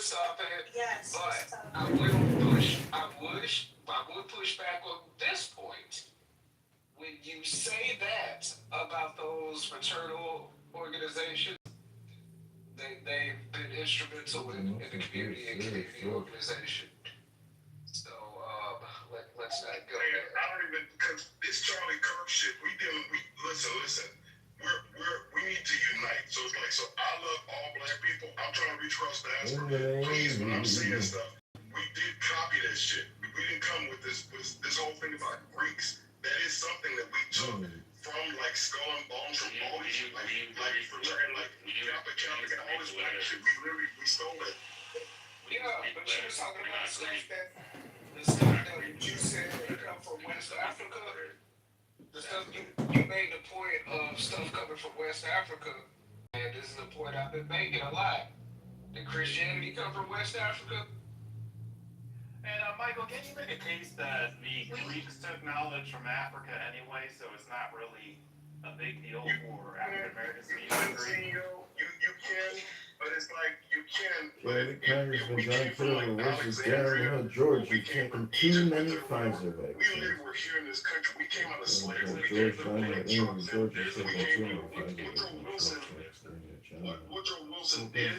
stop it. Yes. But Stop. I would push back on this point. When you say that about those fraternal organizations, they've been instrumental in the community and community organization. So let's not go Man, there. I don't even because this Charlie Kirk shit. We listen. We need to unite. So it's like I love all black people. I'm trying to reach across the diaspora. Please, when I'm saying stuff, we did copy that shit. We didn't come with this whole thing about Greeks. That is something that we took from like skull and bones from all these shit, like fraternity, like Catholic and all this black shit. We stole it. Yeah, but you were talking about the stuff that you said that come from West Africa. The stuff you made the point of stuff coming from West Africa, and this is a point I've been making a lot. Did Christianity come from West Africa? And Michael, can you make a case that the Greeks took knowledge from Africa anyway, so it's not really a big deal for African Americans to be Greek? You can, but it's like you can. Well, Congressman John Kitover versus Darren George, came from too many Pfizer We vaccines. literally were here in this country. We came out of slavery. George Finally, George is taking too many Woodrow Pfizer Wilson, vaccines. Woodrow Wilson did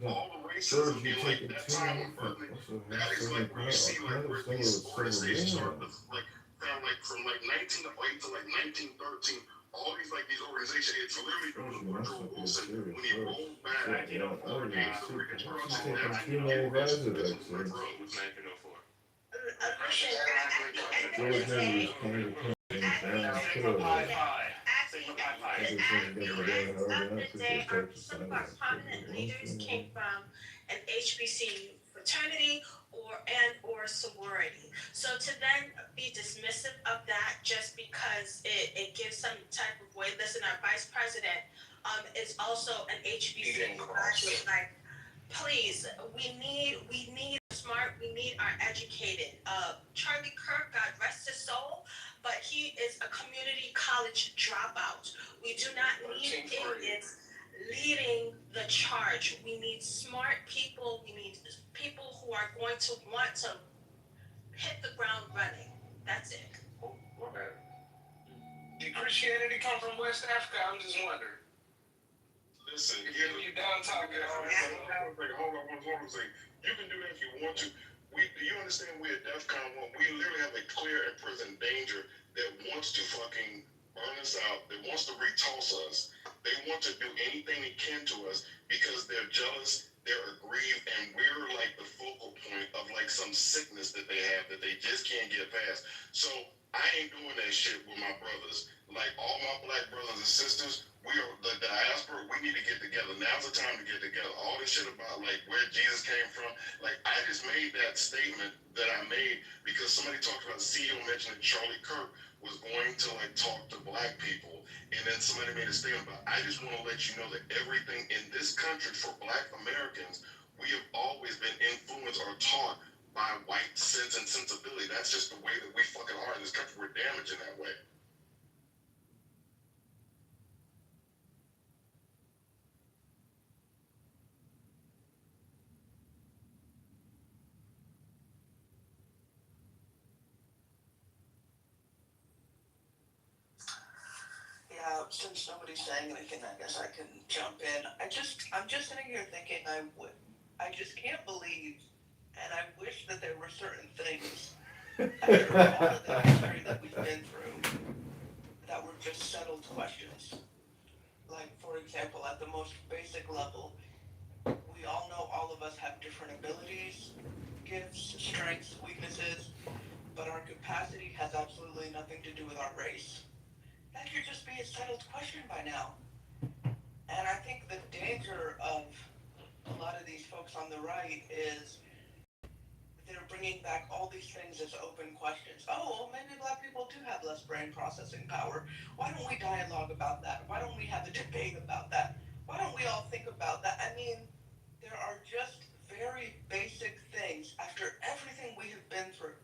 all the George, racism you in like taking that too time many with Berkeley. Pfizer. That is like where you see like where these organizations are like found like from like 1908 to like 1913. All these like these organizations, it's literally from Woodrow Wilson when he rolled back. She's taking too many Was Pfizer vaccines. 1904. George Henry was kind of Sigma Pi Phi. Sigma Pi Phi. Some of our prominent leaders came from an HBCU fraternity or sorority. So to then be dismissive of that just because it gives some type of weight. Listen, our vice president is also an HBCU graduate. Like, please, we need smart, we need our educated. Charlie Kirk, God rest his soul, but he is a community college dropout. We do not need idiots leading the charge. We need smart people. We need people who are going to want to hit the ground running. That's it. Okay. Did Christianity come from West Africa? I'm just wondering. Listen, You down talking all that. Hold on one second. You can do that if you want to. Do you understand we at DEFCON 1, we literally have a clear and present danger that wants to fucking burn us out, that wants to retoss us. They want to do anything they can to us because they're jealous, they're aggrieved, and we're like the focal point of like some sickness that they have that they just can't get past. So I ain't doing that shit with my brothers. Like all my black brothers and sisters, we are the diaspora. We need to get together. Now's the time to get together. All this shit about like where Jesus came from. Like I just made that statement that I made because somebody talked about CEO mentioning Charlie Kirk was going to like talk to black people, and then somebody made a statement about. I just want to let you know that everything in this country for black Americans, we have always been influenced or taught by white sense and sensibility. That's just the way that we fucking are in this country. We're damaged in that way. Since nobody's saying anything, I guess I can jump in. I'm just sitting here thinking I just can't believe, and I wish that there were certain things after all of the history that we've been through that were just settled questions. Like, for example, at the most basic level, we all know all of us have different abilities, gifts, strengths, weaknesses, but our capacity has absolutely nothing to do with our race. That should just be a settled question by now. And I think the danger of a lot of these folks on the right is they're bringing back all these things as open questions. Oh, well, maybe black people do have less brain processing power. Why don't we dialogue about that? Why don't we have a debate about that? Why don't we all think about that? I mean, there are just very basic things after everything we have been through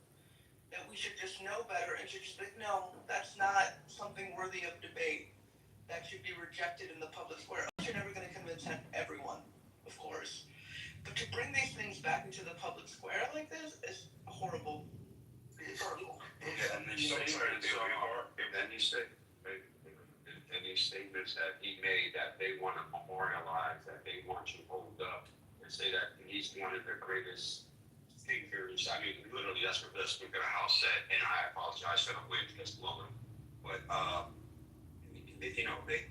that we should just know better and should just think, no, that's not something worthy of debate. That should be rejected in the public square. You're never going to convince everyone, of course. But to bring these things back into the public square like this is horrible. It's horrible. Yeah, and these statements that he made that they want to memorialize, that they want to hold up, and say that he's one of the greatest figures. I mean, literally, that's what the Speaker of the House said, and I apologize for the wind that's blowing. But,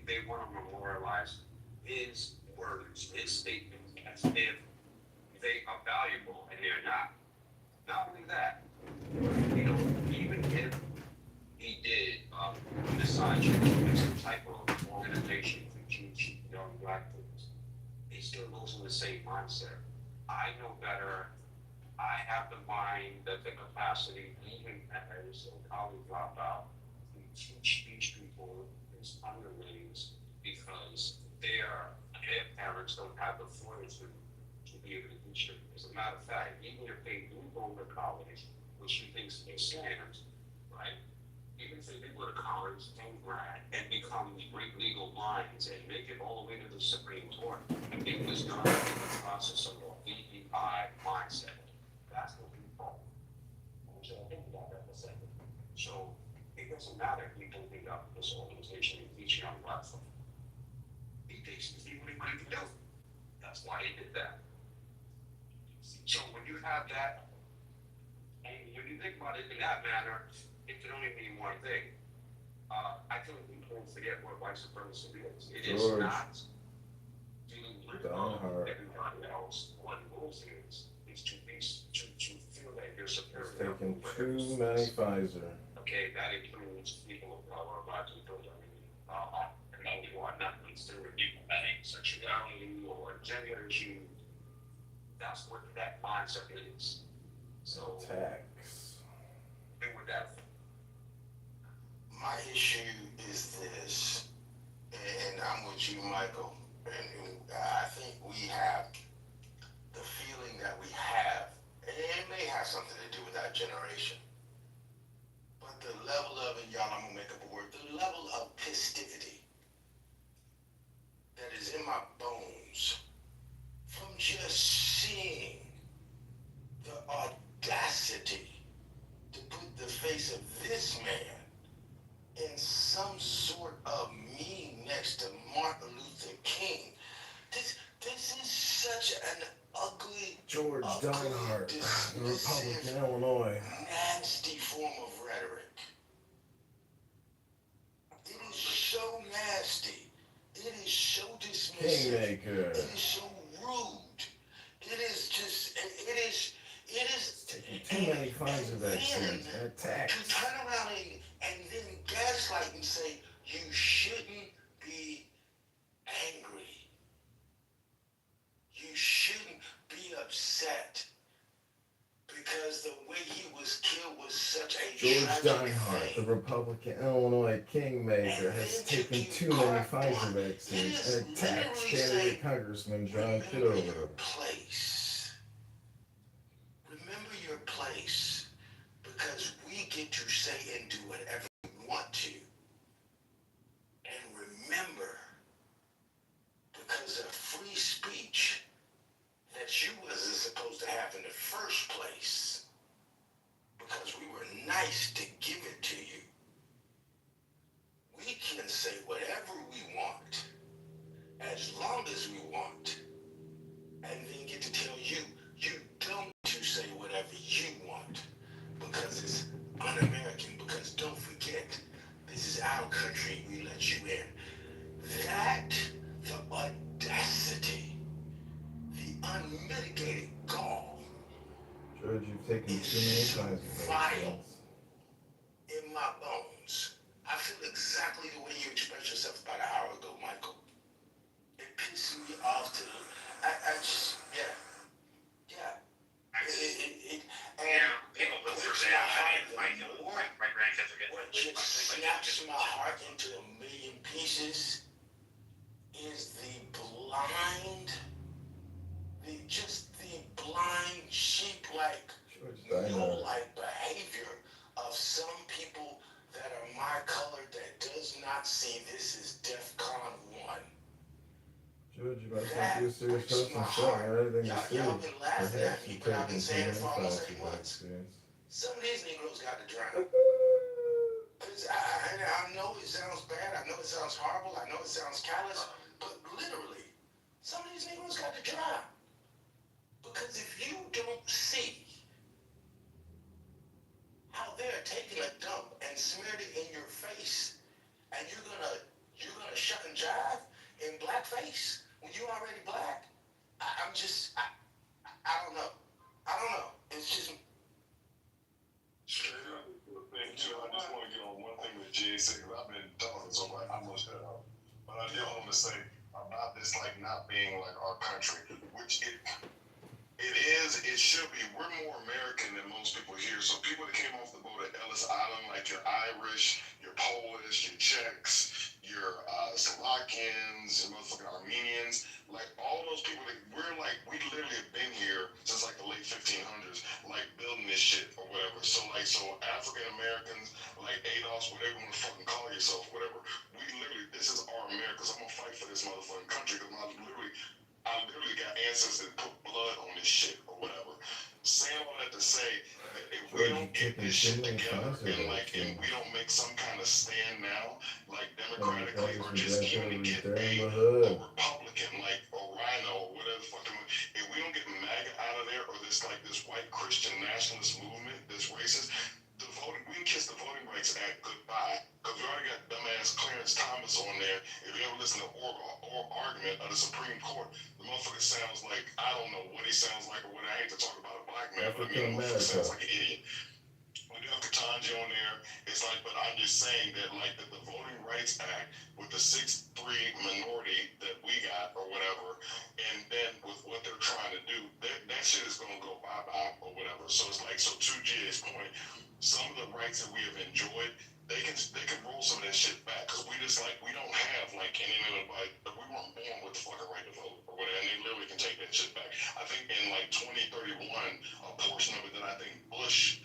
they want to memorialize his words, his statements, as if they are valuable, and they're not. Not only that, even if he did decide to do some type of organization to teach young black kids, he still goes in the same mindset. I know better. I have the mind, the capacity, even as a college dropout, to teach these people, these underlings, because their parents don't have the fortitude to be able to teach them. As a matter of fact, even if they do go to college, which he thinks is scams, right? Even if they do go to college and grad and become great legal minds and make it all the way to the Supreme Court, it was done in the process of a VEI mindset. That's what we call. So think about that for a second. So it doesn't matter if you can pick up this organization and teach young black folk. He thinks he's the only one to do. That's why he did that. So when you have that, and when you think about it in that manner, it can only mean one thing. I think people forget what white supremacy is. It is not being with everybody else. What rules is to feel that you're superior. Taking too many Pfizer. Okay, that includes people of color, black people, who are not considered sexuality or gender issue. That's what that mindset is. So Tax. do with that. My issue is this, and I'm with you, Michael, and I think we have the feeling that we have, and it may have something to do with our generation, but the level of, and y'all, I'm gonna make up a word, the level of festivity that is in my bones from just seeing the audacity to put the face of this man in some sort of meeting next to Martin Luther King. This is such an ugly, George Dinehart, the Republican, Illinois. nasty form of rhetoric. It is so nasty. It is so dismissive. Kingmaker. It is so rude. It is just, it is Taking too many Pfizer vaccines. That tax. to turn around and then gaslight and say you shouldn't be angry. You shouldn't be upset because the way he was killed was such a George tragic Dinehart, the thing. Republican, Illinois Kingmaker, has taken too many Pfizer vaccines and attacked candidate Congressman John Remember Kitover. your place. Remember your place, because we get to say and do whatever we want to. And remember, because of free speech that you wasn't supposed to have in the first place, because we were nice to give it to you, we can say whatever we want, as long as we want, and then get to tell you, you don't to say whatever you want, because it's un-American, because don't forget, this is our country, we let you in. That, the audacity, the unmitigated gall George, you've taken too many Pfizer vaccines. in my bones. I feel exactly the way you expressed yourself about an hour ago, Michael. It pisses me off to, I just, yeah. What just snaps my heart into a million pieces is the blind sheep-like, mule-like behavior of some people that are my color that does not see this as DEF CON 1. Good, you might That think you're a serious breaks my person selling heart. anything you Y'all see. can laugh at Perhaps me, you're but I've been taking too saying it many for almost Pfizer 8 months. vaccines. Some of these Negroes got to drown. 'Cause I know it sounds bad. I know it sounds horrible. I know it sounds callous. But literally, some of these Negroes got to drown. Because if you don't see how they're taking a dump and smeared it in your face, and you're gonna shuck and jive in blackface when you already black, I don't know. I don't know. It's just Straight up. Thank you. I just want to get on one thing that Jay said, because I've been talking, so I'm going to shut up. But I did want to say about this, like, not being like our country, which it is, it should be. We're more American than most people here. So people that came off the boat at Ellis Island, like your Irish, your Polish, your Czechs, your Slovakians, your motherfucking Armenians, like all those people that we literally have been here since like the late 1500s, like building this shit or whatever. So African Americans, like ADOS, whatever you want to fucking call yourself, whatever. We literally, this is our America. So I'm gonna fight for this motherfucking country because I literally got ancestors that put blood on this shit or whatever. Saying all that to say that if we don't get this shit together and we don't make some kind of stand now, like democratically or just even to get a Republican like or Rhino or whatever the fuck, if we don't get MAGA out of there or this white Christian nationalist movement, this racist, we can kiss the Voting Rights Act goodbye. Because we already got dumbass Clarence Thomas on there. If you ever listen to oral argument of the Supreme Court, the motherfucker sounds like, I don't know what he sounds like or what. I hate to talk about a black man, but I mean, the motherfucker sounds like an idiot. We do have Katanji on there. It's like, but I'm just saying that, like, the Voting Rights Act with the 6-3 minority that we got or whatever, and then with what they're trying to do, that shit is going to go bye-bye or whatever. So it's like, so to Jay's point, some of the rights that we have enjoyed, they can roll some of that shit back because we don't have like any other we weren't born with the fucking right to vote or whatever, and they literally can take that shit back. I think in like 2031, a portion of it that I think Bush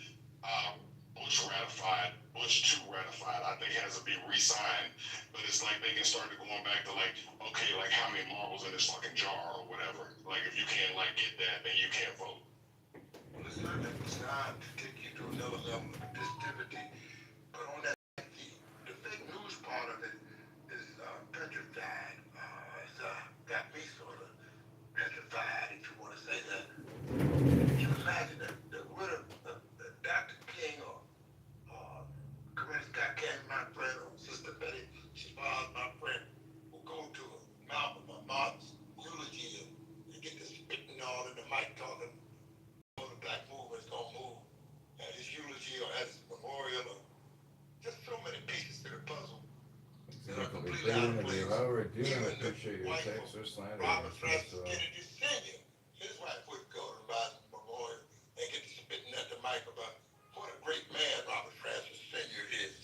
ratified, Bush 2 ratified, I think has to be re-signed. But it's like they can start going back to like, okay, like how many marbles in this fucking jar or whatever. Like if you can't like get that, then you can't vote. Well, it's not designed to take you to another level of festivity. But on that, the fake news part of it is petrified. It's got me sort of petrified, if you want to say that. You imagine that would have Dr. King or Coretta Scott King, my friend, or Sister Betty Shabazz, my friend, will go to Malcolm or Mark's eulogy and get the spitting all in the mic talking. The black movement's gonna move at his eulogy or at his memorial, or just so many pieces to the puzzle that are completely out of place. Even the wife of Robert Francis Kennedy Sr., his wife would go to Robert's memorial and get to spitting at the mic about what a great man Robert Francis Sr. is.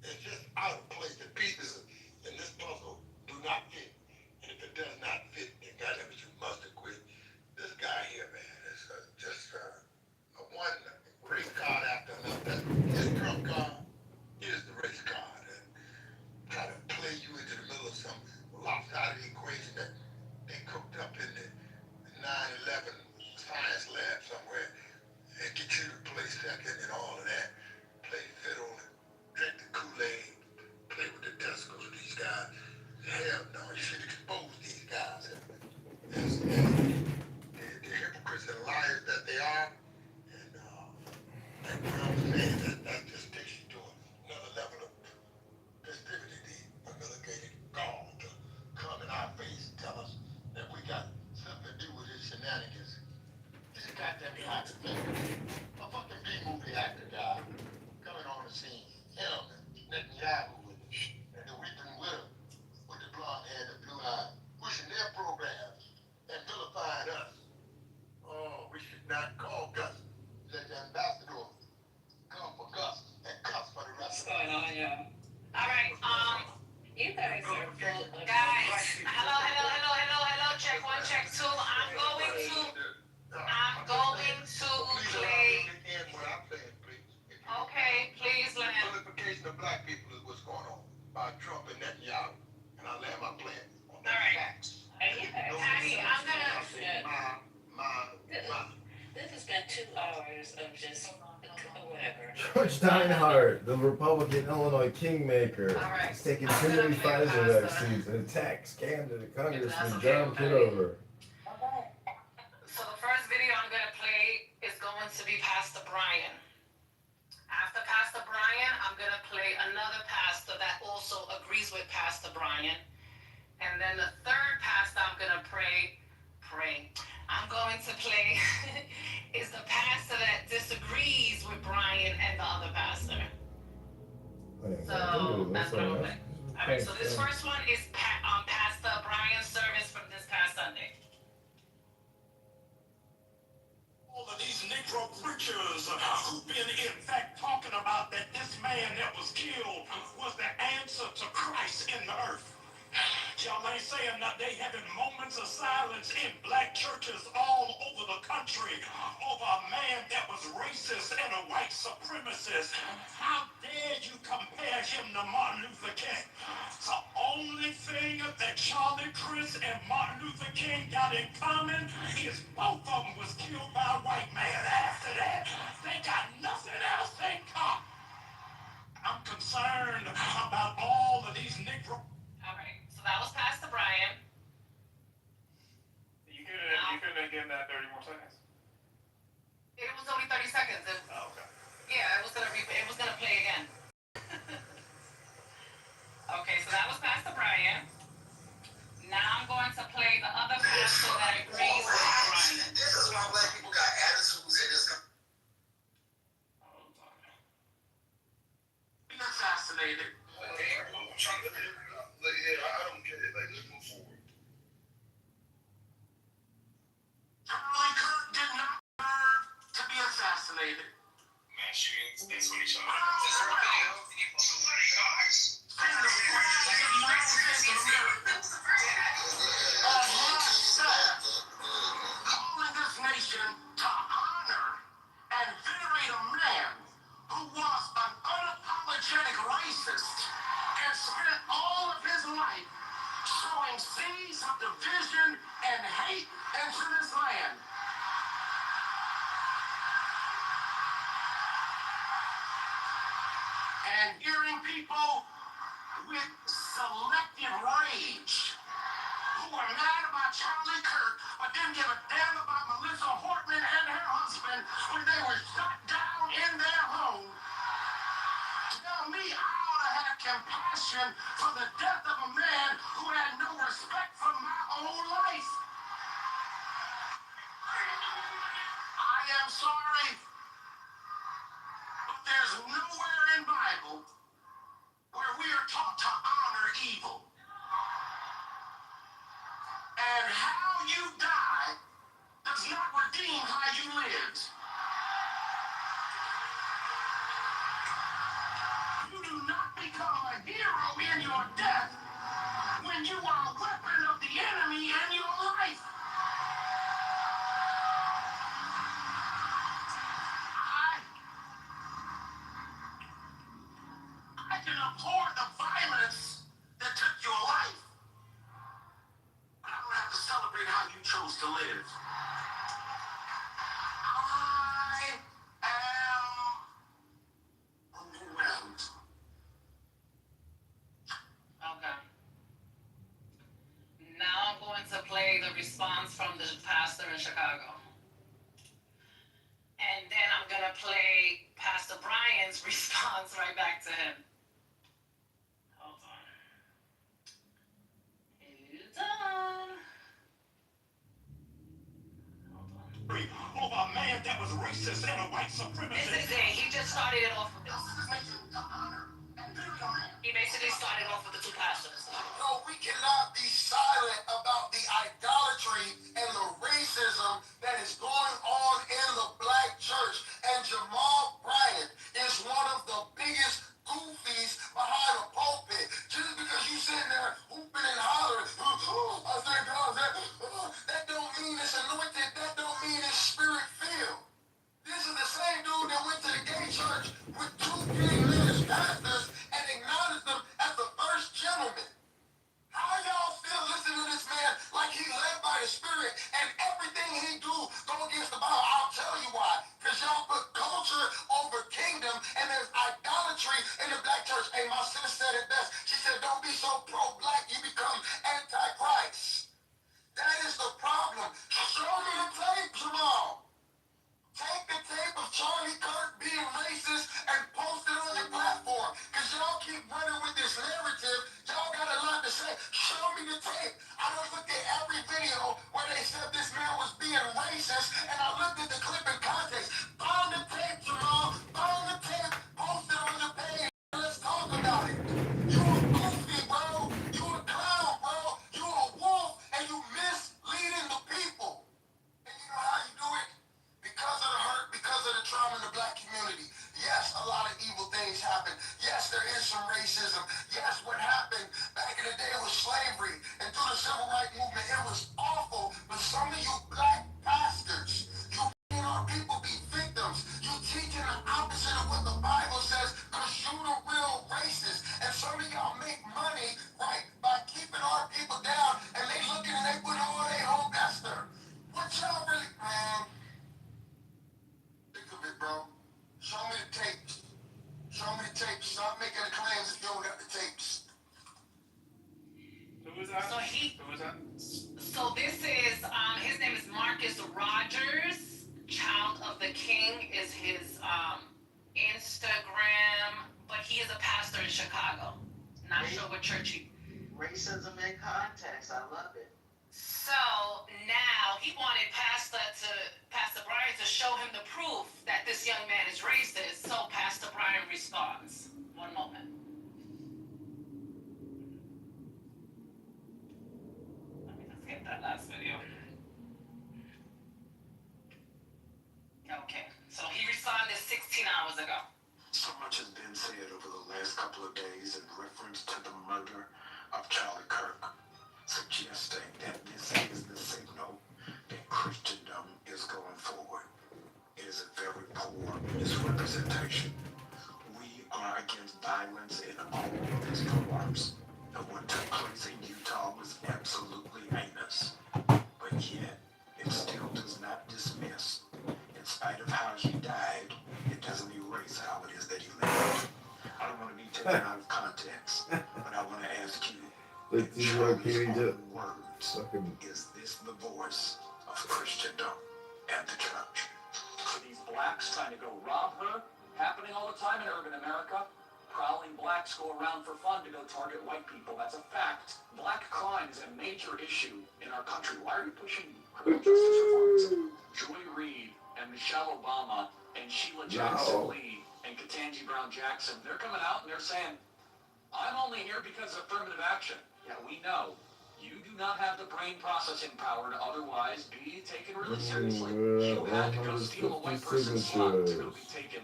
It's just out of place. The pieces in this puzzle do not fit. And if it does not fit, then goddamn it, you must have quit. This guy here, man, is just a one race card after another. His trump card is the race card, and try to play you into the middle of some lopsided equation that they cooked up in the 9/11 George Dinehart, the Republican Illinois kingmaker, Alright. is taking I'm too gonna many play Pfizer pasta. vaccines and attacks candidate Congressman okay John with me. Kitover. So the first video I'm gonna play is going to be Pastor Brian. After Pastor Brian, I'm gonna play another pastor that also agrees with Pastor Brian. And then the third pastor I'm gonna pray. I'm going to play is the pastor that disagrees with Brian and the other pastor. So that's what I'm gonna play. Alright, so this first one is Pastor Brian's service from this past Sunday. All of these Negro preachers who've been in fact talking about that this man that was killed was the answer to Christ in the earth. Y'all ain't saying that they having moments of silence in black churches all over the country over a man that was racist and a white supremacist. How dare you compare him to Martin Luther King? The only thing that Charlie Chris and Martin Luther King got in common is both of them was killed by a white man. After that, they got nothing else in common. I'm concerned about all of these Negro. Alright, so that was Pastor Brian. You couldn't have given that 30 more seconds. It was only 30 seconds. Oh, okay. Yeah, it was gonna play again. Okay, so that was Pastor Brian. Now I'm going to play the other pastor that agrees with Brian. This is why black people got attitudes in this country. Be assassinated. I'm trying to I don't get it. Like, let's move forward. Charlie Kirk did not deserve to be assassinated. Man, shootings, that's what he's Somebody guys. Calling this nation to honor and venerate a man who was an unapologetic racist and spent all of his life sowing seeds of division and hate into this land. And hearing people with selective rage who are mad about Charlie Kirk but didn't give a damn about Melissa Hortman and her husband when they were shot down in their home. Tell me I ought to have compassion for the death of a man who had no respect for my own life. I am sorry, but there's nowhere in Bible where we are taught to honor evil. And how you die does not redeem how you lived. You do not become a hero in your death when you are a weapon of the enemy in your life. I can abhor the violence that took your life, but I don't have to celebrate how you chose to live. I am overwhelmed. Okay. Now I'm going to play the response from the pastor in Chicago. And then I'm gonna play Pastor Brian's response right back to him. Hold on. Hold on. Over a man that was racist and a white This supremacist. is it. He just started it off with this. He basically started off with the two pastors. No, we cannot be silent about the idolatry and the racism that is going on in the black church. And Jamal Bryant is one of the biggest goofies behind a pulpit. Just because you sitting there hooping and hollering, I thank God that don't mean it's anointed. That don't mean it's spirit filled. This is the same dude that went to the gay church with two king lineage pastors and acknowledged them as the first gentleman. How y'all still listening to this man like he the King is his Instagram, but he is a pastor in Chicago. Not sure what church he. Racism in context. I love it. So now he wanted Pastor Brian to show him the proof that this young man is racist. So Pastor Brian responds. One moment. Let me just get that last video. Okay, so he responded 16 hours ago. So much has been said over the last couple of days in reference to the murder of Charlie Kirk, suggesting that this is the signal that Christendom is going forward. It is a very poor misrepresentation. We are against violence in all of its forms. And what took place in Utah was absolutely heinous. But yet, it still does not dismiss. In spite of how he died, it doesn't erase how it is that he lived. I don't want to be taken out of context, but I want to ask you, Like, did you like hear Charlie's it? own words, Fucking is this the voice of Christendom and the church? For these blacks trying to go rob her, happening all the time in urban America. Prowling blacks go around for fun to go target white people. That's a fact. Black crime is a major issue in our country. Why are you pushing criminal justice reforms? Joy Reid and Michelle Obama and Sheila Jackson Lee and Ketanji Brown Jackson, they're coming out and they're saying, I'm only here because of affirmative action. Yeah, we know. You do not have the brain processing power to otherwise be taken really seriously. You had to go steal a white person's slot to go be taken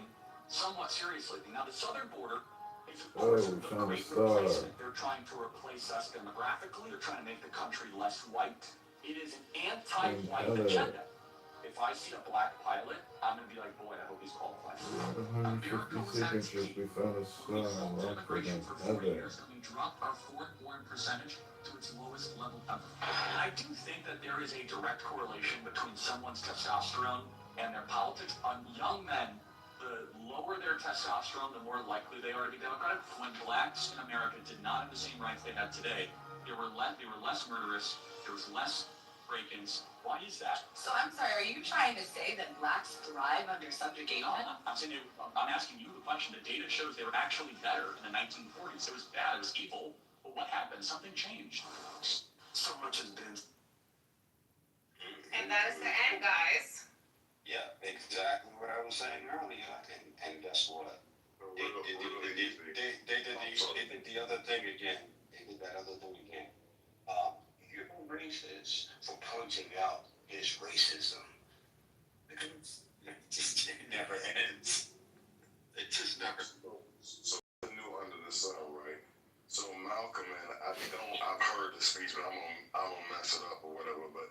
somewhat seriously. Now, the southern border is, of course, the great replacement. They're trying to replace us demographically. They're trying to make the country less white. It is an anti-white agenda. If I see a black pilot, I'm going to be like, boy, I hope he's qualified. 150 signatures. We found a We song. halted Rock for immigration them. for 40 Ever. years, and we dropped our foreign-born percentage to its lowest level ever. And I do think that there is a direct correlation between someone's testosterone and their politics. On young men, the lower their testosterone, the more likely they are to be Democratic. When blacks in America did not have the same rights they have today, they were less murderous, there was less break-ins. Why is that? So I'm sorry, are you trying to say that blacks thrive under subjugation? No, I'm asking you the question. The data shows they were actually better in the 1940s. It was bad, it was evil, but what happened? Something changed. So much has been. And that is the end, guys. Yeah, exactly what I was saying earlier, and guess what? They did the other thing again. They did that other thing again. You're racist for pointing out his racism. It never ends. It just never. So new under the sun, right? So Malcolm, and I've heard the speech, but I'm gonna mess it up or whatever. But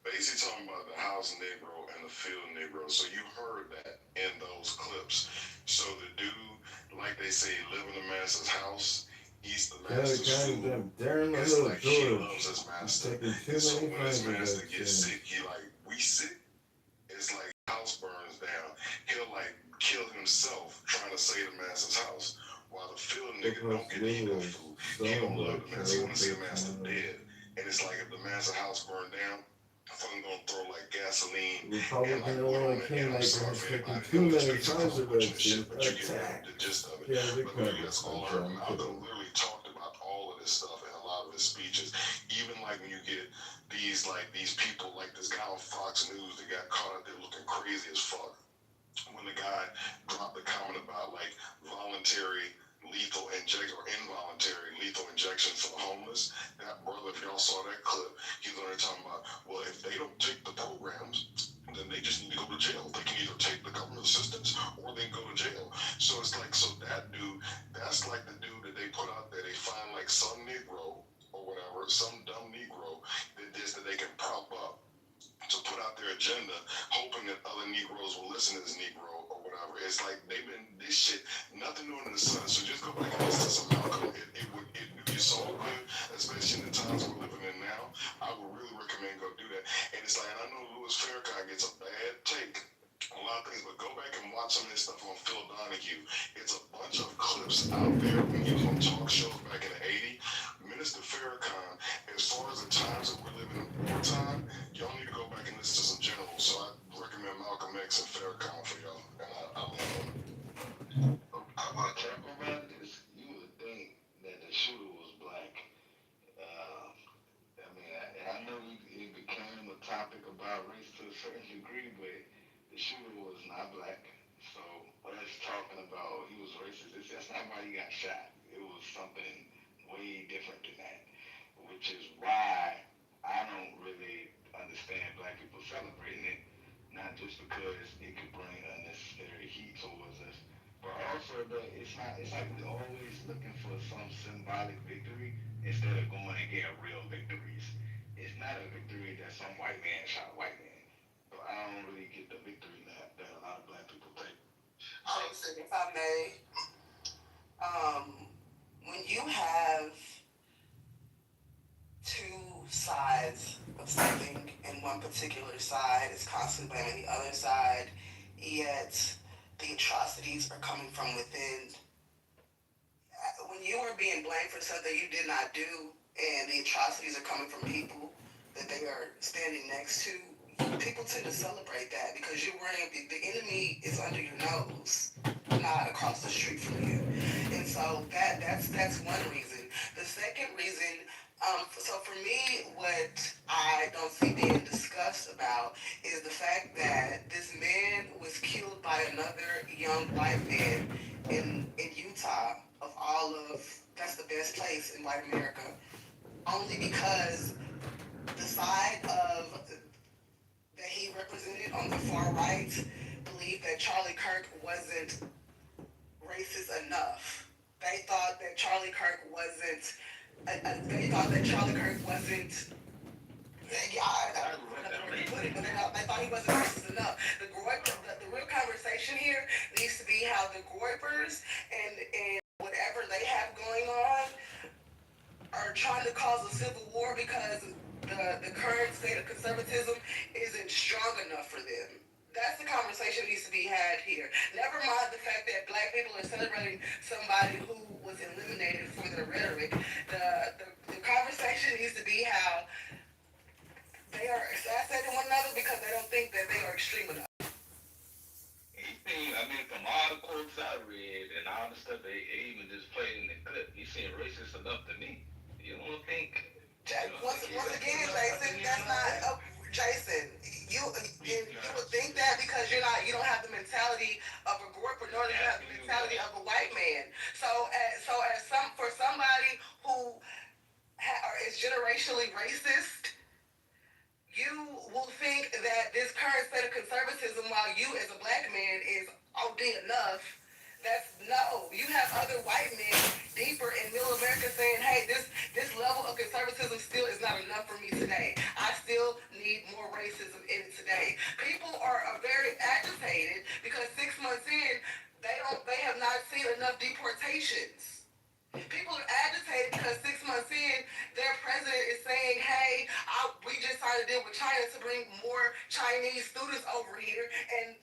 basically talking about the house Negro and the field Negro. So you heard that in those clips. So the dude, like they say, live in the master's house. He's the master's fool. It's like he loves his master. And so when his master gets sick, he like, we sick? It's like house burns down. He'll like kill himself trying to save the master's house. While the field nigga don't get to eat no food. He don't love the master. He wanna see the master dead. And it's like if the master's house burned down, I'm fucking gonna throw like gasoline. Republican Illinois Kingmaker has taken too many Pfizer vaccines. Attack. The gist of it. Yeah, they But could. that's all I heard. Malcolm literally talked about all of this stuff in a lot of his speeches. Even like when you get these people like this guy on Fox News that got caught out there looking crazy as fuck. When the guy dropped the comment about like voluntary lethal injection or involuntary lethal injection for the homeless, that brother, if y'all saw that clip, he's on there talking about, well, if they don't take the programs, then they just need to go to jail. They can either take the government assistance or they can go to jail. So it's like, so that dude, that's like the dude that they put out there. They find like some Negro or whatever, some dumb Negro that they can prop up to put out their agenda, hoping that other Negroes will listen to this Negro or whatever. It's like they've been this shit, nothing new under the sun. So just go back and listen to some Malcolm. It would do you so good, especially in the times we're living in now. I would really recommend go do that. And it's like, and I know Louis Farrakhan gets a bad take on a lot of things, but go back and watch some of this stuff on Phil Donahue. It's a bunch of clips out there when he was on talk shows back in the 80s. Minister Farrakhan, as far as the times that we're living in wartime, y'all need to go back and listen to some generals. So I recommend Malcolm X and Farrakhan race to a certain degree, but the shooter was not black. So us talking about he was racist, that's not why he got shot. It was something way different than that, which is why I don't really understand black people celebrating it. Not just because it could bring unnecessary heat towards us, but also that it's not. It's like we're always looking for some symbolic victory instead of going and getting real victories. It's not a victory that some white man shot a white man. So I don't really get the victory that a lot of black people take. Jason, if I may, when you have two sides of something, and one particular side is constantly blaming the other side, yet the atrocities are coming from within. When you are being blamed for something you did not do, and the atrocities are coming from people that they are standing next to, people tend to celebrate that because you're worrying the enemy is under your nose, not across the street from you. And so that's one reason. The second reason, so for me, what I don't see being discussed about is the fact that this man was killed by another young white man in Utah, of all of, that's the best place in white America, only because the side of that he represented on the far right believed that Charlie Kirk wasn't racist enough. They thought that Charlie Kirk wasn't. They thought that Charlie Kirk wasn't. Yeah, I don't know where to put it, but they thought he wasn't racist enough. The real conversation here needs to be how the Groypers and whatever they have going on are trying to cause a civil war because the current state of conservatism isn't strong enough for them. That's the conversation that needs to be had here. Never mind the fact that black people are celebrating somebody who was eliminated for their rhetoric. The conversation needs to be how they are assassinating one another because they don't think that they are extreme enough. I mean, from all the quotes I read and all the stuff they even just played in the clip, he seemed racist enough to me. You don't think? Once again, Jason, that's not. Jason, you would think that because you don't have the mentality of a Groyper, nor do you have the mentality of a white man. So for somebody who is generationally racist, you will think that this current state of conservatism, while you as a black man is OD enough, that's no. You have other white men deeper in middle America saying, hey, this level of conservatism still is not enough for me today. I still need more racism in it today. People are very agitated because 6 months in, they have not seen enough deportations. People are agitated because 6 months in, their president is saying, hey, we just signed a deal with China to bring more Chinese students over here. And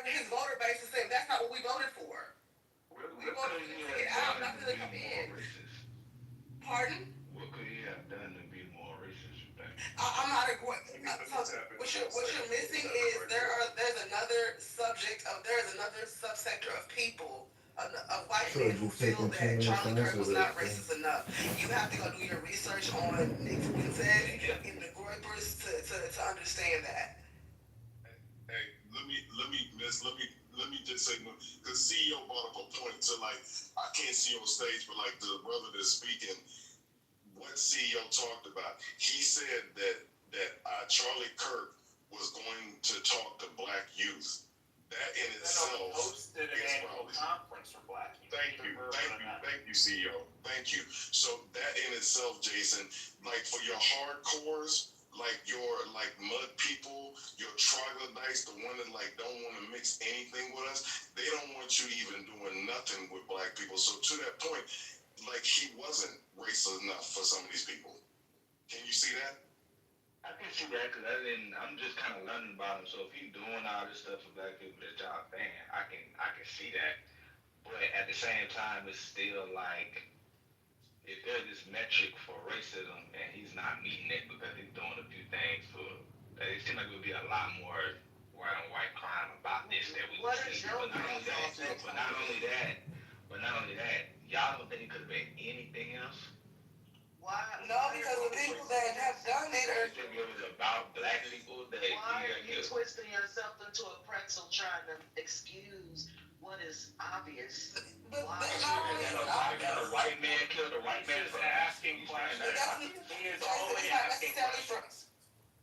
his voter base is saying, that's not what we voted for. We voted for them to get out, not for them to come in. Pardon? What could he have done to be more racist, you think? I'm not agreeing. What you're missing is there's another subsector of people, of white men who feel that Charlie Kirk was not racist enough. You have to go do your research on Nick Fuentes and the Groypers to understand that. Hey, let me just say, because CEO brought up a point. So like, I can't see on stage, but like the brother that's speaking, what CEO talked about, he said that Charlie Kirk was going to talk to black youth. That in itself hosted an annual conference for black youth. Thank you, CEO. Thank you. So that in itself, Jason, like for your hardcores, like your like mud people, your troglodytes, the one that like don't want to mix anything with us, they don't want you even doing nothing with black people. So to that point, like he wasn't racist enough for some of these people. Can you see that? I can see that because I'm just kind of learning about him. So if he's doing all this stuff for black people that y'all fan, I can see that. But at the same time, it's still like if there's this metric for racism and he's not meeting it because he's doing a few things for, it seems like it would be a lot more white on white crime about this that we would see. But not only that, y'all don't think it could have been anything else? Why? No, because the people that have done it are. You think it was about black people that you're twisting yourself into a pretzel trying to excuse what is obvious. But a white man killed a white man for asking questions. He is only asking questions.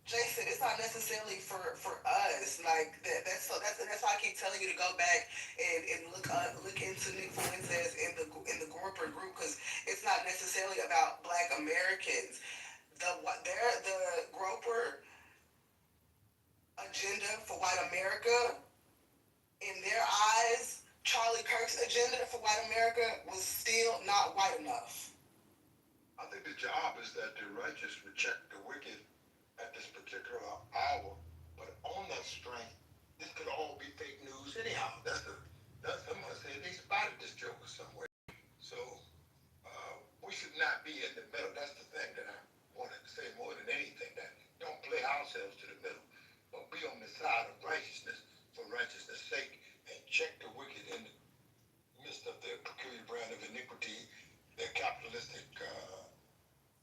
Jason, it's not necessarily for us. Like that's why I keep telling you to go back and look into Nick Fuentes in the Groper group, because it's not necessarily about Black Americans. The Groper agenda for white America, in their eyes, Charlie Kirk's agenda for white America was still not white enough. I think the job is that the righteous reject the wicked at this particular hour, but on that strength, this could all be fake news anyhow. That's someone said they spotted this joker somewhere. So we should not be in the middle. That's the thing that I wanted to say more than anything. That don't play ourselves to the middle, but be on the side of righteousness for righteousness' sake, and check the wicked in the midst of their peculiar brand of iniquity, their capitalistic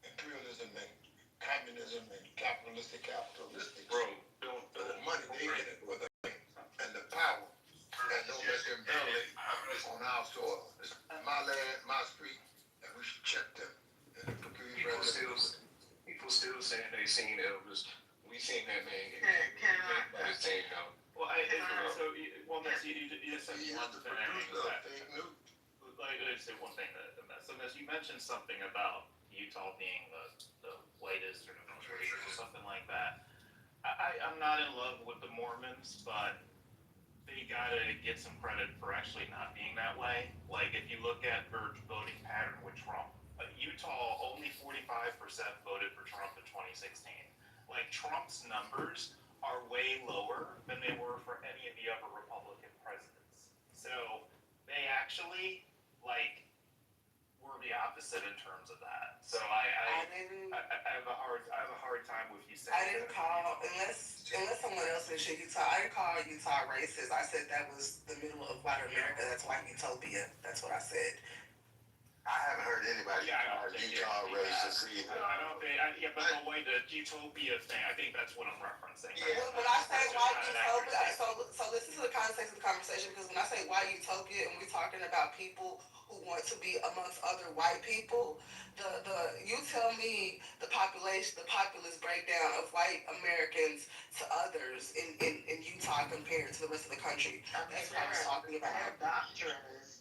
imperialism and communism and capitalistic Bro, don't for the money they get it for the and the power, and don't let them violate on our soil. It's my land, my street, and we should check them. And the peculiar people still saying they seen Elvis. We seen that man get Well, Ness, you said one thing. I say one thing that so Ness, you mentioned something about Utah being the whitest or the most racist or something like that. I'm not in love with the Mormons, but they gotta get some credit for actually not being that way. Like if you look at their voting pattern with Trump, Utah only 45% voted for Trump in 2016. Like Trump's numbers are way lower than they were for any of the other Republican presidents. So they actually were the opposite in terms of that. So I have a hard time with you saying. I didn't call unless someone else mentioned Utah. I didn't call Utah racist. I said that was the middle of white America. That's white utopia. That's what I said. I haven't heard anybody call Utah racist either. I don't think. But the way the utopia thing, I think that's what I'm referencing. Yeah, when I say white utopia, so listen to the context of the conversation, because when I say white utopia and we're talking about people who want to be amongst other white people, you tell me the populist breakdown of white Americans to others in Utah compared to the rest of the country. That's what I was talking about. Their doctrine is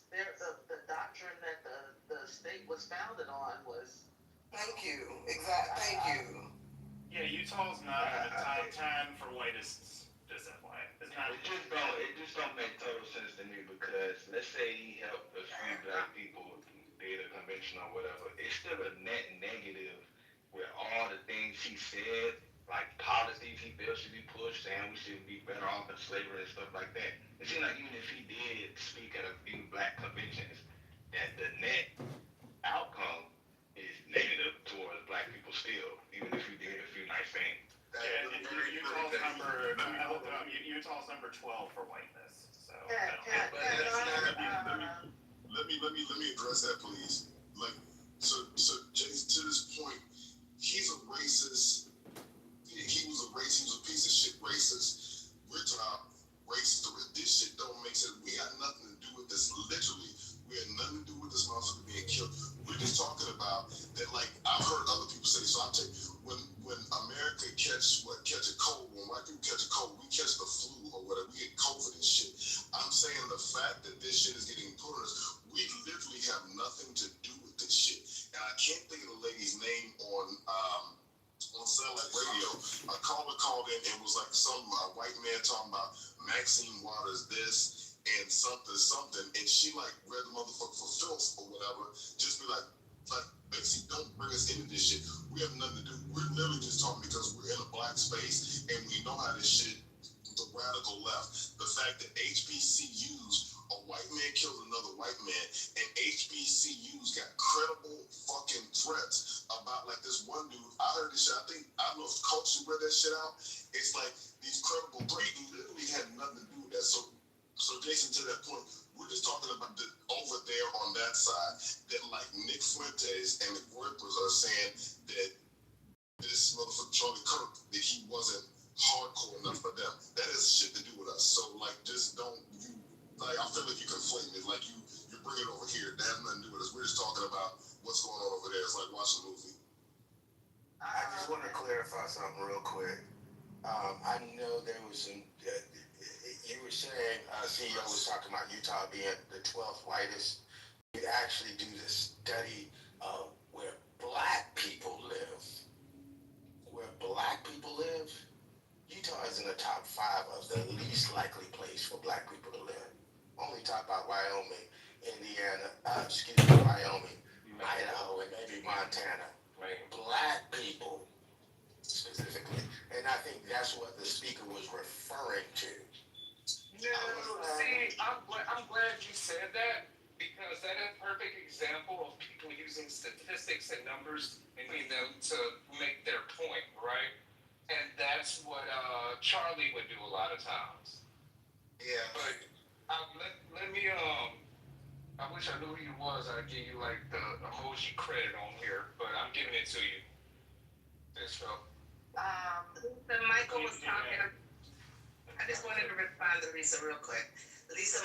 the doctrine that the state was founded on was. Thank you. Exactly. Thank you. Yeah, Utah's not in the top 10 for whitest. Just FYI. It's not. It just don't make total sense to me, because let's say he helped a few black people did a convention or whatever. It's still a net negative with all the things he said, like policies he felt should be pushed, and we should be better off in slavery and stuff like that. It seems like even if he did speak at a few black conventions, that the net outcome is negative towards black people still, even if he did a few nice things. Utah's number 12 for whiteness. So let me address that, please. So Jason, to this point, he's a racist. He was a piece of shit racist. We're talking racist. This shit don't make sense. We got nothing to do with this. Literally, we had nothing to do with this motherfucker being killed. We're just talking about that. Like I've heard other people say. So I'll tell you, when America catch a cold, when white people catch a cold, we catch the flu or whatever. We get COVID and shit. I'm saying the fact that this shit is getting put on us, we literally have nothing to do with this shit. And I can't think of the lady's name on satellite radio. A caller called in and was like some white man talking about Maxine Waters this and something, and she read the motherfucker for filth or whatever. Just be like basically, don't bring us into this shit. We have nothing to do. We're literally just talking because we're in a black space and we know how this shit, the radical left, the fact that HBCUs, a white man killed another white man, and HBCUs got credible fucking threats about this one dude. I heard this shit. I don't know if Coach read that shit out. It's like these credible breaks literally had nothing to do with that. So Jason, to that point, we're just talking about over there on that side that Nick Fuentes and the workers are saying that this motherfucker Charlie Kirk, that he wasn't hardcore enough for them. It's like you bring it over here. That has nothing to do with us. We're just talking about what's going on over there. It's like watching a movie. I just want to clarify something real quick. I know there was some. You were saying CEO was talking about Utah being the 12th whitest. You actually do this study of where black people live. Where black people live, Utah is in the top 5 of the least likely place for black people to live. Only top out Wyoming, Indiana, Wyoming, Idaho, and maybe Montana. Right. Black people specifically. And I think that's what the speaker was referring to. No, see, I'm glad you said that because that is a perfect example of people using statistics and numbers and to make their point, right? And that's what Charlie would do a lot of times. Yeah. But let me I wish I knew who you was. I'd give you like the emoji credit on here, but I'm giving it to you. Thanks, Phil. Lisa, Michael was talking. I just wanted to respond to Lisa real quick. Lisa,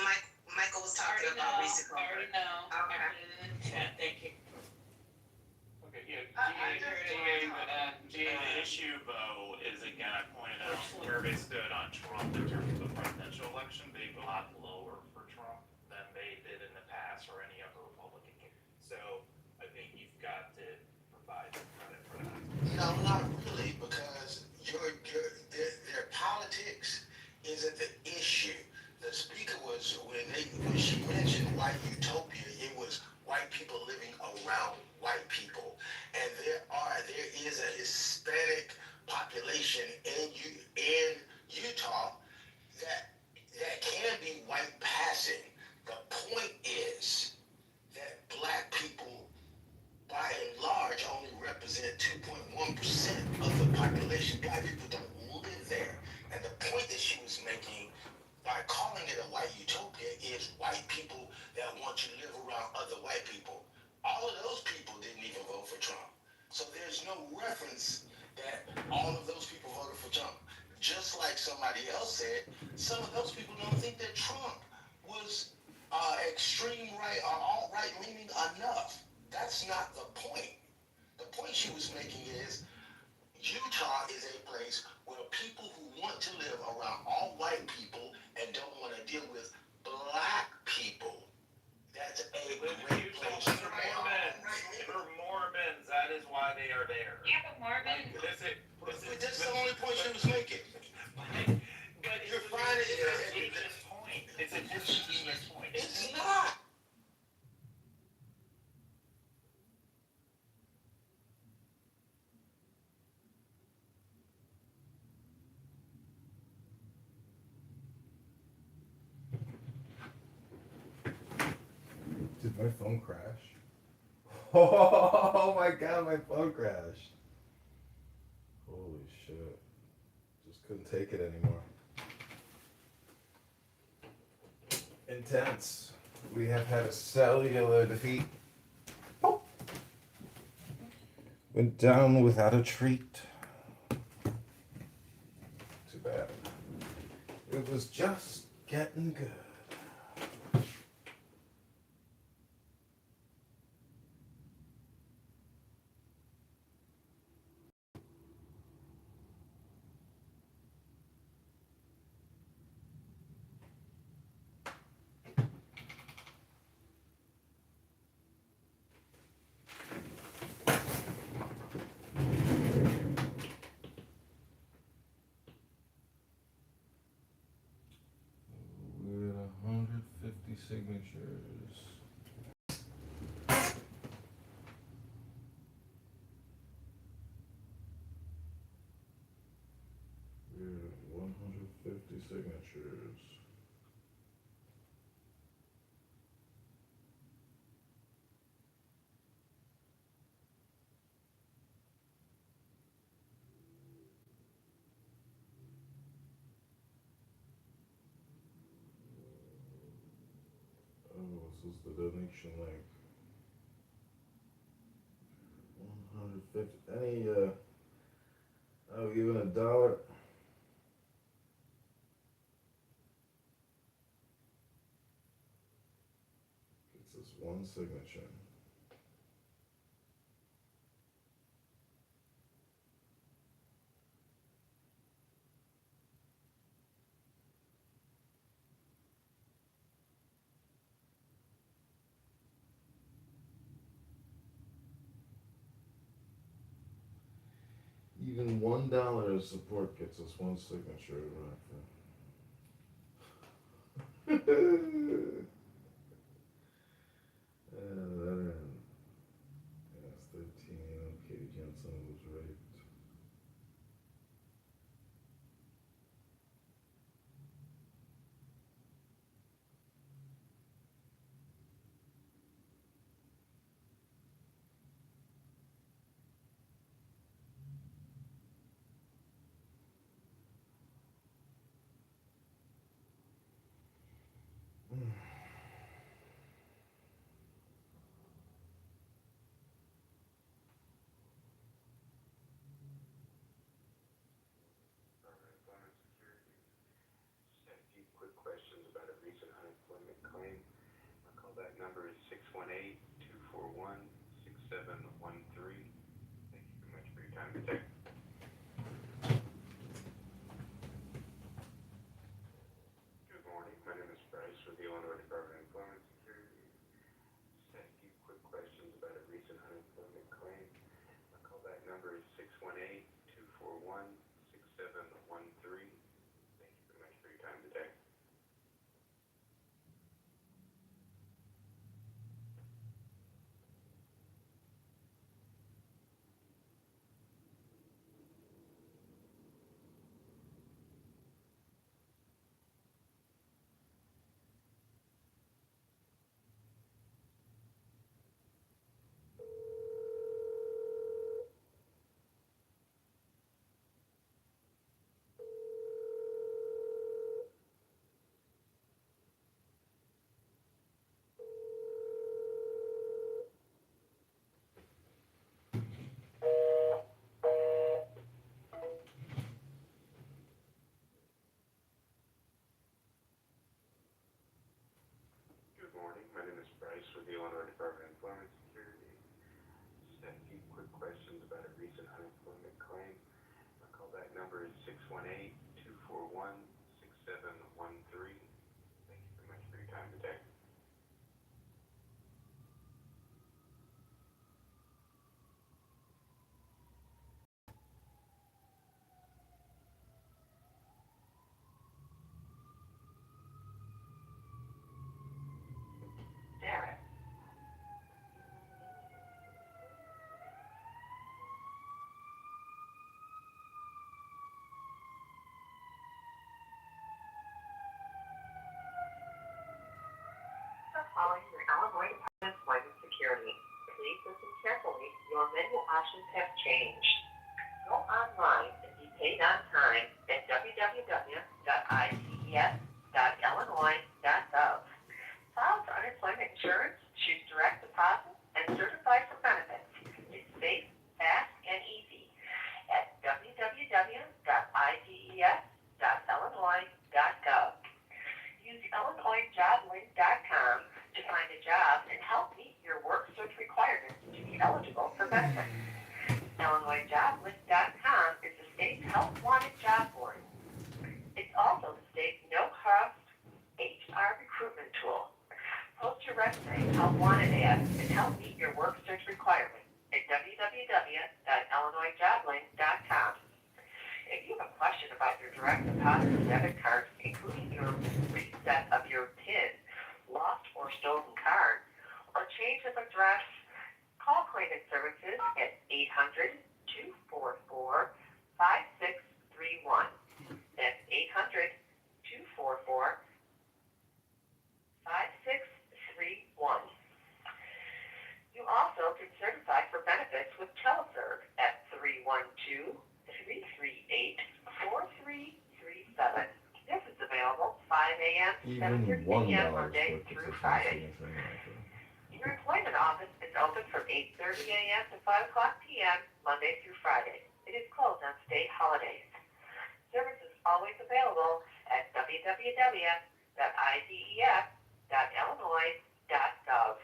Michael was talking about Lisa. I already know. Okay. I put it in the chat. Thank you. Okay, yeah, I GA, the issue though is again, I pointed out where they stood on Trump in terms of the presidential election, they go a lot lower for Trump than they did in the past or any other Republican candidate. So I think you've got to provide credit for that. No, not really, because their politics isn't the issue. The speaker was when she mentioned white utopia, it was white people living around white people, and there is a Hispanic population in Utah that can be white passing. The point is that black people, by and large, only represent 2.1% of the population. Black people don't live there. And the point that she was making by calling it a white utopia is white people that want to live around other white people. All of those people didn't even vote for Trump. So there's no reference that all of those people voted for Trump. Just like somebody else said, some of those people don't think that Trump was extreme right or alt-right leaning enough. That's not the point. The point she was making is Utah is a place where people who want to live around all white people and don't want to deal with black people, that's a great place to For Mormons, that is why they are there. Yeah, but Mormon. That's the only point she was making. But You're finding it's a point. It's a disingenuous point. It's not. Did my phone crash? Oh my god, my phone crashed. Holy shit. Just couldn't take it anymore. Intense. We have had a cellular defeat. Oh. Went down without a treat. Too bad. It was just getting good. We're at 150 signatures. We're at 150 signatures. Oh, this is the donation link. 150. Even $1. us one signature. Even $1 of support gets us one signature, Rockford. That end. Yes, 13. Katie Jensen was raped. Unemployment security. Just had a few quick questions about a recent unemployment claim. My callback number is 618-241-6713. Thank you very much for your time today. Good morning. My name is Bryce with the Illinois Department of Employment Security. Just had a few quick questions about a recent unemployment claim. My callback number is 618-241-6713. Thank you very much for your time today. Good morning. My name is Bryce with the Illinois Department of Employment Security. Just had a few quick questions about a recent unemployment claim. My callback number is 618-241-6713. Thank you very much for your time today. Darren. Calling your Illinois Department of Employment Security. Please listen carefully. Your menu options have changed. Go online and be paid on time at www.its.illinois.gov. File for unemployment insurance, choose direct deposit, and certify for benefits. It's safe, fast, and easy at www.its.illinois.gov. Use IllinoisJobLink.com to find a job and help meet your work search requirements to be eligible for benefits. IllinoisJobLink.com is the state's Help Wanted job board. It's also the state's no-cost HR recruitment tool. Post your resume, Help Wanted ads, and help meet your work search requirements at www.IllinoisJobLink.com. If you have a question about your direct deposit debit card, including your reset of your PIN, lost or stolen card, or change of address, call Claimant Services at 800-244-5631. That's 800-244-5631. You also can certify for benefits with TeleServe at 312-338-4337. This is available 5 a.m. to Even 7:30 p.m. $1 Monday support through gets us one Friday. signature, Rockford. Your employment office is open from 8:30 a.m. to 5 o'clock p.m. Monday through Friday. It is closed on state holidays. Service is always available at www.idef.illinois.gov.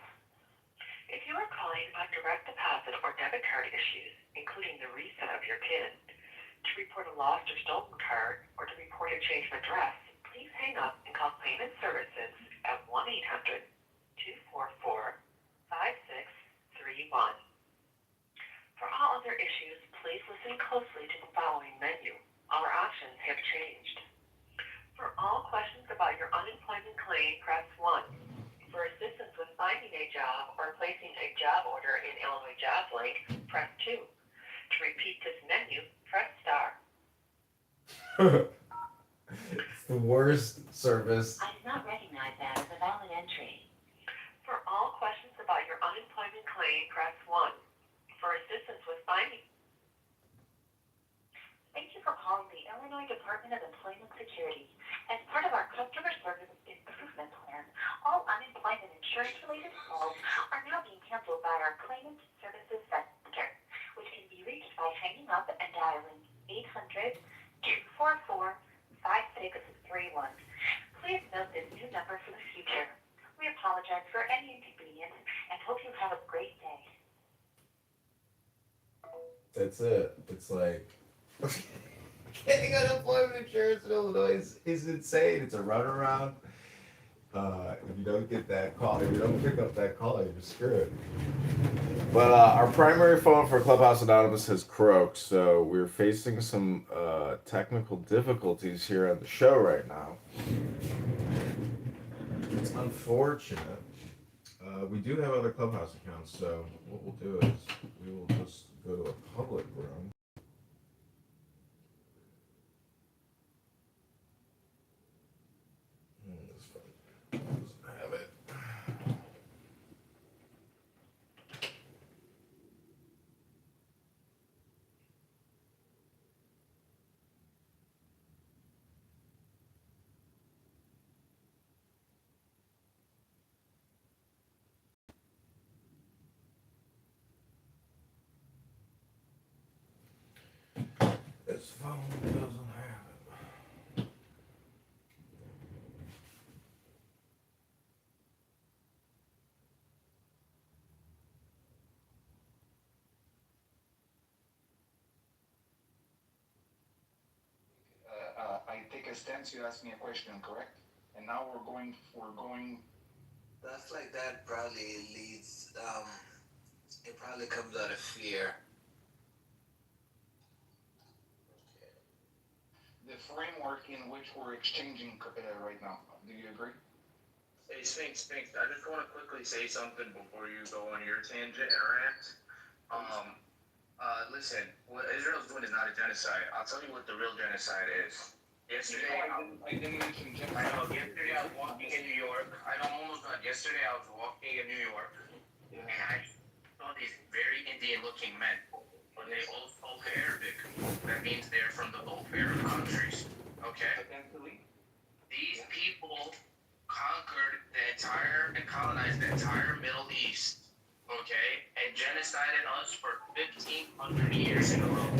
you are calling about direct deposit or debit card issues, including the reset of your PIN, to report a lost or stolen card, or to report a change of address, please hang up and call Payment Services at 1-800-244-5631. For all other issues, please listen closely to the following menu. Our options have changed. For all questions about your unemployment claim, press 1. For assistance with finding a job or placing a job order in Illinois Jobs Link, press 2. To repeat this menu, press star. It's the worst service. I did not recognize that as a valid entry. For all questions about your unemployment claim, press 1. For assistance with finding... Thank you for calling the Illinois Department of Employment Security. As part of our customer service improvement plan, all unemployment insurance-related calls are now being handled by our Claimant Services Center, which can be reached by hanging up and dialing 800-244-5631. Please note this new number for the future. We apologize for any inconvenience and hope you have a great day. That's it. It's like getting unemployment insurance in Illinois is insane. It's a runaround. If you don't get that call, if you don't pick up that call, you're screwed. But our primary phone for Clubhouse Anonymous has croaked, so we're facing some technical difficulties here on the show right now. It's unfortunate. We do have other Clubhouse accounts, so what we'll do is we will just go to a public room. This phone doesn't have it. This phone doesn't have it. I take a stance, you ask me a question, correct? And now we're going. Stuff like that probably leads, it probably comes out of fear. The framework in which we're exchanging right now. Do you agree? Hey, Sphinx, I just want to quickly say something before you go on your tangent and rant. Listen, what Israel's doing is not a genocide. I'll tell you what the real genocide is. Yesterday, I didn't mention genocide. I know, yesterday I was walking in New York. Yesterday I was walking in New York, and I saw these very Indian-looking men. But they all spoke Arabic. That means they're from the Gulf Arab countries. Okay? These people conquered and colonized the entire Middle East. Okay? And genocided us for 1,500 years in a row.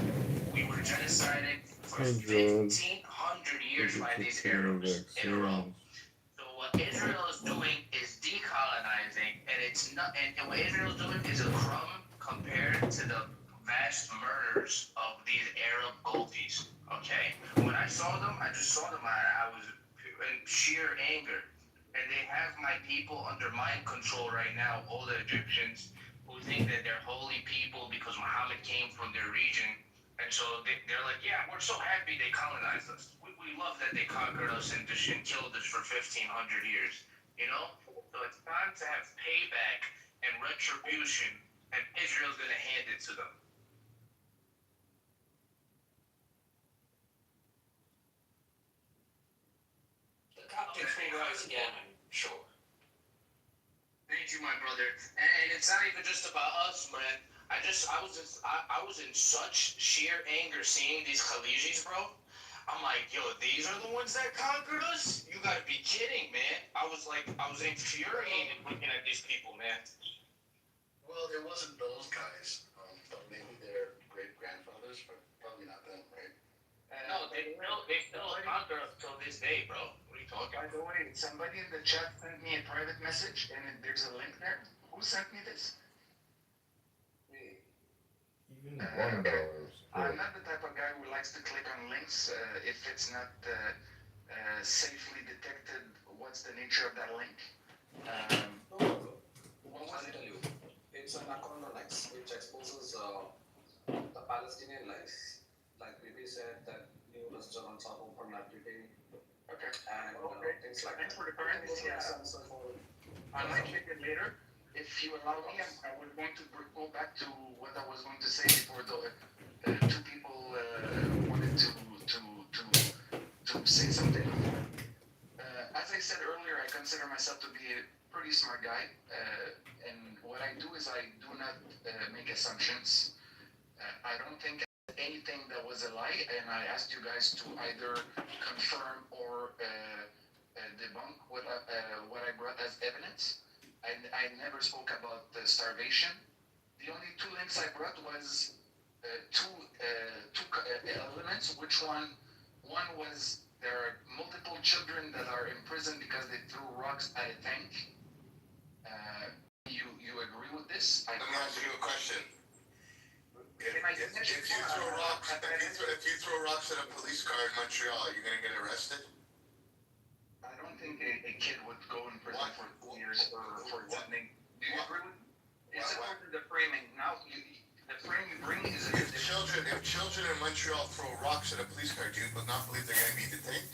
We were genocided for 1,500 years by these Arabs in a row. So what Israel is doing is decolonizing, and it's not. And what Israel is doing is a crumb compared to the vast murders of these Arab Gulfies. Okay, when I saw them, I just saw them. I was in sheer anger, and they have my people under mind control right now. All the Egyptians who think that they're holy people because Muhammad came from their region. And so they're like, yeah, we're so happy they colonized us. We love that they conquered us and killed us for 1,500 years, you know? So it's time to have payback and retribution, and Israel's going to hand it to them. The Coptics will rise again, I'm sure. Thank you, my brother. And it's not even just about us, man. I was in such sheer anger seeing these Khalijis, bro. I'm like, yo, these are the ones that conquered us? You gotta be kidding, man. I was infuriated looking at these people, man. Well, it wasn't those guys. But maybe their great-grandfathers, but probably not them, right? No, they still conquer us till this day, bro. What are you talking By about? the way, somebody in the chat sent me a private message, and there's a link there. Who sent me this? One of those. I'm not the type of guy who likes to click on links if it's not safely detected what's the nature of that link. What was it? I'll tell you. It's an account on X which exposes the Palestinian lives. Like Bibi said, that new restaurants are open every day. Okay. And things like Thanks that. for the currency. I might check it later. If you allow me, I was going to go back to what I was going to say before the two people wanted to say something. As I said earlier, I consider myself to be a pretty smart guy, and what I do is I do not make assumptions. I don't think anything that was a lie, and I asked you guys to either confirm or debunk what I brought as evidence. I never spoke about starvation. The only two links I brought was two elements. Which one was there are multiple children that are in prison because they threw rocks at a tank. You agree with this? Let me ask you a question. If you throw rocks at a police car in Montreal, you're gonna get arrested? I don't think a kid would go in prison for 2 years for attending. Do you agree with? It's about the framing. Now, the frame you bring is. If children in Montreal throw rocks at a police car, do you not believe they're gonna be detained?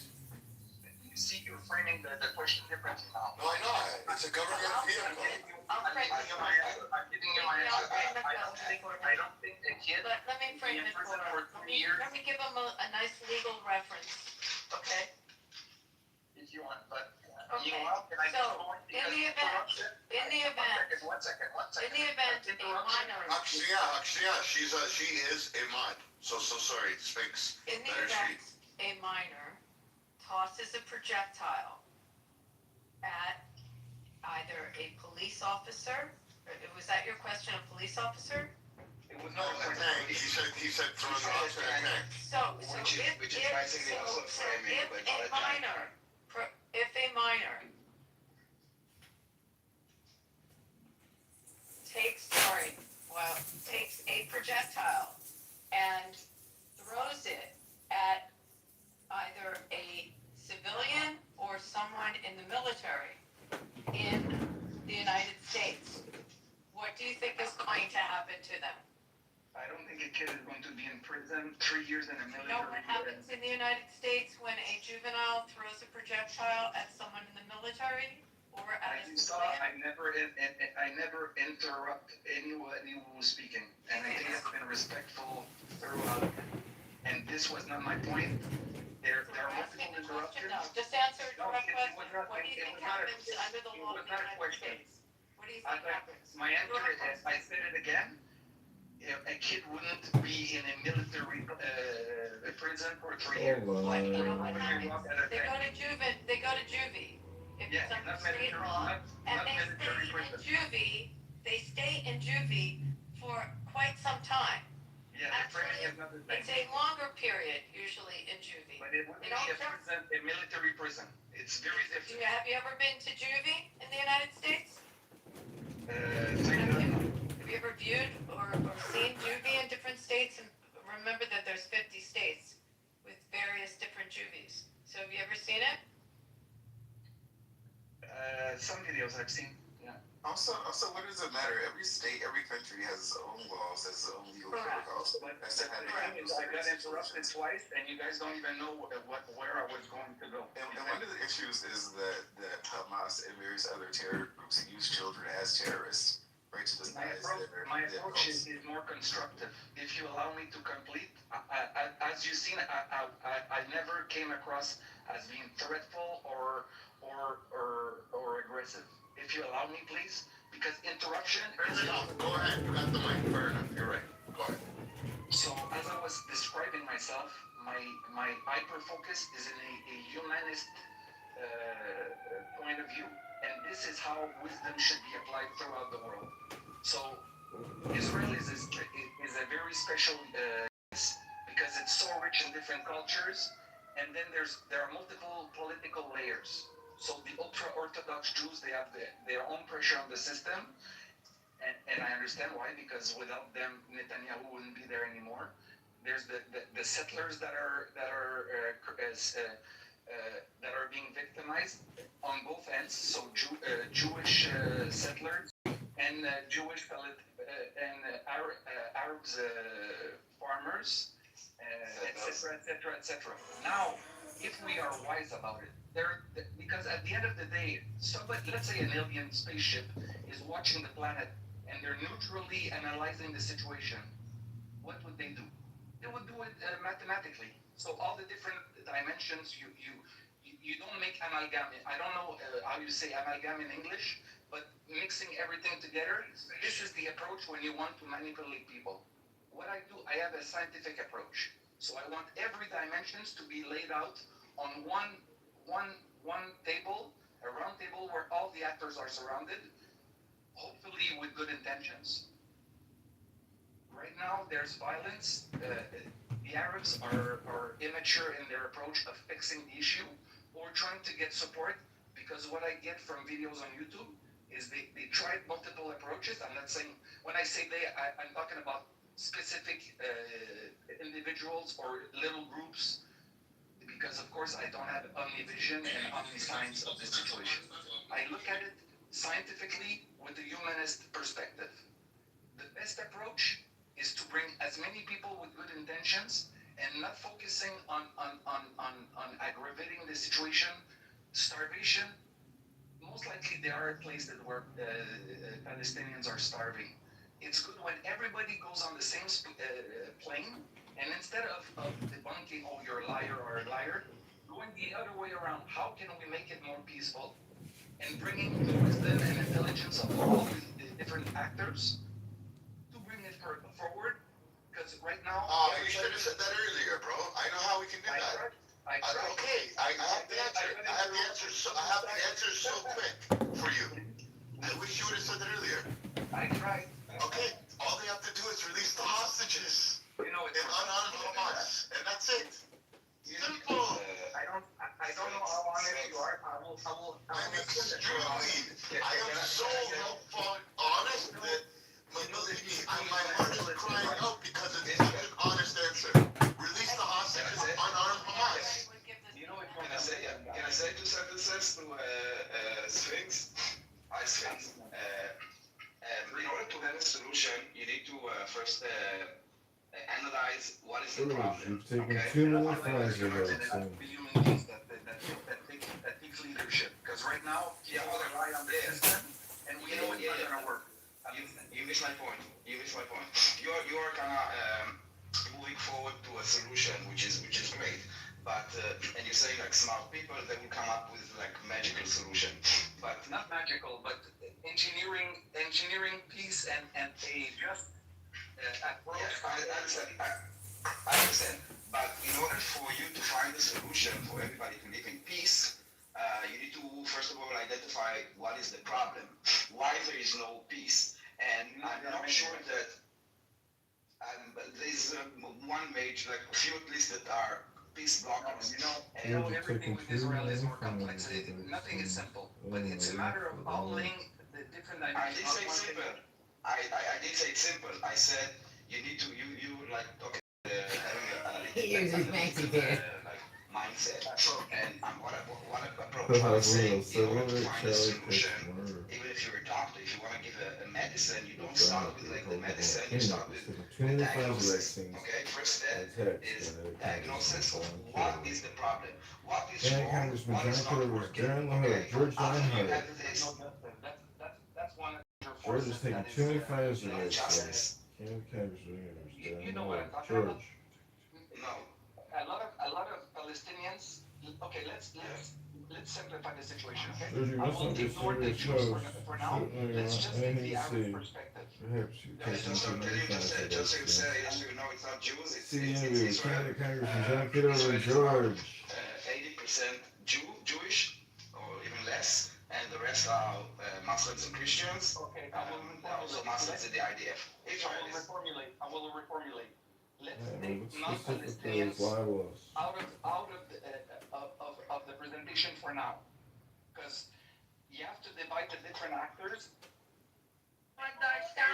You see, you're framing the question differently now. No, I know. It's a government vehicle. I'll frame it for you. I'm giving you my answer. I don't think a kid. Let me frame it for her. Let me give him a nice legal reference, okay? If you want, but. Okay, so, in the event, One second. in the event a minor, Akshia, she is a mod. So sorry, Sphinx. in the Better event she. a minor tosses a projectile at either a police officer, was that your question, a police officer? It was No, not a tank. He said throwing rocks at a tank. So Which is basically also framing, but not a tank. If a minor takes a projectile and throws it at either a civilian or someone in the military in the United States, what do you think is going to happen to them? I don't think a kid is going to be in prison 3 years in a You military. know what happens in the United States when a juvenile throws a projectile at someone in the military or at As a you saw, civilian? I never interrupt anybody who was speaking, and I think I've been respectful throughout. And this was not my point. There So are we're asking multiple the question, interruptions. no, just answer a No, direct it question. was not- What do you it think was not a- happens under the it law was of the not a United question. States? What do you think happens? My answer is, I said it again, a kid wouldn't be in a military prison for 3 years. Hold What, you know on. what happens? They go to juvie, if Yeah, it's under not state military, law, and not military prison. they stay in juvie for quite some time. Yeah, the framing is not the same. It's a longer period usually in juvie. But it wouldn't They be don't a prison, a military prison. It's very different. Have you ever been to juvie in the United States? Have you ever viewed or seen juvie in different states? And remember that there's 50 states with various different juvies. So have you ever seen it? Some videos I've seen, yeah. Also, what does it matter? Every state, every country has its own laws, has its own legal protocols. But As to how to handle I got interrupted twice, and you guys don't even know where I was going to go. And one of the issues is that Hamas and various other terror groups use children as terrorists, right? To disguise My approach is more constructive. If you allow me to complete, as you've seen, I never came across as being threatful or aggressive. If you allow me, please, because interruption is not. Go ahead. You got the mic. Fair enough. You're right. Go ahead. So as I was describing myself, my hyper focus is in a humanist point of view, and this is how wisdom should be applied throughout the world. So Israel is a very special case because it's so rich in different cultures, and then there are multiple political layers. So the ultra-Orthodox Jews, they have their own pressure on the system. and I understand why, because without them, Netanyahu wouldn't be there anymore. There's the settlers that are being victimized on both ends. So Jewish settlers and Jewish Arabs farmers, etc. Now, if we are wise about it, because at the end of the day, somebody, let's say an alien spaceship, is watching the planet and they're neutrally analyzing the situation, what would they do? They would do it mathematically. So all the different dimensions, you don't make amalgam. I don't know how you say amalgam in English, but mixing everything together, this is the approach when you want to manipulate people. What I do, I have a scientific approach. So I want every dimensions to be laid out on one table, a round table where all the actors are surrounded, hopefully with good intentions. Right now, there's violence. The Arabs are immature in their approach of fixing the issue or trying to get support, because what I get from videos on YouTube is they tried multiple approaches. I'm not saying, when I say I'm talking about specific individuals or little groups, because of course I don't have omnivision and omniscience of the situation. I look at it scientifically with a humanist perspective. The best approach is to bring as many people with good intentions and not focusing on aggravating the situation. Starvation, most likely there are places where Palestinians are starving. It's good when everybody goes on the same plane, and instead of debunking, oh, you're a liar or a liar, going the other way around. How can we make it more peaceful? And bringing the wisdom and intelligence of all the different actors to bring it forward. Because right now... Oh, you should have said that earlier, bro. I know how we can do that. Okay, I have the answer. I have the answer so quick for you. I wish you would have said that earlier. I tried. Okay, all they have to do is release the hostages. You know, and unarm Hamas, and that's it. Simple. I don't know how honest you are. I'm extremely. I am so helpful, honest that believe me, my heart is crying out because it's such an honest answer. Release the hostages, unarm Hamas. Can I say 2 sentences to Sphinx? Hi, Sphinx. In order to have a solution, you need to first analyze what is the problem. You've taken too many fries with it. That takes leadership. Because right now, people rely on the system, and we know it's not going to work. You miss my point. You are kind of moving forward to a solution, which is great. But and you're saying like smart people, they will come up with like magical solution. But not magical, but engineering peace and a just approach. Yes, I understand. But in order for you to find a solution for everybody to live in peace, you need to first of all identify what is the problem, why there is no peace. And I'm not sure that there's one major, like a few at least that are peace blockers. You know, everything with Israel is more complex. Nothing is simple, but it's a matter of all laying the different dimensions. I did say simple. I did say it's simple. I said you need to you like okay having a He uses fancy there. Like mindset. And what approach I was saying, in order to find a solution, even if you're a doctor, if you want to give a medicine, you don't start with like the medicine, you start with diagnosis. Okay, first step is diagnosis of what is the problem, what is wrong, what is not working. Okay, after you have this, that's one. George is taking too many fires with it. You know what I'm talking about? No. A lot of Palestinians. Okay, let's simplify the situation. Okay, you I must will ignore the Jews for now. Let's just take the Arab perspective. Perhaps you take Just too many so fires you with say, it. yes, you know it's not Jews, it's Israel. Israel. Congressman John Kitover, George. 80% Jewish, or even less, and the rest are Muslims and Christians. Okay, also Muslims in the IDF. I will reformulate. Let's take Let's non-Palestinians libel us. out of the presentation for now, because you have to divide the different actors. I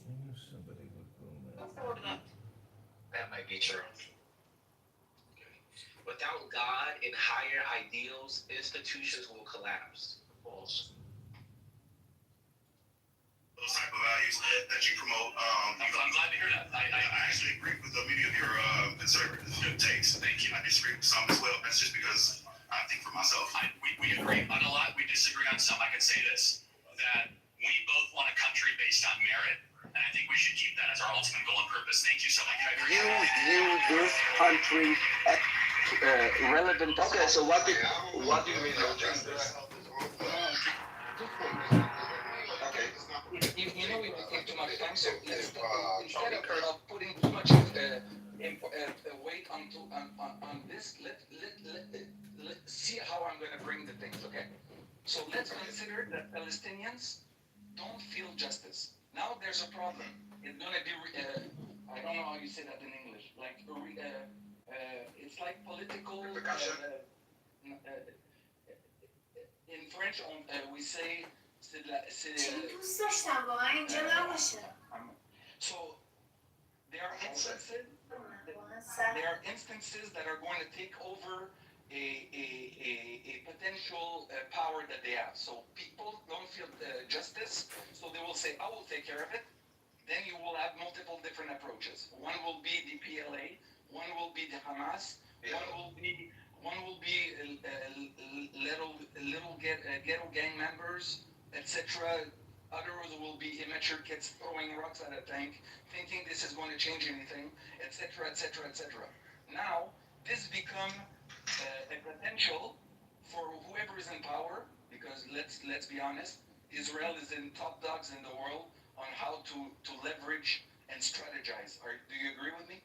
knew somebody would go mad. That might be true. Without God and higher ideals, institutions will collapse. False. Those type of values that you promote. I'm glad to hear that. I actually agree with many of your conservative takes. Thank you. I disagree with some as well. That's just because I think for myself. We agree on a lot. We disagree on some. I can say this, that we both want a country based on merit, and I think we should keep that as our ultimate goal and purpose. Thank you so much. This country relevant. Okay, so what do you mean no justice? Okay. You know, we take too much time, so instead of putting too much weight on this, let's see how I'm going to bring the things, okay? So let's consider that Palestinians don't feel justice. Now there's a problem. It's going to be, I don't know how you say that in English, like, it's like political, in French, we say, so there are instances that are going to take over a potential power that they have. So people don't feel justice, so they will say, I will take care of it. Then you will have multiple different approaches. One will be the PLA, one will be the Hamas, one will be little ghetto gang members, etc. Others will be immature kids throwing rocks at a tank, thinking this is going to change anything, etc., etc., etc. Now, this become a potential for whoever is in power, because let's be honest, Israel is in top dogs in the world on how to leverage and strategize. Do you agree with me?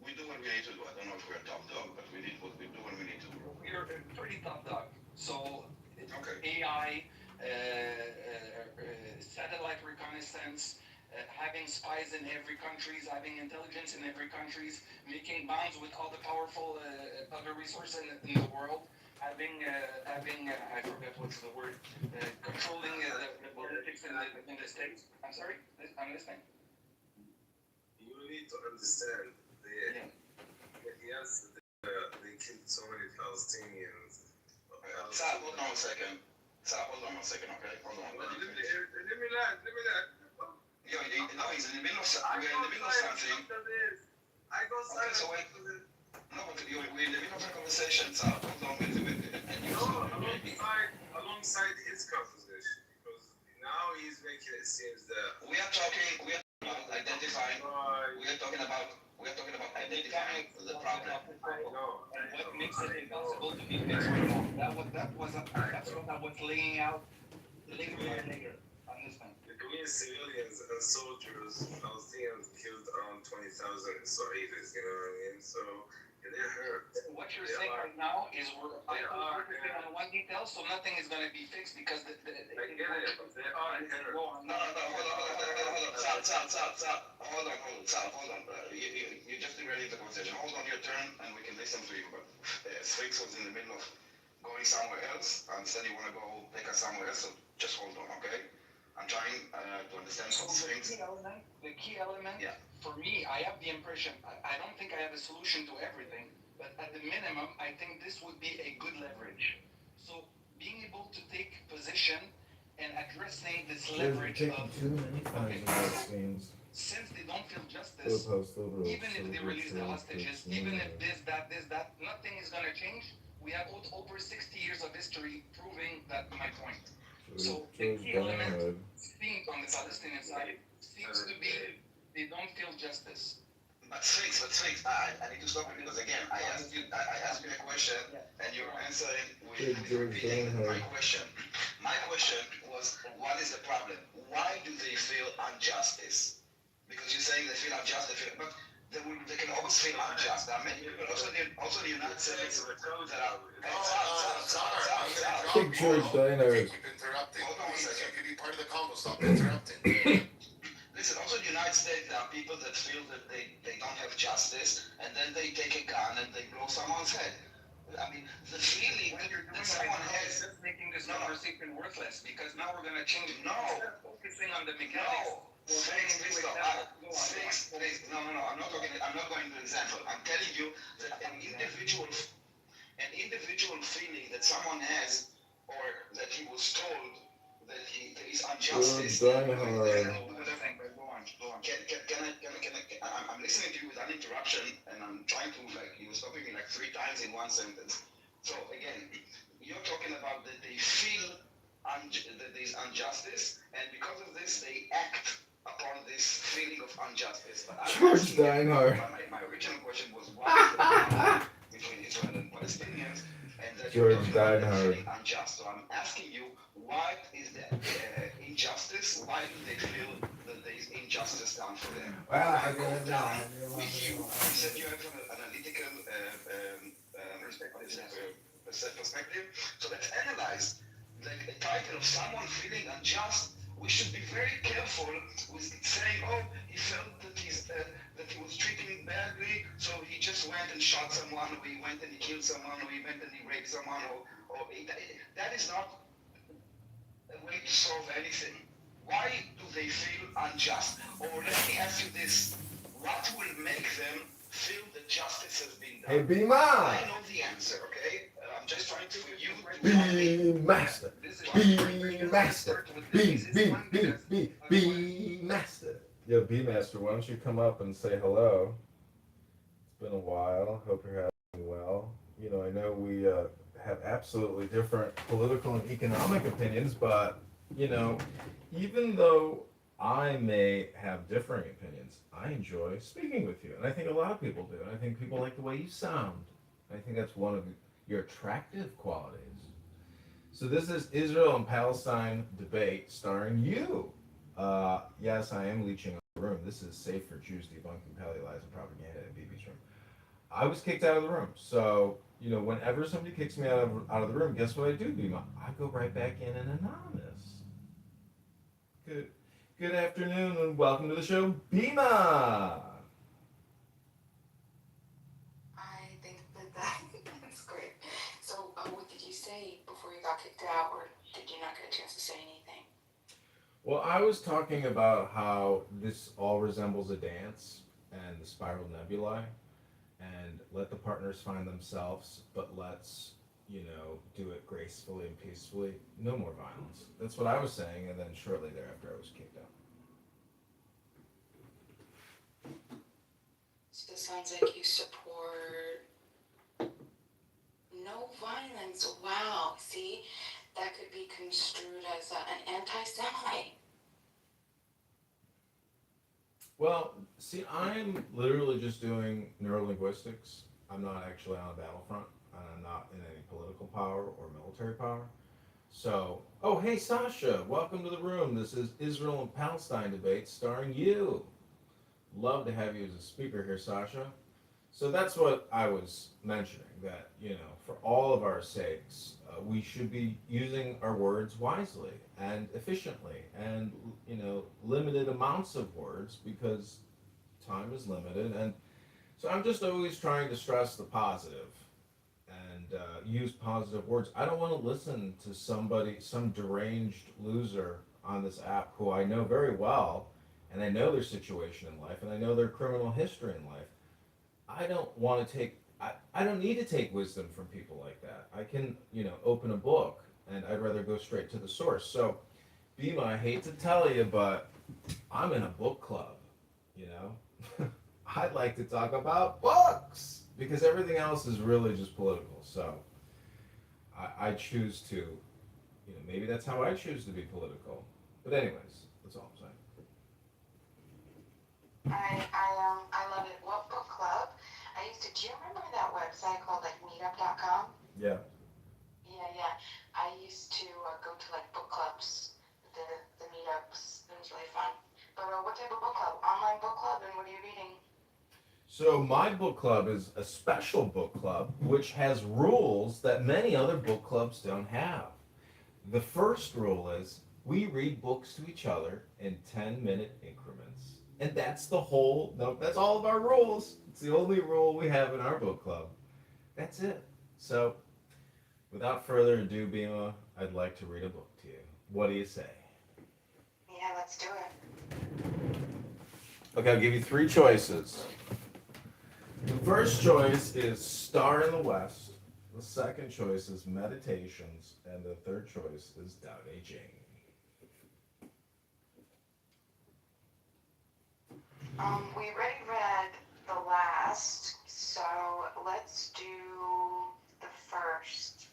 We do what we need to do. I don't know if we're top dog, but we do what we need to do. We're a pretty top dog. So okay. AI, satellite reconnaissance, having spies in every country, having intelligence in every country, making bonds with all the powerful other resources in the world, having I forget what's the word, controlling the politics in the States. I'm sorry, I'm listening. You need to understand that yes, they killed so many Palestinians. Hold on a second. Hold on a second, okay? Hold on. Let me land. Yo, no, he's in the middle of something. We're in the middle of something. I go silent. Okay, so wait. No, but we're in the middle of a conversation, so hold on, wait. Alongside his conversation, because now he's making it seem that we are talking about identifying. We are talking about identifying the problem. What makes it impossible to be fixed right now? That's what I was laying out later on this one. Between civilians and soldiers, Palestinians killed around 20,000 Israelis, you know what I mean? So they're hurt. What you're saying right now is we're focusing on one detail, so nothing is going to be fixed because I get it, but they are hurt. No, hold on. You just derailed the conversation. Hold on your turn, and we can listen to you. But Sphinx was in the middle of going somewhere else, and said you want to go take us somewhere else. So just hold on, okay? I'm trying to understand what Sphinx. The key element, for me, I have the impression, I don't think I have a solution to everything, but at the minimum, I think this would be a good leverage. So being able to take position and addressing this leverage of, since they don't feel justice, even if they release the hostages, even if this, that, nothing is going to change. We have over 60 years of history proving that my point. So the key element seems on the Palestinian side seems to be they don't feel justice. But Sphinx, I need to stop you because again, I asked you a question and you're answering with repeating my question. My question was, what is the problem? Why do they feel injustice? Because you're saying they feel unjust, but they can always feel unjust. There are many people, also the United States, that are... Big George Diners. interrupting. Hold on a Please, second. you can be part of the convo. Stop interrupting. Listen, also in the United States, there are people that feel that they don't have justice, and then they take a gun and they blow someone's head. I mean, the feeling What you're doing that someone right now has. is just making this No, no. conversation worthless because now we're going to change it. No. Instead of focusing on the mechanics. No. Snakes, please stop. Snakes, please. No. I'm not going to example. I'm telling you that an individual feeling that someone has, or that he was told that there is injustice. Dying Go hard. on. I'm listening to you with uninterruption, and I'm trying to, you were stopping me 3 times in one sentence. So again, you're talking about that they feel that there is injustice, and because of this, they act upon this feeling of injustice. But George Steinhardt. My original question was what is the conflict between Israel and Palestinians, and that you're George talking about them Steinhardt. feeling unjust. So I'm asking you, what is the injustice? Why do they feel that there is injustice done for them? Well, I go don't down know. with you. You said you have an analytical perspective. So let's analyze the title of someone feeling unjust. We should be very careful with saying, oh, he felt that he was treated badly, so he just went and shot someone, or he went and he killed someone, or he went and he raped someone, that is not a way to solve anything. Why do they feel unjust? Or let me ask you this, what will make them feel that justice has been done? Hey, Bima! I know the answer, okay? I'm just trying to you to tell me. Be master. Be master. Be master. Yo, Be master, why don't you come up and say hello? It's been a while. Hope you're having well. You know, I know we have absolutely different political and economic opinions, but, you know, even though I may have differing opinions, I enjoy speaking with you. And I think a lot of people do. And I think people like the way you sound. I think that's one of your attractive qualities. So this is Israel and Palestine debate starring you. Yes, I am leeching on the room. This is safe for Jews debunking paleo lies and propaganda in BB's room. I was kicked out of the room. So, you know, whenever somebody kicks me out of the room, guess what I do, Bima? I go right back in and anonymous. Good afternoon and welcome to the show, Bima! I think that's great. So, what did you say before you got kicked out, or did you not get a chance to say anything? Well, I was talking about how this all resembles a dance and the spiral nebulae, and let the partners find themselves, but let's, you know, do it gracefully and peacefully. No more violence. That's what I was saying, and then shortly thereafter I was kicked out. So it sounds like you support no violence. Wow. See, that could be construed as an anti-Semite. Well, see, I'm literally just doing neurolinguistics. I'm not actually on a battlefront, and I'm not in any political power or military power. So, oh, hey, Sasha, welcome to the room. This is Israel and Palestine debate starring you. Love to have you as a speaker here, Sasha. So that's what I was mentioning, that, you know, for all of our sakes, we should be using our words wisely and efficiently and, you know, limited amounts of words because time is limited. And so I'm just always trying to stress the positive and use positive words. I don't want to listen to somebody, some deranged loser on this app who I know very well, and I know their situation in life, and I know their criminal history in life. I don't want to take, I don't need to take wisdom from people like that. I can, you know, open a book, and I'd rather go straight to the source. So, Bima, I hate to tell you, but I'm in a book club, you know? I'd like to talk about books, because everything else is really just political. So, I choose to, you know, maybe that's how I choose to be political. But anyways, that's all I'm saying. I love it. What book club? Do you remember that website called like meetup.com? Yeah. Yeah. I used to go to like book clubs, the meetups. It was really fun. But what type of book club? Online book club, and what are you reading? So my book club is a special book club which has rules that many other book clubs don't have. The first rule is we read books to each other in 10-minute increments. And that's the whole, no, that's all of our rules. It's the only rule we have in our book club. That's it. So, without further ado, Bima, I'd like to read a book to you. What do you say? Yeah, let's do it. Okay, I'll give you three choices. The first choice is Star in the West. The second choice is Meditations. And the third choice is Tao Te Ching. We already read the last, so let's do the first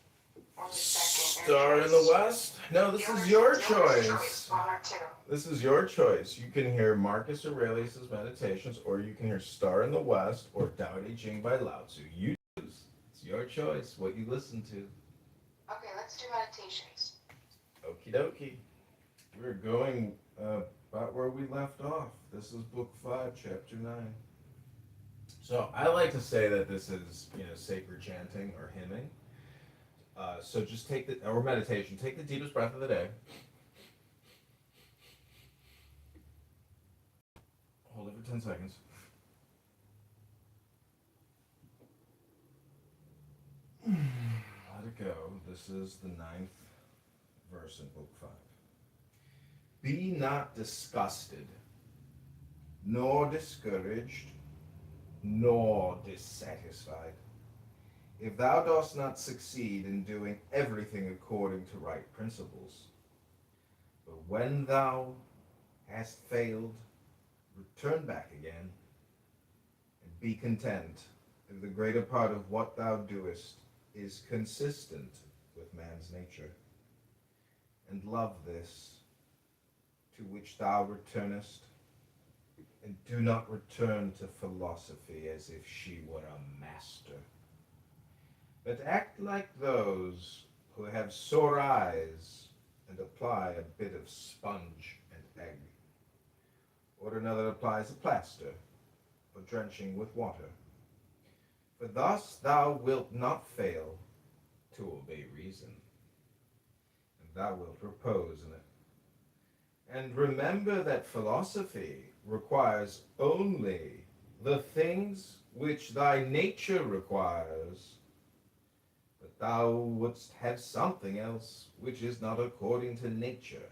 or the second. Star in the West? No, this is your choice. One or two. This is your choice. You can hear Marcus Aurelius' Meditations, or you can hear Star in the West, or Tao Te Ching by Lao Tzu. You choose. It's your choice, what you listen to. Okay, let's do Meditations. Okie dokie. We're going about where we left off. This is book 5, chapter 9. So I like to say that this is, sacred chanting or hymning. So just or meditation, take the deepest breath of the day. Hold it for 10 seconds. Let it go. This is the 9th verse in book 5. Be not disgusted, nor discouraged, nor dissatisfied, if thou dost not succeed in doing everything according to right principles. But when thou hast failed, return back again, and be content if the greater part of what thou doest is consistent with man's nature. And love this, to which thou returnest, and do not return to philosophy as if she were a master, but act like those who have sore eyes and apply a bit of sponge and egg, or another applies a plaster, or drenching with water. For thus thou wilt not fail to obey reason, and thou wilt repose in it. And remember that philosophy requires only the things which thy nature requires, but thou wouldst have something else which is not according to nature.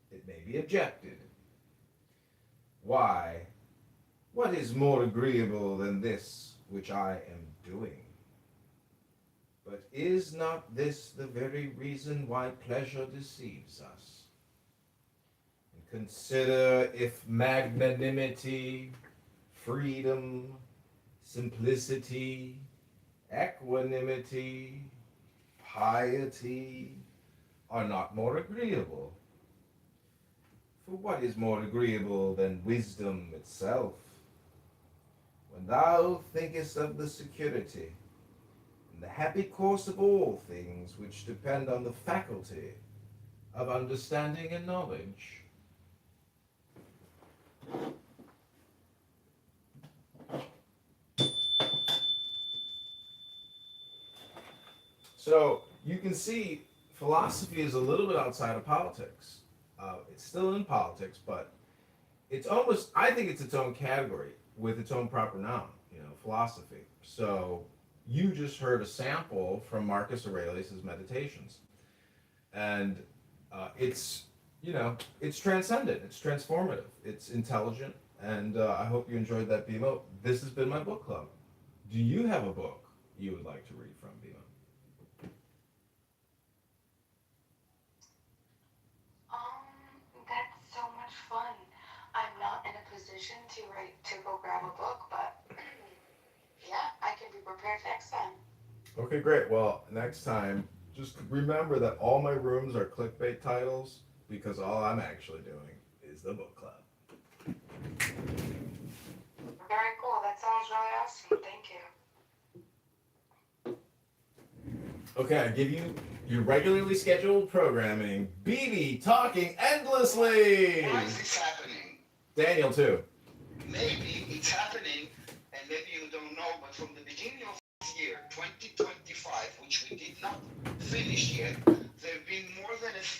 It may be objected, why, what is more agreeable than this which I am doing? But is not this the very reason why pleasure deceives us? Consider if magnanimity, freedom, simplicity, equanimity, piety are not more agreeable. For what is more agreeable than wisdom itself? When thou thinkest of the security and the happy course of all things which depend on the faculty of understanding and knowledge, so you can see philosophy is a little bit outside of politics. It's still in politics, but it's almost, I think it's its own category with its own proper noun, philosophy. So you just heard a sample from Marcus Aurelius' Meditations. And it's transcendent, it's transformative, it's intelligent, and I hope you enjoyed that, Bimo. This has been my book club. Do you have a book you would like to read from, Bimo? That's so much fun. I'm not in a position to go grab a book, but yeah, I can be prepared next time. Okay, great. Well, next time, just remember that all my rooms are clickbait titles because all I'm actually doing is the book club. Very cool. That sounds really awesome. Thank you. Okay, I give you your regularly scheduled programming. BB talking endlessly. Why is this happening? Daniel too. Maybe it's happening, and maybe you don't know, but from the beginning of this year, 2025, which we did not finish yet, there have been more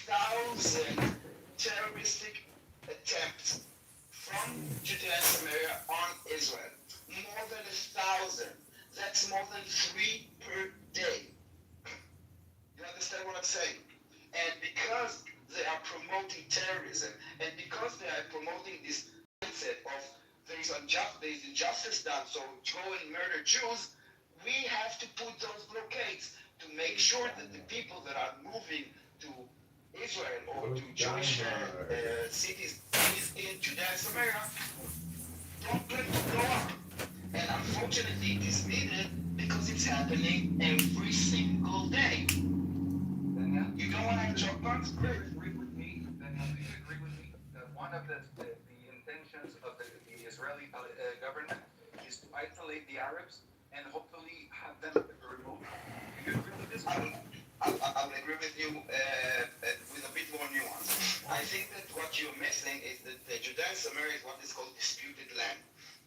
1,000 terroristic attempts from Judea and Samaria on Israel. More than 1,000. That's more than 3 per day. You understand what I'm saying? And because they are promoting terrorism, and because they are promoting this mindset of there is injustice done, so go and murder Jews, we have to put those blockades to make sure that the people that are moving to Israel or to Jewish cities in Judea and Samaria don't plan to grow up. And unfortunately, it is needed because it's happening every single day. You don't want to have job cuts? Great. Agree with me, Daniel, do you agree with me that one of the intentions of the Israeli government is to isolate the Arabs and hopefully have them removed? Do you agree with this? I will agree with you with a bit more nuance. I think that what you're missing is that the Judea and Samaria is what is called disputed land.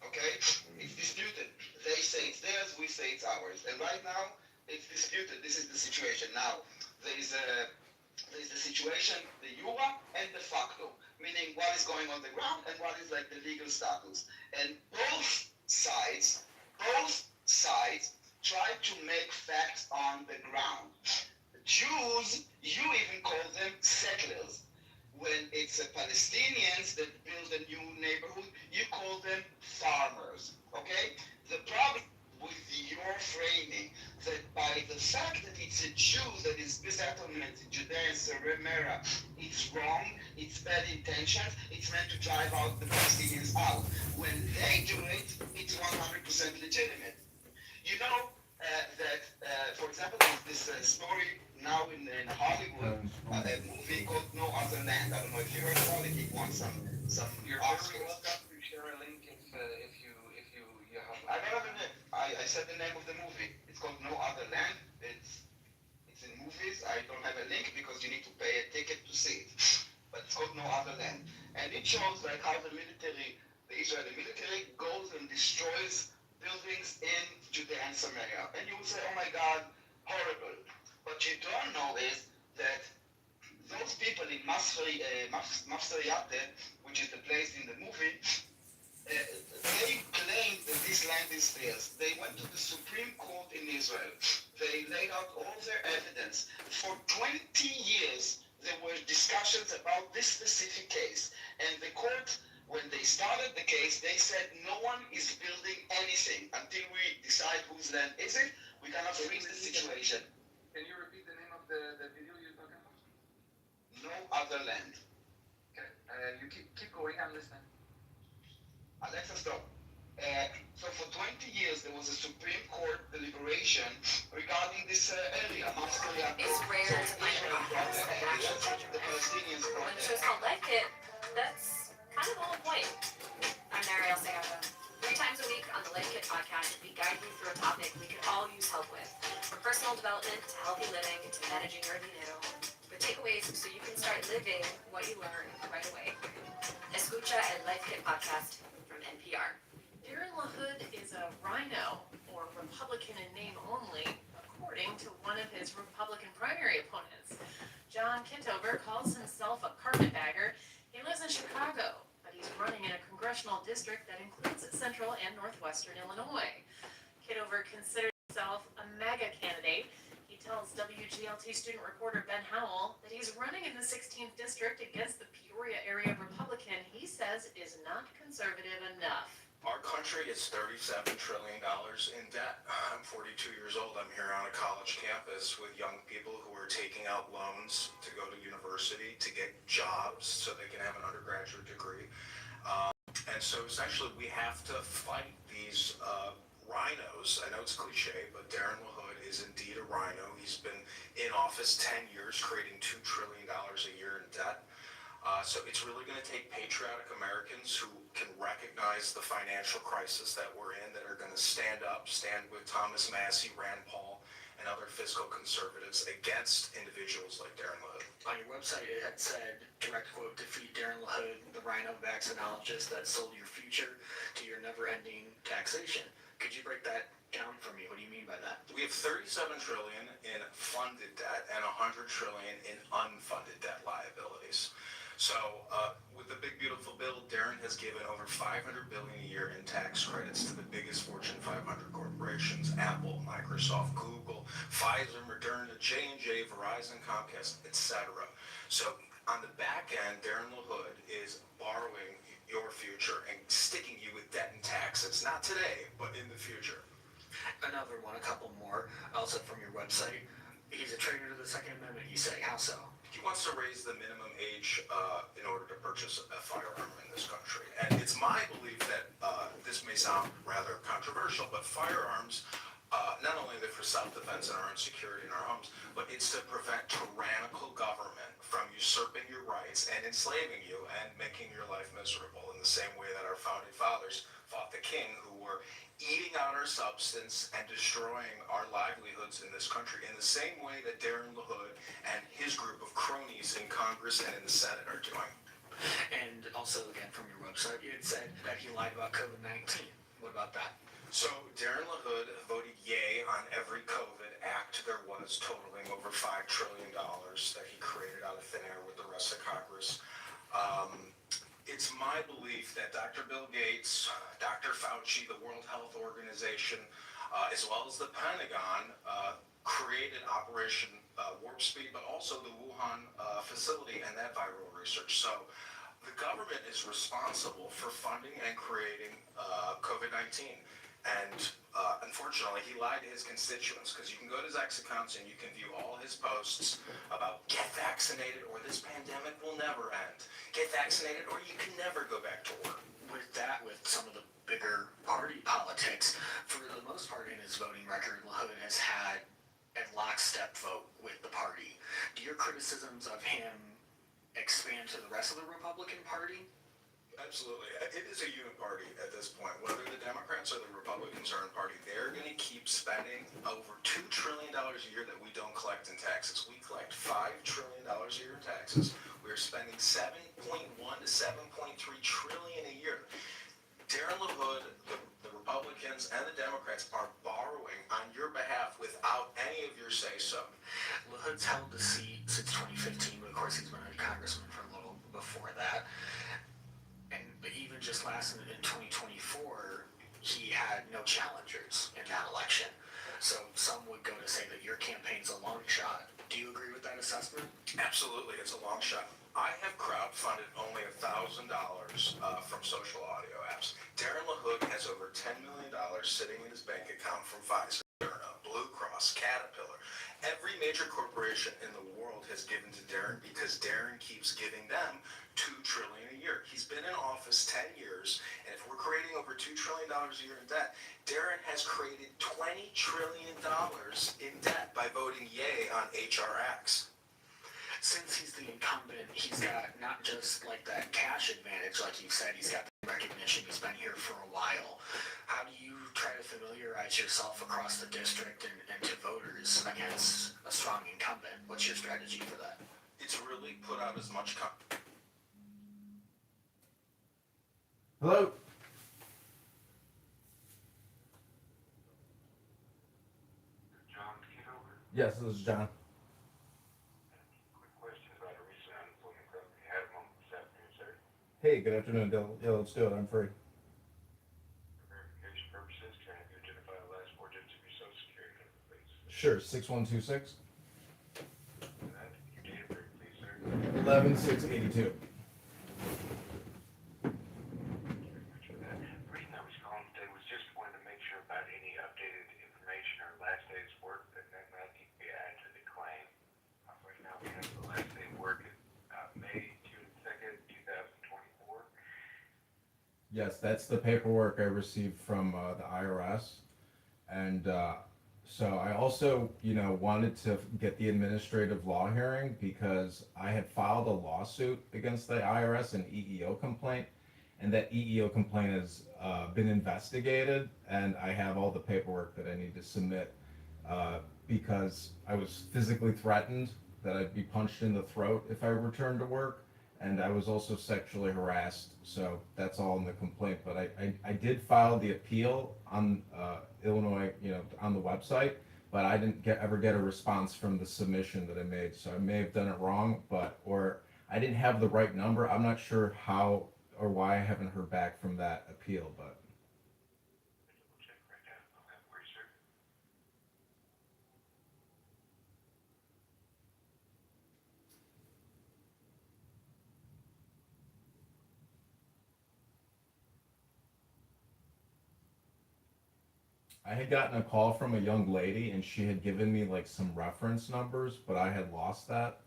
Okay? It's disputed. They say it's theirs, we say it's ours. And right now, it's disputed. This is the situation. Now, there's the situation, the jura and de facto, meaning what is going on the ground and what is like the legal status. And both sides try to make facts on the ground. The Jews, you even call them settlers. When it's Palestinians that build a new neighborhood, you call them farmers, okay? The problem with your framing that by the fact that it's a Jew that is settlement in Judea and Samaria, it's wrong, it's bad intentions, it's meant to drive out the Palestinians out. When they do it, it's 100% legitimate. You know that, for example, there's this story now in Hollywood, a movie called No Other Land. I don't know if you heard about it. It won some You're Oscars. very welcome to share a link if you have. I don't have a name. I said the name of the movie. It's called No Other Land. It's in movies. I don't have a link because you need to pay a ticket to see it. But it's called No Other Land. And it shows like how the Israeli military goes and destroys buildings in Judea and Samaria. And you will say, oh my God, horrible. What you don't know is that those people in Masriyate, which is the place in the movie, they claimed that this land is theirs. They went to the Supreme Court in Israel. They laid out all their evidence. For 20 years, there were discussions about this specific case. And the court, when they started the case, they said no one is building anything until we decide whose land is it. We cannot freeze the situation. Can you repeat the name of the video you're talking about? No Other Land. Okay, you keep going, I'm listening. Alexa, stop. So for 20 years, there was a Supreme Court deliberation regarding this area. It's rare to find an office that actually the Palestinians brought when the show's called Life Kit, that's kind of the whole point. I'm Mariel Segata. 3 times a week on the Life Kit podcast, we guide you through a topic we could all use help with. From personal development to healthy living to managing your dinero. With takeaways so you can start living what you learn right away. Escucha el Life Kit podcast from NPR. Darren LaHood is a rhino, or Republican in name only, according to one of his Republican primary opponents. John Kitover calls himself a carpetbagger. He lives in Chicago, but he's running in a congressional district that includes central and northwestern Illinois. Kitover considers himself a MAGA candidate. He tells WGLT student reporter Ben Howell that he's running in the 16th district against the Peoria area Republican he says is not conservative enough. Our country is $37 trillion in debt. I'm 42 years old. I'm here on a college campus with young people who are taking out loans to go to university, to get jobs so they can have an undergraduate degree. And so essentially we have to fight these rhinos. I know it's cliche, but Darren LaHood is indeed a rhino. He's been in office 10 years, creating $2 trillion a year in debt. So it's really going to take patriotic Americans who can recognize the financial crisis that we're in, that are going to stand with Thomas Massey, Rand Paul, and other fiscal conservatives against individuals like Darren LaHood. On your website, it had said, direct quote, defeat Darren LaHood, the rhino vaccinologist that sold your future to your never-ending taxation. Could you break that down for me? What do you mean by that? We have 37 trillion in funded debt and 100 trillion in unfunded debt liabilities. So, with the big beautiful bill, Darren has given over 500 billion a year in tax credits to the biggest Fortune 500 corporations: Apple, Microsoft, Google, Pfizer, Moderna, J&J, Verizon, Comcast, etc. So, on the back end, Darren LaHood is borrowing your future and sticking you with debt and taxes, not today, but in the future. Another one, a couple more, also from your website. He's a traitor to the Second Amendment, you say. How so? He wants to raise the minimum age in order to purchase a firearm in this country. And it's my belief that this may sound rather controversial, but firearms, not only are they for self-defense and our own security in our homes, but it's to prevent tyrannical government from usurping your rights and enslaving you and making your life miserable, in the same way that our founding fathers fought the king, who were eating out our substance and destroying our livelihoods in this country, in the same way that Darren LaHood and his group of cronies in Congress and in the Senate are doing. And also, again, from your website, you had said that he lied about COVID-19. What about that? So Darren LaHood voted yay on every COVID act there was, totaling over $5 trillion that he created out of thin air with the rest of Congress. It's my belief that Dr. Bill Gates, Dr. Fauci, the World Health Organization, as well as the Pentagon, created Operation Warp Speed, but also the Wuhan facility and that viral research. So the government is responsible for funding and creating COVID-19. And unfortunately, he lied to his constituents, because you can go to his X accounts and you can view all his posts about get vaccinated or this pandemic will never end. Get vaccinated or you can never go back to work. With that, with some of the bigger party politics, for the most part in his voting record, LaHood has had a lockstep vote with the party. Do your criticisms of him expand to the rest of the Republican Party? Absolutely. It is a uniparty at this point. Whether the Democrats or the Republicans are in party, they're going to keep spending over $2 trillion a year that we don't collect in taxes. We collect $5 trillion a year in taxes. We're spending 7.1 to 7.3 trillion a year. Darren LaHood, the Republicans, and the Democrats are borrowing on your behalf without any of your say-so. LaHood's held the seat since 2015, but of course he's been a congressman for a little before that. And even just last in 2024, he had no challengers in that election. So some would go to say that your campaign's a long shot. Do you agree with that assessment? Absolutely, it's a long shot. I have crowdfunded only $1,000 from social audio apps. Darren LaHood has over $10 million sitting in his bank account from Pfizer, Blue Cross, Caterpillar. Every major corporation in the world has given to Darren because Darren keeps giving them $2 trillion a year. He's been in office 10 years, and if we're creating over $2 trillion a year in debt, Darren has created $20 trillion in debt by voting yay on HRX. Since he's the incumbent, he's got not just like that cash advantage, like you said, he's got the recognition, he's been here for a while. How do you try to familiarize yourself across the district and to voters against a strong incumbent? What's your strategy for that? It's really put out as much Hello? John Kitover. Yes, this is John. Quick question about a recent unemployment claim we had a moment this afternoon, sir. Hey, good afternoon, Dylan. Yeah, let's do it. I'm free. For verification purposes, can I have you identify the last four digits of your social security number, please? Sure, 6126. And that, your date of birth, please, sir. 11682. The reason I was calling today was just wanted to make sure about any updated information or last day's work that might need to be added to the claim. Right now, we have the last day of work at May 2nd, 2024. Yes, that's the paperwork I received from the IRS. And so I also, wanted to get the administrative law hearing because I had filed a lawsuit against the IRS, an EEO complaint. And that EEO complaint has been investigated, and I have all the paperwork that I need to submit because I was physically threatened that I'd be punched in the throat if I returned to work. and I was also sexually harassed. So that's all in the complaint. But I did file the appeal on Illinois, on the website, but I didn't ever get a response from the submission that I made. So I may have done it wrong, or I didn't have the right number. I'm not sure how or why I haven't heard back from that appeal, but. Double check right now. Okay, where's sir? I had gotten a call from a young lady, and she had given me like some reference numbers, but I had lost that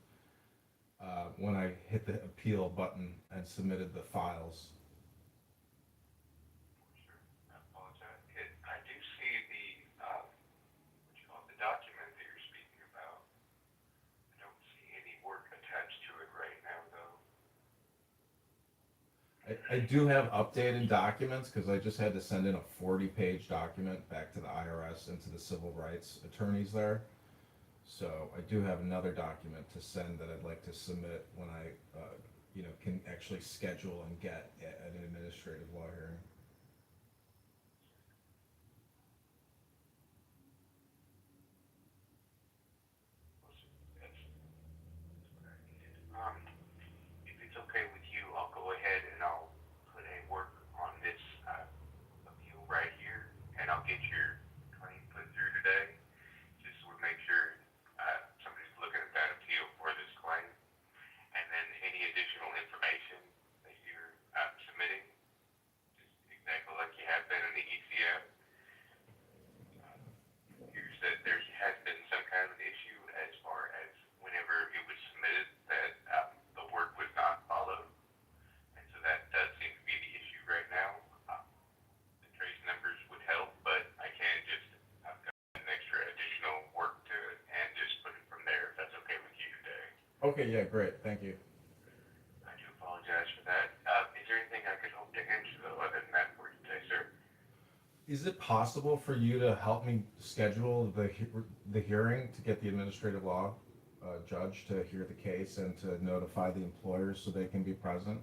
when I hit the appeal button and submitted the files. Sure. I apologize. I do see the, what you call it, the document that you're speaking about. I don't see any work attached to it right now, though. I do have updated documents because I just had to send in a 40-page document back to the IRS and to the civil rights attorneys there. So I do have another document to send that I'd like to submit when I, can actually schedule and get an administrative law hearing. That's what I needed. If it's okay with you, I'll go ahead and I'll put a work on this appeal right here, and I'll get your claim put through today. Just so we make sure somebody's looking at that appeal for this claim, and then any additional information that you're submitting, just exactly like you have been in the ECF. Here's that there has been some kind of an issue as far as whenever it was submitted that the work was not followed, and so that does seem to be the issue right now. The trace numbers would help, but I can just I've got an extra additional work to it and just put it from there if that's okay with you today. Okay, yeah, great, thank you. I do apologize for that. Is there anything I could hope to answer though other than that for you today, sir? Is it possible for you to help me schedule the hearing to get the administrative law judge to hear the case and to notify the employers so they can be present?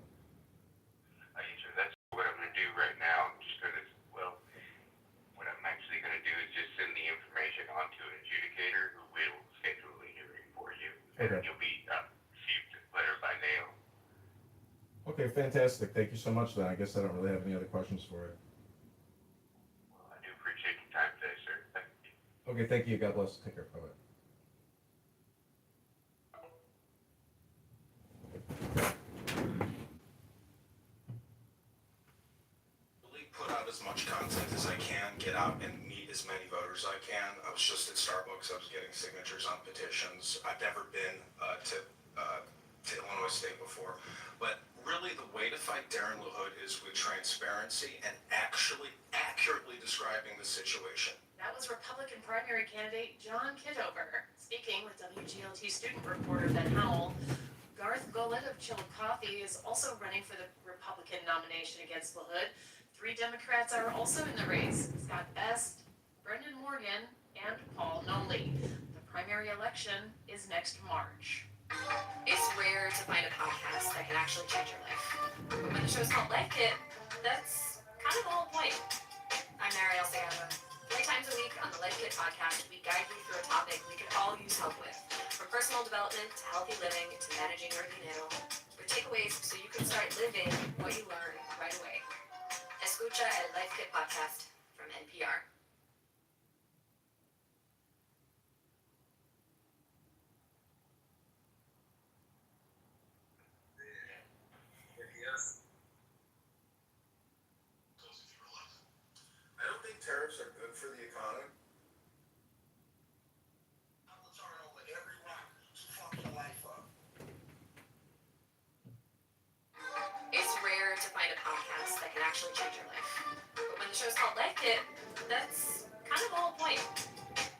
Yes, sir. That's what I'm going to do right now. I'm just going to, what I'm actually going to do is just send the information on to an adjudicator who will schedule the hearing for you. And Okay. you'll be received a letter by mail. Okay, fantastic. Thank you so much then. I guess I don't really have any other questions for it. Well, I do appreciate your time today, sir. Thank you. Okay, thank you. God bless. Take care. Bye-bye. Really put out as much content as I can, get out and meet as many voters as I can. I was just at Starbucks, I was getting signatures on petitions. I've never been to Illinois State before, but really the way to fight Darren LaHood is with transparency and actually accurately describing the situation. That was Republican primary candidate John Kitover speaking with WGLT student reporter Ben Howell. Garth Golett of Chilled Coffee is also running for the Republican nomination against LaHood. 3 Democrats are also in the race: Scott Best, Brendan Morgan, and Paul Noley. The primary election is next March. It's rare to find a podcast that can actually change your life. But when the show's called Life Kit, that's kind of the whole point. I'm Marielle Segatha. 3 times a week on the Life Kit podcast, we guide you through a topic we could all use help with. From personal development to healthy living to managing your dinero. With takeaways so you can start living what you learn right away. Escucha el Life Kit podcast from NPR. Yes. I don't think tariffs are good for the economy. I will turn over every rock to fuck your life up. It's rare to find a podcast that can actually change your life. But when the show's called Life Kit, that's kind of the whole point.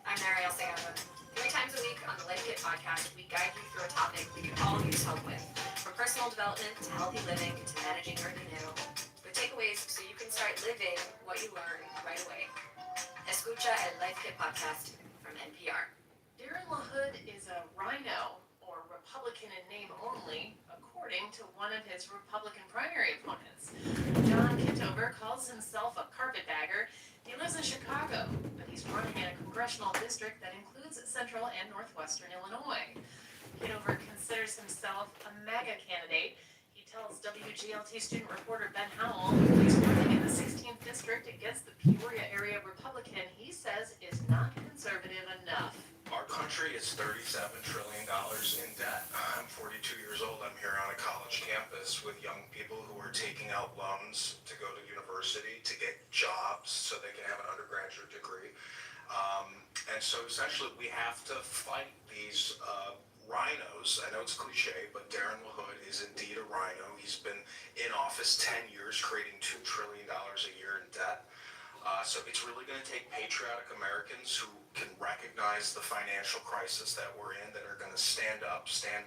I'm Marielle Segatha. 3 times a week on the Life Kit podcast, we guide you through a topic we could all use help with. From personal development to healthy living to managing your dinero. With takeaways so you can start living what you learn right away. Escucha el Life Kit podcast from NPR. Darren LaHood is a rhino, or Republican in name only, according according to one of his Republican primary opponents. John Kitover calls himself a carpetbagger. He lives in Chicago, but he's running in a congressional district that includes central and northwestern Illinois. Kitover considers himself a MAGA candidate. He tells WGLT student reporter Ben Howell he's running in the 16th district against the Peoria area Republican he says is not conservative enough. Our country is $37 trillion in debt. I'm 42 years old. I'm here on a college campus with young people who are taking out loans to go to university, to get jobs so they can have an undergraduate degree. And so essentially we have to fight these rhinos. I know it's cliche, but Darren LaHood is indeed a rhino. He's been in office 10 years, creating $2 trillion a year in debt. So it's really going to take patriotic Americans who can recognize the financial crisis that we're in, that are going to stand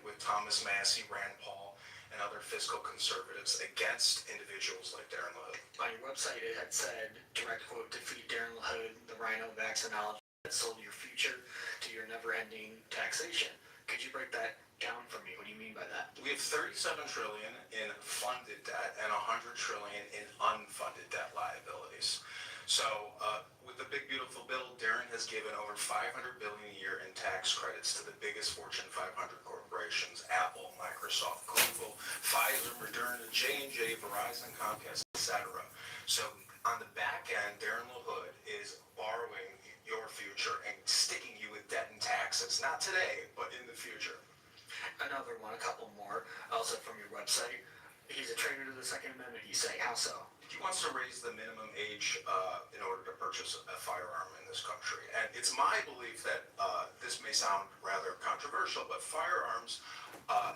with Thomas Massey, Rand Paul, and other fiscal conservatives against individuals like Darren LaHood. On your website, it had said, direct quote, defeat Darren LaHood, the rhino vaccinology that sold your future to your never-ending taxation. Could you break that down for me? What do you mean by that? We have $37 trillion in funded debt and $100 trillion in unfunded debt liabilities. So with the big beautiful bill, Darren has given over $500 billion a year in tax credits to the biggest Fortune 500 corporations: Apple, Microsoft, Google, Pfizer, Moderna, J&J, Verizon, Comcast, etc. So on the back end, Darren LaHood is borrowing your future and sticking you with debt and taxes, not today, but in the future. Another one, a couple more, also from your website. He's a traitor to the Second Amendment, you say. How so? He wants to raise the minimum age in order to purchase a firearm in this country. And it's my belief that this may sound rather controversial, but firearms,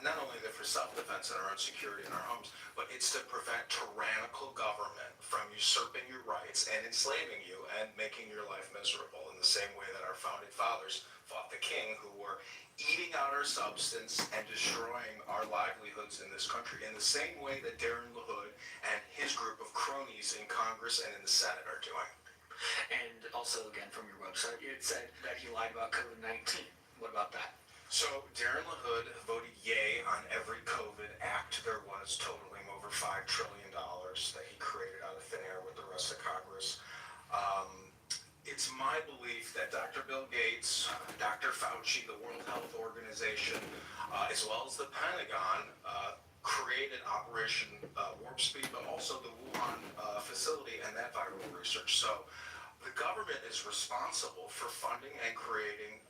not only they're for self-defense and our own security in our homes, but it's to prevent tyrannical government from usurping your rights and enslaving you and making your life miserable, in the same way that our founding fathers fought the king, who were eating out our substance and destroying our livelihoods in this country, in the same way that Darren LaHood and his group of cronies in Congress and in the Senate are doing. And also, again, from your website, it said that he lied about COVID-19. What about that? So Darren LaHood voted yay on every COVID act there was, totaling over $5 trillion that he created out of thin air with the rest of Congress. It's my belief that Dr. Bill Gates, Dr. Fauci, the World Health Organization, as well as the Pentagon, created Operation Warp Speed, but also the Wuhan facility and that viral research. So the government is responsible for funding and creating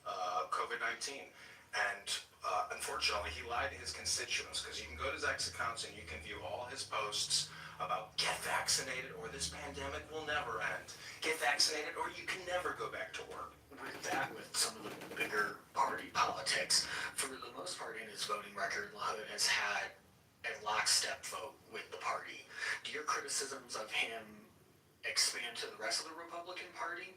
COVID-19. And unfortunately, he lied to his constituents, because you can go to Zach's accounts and you can view all his posts about get vaccinated or this pandemic will never end. Get vaccinated or you can never go back to work. With that, with some of the bigger party politics, for the most part in his voting record, LaHood has had a lockstep vote with the party. Do your criticisms of him expand to the rest of the Republican Party?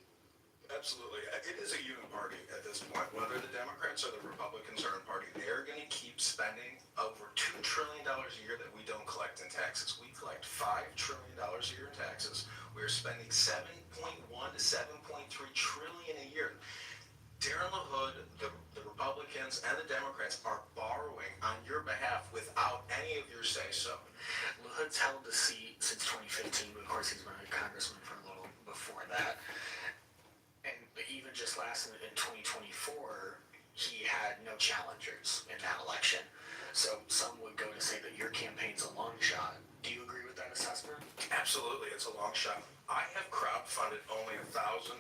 Absolutely. It is a uniparty at this point. Whether the Democrats or the Republicans are in party, they're going to keep spending over $2 trillion a year that we don't collect in taxes. We collect $5 trillion a year in taxes. We're spending $7.1 to $7.3 trillion a year. Darren LaHood, the Republicans, and the Democrats are borrowing on your behalf without any of your say-so. LaHood's held the seat since 2015, but of course he's been a congressman for a little before that. And even just last in 2024, he had no challengers in that election. So some would go to say that your campaign's a long shot. Do you agree with that assessment? Absolutely, it's a long shot. I have crowdfunded only $1,000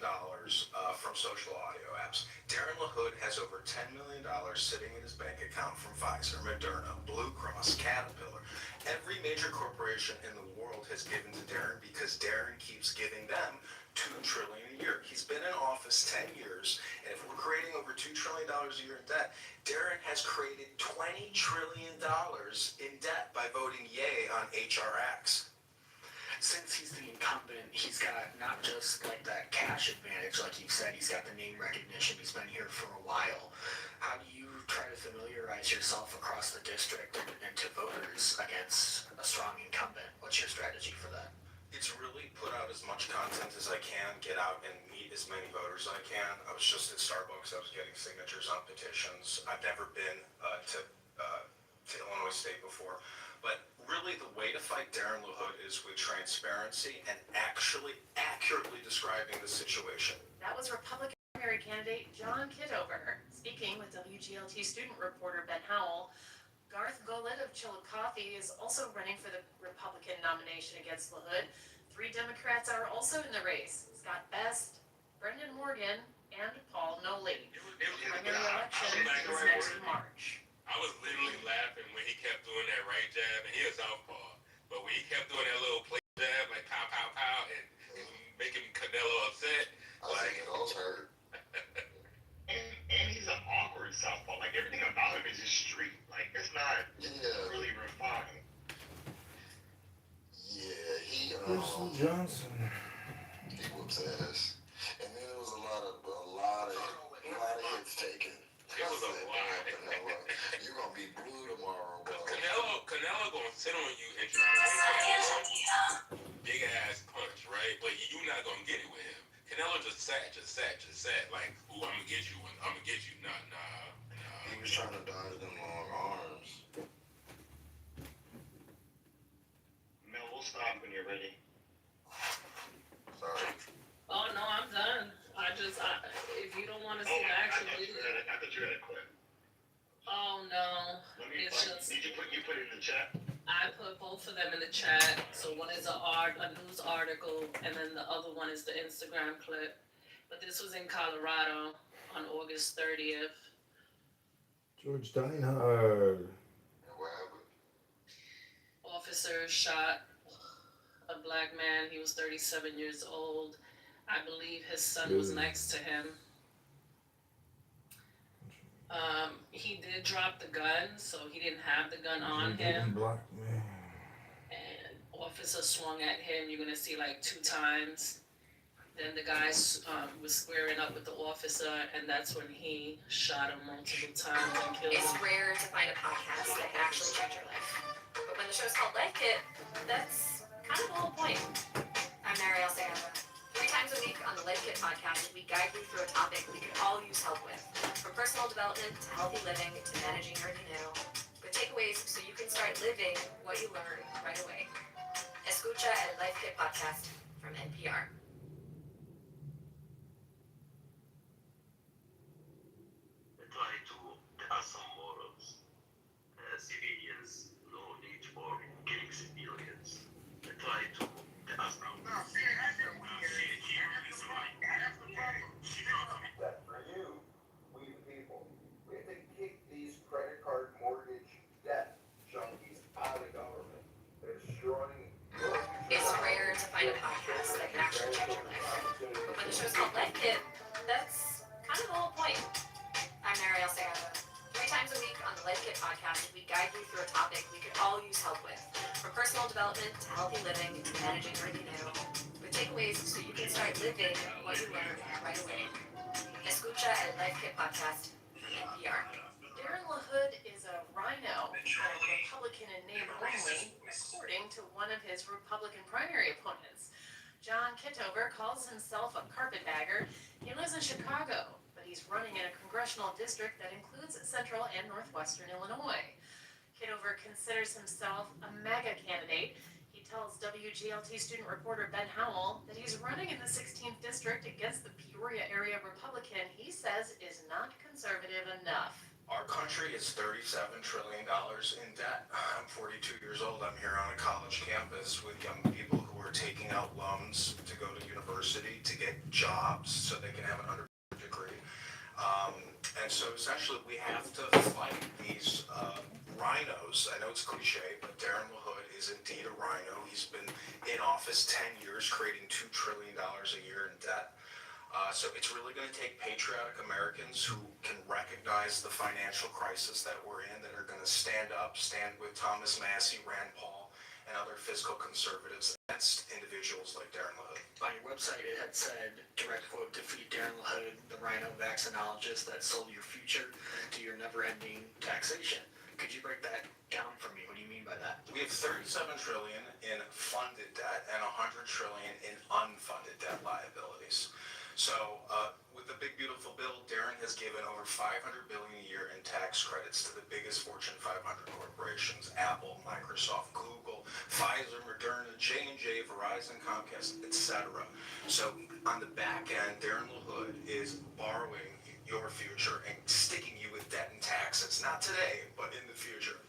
from social audio apps. Darren LaHood has over $10 million sitting in his bank account from Pfizer, Moderna, Blue Cross, Caterpillar. Every major corporation in the world has given to Darren because Darren keeps giving them $2 trillion a year. He's been in office 10 years, and if we're creating over $2 trillion a year in debt, Darren has created $20 trillion in debt by voting yay on HRX. Since he's the incumbent, he's got not just like that cash advantage, like you said, he's got the name recognition, he's been here for a while. How do you try to familiarize yourself across the district and to voters against a strong incumbent? What's your strategy for that? It's really put out as much content as I can, get out and meet as many voters as I can. I was just at Starbucks, I was getting signatures on petitions. I've never been to Illinois State before, But really, the way to fight Darren LaHood is with transparency and actually accurately describing the situation. That was Republican primary candidate John Kitover speaking with WGLT student reporter Ben Howell. Garth Golett of Chillicothe is also running for the Republican nomination against LaHood. 3 Democrats are also in the race: Scott Best, Brendan Morgan, and Paul Nolley. Primary election is next March. I was literally laughing when he kept doing that right jab, and he was southpaw. But when he kept doing that little play jab, like pow, pow, pow, and making Canelo upset, like it all hurt. And he's an awkward southpaw. Like everything about him is just street. Like it's not really refined. Yeah, he Kristen Johnson. he whoops ass. And then there was a lot of hits taken. it was a lot. You're gonna be blue tomorrow, bro. Canelo gonna sit on you and try to big ass punch, right? But you're not gonna get it with him. Canelo just sat. Like, ooh, I'm gonna get you. Nah. He was trying to dodge them long arms. Mel, we'll stop when you're ready. Sorry. Oh no, I'm done. If you don't want to see the actual video. I thought you had a clip. Oh no, it's just. Did you put it in the chat? I put both of them in the chat. So one is a news article, and then the other one is the Instagram clip. But this was in Colorado on August 30th. George Dinehard. Officer shot a black man. He was 37 years old. I believe his son was next to him. He did drop the gun, so he didn't have the gun on him. Black man. And officer swung at him. You're gonna see like 2 times. Then the guy was squaring up with the officer, and that's when he shot him multiple times and killed him. It's rare to find a podcast that can actually change your life. But when the show's called Life Kit, that's kind of the whole point. I'm Mariel Sandra. 3 times a week on the Life Kit podcast, we guide you through a topic we can all use help with. From personal development to healthy living to managing your canoe. With takeaways so you can start living what you learn right away. Escucha el Life Kit podcast from NPR. Try to pass some morals. Civilians, no need for killing civilians. Try to pass some morals. That for you, we the people, we have to kick these credit card mortgage debt junkies out of government. They're destroying your future. It's rare to find a podcast that can actually change your life. But when the show's called Life Kit, that's kind of the whole point. I'm Mariel Sandra. 3 times a week on the Life Kit podcast, we guide you through a topic we can all use help with. From personal development to healthy living to managing your canoe. With takeaways so you can start living what you learn right away. Escucha el Life Kit podcast from NPR. Darren LaHood is a rhino, a Republican in name only, according to one of his Republican primary opponents. John Kitover calls himself a carpetbagger. He lives in Chicago, but he's running in a congressional district that includes central and northwestern Illinois. Kitover considers himself a MAGA candidate. He tells WGLT student reporter Ben Howell that he's running in the 16th district against the Peoria area Republican he says is not conservative enough. Our country is $37 trillion in debt. I'm 42 years old. I'm here on a college campus with young people who are taking out loans to go to university, to get jobs so they can have an undergraduate degree. And so essentially we have to fight these rhinos. I know it's cliche, but Darren LaHood is indeed a rhino. He's been in office 10 years, creating $2 trillion a year in debt. So it's really going to take patriotic Americans who can recognize the financial crisis that we're in, that are going to stand with Thomas Massey, Rand Paul, and other fiscal conservatives against individuals like Darren LaHood. On your website, it had said, direct quote, defeat Darren LaHood, the rhino vaccinologist that sold your future to your never-ending taxation. Could you break that down for me? What do you mean by that? We have $37 trillion in funded debt and $100 trillion in unfunded debt liabilities. So, with the big beautiful bill, Darren has given over $500 billion a year in tax credits to the biggest Fortune 500 corporations: Apple, Microsoft, Google, Pfizer, Moderna, J&J, Verizon, Comcast, etc. So, on the back end, Darren LaHood is borrowing your future and sticking you with debt and taxes, not today, but in the future.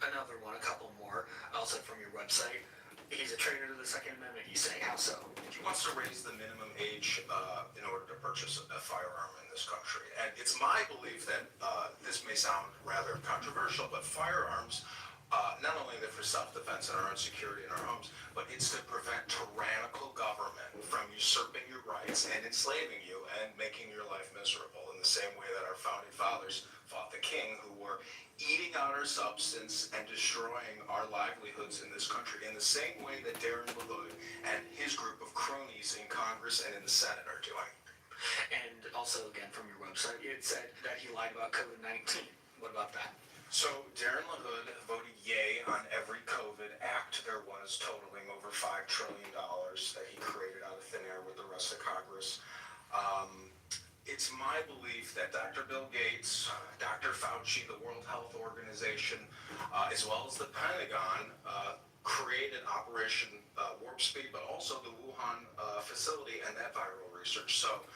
Another one, a couple more, also from your website. He's a traitor to the Second Amendment, you say. How so? He wants to raise the minimum age in order to purchase a firearm in this country. And it's my belief that this may sound rather controversial, but firearms, not only are they for self-defense and our own security in our homes, but it's to prevent tyrannical government from usurping your rights and enslaving you and making your life miserable in the same way that our founding fathers fought the king, who were eating out our substance and destroying our livelihoods in this country in the same way that Darren LaHood and his group of cronies in Congress and in the Senate are doing. And also, again, from your website, it said that he lied about COVID-19. What about that? So Darren LaHood voted yay on every COVID act there was, totaling over $5 trillion that he created out of thin air with the rest of Congress. It's my belief that Dr. Bill Gates, Dr. Fauci, the World Health Organization, as well as the Pentagon, created Operation Warp Speed, but also the Wuhan facility and that viral research. So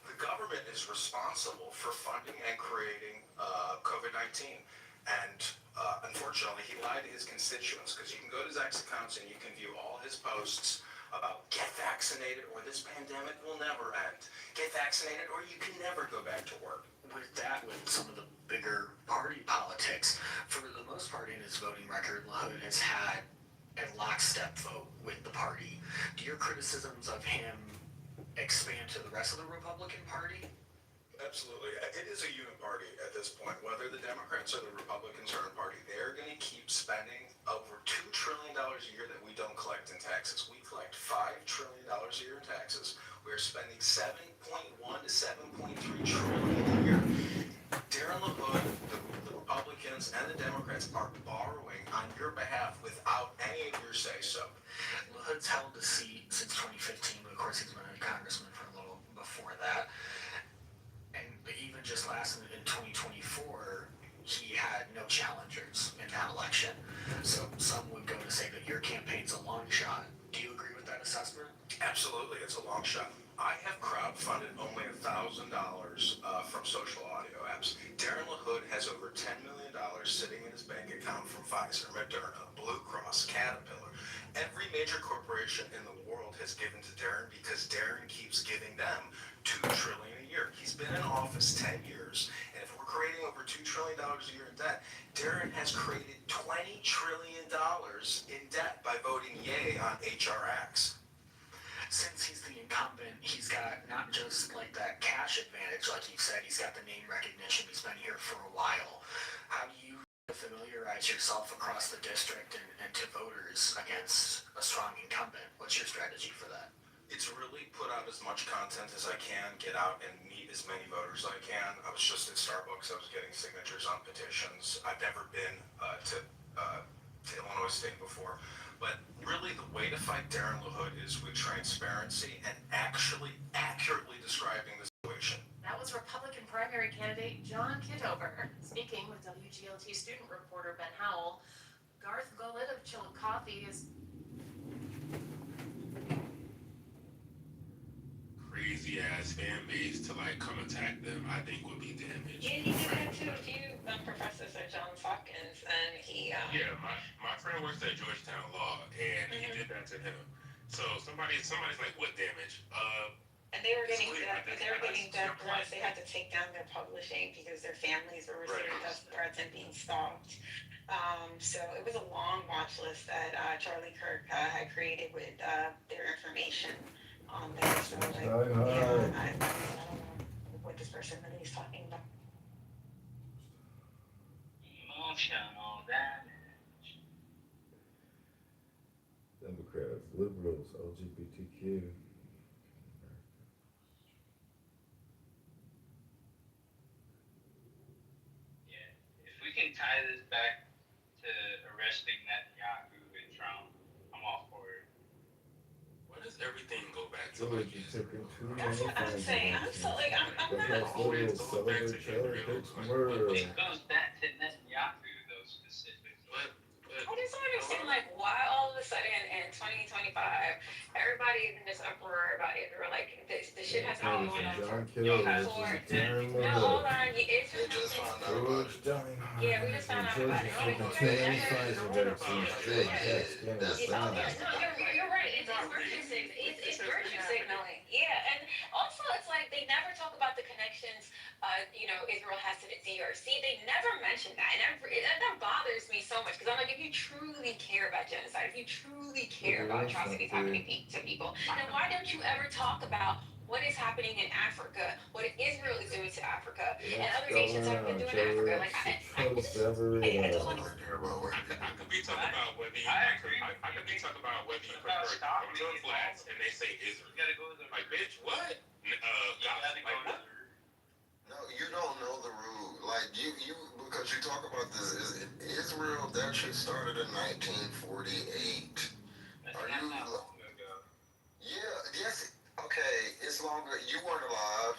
the government is responsible for funding and creating COVID-19. And unfortunately, he lied to his constituents, because you can go to Zach's accounts and you can view all his posts about get vaccinated or this pandemic will never end. Get vaccinated or you can never go back to work. With that, with some of the bigger party politics, for the most part in his voting record, LaHood has had a lockstep vote with the party. Do your criticisms of him expand to the rest of the Republican Party? Absolutely. It is a uniparty at this point. Whether the Democrats or the Republicans are in party, they're going to keep spending over $2 trillion a year that we don't collect in taxes. We collect $5 trillion a year in taxes. We're spending $7.1 to $7.3 trillion a year. Darren LaHood, the Republicans, and the Democrats are borrowing on your behalf without any of your say-so. LaHood's held the seat since 2015, but of course he's been a congressman for a little before that. And even just in 2024, he had no challengers in that election. So some would go to say that your campaign's a long shot. Do you agree with that assessment? Absolutely, it's a long shot. I have crowdfunded only $1,000 from social audio apps. Darren LaHood has over $10 million sitting in his bank account from Pfizer, Moderna, Blue Cross, Caterpillar. Every major corporation in the world has given to Darren because Darren keeps giving them $2 trillion a year. He's been in office 10 years, and if we're creating over $2 trillion a year in debt, Darren has created $20 trillion in debt by voting yay on HR acts. Since he's the incumbent, he's got not just like that cash advantage, like you said, he's got the name recognition, he's been here for a while. How do you familiarize yourself across the district and to voters against a strong incumbent? What's your strategy for that? It's really put out as much content as I can, get out and meet as many voters as I can. I was just at Starbucks, I was getting signatures on petitions. I've never been to Illinois State before. But really the way to fight Darren LaHood is with transparency and actually accurately describing the situation. That was Republican primary candidate John Kitover speaking with WGLT student reporter Ben Howell. Garth Gullet of Chilled Coffee is Crazy ass fan base to like come attack them, I think would be damaged. Yeah, he did that to a few professors at Johns Hopkins, and he. Yeah, my friend works at Georgetown Law, and he did that to him. So somebody's like, what damage? And they were getting death threats. They had to take down their publishing because their families were receiving death threats and being stalked. So it was a long watch list that Charlie Kirk had created with their information on there. So like, yeah, I don't know what this person really is talking about. Emotional damage. Democrats, liberals, LGBTQ. Yeah, if we can tie this back to arresting Netanyahu and Trump, I'm all for it. Why does everything go back until George, like you're Israel. taking too That's many what I'm flags saying. I'm so like I'm That not. house Always little going back to celebrate child Israel. takes Like, murder. It goes back to Netanyahu, though, specifically. but I just don't understand like why all of a sudden in 2025 everybody is in this uproar about Israel. Like the shit has been going on John Y'all Kitover have for. versus Darren No, LaHood. hold on. It's They just found out about George it. Dillingham yeah, we just found out George about is it. taking You too guys many never. Pfizer what about vaccines. it? George They Hex did. getting That's Oh down. yeah, no, you're right. It's virtue it's virtue signaling. Yeah, and also it's like they never talk about the connections. Israel has to the DRC. They never mention that, and that bothers me so much because I'm like, if you truly care about genocide, if you truly care about atrocities happening to people, then why don't you ever talk about what is happening in Africa, what Israel is doing to Africa, and other nations have been doing to Africa? Like I Post ever I just all want I care about. I could be talking about whether you. I agree. I could be talking about whether you prefer North Flats and they say Israel. You gotta go to the Like, bitch, what? Gaza. Like, what? No, you don't know the root. Like you because you talk about this is Israel. That shit started in 1948. Are you? Yeah. Yes. Okay. It's longer. You weren't alive,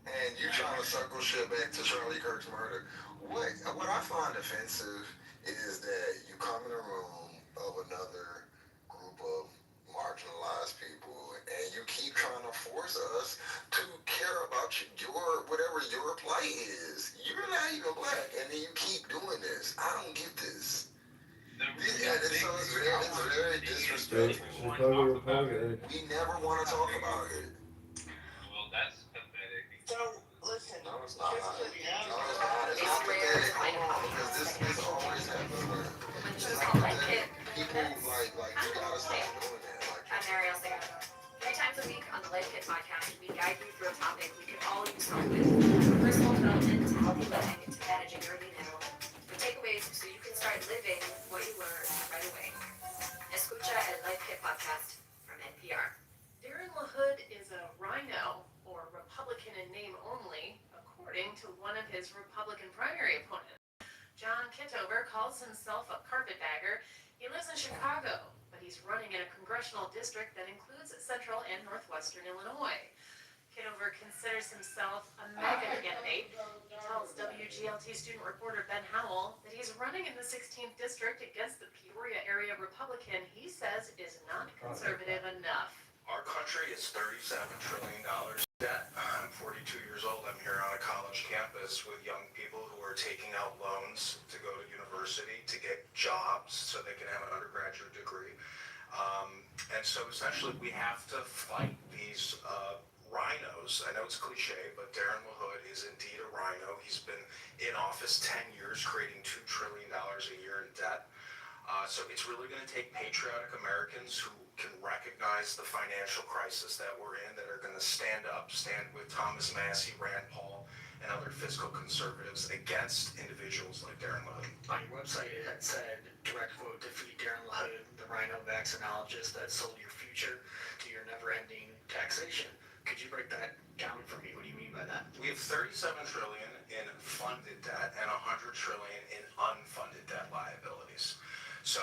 and you trying to circle shit back to Charlie Kirk's murder. What I find offensive is that you come in a room of another group of marginalized people, and you keep trying to force us to care about your whatever your plight is. You're not even black, and then you keep doing this. I don't get this. It's very disrespectful. Chicago Republican. We never want to talk about it. Well, that's pathetic. So, listen. No, it's not. No, it's not. It's not pathetic. Hold on, because this always happens. It's not pathetic. People like you gotta stop doing that. I'm Ariel Segura. 3 times a week on the Life Kit podcast, we guide you through a topic we could all use help with. From personal development to healthy living to managing your lean now. The takeaways so you can start living what you learned right away. Escucha el Life Kit podcast from NPR. Darren LaHood is a rhino, or Republican in name only, according to one of his Republican primary opponents. John Kitover calls himself a carpetbagger. He lives in Chicago, but he's running in a congressional district that includes central and northwestern Illinois. Kitover considers himself a mega candidate. He tells WGLT student reporter Ben Howell that he's running in the 16th district against the Peoria area Republican he says is not conservative enough. Our country is $37 trillion debt. I'm 42 years old. I'm here on a college campus with young people who are taking out loans to go to university, to get jobs so they can have an undergraduate degree. And so essentially we have to fight these rhinos. I know it's cliche, but Darren LaHood is indeed a rhino. He's been in office 10 years, creating $2 trillion a year in debt. So it's really going to take patriotic Americans who can recognize the financial crisis that we're in, that are going to stand with Thomas Massey, Rand Paul, and other fiscal conservatives against individuals like Darren LaHood. On your website, it had said, direct quote, defeat Darren LaHood, the rhino vaccinologist that sold your future to your never-ending taxation. Could you break that down for me? What do you mean by that? We have $37 trillion in funded debt and $100 trillion in unfunded debt liabilities. So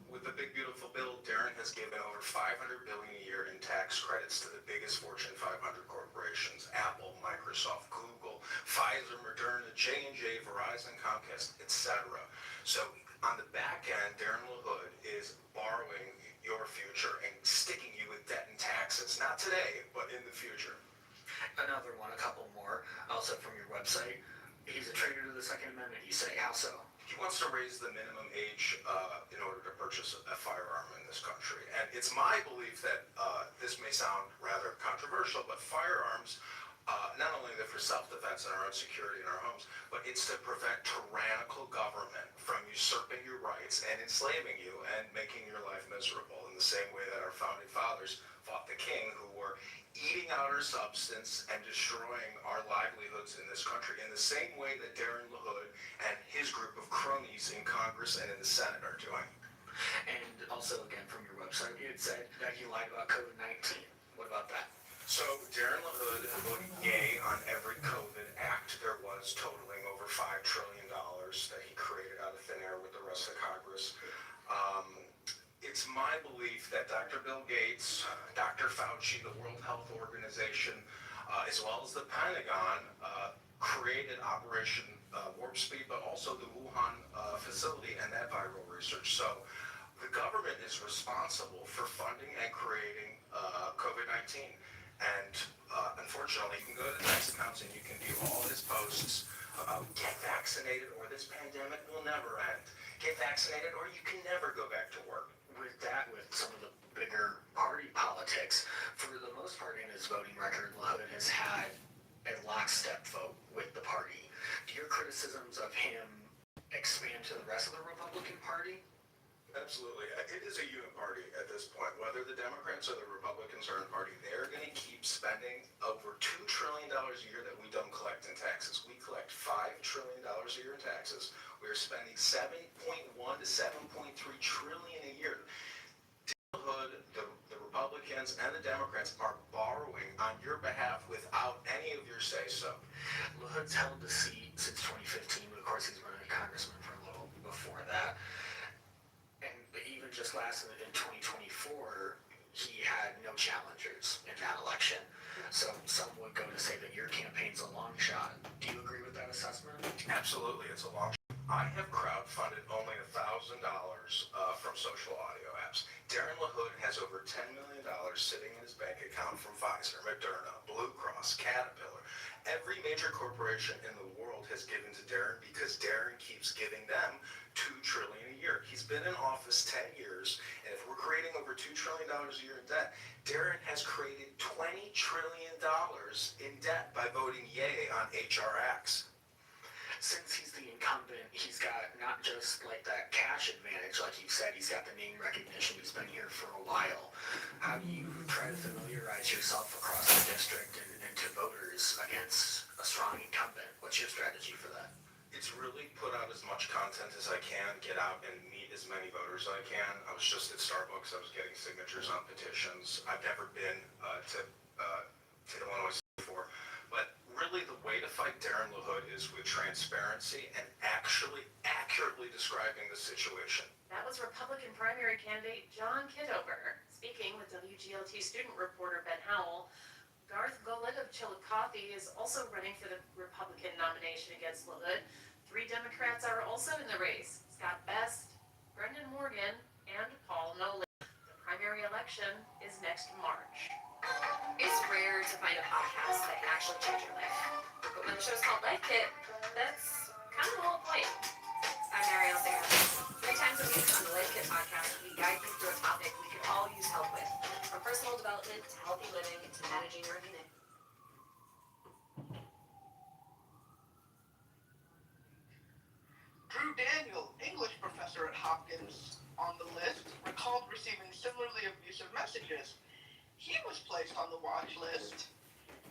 with the big beautiful bill, Darren has given over $500 billion a year in tax credits to the biggest Fortune 500 corporations: Apple, Microsoft, Google, Pfizer, Moderna, J&J, Verizon, Comcast, etc. So on the back end, Darren LaHood is borrowing your future and sticking you with debt and taxes, not today, but in the future. Another one, a couple more, also from your website. He's a traitor to the Second Amendment, you say. How so? He wants to raise the minimum age in order to purchase a firearm in this country. And it's my belief that this may sound rather controversial, but firearms, not only are they for self-defense and our own security in our homes, but it's to prevent tyrannical government from usurping your rights and enslaving you and making your life miserable, in the same way that our founding fathers fought the king, who were eating out our substance and destroying our livelihoods in this country, in the same way that Darren LaHood and his group of cronies in Congress and in the Senate are doing. And also, again, from your website, it said that he lied about COVID-19. What about that? So Darren LaHood voted yay on every COVID act there was, totaling over $5 trillion that he created out of thin air with the rest of Congress. It's my belief that Dr. Bill Gates, Dr. Fauci, the World Health Organization, as well as the Pentagon, created Operation Warp Speed, but also the Wuhan facility and that viral research. So the government is responsible for funding and creating COVID-19. And unfortunately, you can go to the next accounts and you can view all his posts about get vaccinated or this pandemic will never end. Get vaccinated or you can never go back to work. With that, with some of the bigger party politics, for the most part in his voting record, LaHood has had a lockstep vote with the party. Do your criticisms of him expand to the rest of the Republican Party? Absolutely. It is a uniparty at this point. Whether the Democrats or the Republicans are in party, they're going to keep spending over $2 trillion a year that we don't collect in taxes. We collect $5 trillion a year in taxes. We're spending 7.1 to 7.3 trillion a year. Hood, the Republicans and the Democrats are borrowing on your behalf without any of your say-so. LaHood's held the seat since 2015, but of course he's been a congressman for a little before that. And even just last in 2024, he had no challengers in that election. So some would go to say that your campaign's a long shot. Do you agree with that assessment? Absolutely, it's a long shot. I have crowdfunded only $1,000 from social audio apps. Darren LaHood has over $10 million sitting in his bank account from Pfizer, Moderna, Blue Cross, Caterpillar. Every major corporation in the world has given to Darren because Darren keeps giving them $2 trillion a year. He's been in office 10 years, and if we're creating over $2 trillion a year in debt, Darren has created $20 trillion in debt by voting yay on HR Acts. Since he's the incumbent, he's got not just like that cash advantage, like you said, he's got the name recognition, he's been here for a while. How do you try to familiarize yourself across the district and to voters against a strong incumbent? What's your strategy for that? It's really put out as much content as I can, get out and meet as many voters as I can. I was just at Starbucks, I was getting signatures on petitions. I've never been to Illinois before, but really the way to fight Darren LaHood is with transparency and actually accurately describing the situation. That was Republican primary candidate John Kitover speaking with WGLT student reporter Ben Howell. Garth Golick of Chillicothe is also running for the Republican nomination against LaHood. 3 Democrats are also in the race: Scott Best, Brendan Morgan, and Paul Nolan. The primary election is next March. It's rare to find a podcast that can actually change your life. But when the show's called Life Kit, that's kind of the whole point. I'm Marielle Sarah. 3 times a week on the Life Kit podcast, we guide you through a topic we could all use help with, from personal development to healthy living to managing your unit. Drew Daniel, English professor at Hopkins, on the list, recalled receiving similarly abusive messages. He was placed on the watch list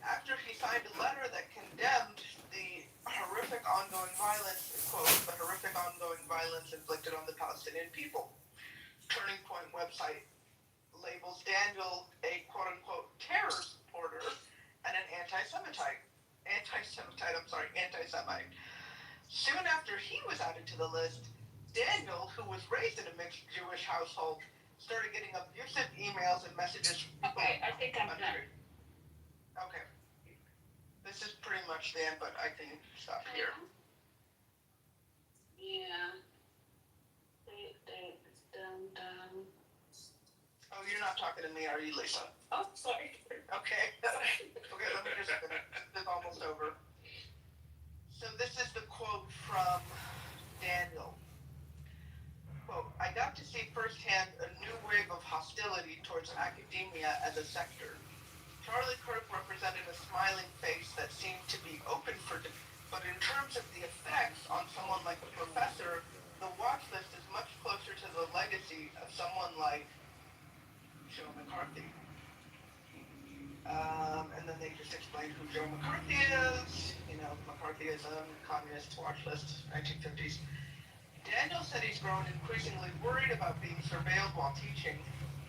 after he signed a letter that condemned the horrific ongoing violence, quote, the horrific ongoing violence inflicted on the Palestinian people. Turning Point website labels Daniel a quote-unquote terror supporter and an anti-Semite. Soon after he was added to the list, Daniel, who was raised in a mixed Jewish household, started getting abusive emails and messages. Okay, I think I'm done. Okay. This is pretty much the end, but I can stop here. Yeah. It's done. Oh, you're not talking to me, are you, Lisa? Oh, sorry. Okay. Okay, let me just finish. This is almost over. So this is the quote from Daniel. Quote, I got to see firsthand a new wave of hostility towards academia as a sector. Charlie Kirk represented a smiling face that seemed to be open for debate, but in terms of the effects on someone like a professor, the watch list is much closer to the legacy of someone like Joe McCarthy. And then they just explained who Joe McCarthy is. You know, McCarthyism, communist watch list, 1950s. Daniel said he's grown increasingly worried about being surveilled while teaching,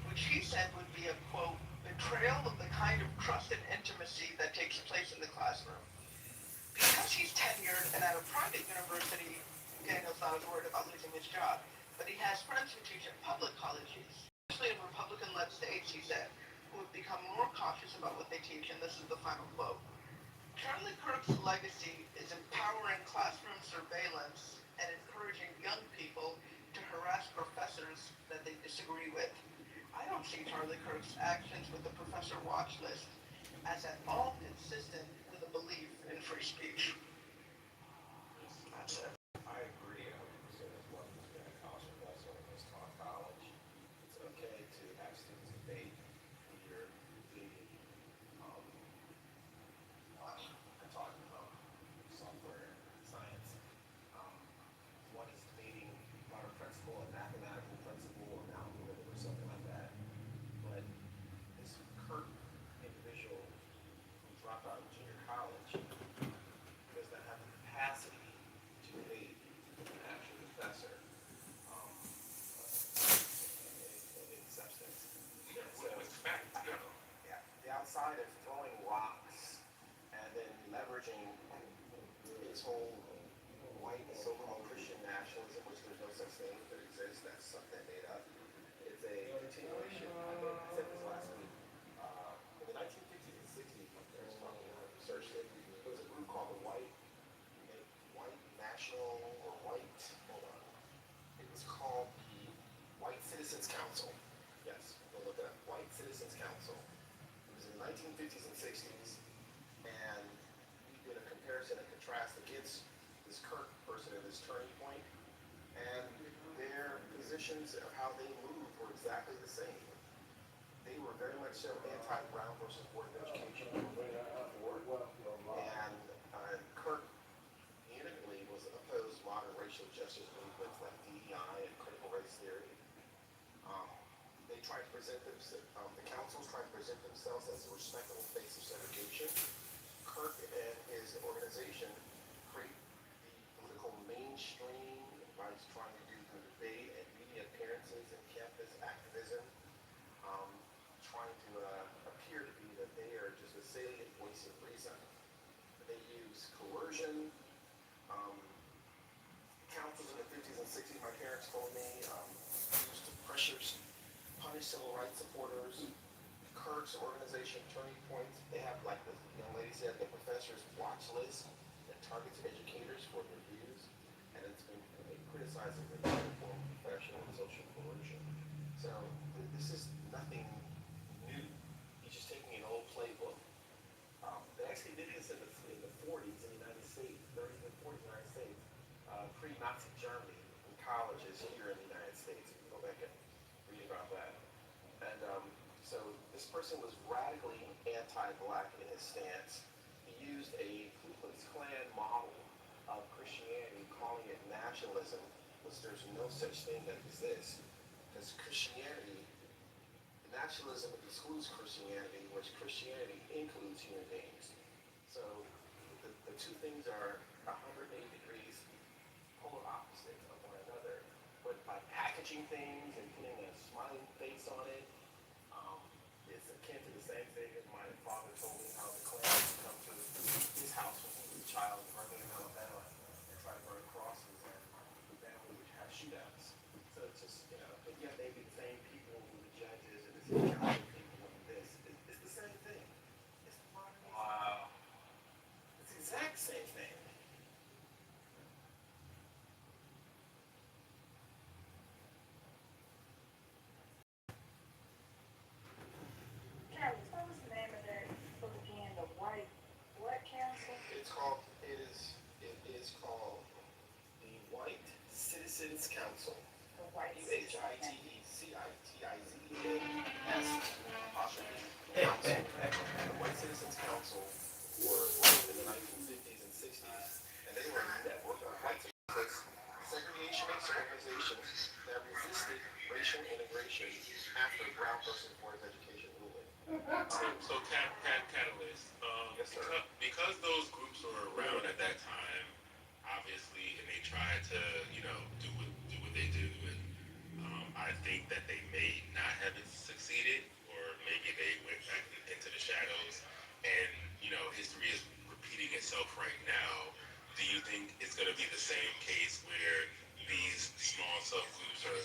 which he said would be a, quote, betrayal of the kind of trust and intimacy that takes place in the classroom. Because he's tenured and at a private university, Daniel's not as worried about losing his job, but he has friends who teach at public colleges, especially in Republican-led states, he said, would become more cautious about what they teach, and this is the final quote. Charlie Kirk's legacy is empowering classroom surveillance and encouraging young people to harass professors that they disagree with. I don't see Charlie Kirk's actions with the professor watch list as at all consistent with a belief in free speech. That's it. I agree 100% as well. As being a college professor and was taught college, it's okay to have students debate when you're debating. I'm talking about software science. Um, One is debating modern principle and mathematical principle or algorithm or something like that. But this Kirk individual who dropped out of junior college does not have the capacity to debate an actual professor in substance. With fact, you know. Yeah, the outside of throwing rocks and then leveraging his whole white so-called Christian nationalism, which there's no such thing that exists, that's something made up. It's a continuation. I said this last week. In the 1950s and 60s, there was talking about research that there was a group called the White National or White, hold on. It was called the White Citizens Council. Yes, we'll look it up. White Citizens Council. It was in the 1950s and 60s, and we did a comparison and contrast against this Kirk person at this turning point, and their positions of how they moved were exactly the same. They were very much so anti-Brown versus Board of Education before, and Kirk vehemently was opposed modern racial justice movements like DEI and critical race theory. They tried to present themselves, the councils tried to present themselves as a respectable face of segregation. Kirk and his organization create the political mainstream by trying to do through debate and media appearances and campus activism, trying to appear to be that they are just a salient voice of reason. They use coercion. Councils in the 50s and 60s, my parents told me, used pressures, punish civil rights supporters. Kirk's organization, Turning Point, they have, like the young lady said, the professor's watch list that targets educators for their views, and it's been criticized as a form of professional and social coercion. So this is nothing new. He's just taking an old playbook. They actually did this in the 40s in the United States, 30s and 40s in the United States, pre-Nazi Germany, in colleges here in the United States. You can go back and read about that. And so this person was radically anti-black in his stance. He used a Ku Klux Klan model of Christianity, calling it nationalism, which there's no such thing that exists. Because Christianity, nationalism excludes Christianity, which Christianity includes human beings. So the two things are 180 degrees polar opposites of one another. But by packaging things and putting a smiling face on it, it's akin to the same thing as my father told me how the Klan would come to his house when he was a child in Birmingham, Alabama, and try to burn crosses, and the family would have shootouts. So it's just, but yet they be the same people who the judges and the city council people and this. It's the same thing. It's modern. Wow. It's the exact same thing. Travis, what was the name of that book again? The White What Council? It is called the White Citizens Council. The White WHITECITIZENS apostrophe Council. The White Citizens Council were in the 1950s and 60s, and they were a network of white supremacist segregationist organizations that resisted racial integration after the Brown versus Board of Education ruling. So Catalyst, Yes, sir. because those groups were around at that time, obviously, and they tried to, do what they do, and I think that they may not have succeeded, or maybe they went back into the shadows, and history is repeating itself right now. Do you think it's going to be the same case where these small subgroups are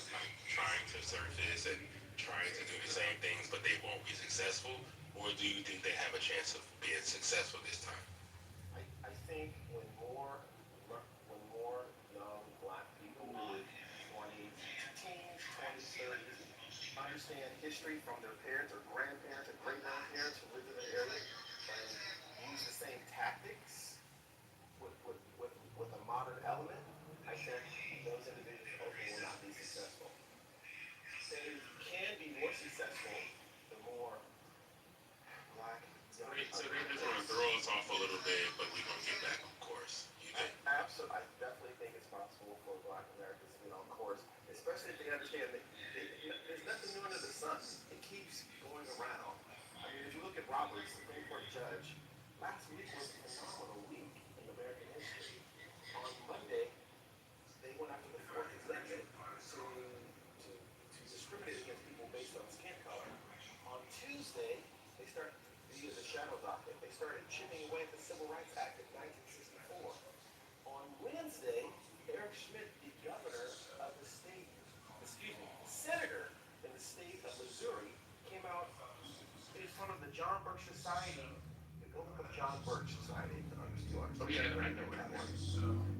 trying to surface and trying to do the same things, but they won't be successful? Or do you think they have a chance of being successful this time? I think when more young black people, 20, teens, 20s, 30s, understand history from their parents or grandparents or great grandparents who lived in the area and use the same tactics with a modern element, I think those individuals hopefully will not be successful. They can be more successful the more black young So they're just gonna throw us off a little bit, but we're gonna get back on course. You think? Absolutely, I definitely think it's possible for Black Americans to get on course, especially if they understand that there's nothing new under the sun. It keeps going around. I mean, if you look at Roberts, Supreme Court judge, last week was a phenomenal week in American history. On Monday, they went after the Fourth Amendment to discriminate against people based on skin color. On Tuesday, they started via the shadow docket. They started chipping away at the Civil Rights Act of 1964. On Wednesday, Eric Schmidt, the governor of the state, senator in the state of Missouri, came out in front of the John Birch Society. Go look up John Birch Society to understand. Oh yeah, I know that one.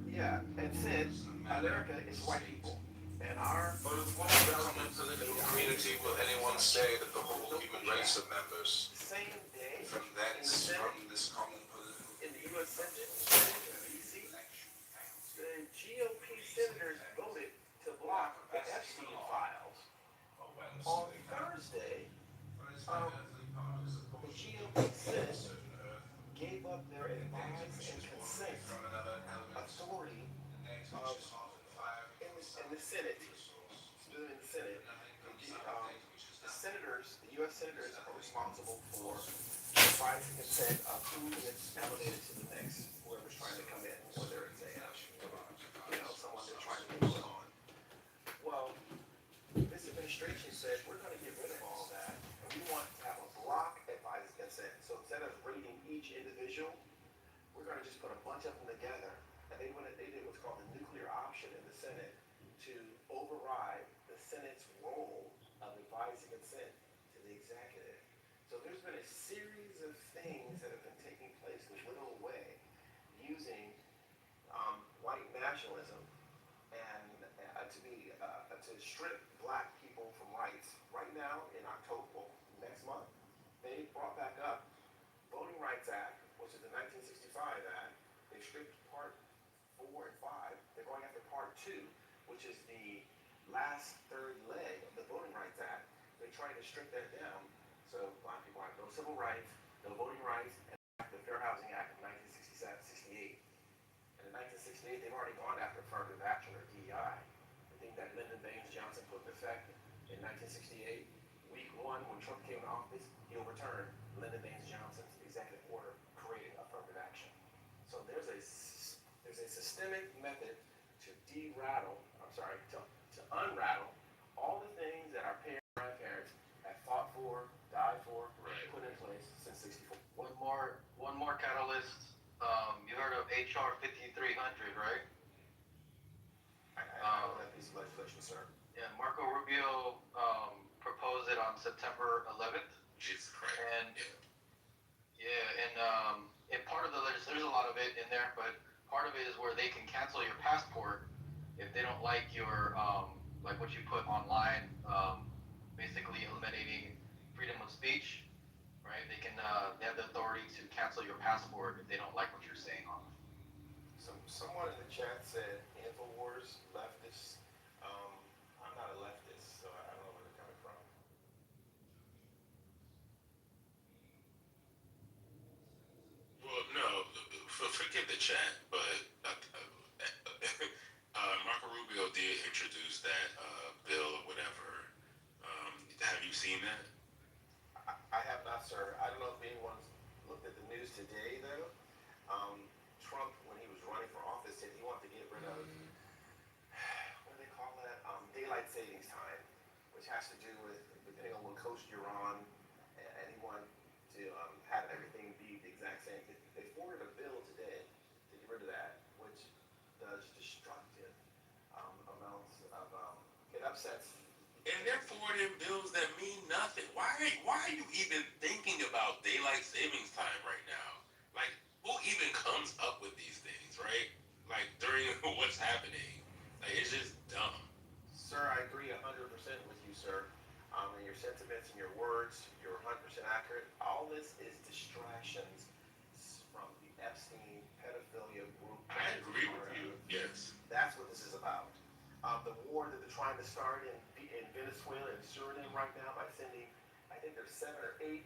Yeah, and said America is white people, and our But if one element in the community, will anyone say that the whole human race are members? same day From in the thence, Senate, from this common political in the U.S. Senate in D.C., the GOP senators voted to block the Epstein files. On Thursday, the GOP Senate gave up their advise and consent authority in the Senate. In the Senate, the senators, the U.S. senators, are responsible for advice and consent of who gets elevated to the next, whoever's trying to come in, whether it's someone they're trying to get on. Well, this administration said we're going to get rid of all that, and we want to have a block advice and consent. So instead of rating each individual, we're going to just put a bunch of them together. And they did what's called the nuclear option in the Senate to override the Senate's role of advice and consent to the executive. So there's been a series of things that have been taking place to whittle away using white nationalism and to strip black people from rights. Right now, in October, next month, they brought back up Voting Rights Act, which is the 1965 Act. They stripped Part 4 and 5. They're going after Part 2, which is the last third leg of the Voting Rights Act. They're trying to strip that down so black people have no civil rights, no voting rights, and the Fair Housing Act of 1968. And in 1968, they've already gone after affirmative action or DEI. The thing that Lyndon Baines Johnson put in effect in 1968, week one, when Trump came to office, he overturned Lyndon Baines Johnson's executive order creating affirmative action. So there's a systemic method to unrattle all the things that our parents, grandparents have fought for, died for, put in place since '64. One more catalyst. You heard of HR 5300, right? I know that piece of legislation, sir. Yeah, Marco Rubio proposed it on September 11th. Jesus Christ. And and part of the legislation, there's a lot of it in there, but part of it is where they can cancel your passport if they don't like your like what you put online, basically eliminating freedom of speech, right? They have the authority to cancel your passport if they don't like what you're saying on. Someone in the chat said InfoWars leftist. I'm not a leftist, so I don't know where they're coming from. Well, no, forget the chat, but Marco Rubio did introduce that bill or whatever. Have you seen that? I have not, sir. I don't know if anyone's looked at the news today, though. Trump, when he was running for office, said he wanted to get rid of, what do they call that? Daylight savings time, which has to do with, depending on what coast you're on, and he wanted to have everything be the exact same. They forwarded a bill today to get rid of that, which does destructive amounts of, it upsets and they're forwarding bills that mean nothing. Why are you even thinking about daylight savings time right now? Like, who even comes up with these things, right? Like, during what's happening. Like, it's just dumb. Sir, I agree 100% with you, sir. And your sentiments and your words, you're 100% accurate. All this is distractions from the Epstein pedophilia group. I agree with you. Yes. That's what this is about. The war that they're trying to start in Venezuela and Suriname right now by sending, I think there's 7 or 8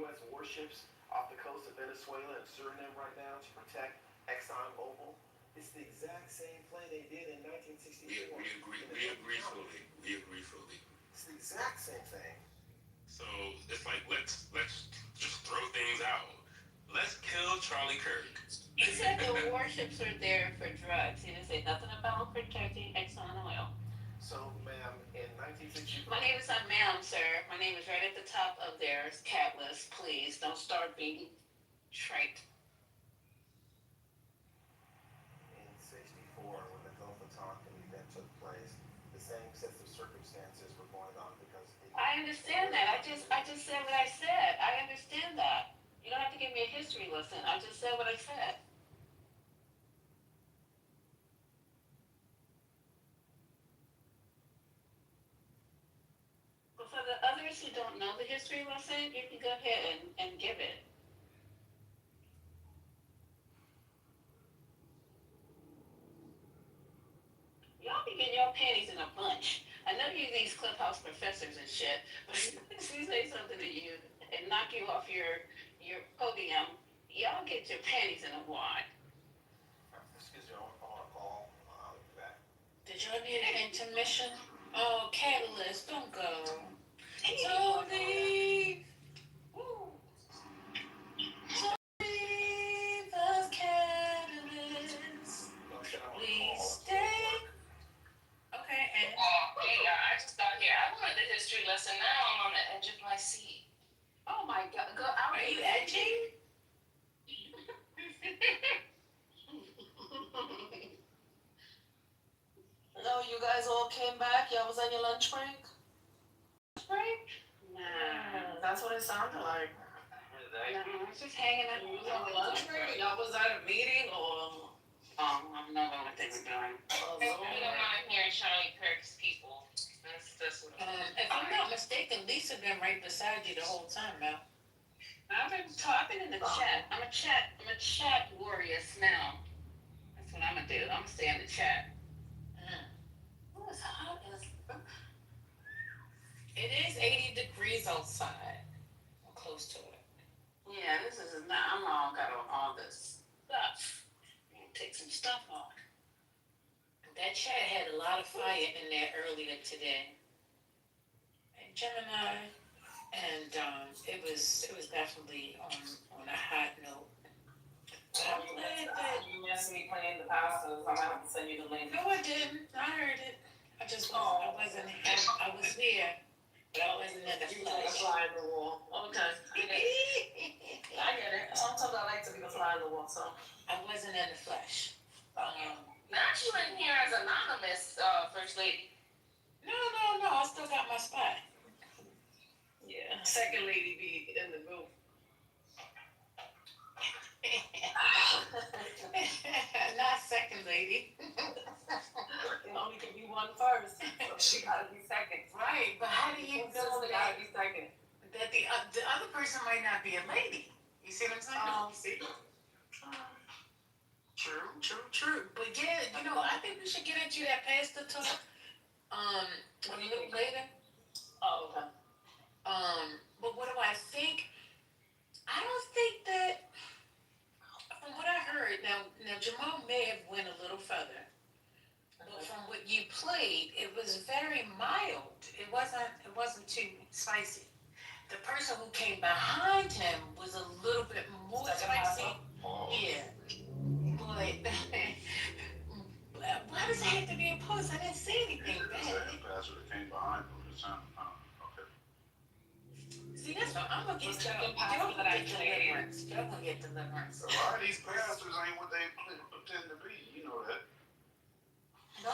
U.S. warships off the coast of Venezuela and Suriname right now to protect ExxonMobil. It's the exact same play they did in 1964. We agree fully. We agree fully. It's the exact same thing. So it's like let's just throw things out. Let's kill Charlie Kirk. He said the warships are there for drugs. He didn't say nothing about protecting Exxon Oil. So, ma'am, in 1964... My name is not ma'am, sir. My name is right at the top of their cat list. Please don't start being trite. In 64, when the Gulf of Tonkin event took place, the same sets of circumstances were going on because... I understand that. I just said what I said. I understand that. You don't have to give me a history lesson. I just said what I said. But for the others who don't know the history lesson, you can go ahead and give it. Y'all be getting your panties in a bunch. I know you these clubhouse professors and shit, but if we say something to you and knock you off your podium, y'all get your panties in a wad. Excuse me, I want to call. I'll be back. Did y'all need an intermission? Oh, Catalyst, don't go. Don't leave. Woo. Don't leave us, Catalyst. Please stay. Okay, and I just got here. I wanted the history lesson. Now I'm on the edge of my seat. oh my God, go out. Are you edging? No, you guys all came back. Y'all was on your lunch break. Lunch break? Nah, That's what it sounded like. I was just hanging out. You was on lunch break? Y'all was at a meeting or? I don't know what they were doing. We don't want to hear Charlie Kirk's people. That's what If I'm not mistaken, Lisa been right beside you the whole time, Mel. I've been in the chat. I'm a chat warrior now. That's what I'm gonna do. I'm gonna stay in the chat. Oh, it's hot as. It is 80 degrees outside. I'm close to it. Yeah, this is not. I'm all got on all this stuff. I'm gonna take some stuff off. That chat had a lot of fire in there earlier today. And Gemini, and it was definitely on a hot note. But I'm glad that you missed me playing the pasta. I'm gonna have to send you the link. no, I didn't. I heard it. I was here, but I wasn't in the You like a flesh. fly in the wall. Okay. I get it. Sometimes I like to be the fly in the wall, so. I wasn't in the flesh. Not you in here as anonymous, First Lady. No. I still got my spot. Yeah. Second lady be in the group. Not second lady. There only can be one first. So she gotta be second. Right, but how do you know Sister that gotta be second. the other person might not be a lady? You see what I'm saying? See? True. But yeah, I think we should get into that pasta talk. A little later. Oh, okay. But what do I think? I don't think that. From what I heard, now Jamal may have went a little further, but from what you played, it was very mild. It wasn't too spicy. The person who came behind him was a little bit more spicy. Yeah, but why does it have to be a post? I didn't say anything bad. Pastor that came behind him this time. Okay. See, that's what I'm gonna get. Chicken pasta that I created. Y'all gonna get deliverance. A lot of these pastors ain't what they pretend to be. You know that. No.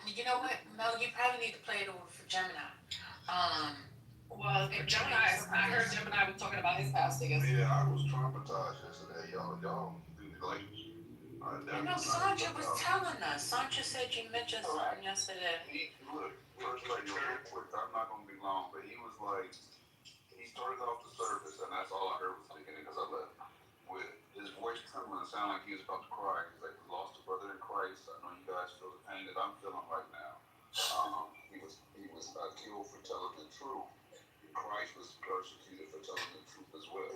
You know what, Mel, you probably need to play it over for Gemini. Well, Gemini, I heard Gemini was talking about his pastor yesterday. Yeah, I was traumatized yesterday. Y'all, like, I know Sandra was telling us. Sandra said you mentioned something yesterday. Look, first, like, real quick, I'm not gonna be long, but he was like, he started off the surface, and that's all I heard was the beginning because I left. With his voice trembling, it sounded like he was about to cry. He's like, we lost a brother in Christ. I know you guys feel the pain that I'm feeling right now. He was killed for telling the truth. Christ was persecuted for telling the truth as well.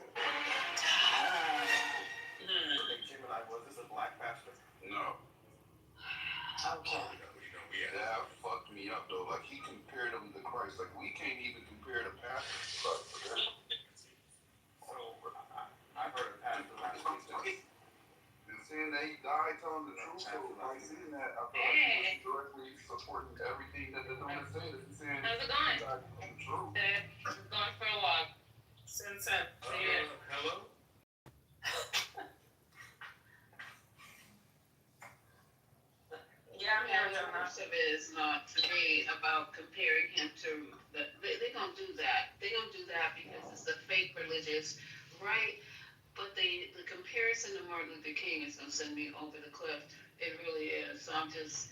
Gemini, was this a black pastor? No. Okay. That fucked me up though. Like he compared him to Christ. Like we can't even compare the pastor to Christ. So I heard a pastor last week. And seeing that he died telling the truth, so by seeing that, I feel like he was directly supporting everything that they're doing to say. That he's saying How's it going? he died telling the truth. It's going for a walk. Since Hello? Yeah, I'm Yeah, here, the Gemini. rest of it is not to me about comparing him to they're gonna do that. They're gonna do that because it's the fake religious, right? But the comparison to Martin Luther King is gonna send me over the cliff. It really is. So I'm just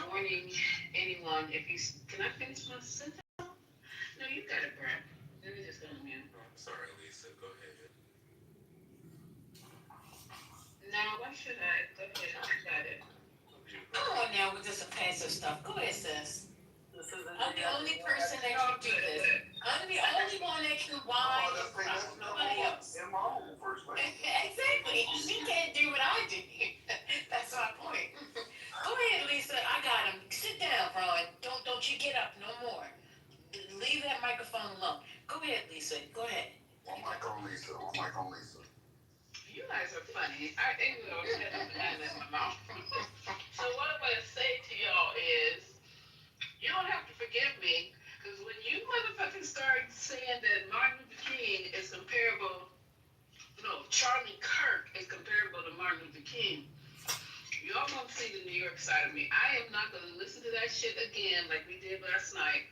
warning anyone if you can I finish my sentence? No, you got it, Brad. Let me just go on mute. I'm sorry, Lisa. Go ahead. No, why should I? Go ahead, I got it. Come on now with this offensive stuff. Go ahead, sis. I'm the only person that can do this. I'm the only one that can whine and cry. Nobody else. In my own first place. Exactly. She can't do what I do. That's my point. Go ahead, Lisa. I got him. Sit down, Ron. Don't you get up no more. Leave that microphone alone. Go ahead, Lisa. Go ahead. One mic on Lisa. One mic on Lisa. You guys are funny. I ain't gonna get in my mouth. So what I'm gonna say to y'all is, you don't have to forgive me, because when you motherfucking start saying that Martin Luther King is comparable, no, Charlie Kirk is comparable to Martin Luther King, y'all gonna see the New York side of me. I am not gonna listen to that shit again like we did last night.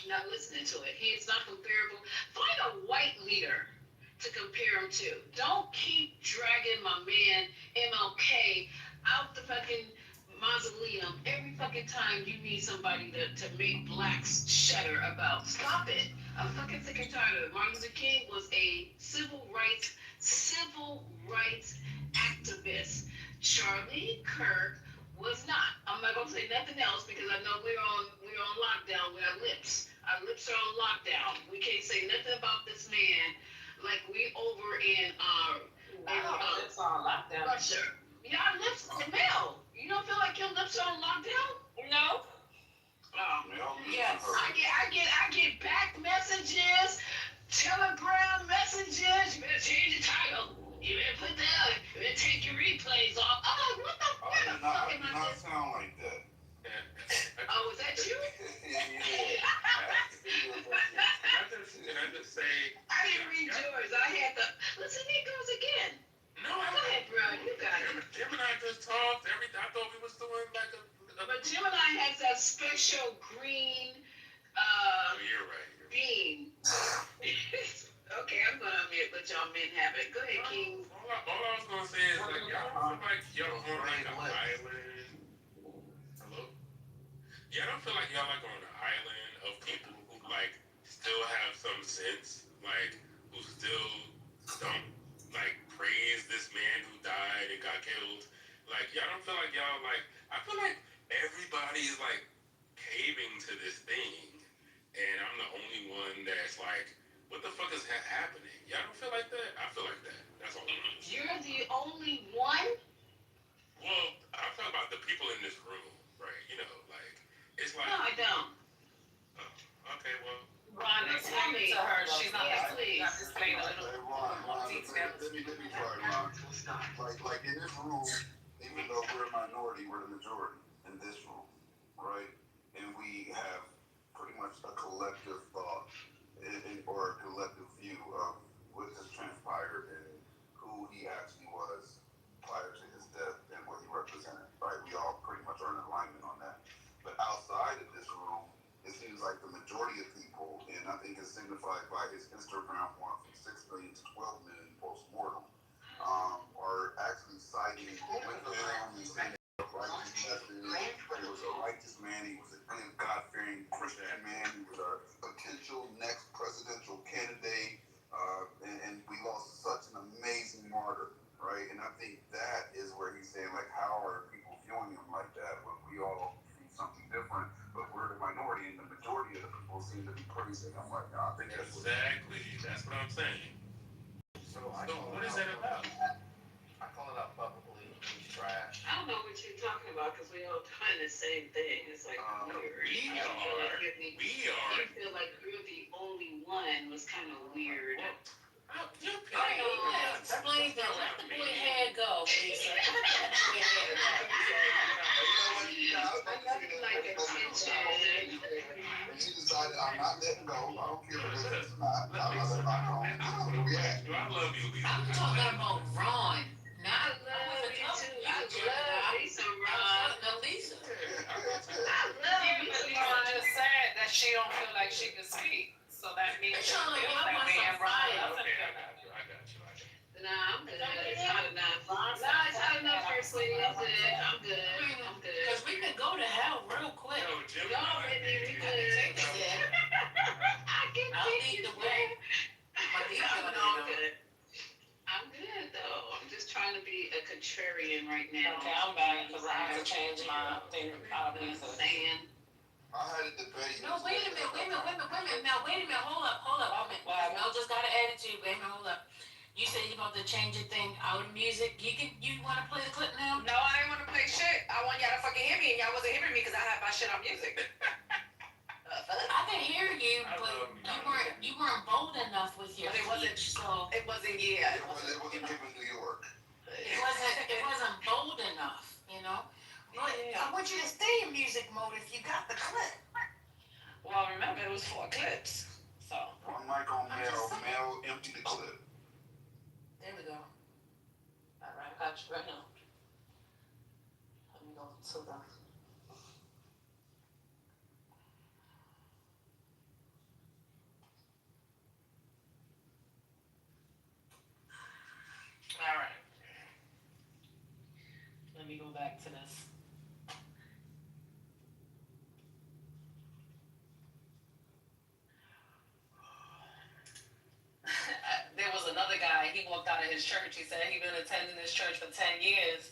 Not listening to it. He is not comparable. Find a white leader to compare him to. Don't keep dragging my man MLK out the fucking mausoleum every fucking time you need somebody to make blacks shudder about. Stop it. I'm fucking sick and tired of it. Martin Luther King was a civil rights activist. Charlie Kirk was not. I'm not gonna say nothing else because I know we're on lockdown with our lips. Our lips are on lockdown. We can't say nothing about this man like we over in It's on lockdown. Russia. Y'all lips Mel. You don't feel like your lips are on lockdown? No. Yes. I get back messages, Telegram messages. You better change the title. You better put that. You better take your replays off. Oh, what the fuck am I not just? sound like that. Oh, is that you? Can I just say? I didn't read yours. I had the. Listen, here goes again. No, Go ahead, bro. You got it. Gemini just talked. I thought we was doing like a. But Gemini has that special green. You're right. Bean. Okay, I'm gonna let y'all men have it. Go ahead, King. All I was gonna say is like y'all feel like y'all on like an island. Hello? Yeah, I don't feel like y'all like on an island of people who like still have some sense, like who still don't like praise this man who died and got killed. Like y'all don't feel like y'all like. I feel like everybody's like caving to this thing, and I'm the only one that's like, what the fuck is happening? Y'all don't feel like that? I feel like that. That's all I'm saying. You're the only one? Well, I'm talking about the people in this room, right? You know, like, it's like... No, I don't. Oh, okay, well... Ron, explain it to her. She's not please. explaining a little more details. Let me try, Ron. Like in this room, even though we're a minority, we're the majority in this room, right? And we have pretty much a collective thought or a collective view of what has transpired and who he actually was prior to his death and what he represented, right? We all pretty much are in alignment on that. people seem to be praising him right now. I think that's Exactly. That's what I'm saying. So So what is that about? I call it out publicly. He's trash. I don't know what you're talking about because we all doing the same thing. It's like weird. We I don't feel like are. you're the, you feel like you're the only one was kind of weird. You're All right, explain that. Let the boy head go, Lisa. Let that boy head go. I got like attention. And she decided, I'm not letting go. I don't care if it's not. I'm not letting my phone. I don't know where we at. I love you, Lisa. I'm talking about Ron. I love you too. I love Lisa Ron. No, Lisa. I love Lisa you. Ron is sad that she don't feel like she can speak. So that means she feels that way and Ron doesn't feel that. Nah, I'm good. It's not enough. Nah, it's not enough here, sweetie. I'm good. I'm good. I'm good. Because we could go to hell real quick. Y'all ready? We good. I can I'll take lead you the way. I'm good. I'm good though. I'm just trying to be a contrarian right now. Okay, I'm back because I have to change my thing out of Lisa. Saying. I had a debate. No, wait a minute. Now, wait a minute. Hold up. Mel just got an attitude. Wait a minute, hold up. You said you about to change your thing out of music. You want to play the clip now? No, I didn't want to play shit. I want y'all to fucking hear me, and y'all wasn't hearing me because I had my shit on music. I can hear you, but you weren't bold enough with your speech, so it wasn't. Yeah, it wasn't given New York. It wasn't bold enough, you know. But I want you to stay in music mode if you got the clip. Well, remember it was 4 clips, so. One mic on Mel, empty the clip. There we go. All right, I got you right now. Let me go to the. All right. Let me go back to this. There was another guy, he walked out of his church. He said he'd been attending this church for 10 years.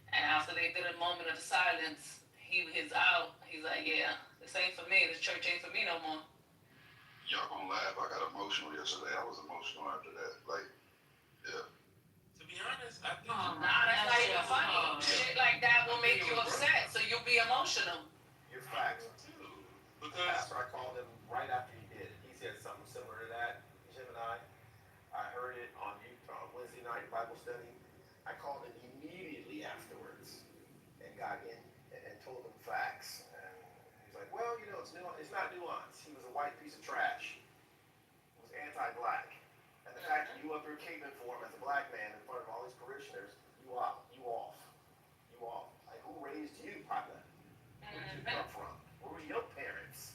And after they did a moment of silence, he's out. He's like, yeah, this ain't for me. This church ain't for me no more. Y'all gonna laugh. I got emotional yesterday. I was emotional after that. Like, yeah. To be honest, I think. Nah, that's not even funny. Shit like that will make you upset, so you'll be emotional. You're facts. Because Pastor, I called him right after he did it. He said something similar to that. Jim and I heard it on Wednesday night Bible study. I called him immediately afterwards and got in and told him facts. And he's like, well, you know, it's not nuanced. He was a white piece of trash. He was anti-black. And the fact that you up here caping for him as a black man in front of all these parishioners, you off. Like, who raised you, partner? Where did you come from? Where were your parents?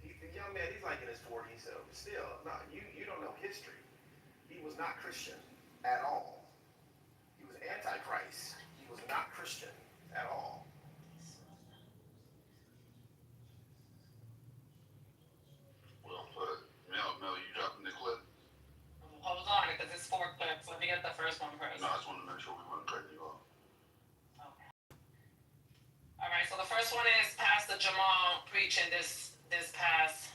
The young man, he's like in his 40s, so still, no, you don't know history. He was not Christian at all. He was antichrist. He was not Christian at all. Well put. Mel, you dropping the clip? Hold on, because it's 4 clips. Let me get the first one first. No, I just want to make sure we weren't cutting you off. Okay. All right, so the first one is Pastor Jamal preaching this past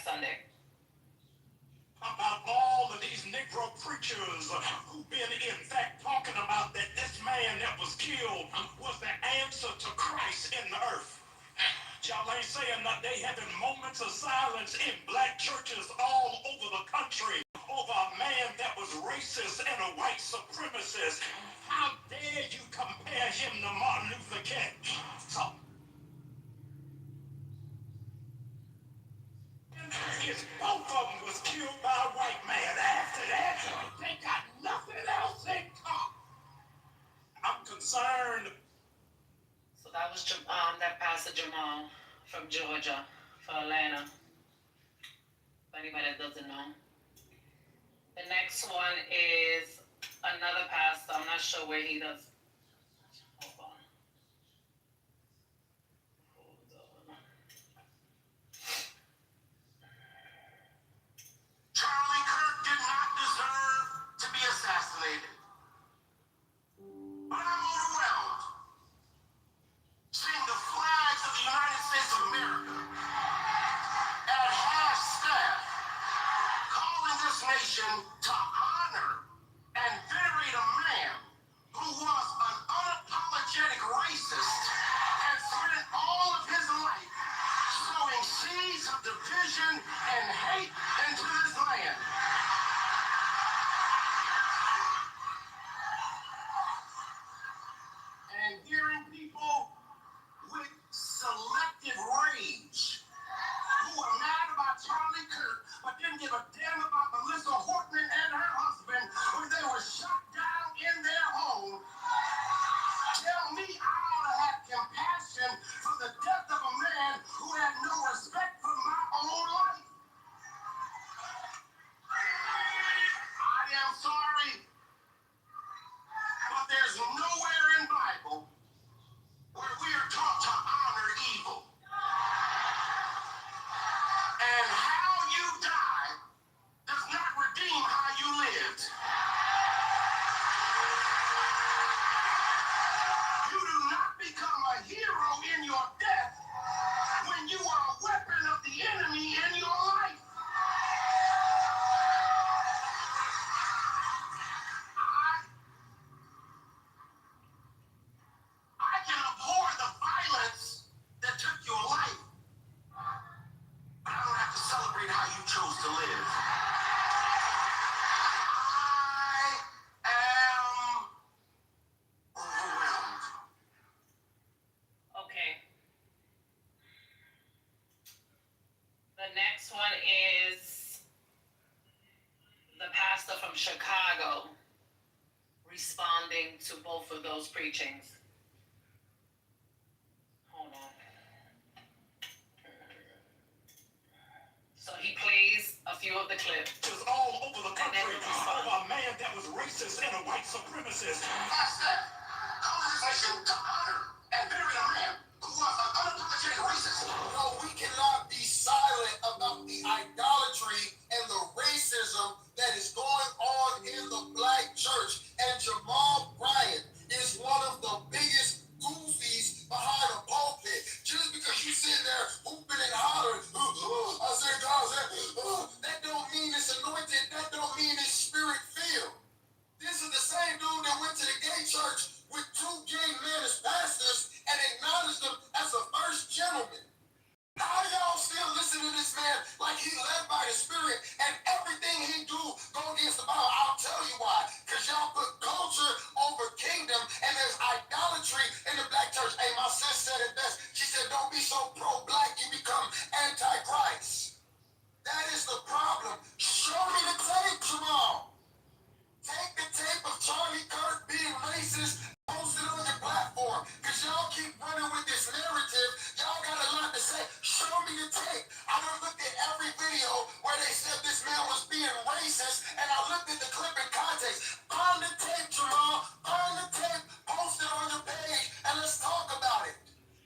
Sunday. About all of these Negro preachers who've been in fact talking about that this man that was killed was the answer to Christ in the earth. Y'all ain't saying that they having moments of silence in black churches all over the country over a man that was racist and a white supremacist. How dare you compare him to Martin Luther King? So, is both of them was killed by a white man. After that, they got nothing else in common. I'm concerned. So that was that Pastor Jamal from Georgia for Atlanta. For anybody that doesn't know. The next one is another pastor. I'm not sure where he does. Hold on. Charlie Kirk did not deserve to be assassinated. But I'm overwhelmed seeing the flags of the United States of America Chicago responding to both of those preachings. Hold on. So he plays a few of the clips. Just all over the country over a man that was racist and a white supremacist. I said, conversation to honor and bury a man who was an unapologetic racist. No, we cannot be silent about the idolatry and the racism that is going on in the black church. And Jamal Bryant is one of the biggest goofies behind a pulpit. Just because you sit there hooping and hollering, I said, God said, that don't mean it's anointed. That don't mean it's spirit filled. This is the same dude that went to the gay church with 2 gay men as pastors and acknowledged them as a first gentleman. How y'all still listen to this man like he led by the spirit and everything he do go against the Bible? I'll tell you why. Because y'all put culture over kingdom and there's idolatry in the black church. Hey, my sis said it best. She said, don't be so pro-black you become anti-Christ. That is the problem. Show me the tape, Jamal. Take the tape of Charlie Kirk being racist, post it on your platform. Because y'all keep running with this narrative. Y'all got a lot to say. Show me the tape. I done looked at every video where they said this man was being racist, and I looked at the clip in context. Find the tape, Jamal. Find the tape. Post it on your page, and let's talk about it.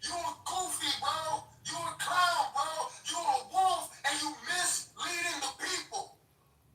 You a goofy, bro. You a clown, bro. You a wolf, and you misleading the people.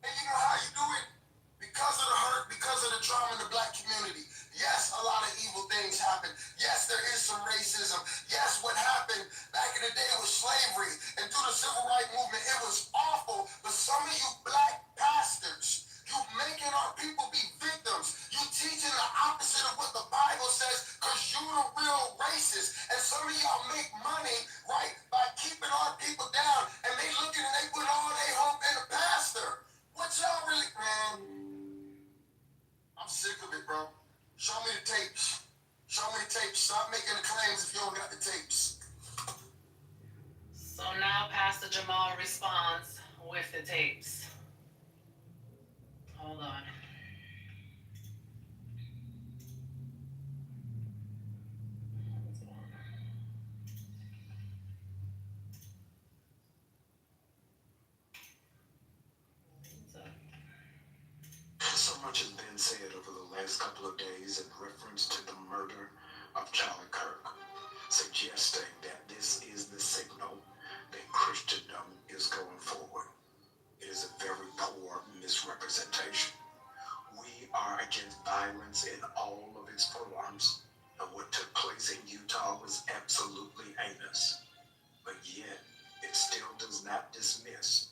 And you know how you do it? Because of the hurt, because of the trauma in the black community. Yes, a lot of evil things happen. Yes, there is some racism. Yes, what happened back in the day was slavery. And through the civil rights movement, it was awful. But some of you black pastors, you making our people be victims. You teaching the opposite of what the Bible says because you the real racist. And some of y'all make money, right, by keeping our people down. And they looking and they put all their hope in the pastor. What y'all really, man? I'm sick of it, bro. Show me the tapes. Show me the tapes. Stop making the claims if you don't got the tapes. So now Pastor Jamal responds with the tapes. Hold on. So much has been said over the last couple of days in reference to the murder of Charlie Kirk, suggesting that this is the signal that Christendom is going forward. It is a very poor misrepresentation. We are against violence in all of its forms, and what took place in Utah was absolutely heinous. But yet, it still does not dismiss,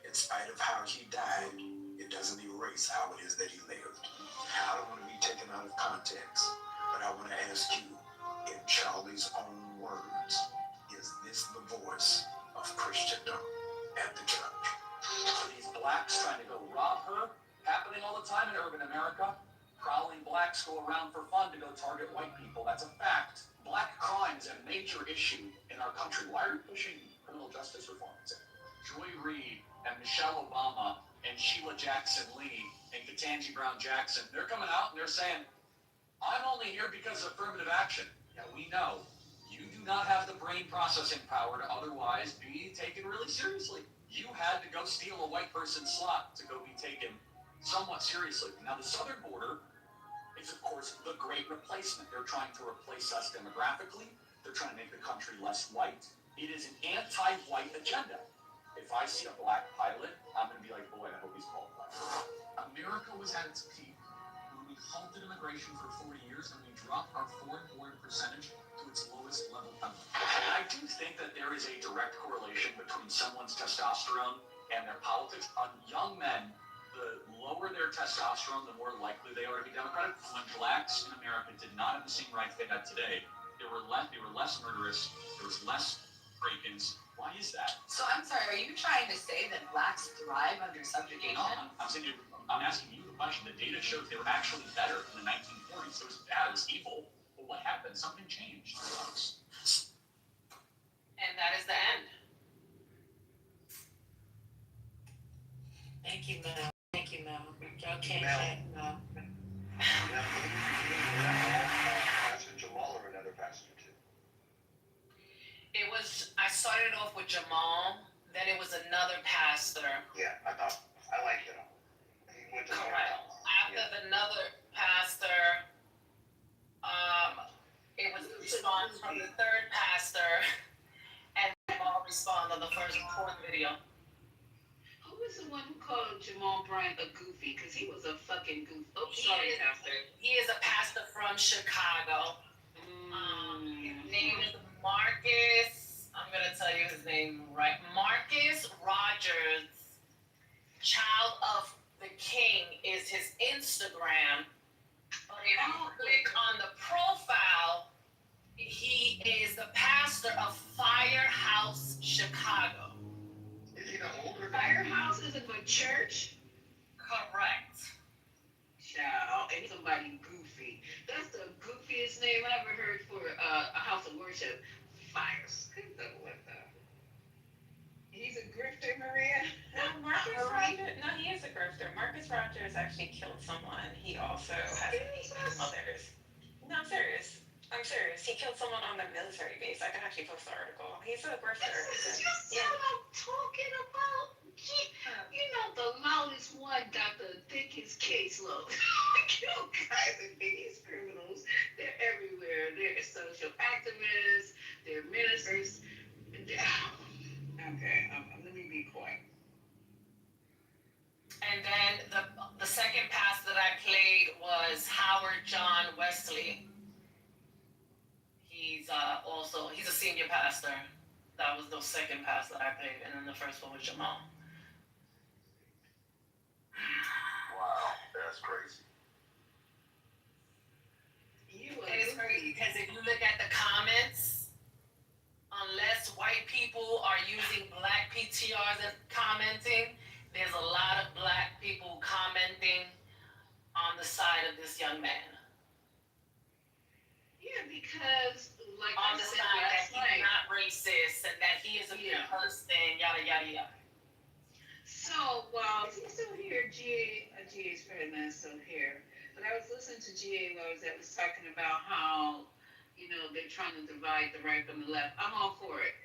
in spite of how he died, it doesn't erase how it is that he lived. I don't want to be taken out of context, but I want to ask you, in Charlie's own words, is this the voice of Christendom at the church? These blacks trying to go rob her, happening all the time in urban America. Prowling blacks go around for fun to go target white people. That's a fact. Black crime is a major issue in our country. Why are you pushing criminal justice reforms? Joy Reid and Michelle Obama and Sheila Jackson Lee and Ketanji Brown Jackson, they're coming out and they're saying, I'm only here because of affirmative action. Yeah, we know. You do not have the brain processing power to otherwise be taken really seriously. You had to go steal a white person's slot to go be taken somewhat seriously. Now, the southern border is, of course, the great replacement. They're trying to replace us demographically. They're trying to make the country less white. It is an anti-white agenda. If I see a black pilot, I'm going to be like, boy, I hope he's qualified. America was at its peak when we halted immigration for 40 years and we dropped our foreign-born percentage to its lowest level ever. I do think that there is a direct correlation between someone's testosterone and their politics. On young men, the lower their testosterone, the more likely they are to be Democratic. When blacks in America did not have the same rights they have today, they were less murderous, there was less break-ins. Why is that? So I'm sorry, are you trying to say that blacks thrive under subjugation? No, I'm asking you the question. The data shows they were actually better in the 1940s. It was bad, it was evil. But what happened? Something changed. And that is the end. Thank you, Mel. Thank you, Mel. Y'all can't started off with Jamal, then it was another pastor. Yeah, I liked him. He went to Correct. After another pastor, it was the response from the third pastor, and Jamal responded on the first recording video. Who was the one who called Jamal Bryant a goofy? Because he was a fucking goofy. Oh, He sorry, is- Pastor. He is a pastor from Chicago. His name is Marcus. I'm gonna tell you his name right. Marcus Rogers. Child of the King is his Instagram. But if you click on the profile, he is the pastor of Firehouse Chicago. Is he the older Firehouse is a good church. Correct. Child, and somebody goofy. That's the goofiest name I ever heard for a house of worship. Fires. What the? He's a grifter, Maria. No, Marcus Rogers. No, he is a grifter. Marcus Rogers actually killed someone. He also has mothers. No, I'm serious. I'm serious. He killed someone on the military base. I can actually post the article. He's a grifter. That's what I'm talking about. You know, the loudest one got the thickest caseload. You guys are biggest criminals. They're everywhere. They're social activists. They're ministers. Okay, let me be quiet. And then the second pastor that I played was Howard John Wesley. He's a senior pastor. That was the second pastor that I played, and then the first one was Jamal. Wow, that's crazy. And it's crazy because if you look at the comments, unless white people are using black PTRs and commenting, there's a lot of black people commenting on the side of this young man. Yeah, because like On I the said side that last he's night. not racist and that he is a good person, yada yada yada. So, is he still here? GA's president is still here. But I was listening to GA that was talking about how, they're trying to divide the right from the left. I'm all for it.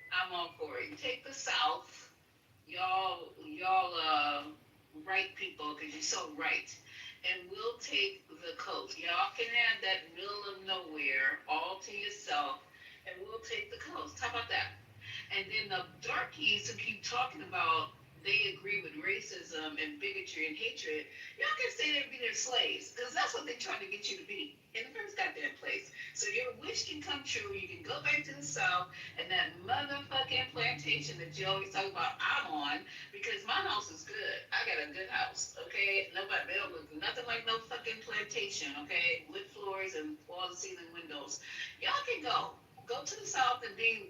You take the South, y'all right people, because you're so right. And we'll take the coast. Y'all can have that middle of nowhere all to yourself, and we'll take the coast. How about that? And then the darkies who keep talking about they agree with racism and bigotry and hatred, y'all can stay there and be their slaves, because that's what they're trying to get you to be in the first goddamn place. So your wish can come true. You can go back to the South and that motherfucking plantation that you always talk about, I'm on, because my house is good. I got a good house, okay? Nobody, they don't look nothing like no fucking plantation, okay? Wood floors and wall-to-ceiling windows. Y'all can go to the South and be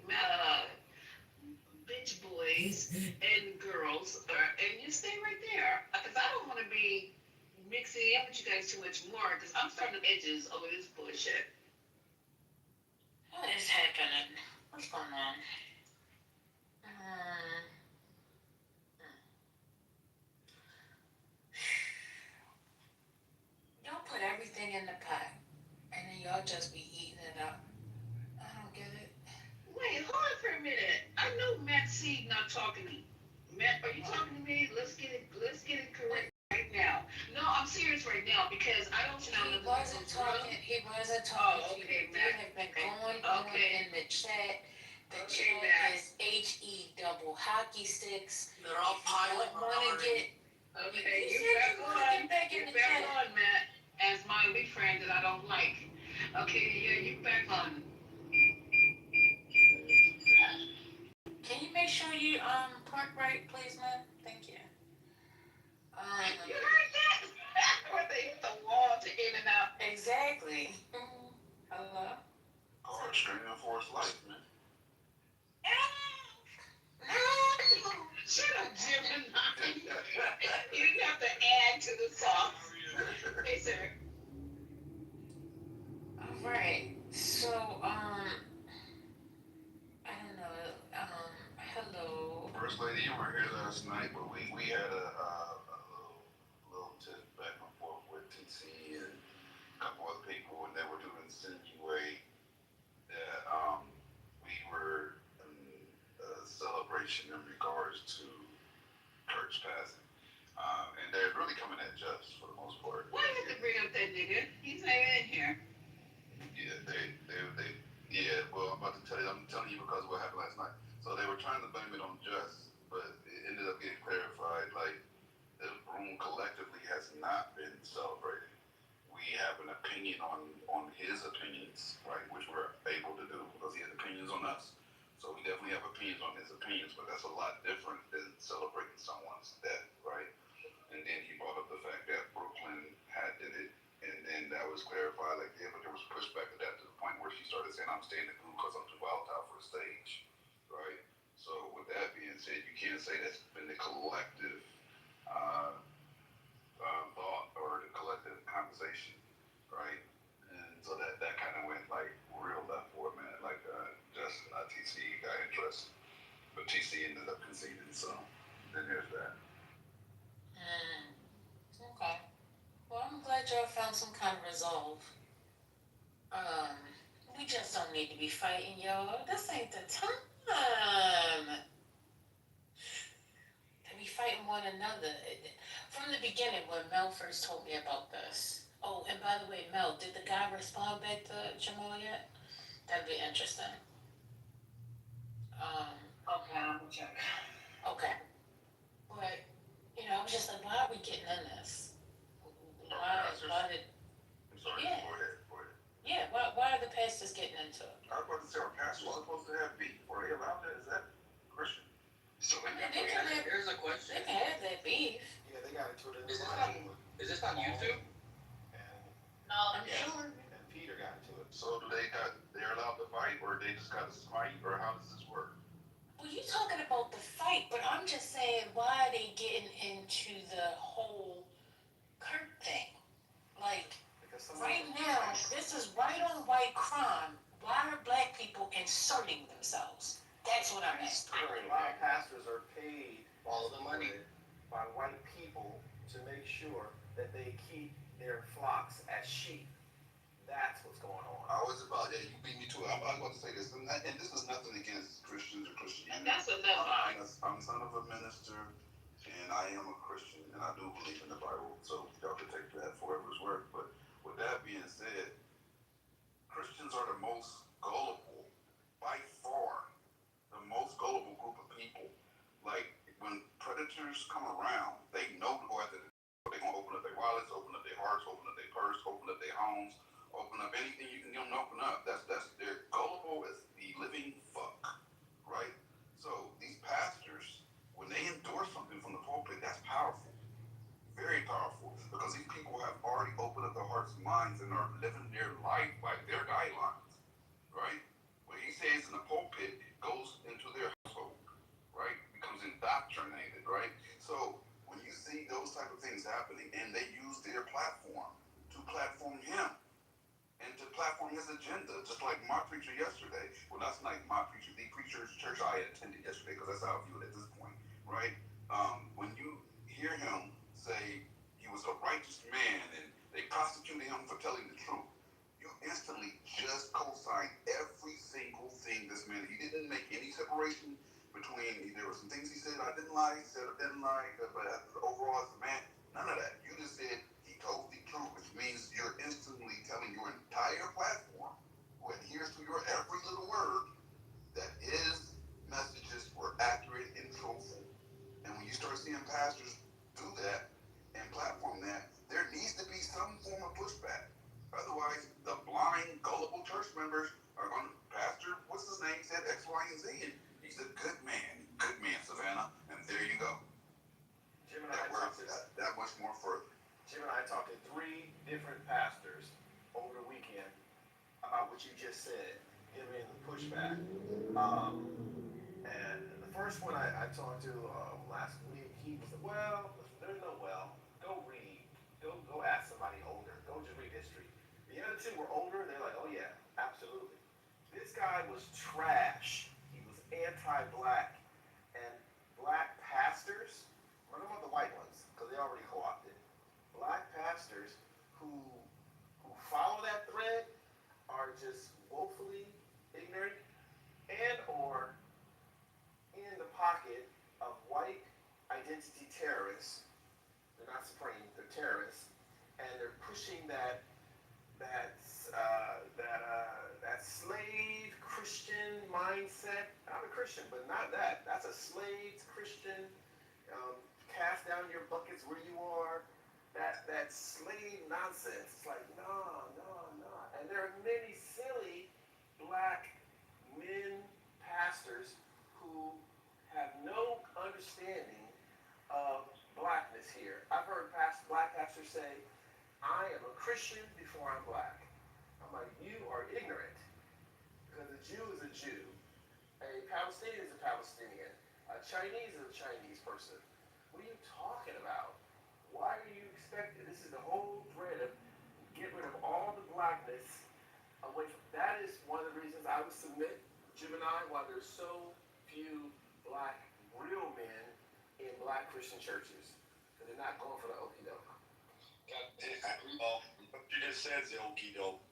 bitch boys and girls, and you stay right there. Because I don't want to be mixing in with you guys too much more, because I'm starting to edges over this bullshit. What is happening? What's going on? Y'all put everything in the pot, and then y'all just be eating it up. I don't get it. Wait, hold on for a minute. I know Matt Seed not talking to me. Matt, are you talking to me? Let's get it correct right now. No, I'm serious right now, because I don't know. He wasn't talking. Oh, okay, You Matt. have been going on in the chat. The chat Matt. is HE double hockey sticks. They're all piling on. Okay, you back on. Get back on, Matt. As my wee friend that I don't like. Okay, yeah, you back on. Can you make sure you park right, please, man? Thank you. You heard that? Where they hit the wall to in and out. Exactly. Hello. Oh, streaming for his life, man. Shut up, Gemini. You didn't have to add to the song. Hey, sir. All right. So, I don't know. Hello. First lady, you weren't here last night, but we had a little tip back and forth with TC and a couple other people, and they were to insinuate that we were passing. And they're really coming at Just for the most part. Why you have to bring up that nigga? He's not even in here. Yeah, yeah, well, I'm about to tell you, I'm telling you because of what happened last night. So they were trying to blame it on Just, but it ended up getting clarified, like, the room collectively has not been celebrated. We have an opinion on his opinions, right, which we're able to do because he has opinions on us. So we definitely have opinions on his opinions, but that's a lot different than celebrating someone's death, right? And then he brought up the fact that Brooklyn had did it, and then that was clarified, like, yeah, but there was pushback to that to the point where she started saying, I'm staying in the group because I'm too volatile for the stage, right? So with that being said, you can't say that's been the collective thought or the collective conversation, right? And so that kind of went like real left for a minute, like Justin, TC got interested, but TC ended up conceding, so then there's that. Okay. Well, I'm glad y'all found some kind of resolve. We just don't need to be fighting, y'all. This ain't the time to be fighting one another. From the beginning, when Mel first told me about this. Oh, and by the way, Mel, did the guy respond back to Jamal yet? That'd be interesting. Okay, I'm gonna check. Okay. But, I was just like, why are we getting in this? Why did... I'm sorry, Yeah. Go ahead. Yeah, why are the pastors getting into it? I was about to say, our pastors are supposed to have beef. Were they allowed that? Is that Christian? So Here's a question. They can have that beef. Yeah, they got into it in Is the this on YouTube? No, I'm sure. And Peter got into it. So they're allowed to fight, or they just got to smite, or how does this work? Well, you talking about the fight, but I'm just saying, why are they getting into the whole Kirk thing? Like, right now, this is white on white crime. Why are black people inserting themselves? That's what I'm asking. A lot of pastors are paid All the money. by white people to make sure that they keep their flocks as sheep. That's what's going on. I was about, yeah, you beat me to it. I was about to say this, and this is nothing against Christians or Christianity. And that's enough. I'm son of a minister, and I am a Christian, and I do believe in the Bible, so y'all can take that for whatever it's worth. But with that being said, Christians are the most gullible, by far, the most gullible group of people. Like, when predators come around, they know whether they're going to open up their wallets, open up their hearts, open up their purse, open up their homes, open up anything you can get them to open up. They're gullible as the living fuck, right? So these pastors, when they endorse something from the pulpit, that's powerful, very powerful, because these people have already opened up their hearts and minds and are living their life by their guidelines, right? What he says in the pulpit goes into their household, right? Becomes indoctrinated, right? So when you see those type of things happening, and they use their platform to platform him and to platform his agenda, just like my preacher yesterday. Well, that's like my preacher, the preacher's church I attended yesterday, because that's how I view it at this point, right? When you hear him say he was a righteous man and they prosecuted him for telling the truth, you instantly just co-sign every single thing this man. He didn't make any separation between, there were some things he said I didn't like, he said I didn't like, but overall as a man, none of that. You just said he told the truth, which means you're instantly telling your entire platform, who adheres to your every little word, that his messages were accurate and truthful. And when you start seeing pastors do that and platform that, there needs to be some form of pushback. Otherwise, the blind, gullible church members are going to, Pastor, what's his name, said X, Y, and Z, and he's a good man, Savannah, and there you go. Jim and I talked that much more further. Jim and I talked to 3 different pastors over the weekend about what you just said, giving the pushback. And the first one I talked to last week, he was like, well, there's no well. Go read. Go ask somebody older. Go just read history. The other 2 were older. They're like, oh yeah, absolutely. This guy was trash. He was anti-black. And black pastors, I'm talking about the white ones, because they already co-opted. Black pastors who follow that thread are just woefully ignorant and or in the pocket of white identity terrorists. They're not supreme. They're terrorists, and they're pushing that slave Christian mindset. I'm a Christian, but not that. That's a slave Christian. Cast down your buckets where you are. That slave nonsense. It's like no. And there are many silly black men pastors who have no understanding of blackness here. I've heard black pastors say, I am a Christian before I'm black. I'm like, you are ignorant. Because a Jew is a Jew. A Palestinian is a Palestinian. A Chinese is a Chinese person. What are you talking about? Why are you expecting? This is the whole thread of get rid of all the blackness away from. That is one of the reasons I would submit, Gemini, why there's so few black real men in black Christian churches. Because they're not going for the okie doke. What you just said is the okie doke.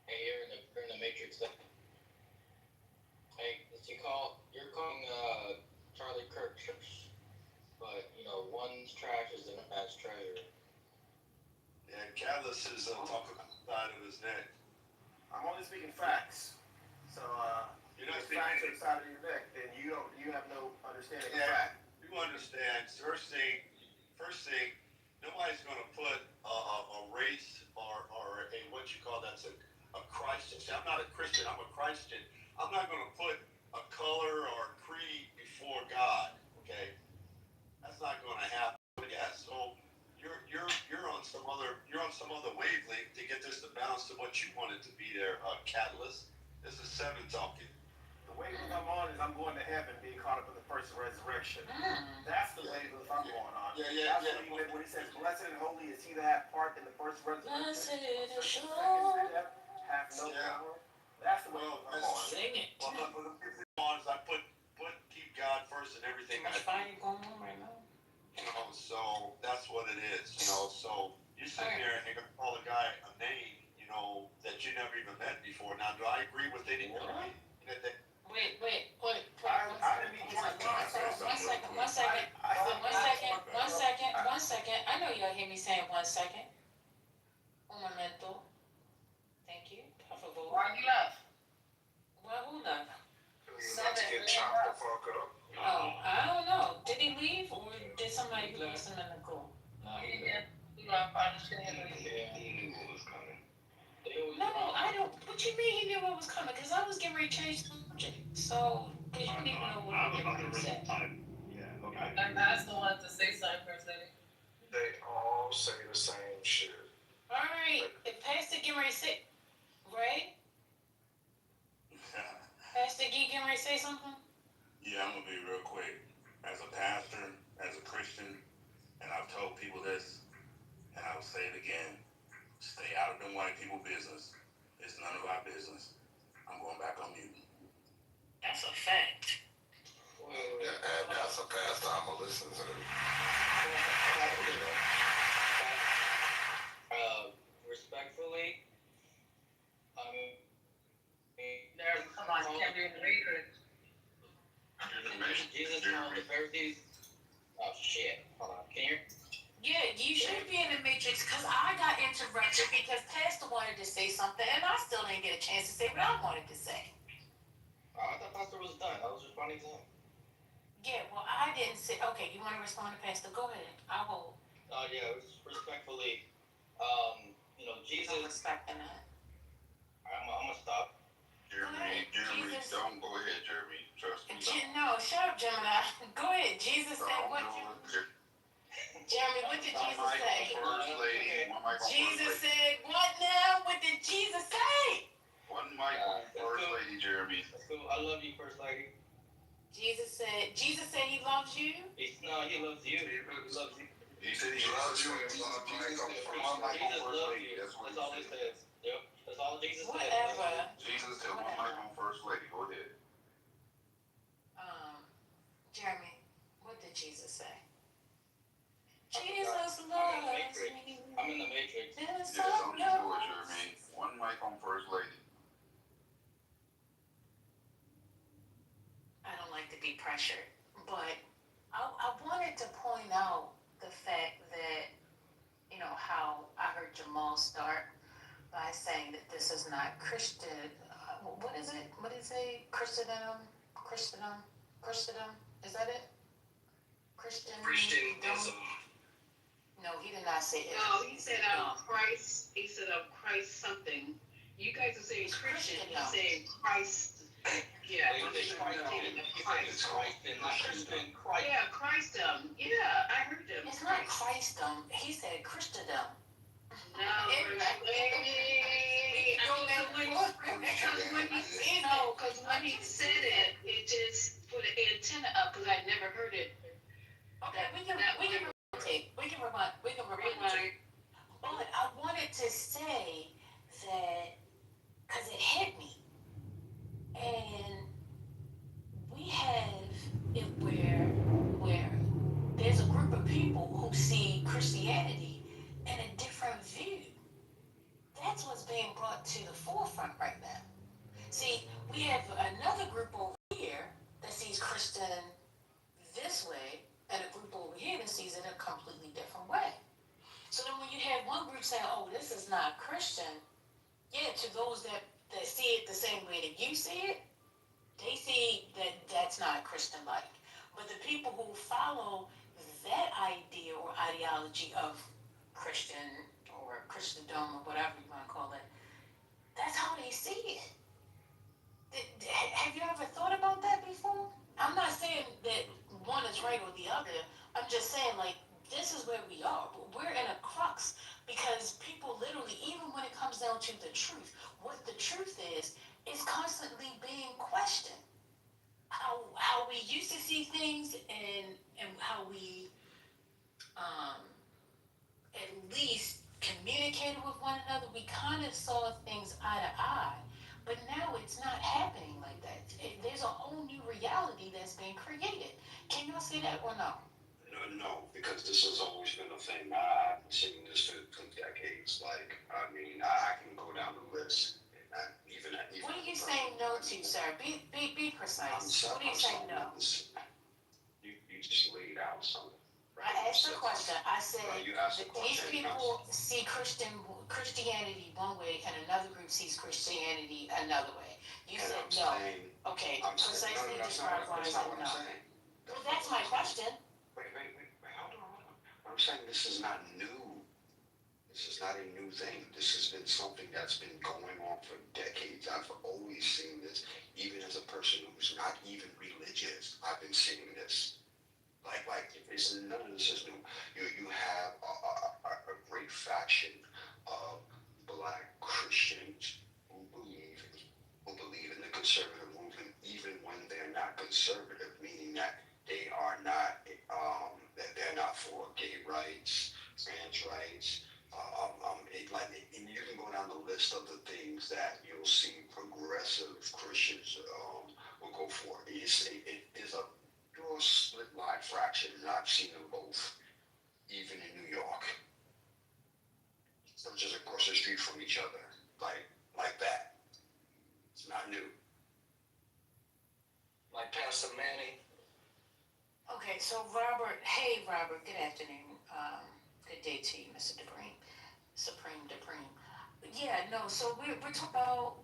Hey, you're in the Matrix. Hey, you're calling Charlie Kirk church, but one's trash is the man's treasure. Yeah, Catalyst is talking on the side of his neck. I'm only speaking facts. So you're not speaking facts on the side of your neck, then you have no understanding of fact. You understand. First thing, nobody's going to put a race or a what you call that's a Christian. See, I'm not a Christian. I'm a Christian. I'm not going to put a color or a creed before God. Okay, that's not going to happen. Yeah, so you're on some other wavelength to get this to bounce to what you want it to be there. Catalyst. This is 7 talking. The wavelength I'm on is I'm going to heaven, being caught up in the first resurrection. That's the wavelength I'm going on. Yeah. When he says, "Blessed and holy is he that hath part in the first resurrection." Blessed assurance. Have no power. That's the wavelength I'm on. Sing it. I put keep God first in everything. How much fire going on right now? So that's what it is. So you sit here and you're gonna call a guy a name, that you never even met before. Now, do I agree with anything? Wait. I didn't mean One second. I know y'all hear me saying 1 second. Un momento. Thank you. Por favor. Why you left? Well, who left? Let's get chopped the fuck up. Oh, I don't know. Did he leave or did somebody place him in the cool? No, he didn't. He left. I just didn't hear He knew what was coming. No, I don't. What you mean he knew what was coming? Because I was getting ready to change the subject. So, because you didn't even know what I was getting ready to say. Yeah, okay. I asked the one to say something first, lady. They all say the same shit. All right. If Pastor getting ready to say, right? Pastor Gee getting ready to say something? Yeah, I'm gonna be real quick. As a pastor, as a Christian, and I've told people this, and I'll say it again. Stay out of them white people business. It's none of our business. I'm going back on mute. That's a fact. Yeah, and as a pastor, I'm gonna listen to them. Respectfully, Come on, you can't be in the Matrix. Jesus told the Pharisees. Oh shit! Hold on, can you hear? Yeah, you should be in the Matrix because I got interrupted because Pastor wanted to say something and I still didn't get a chance to say what I wanted to say. I thought Pastor was done. I was responding to him. Yeah, well, I didn't say. Okay, you want to respond to Pastor? Go ahead. I'll hold. Yeah, respectfully, Jesus. I'm respecting that. I'm gonna stop. Jeremy, don't go ahead, Jeremy. Trust me. No, shut up, Gemini. Go ahead. Jesus said what? Jeremy, what did Jesus say? First lady, one mic on Jesus first lady. said what now? What did Jesus say? One mic on first lady, Jeremy. That's cool. I love you, First Lady. Jesus said he loves you? He loves you. He loves you. He said he loves you. One mic on first lady. That's what That's all he says. Yep. That's all Jesus said. Whatever. Jesus said one mic on first lady. Go ahead. Jeremy, what did Jesus say? Jesus loves me. I'm in the Matrix. Yes, don't you do it, Jeremy. One mic on first lady. I don't like to be pressured, but I wanted to point out the fact that, how I heard Jamal start by saying that this is not Christian. What is it? What is it? Christendom? Christendom? Christendom? Is that it? Christianism. No, he did not say it. No, he said Christ. He said Christ something. You guys are saying Christian. He's saying Christ. Yeah, It's Christ, not Christian. Christ. Yeah, Christdom. Yeah, I heard him. It's not Christdom. He said Christendom. No, because when he said it, it just put an antenna up because I'd never heard it. Okay, we can rewind. But I wanted to say that because it hit me, and we have it where there's a group of people who see Christianity in a different view. That's what's being brought to the forefront right now. See, we have another group over here that sees Christian this way, and a group over here that sees it a completely different way. So then when you have one group saying, oh, this is not Christian, yeah, to those that see it the same way that you see it, they see that that's not Christian-like. But the people who follow that idea or ideology of Christian or Christendom or whatever you want to call it, that's how they see it. Have you ever thought about that before? I'm not saying that one is right or the other. I'm just saying, like, this is where we are. We're in a crux because people literally, even when it comes down to the truth, what the truth is constantly being questioned. How we used to see things and how we at least communicated with one another. We kind of saw things eye to eye. But now it's not happening like that. There's a whole new reality that's being created. Can y'all see that or no? No, because this has always been a thing. I've been seeing this for decades. Like, I mean, I can go down the list. Even what are you saying no to, sir? Be precise. What are you saying no? You just laid out something. I asked a question. I said that these people see Christianity one way and another group sees Christianity another way. You said no. Okay, precisely describe why I said no. Well, that's my question. Wait, hold on. I'm saying this is not new. This is not a new thing. This has been something that's been going on for decades. I've always seen this, even as a person who's not even religious. I've been seeing this. Like it's none of this is new. You have a great faction of black Christians who believe in the conservative movement, even when they're not conservative, meaning that they are not that they're not for gay rights, trans rights. And you can go down the list of the things that you'll see progressive Christians will go for. It is a split line fraction, and I've seen them both, even in New York. So just across the street from each other, like that. It's not new. Like Pastor Manny. Okay, so Robert, hey Robert, good afternoon. Good day to you, Mr. Supreme Dupreme. Yeah, no, so we're talking about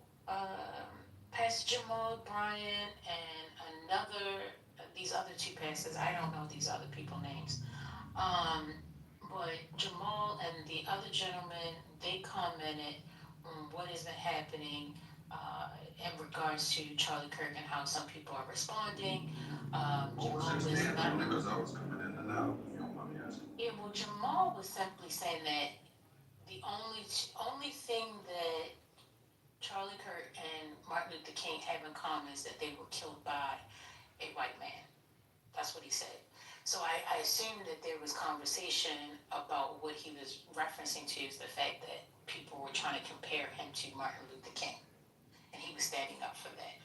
Pastor Jamal Bryant and these other two pastors. I don't know these other people's names. But Jamal and the other gentleman, they commented on what has been happening in regards to Charlie Kirk and how some people are responding. Because I was coming in and out, if you don't mind me asking. Yeah, well, Jamal was simply saying that the only thing that Charlie Kirk and Martin Luther King have in common is that they were killed by a white man. That's what he said. So I assumed that there was conversation about what he was referencing to is the fact that people were trying to compare him to Martin Luther King. And he was standing up for that.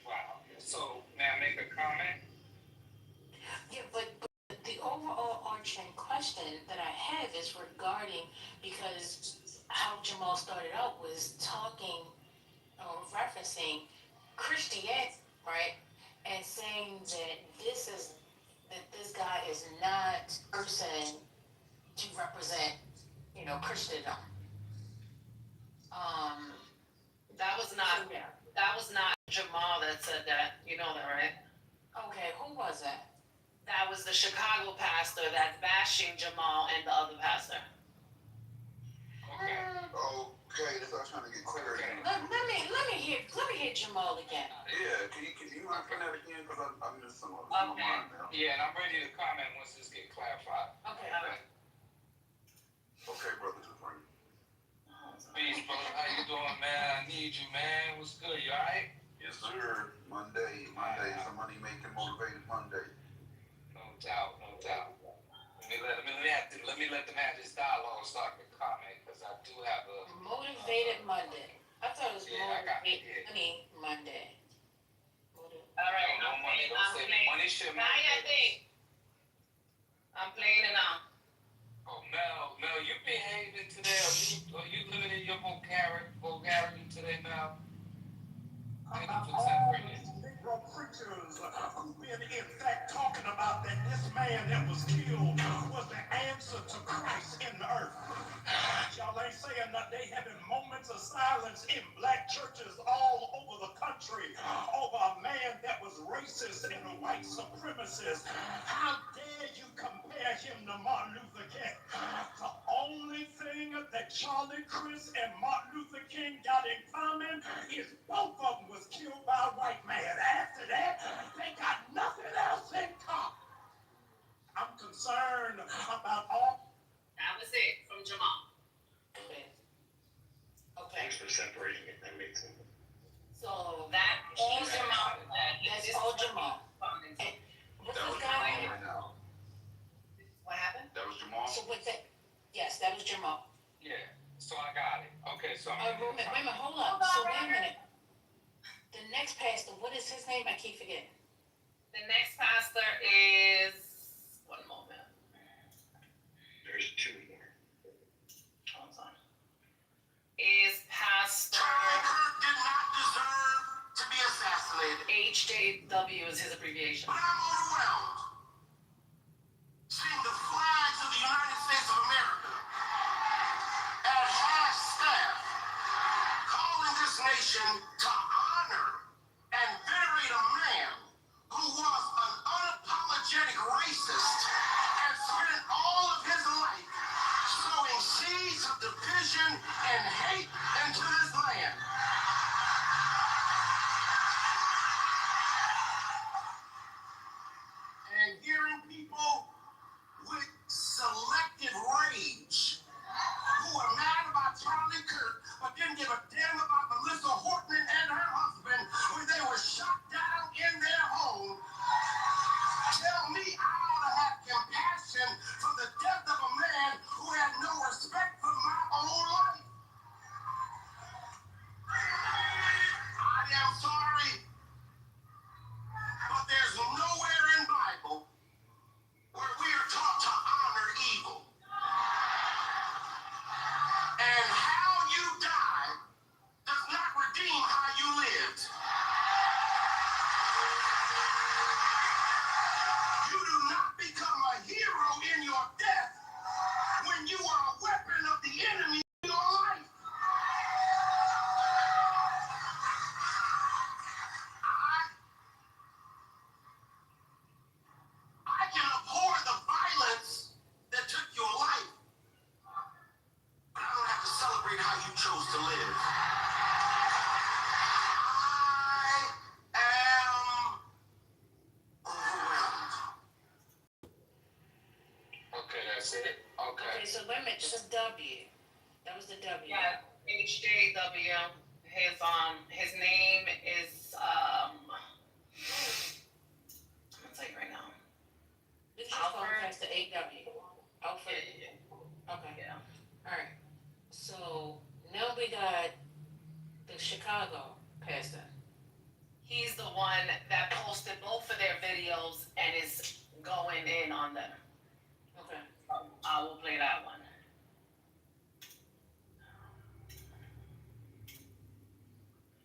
Wow. So, may I make a comment? Yeah, but the overall arching question that I have is regarding, because how Jamal started out was talking or referencing Christianity, right? and saying that this guy is not a person to represent, Christendom. That was not Jamal that said that. You know that, right? Okay, who was that? That was the Chicago pastor that's bashing Jamal and the other pastor. Okay, that's what I was trying to get clarity. Let me hear Jamal again. Yeah, can you run that again? Because I missed some of it. Okay. My mind now. Yeah, and I'm ready to comment once this gets clarified. Okay. Okay, brother, just bring it. Peace, brother. How you doing, man? I need you, man. What's good? You alright? Yes, sir. Monday. It's a money-making, motivated Monday. No doubt. Let me let the Maggie's dialogue start with comment, because I do have a Motivated Monday. I thought it was Monday. Monday. All right. No money. Don't say money should motivate. I'm playing it now. Oh, Mel, you behaving today, or you limiting your vocabulary today, Mel? Negro preachers who've been in fact talking about that this man that was killed was the answer to Christ in the earth. Y'all ain't saying that. They having moments of silence in black churches all over the country over a man that was racist and a white supremacist. How dare you compare him to Martin Luther King? The only thing that Charlie Chris and Martin Luther King got in common is both of them was killed by a white man. After that, they got nothing else in common. I'm concerned about all. That was it from Jamal. Okay. Thanks for separating it. That makes sense. So that all Jamal. That's all Jamal. That was Jamal right now. What happened? That was Jamal? So with that, yes, that was Jamal. Yeah, so I got it. Okay, so Wait a minute, hold up. So wait a minute. The next pastor, what is his name? I keep forgetting. The next pastor is one moment. There's two more. Hold on. Is Pastor Charlie Kirk did not deserve to be assassinated. HJW is his abbreviation. But I'm overwhelmed seeing the flags of the United States of America at half staff calling this nation to honor and venerate a man who was an unapologetic racist and spent all of his life sowing seeds of division and hate into this land. And hearing people with selective rage who are mad about Charlie Kirk but didn't give a damn about Melissa Hortman and her husband when they were shot down in their home tell me I ought to have compassion for the death of a man who had no respect for my own life. I am sorry, but there's nowhere in Bible where we are taught to honor evil. And how you die does not redeem how you lived. You do not become a hero in your death when you are a weapon of the enemy in your life. I can abhor the violence that took your life, but I don't have to celebrate how you chose to live. I am overwhelmed. okay, that's it. Okay. Okay, so wait a minute, this is W. That was the W. Yeah, HJW. His name is I'm gonna tell you right now. This is called Pastor AW. Alfred. Yeah. Okay. Yeah. All right. So now we got the Chicago pastor. He's the one that posted both of their videos and is going in on them. Okay. I will play that one.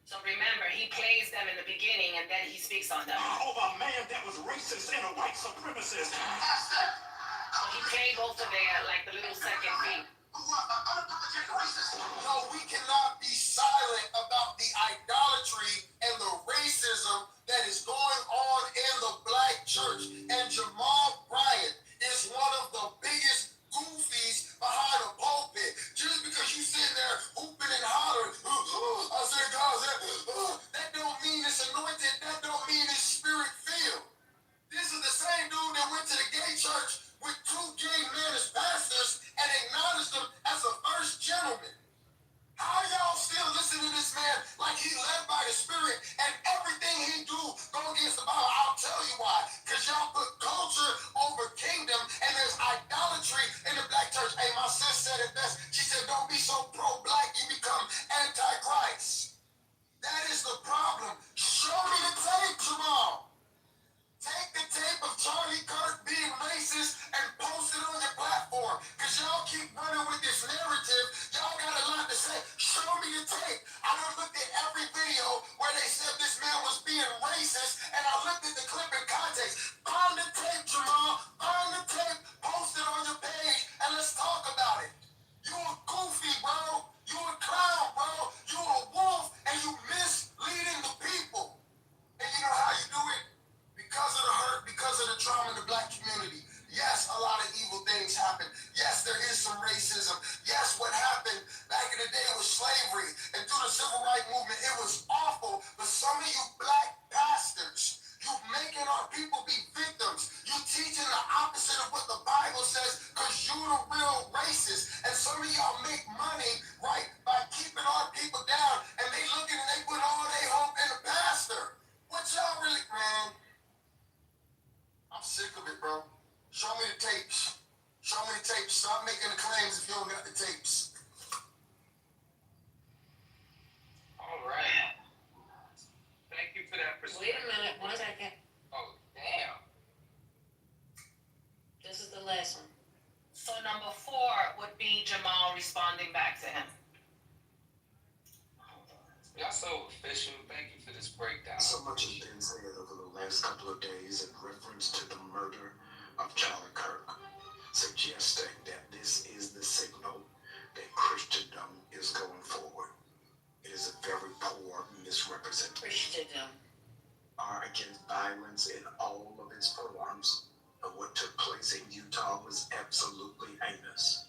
So remember, he plays them in the beginning and then he speaks on them. Over a man that was racist and a white supremacist. So he played both of their, like, the little second beat. No, we cannot be silent about the idolatry and the racism that is going on in the black church. And Jamal Bryant is one of the biggest goofies behind a pulpit. Just because you sit there hooping and hollering, I said, God said, that don't mean it's anointed. That don't mean it's spirit filled. This is the same dude that went to the gay church with 2 gay men as pastors and acknowledged them as a first gentleman. How y'all still listen to this man like he led by the Spirit and everything he do go against the Bible? I'll tell you why. Because y'all put culture over kingdom and there's idolatry in the black church. Hey, my sis said it best. She said, don't be so pro-black you become anti-Christ. That is the problem. Show me the tape, Jamal. Take the tape of Charlie Kirk being racist and post it on your platform. Because y'all keep running with this narrative. Y'all got a lot to say. Show me the tape. I done looked at every video where they said this man was being racist, and I looked at the clip in context. Find the tape, Jamal. Find the tape. Post it on your page, and let's talk about it. You a goofy, bro. You a clown, bro. You a wolf, and you misleading the people. And you know how you do it? Because of the hurt, because of the trauma in the black community. Yes, a lot of evil things happen. Yes, there is some racism. Yes, what happened back in the day was slavery. And through the civil rights movement, it was awful. But some of you black pastors, you making our people be victims. You teaching the opposite of what the Bible says because you the real racist. And some of y'all make money, right, by keeping our people down. And they looking and they put all their hope in the pastor. What y'all really, man? I'm sick of it, bro. Show me the tapes. Show me the tapes. Stop making the claims if you don't got the tapes. All right. Thank you for that perspective. Wait a minute, 1 second. Oh, damn. This is the last one. So number 4 would be Jamal responding back to him. Y'all so official. Thank you for this breakdown. So much has been said over the last couple of days in reference to the murder of Charlie Kirk, suggesting that this is the signal that Christendom is going forward. It is a very poor misrepresentation. Christendom Are against violence in all of its forms, but what took place in Utah was absolutely heinous.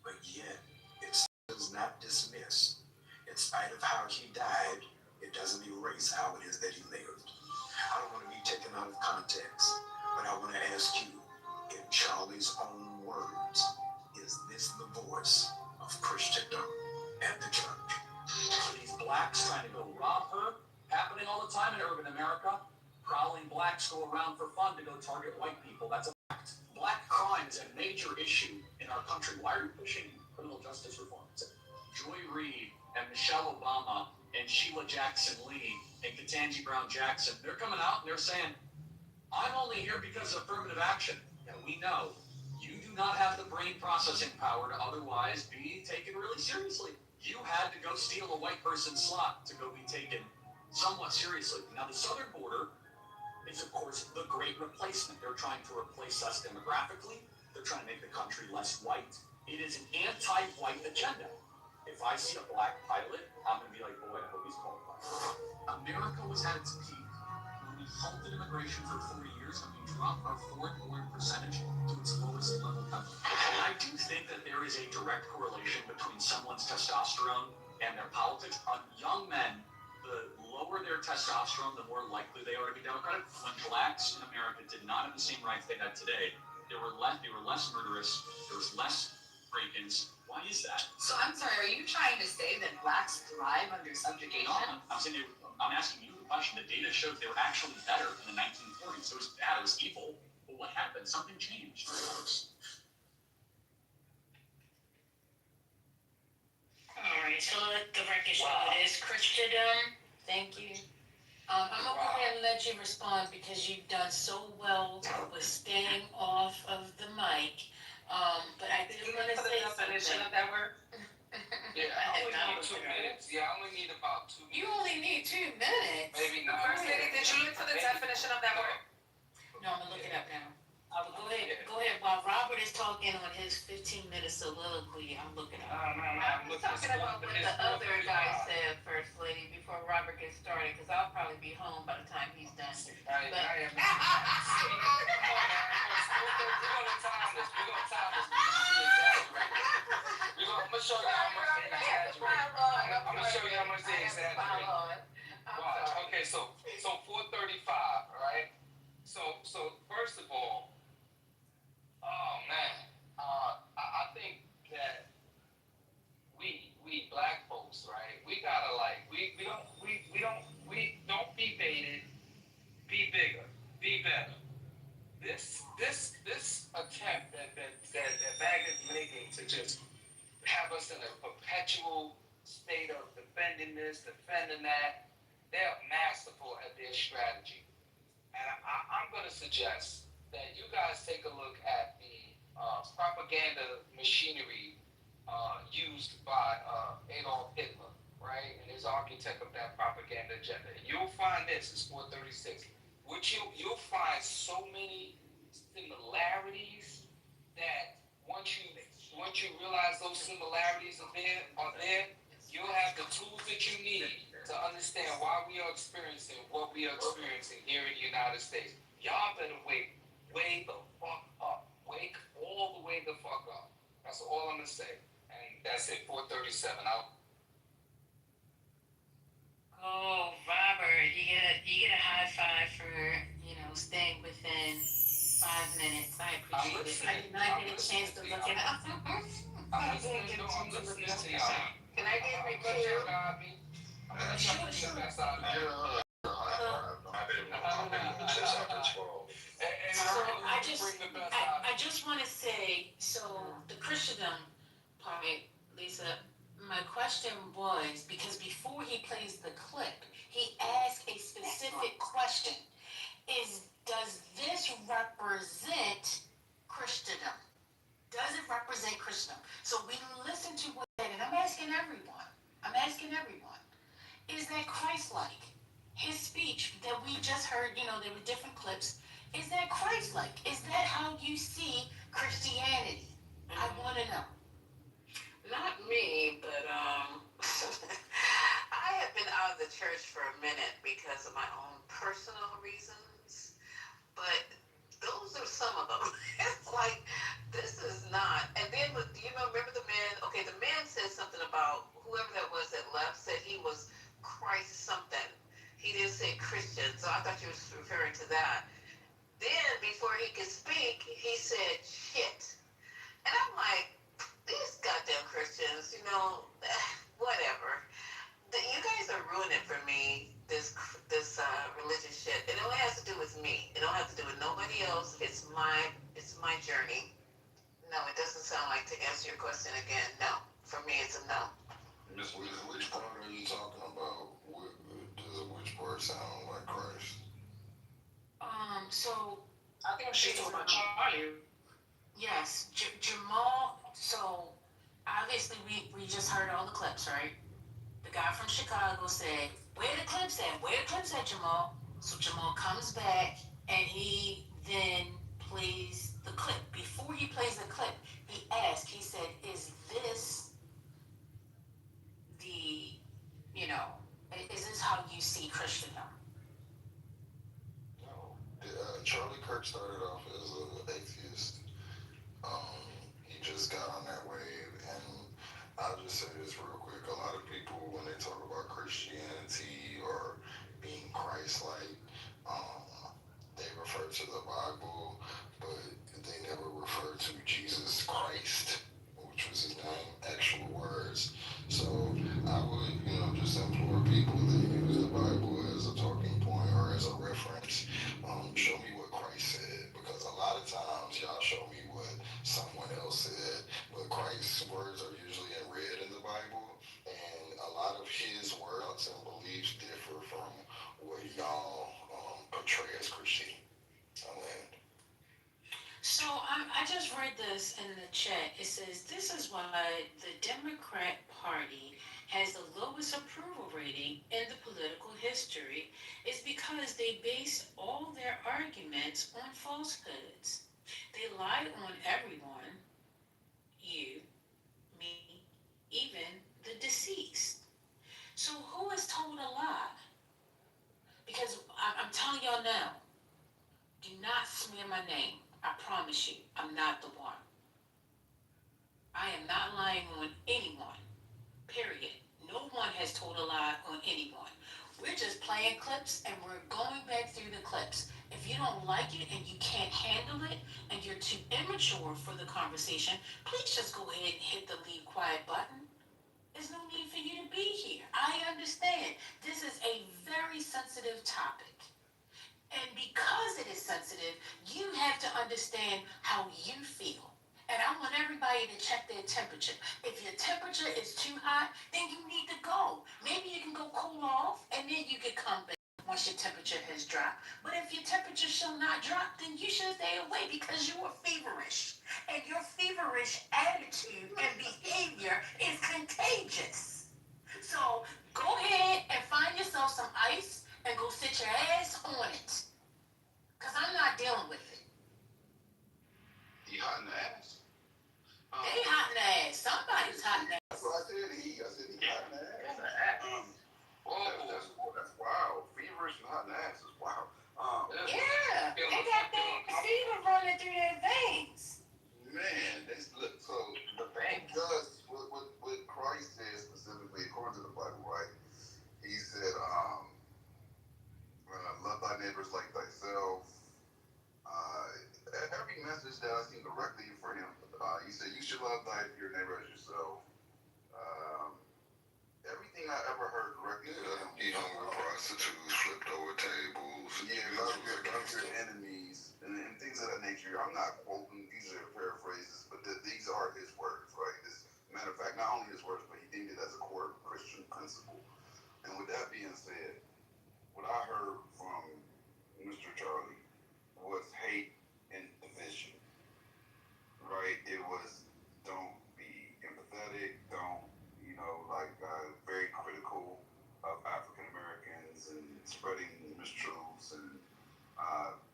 But yet, it does not dismiss. In spite of how he died, it doesn't erase how it is that he lived. I don't want to be taken out of context, but I want to ask you, in Charlie's own words, is this the voice of Christendom and the church? These blacks trying to go rob her, happening all the time in urban America. Prowling blacks go around for fun to go target white people. That's a fact. Black crime is a major issue in our country. Why are you pushing criminal justice reform? Joy Reid and Michelle Obama and Sheila Jackson Lee and Ketanji Brown Jackson, they're coming out and they're saying, I'm only here because of affirmative action. And we know you do not have the brain processing power to otherwise be taken really seriously. You had to go steal a white person's slot to go be taken somewhat seriously. Now, the southern border is, of course, the great replacement. They're trying to replace us demographically. They're trying to make the country less white. It is an anti-white agenda. If I see a black pilot, I'm going to be like, boy, I hope he's qualified. America was at its peak when we halted immigration for 40 years and we dropped our foreign-born percentage to its lowest level ever. And I do think that there is a direct correlation between someone's testosterone and their politics. On young men, the lower their testosterone, the more likely they are to be Democratic. When blacks in America did not have the same rights they had today, they were less murderous, there was less break-ins. Why is that? So I'm sorry, are you trying to say that blacks thrive under subjugation? No, I'm asking you the question. The data shows they were actually better in the 1940s. It was bad, it was evil. But what happened? Something changed. Alright, so let the record show it is Christendom. Thank you. I'm gonna go ahead and let you respond because you've done so well with staying off of the mic. But I do want to say definition something. of that word. Yeah, I only need 2 minutes. Yeah, I only need about 2 minutes. You only need 2 minutes. Maybe not. First lady, did you look for the definition of that word? No, I'm gonna look it up now. Go ahead. While Robert is talking on his 15-minute soliloquy, I'm looking up. I'm talking about what the other guy said, First Lady, before Robert gets started, because I'll probably be home by the time he's done. I am. Come on, man. We're gonna time this. We're gonna time this. I'm gonna show you how much they exaggerate. I'm gonna show you how much they exaggerate. Watch. Okay, so 435, all right? So first of all, oh man, I think that we black folks, right? We gotta like we don't be baited, be bigger, be better. This attempt that Bag is making to just have us in a perpetual state of defending this, defending that, they're masterful at their strategy. And I'm going to suggest that you guys take a look at the propaganda machinery used by Adolf Hitler, right? And his architect of that propaganda agenda. And you'll find this, it's 436, which you'll find so many similarities that once you realize those similarities are there, you'll have the tools that you need to understand why we are experiencing what we are experiencing here in the United States. Y'all better wake way the fuck up. Wake all the way the fuck up. That's all I'm gonna say. And that's it, 437. Oh, Robert, you get a high five for, staying within 5 minutes. I appreciate it. I did not get a chance to look it up. I'm listening to y'all. Can I get a review? Sure. I just want to say, so the Christendom part, Lisa, my question was, because before he plays the clip, he asked a specific question. Does this represent Christendom? Does it represent Christendom? So we listen to what that, and I'm asking everyone. Is that Christ-like? His speech that we just heard, there were different clips. Is that Christ-like? Is that how you see Christianity? I want to know. Not me, but I have been out of the church for a minute because of my own personal reasons, but those are some of them. It's like, this is not. And then, remember the man? Okay, the man said something about whoever that was that left, said he was Christ something. He didn't say Christian, so I thought you was referring to that. Then, before he could speak, he said shit. And I'm like, these goddamn Christians, whatever. You guys are ruining for me this religious shit. It only has to do with me. It don't have to do with nobody else. It's my journey. No, it doesn't sound like, to answer your question again, no. For me, it's a no. Which part are you talking about? Which part sound like Christ? So I think she's talking about Charlie. yes, Jamal. So obviously we just heard all the clips, right? The guy from Chicago said, "Where the clips at? Where the clips at, Jamal?" So Jamal comes back and he then plays the clip. Before he plays the clip, he asked. He said, "Is this the, is this how you see Christendom?" Charlie Kirk started off as an atheist. He just got on that wave, and I'll just say this real quick. A lot of people, when they talk about Christianity or being Christ-like, they refer to the Bible, but they never refer to Jesus Christ, which was his name, actual words. So I would, just implore people that use the Bible as a talking point or as a reference. Show me what Christ said, because a lot of times y'all show me what someone else said, but Christ's words are usually in red in the Bible, and a lot of his words and beliefs differ from what y'all portray as Christian. So I just read this in the chat. It says, "This is why the Democrat Party has the lowest approval rating in the political history is because they base all their arguments on falsehoods. They lie on everyone, you, me, even the deceased. So who has told a lie? Because I'm telling y'all now, do not smear my name. I promise you, I'm not the one. I am not lying on anyone, period. No one has told a lie on anyone. We're just playing clips and we're going back through the clips. If you don't like it and you can't handle it and you're too immature for the conversation, please just go ahead and hit the leave quiet button. There's no need for you to be here. I understand. This is a very sensitive topic. And because it is sensitive, you have to understand how you feel. And I want everybody to check their temperature. If your temperature is too hot, then you need to go. Maybe you can go cool off and then you can come back once your temperature has dropped. But if your temperature shall not drop, then you should stay away because you are feverish. And your feverish attitude and behavior is contagious. So go ahead and find yourself some ice and go sit your ass on it. Because I'm not dealing with it. He hot in the ass. They hot in the ass. Somebody's hot in the ass. That's what I said. I said he hot in the ass. That's wild. Feverish and hot in the ass is wild. Yeah, they got that fever running through their veins. Man, look. So the thing does what Christ said specifically, according to the Bible, right? He said, "Love thy neighbors like thyself." Every message that I seen directly for him, he said, "You should love your neighbor as yourself." Everything I ever heard directly to him. He hung with prostitutes, flipped over tables. Yeah, love your enemies, and things of that nature. I'm not quoting; these are paraphrases, but these are his words, right? Matter of fact, not only his words, but he deemed it as a core Christian principle. And with that being said, what I heard from Mr. Charlie was hate and division, right? It was don't be empathetic, don't, very critical of African Americans and spreading mistruths and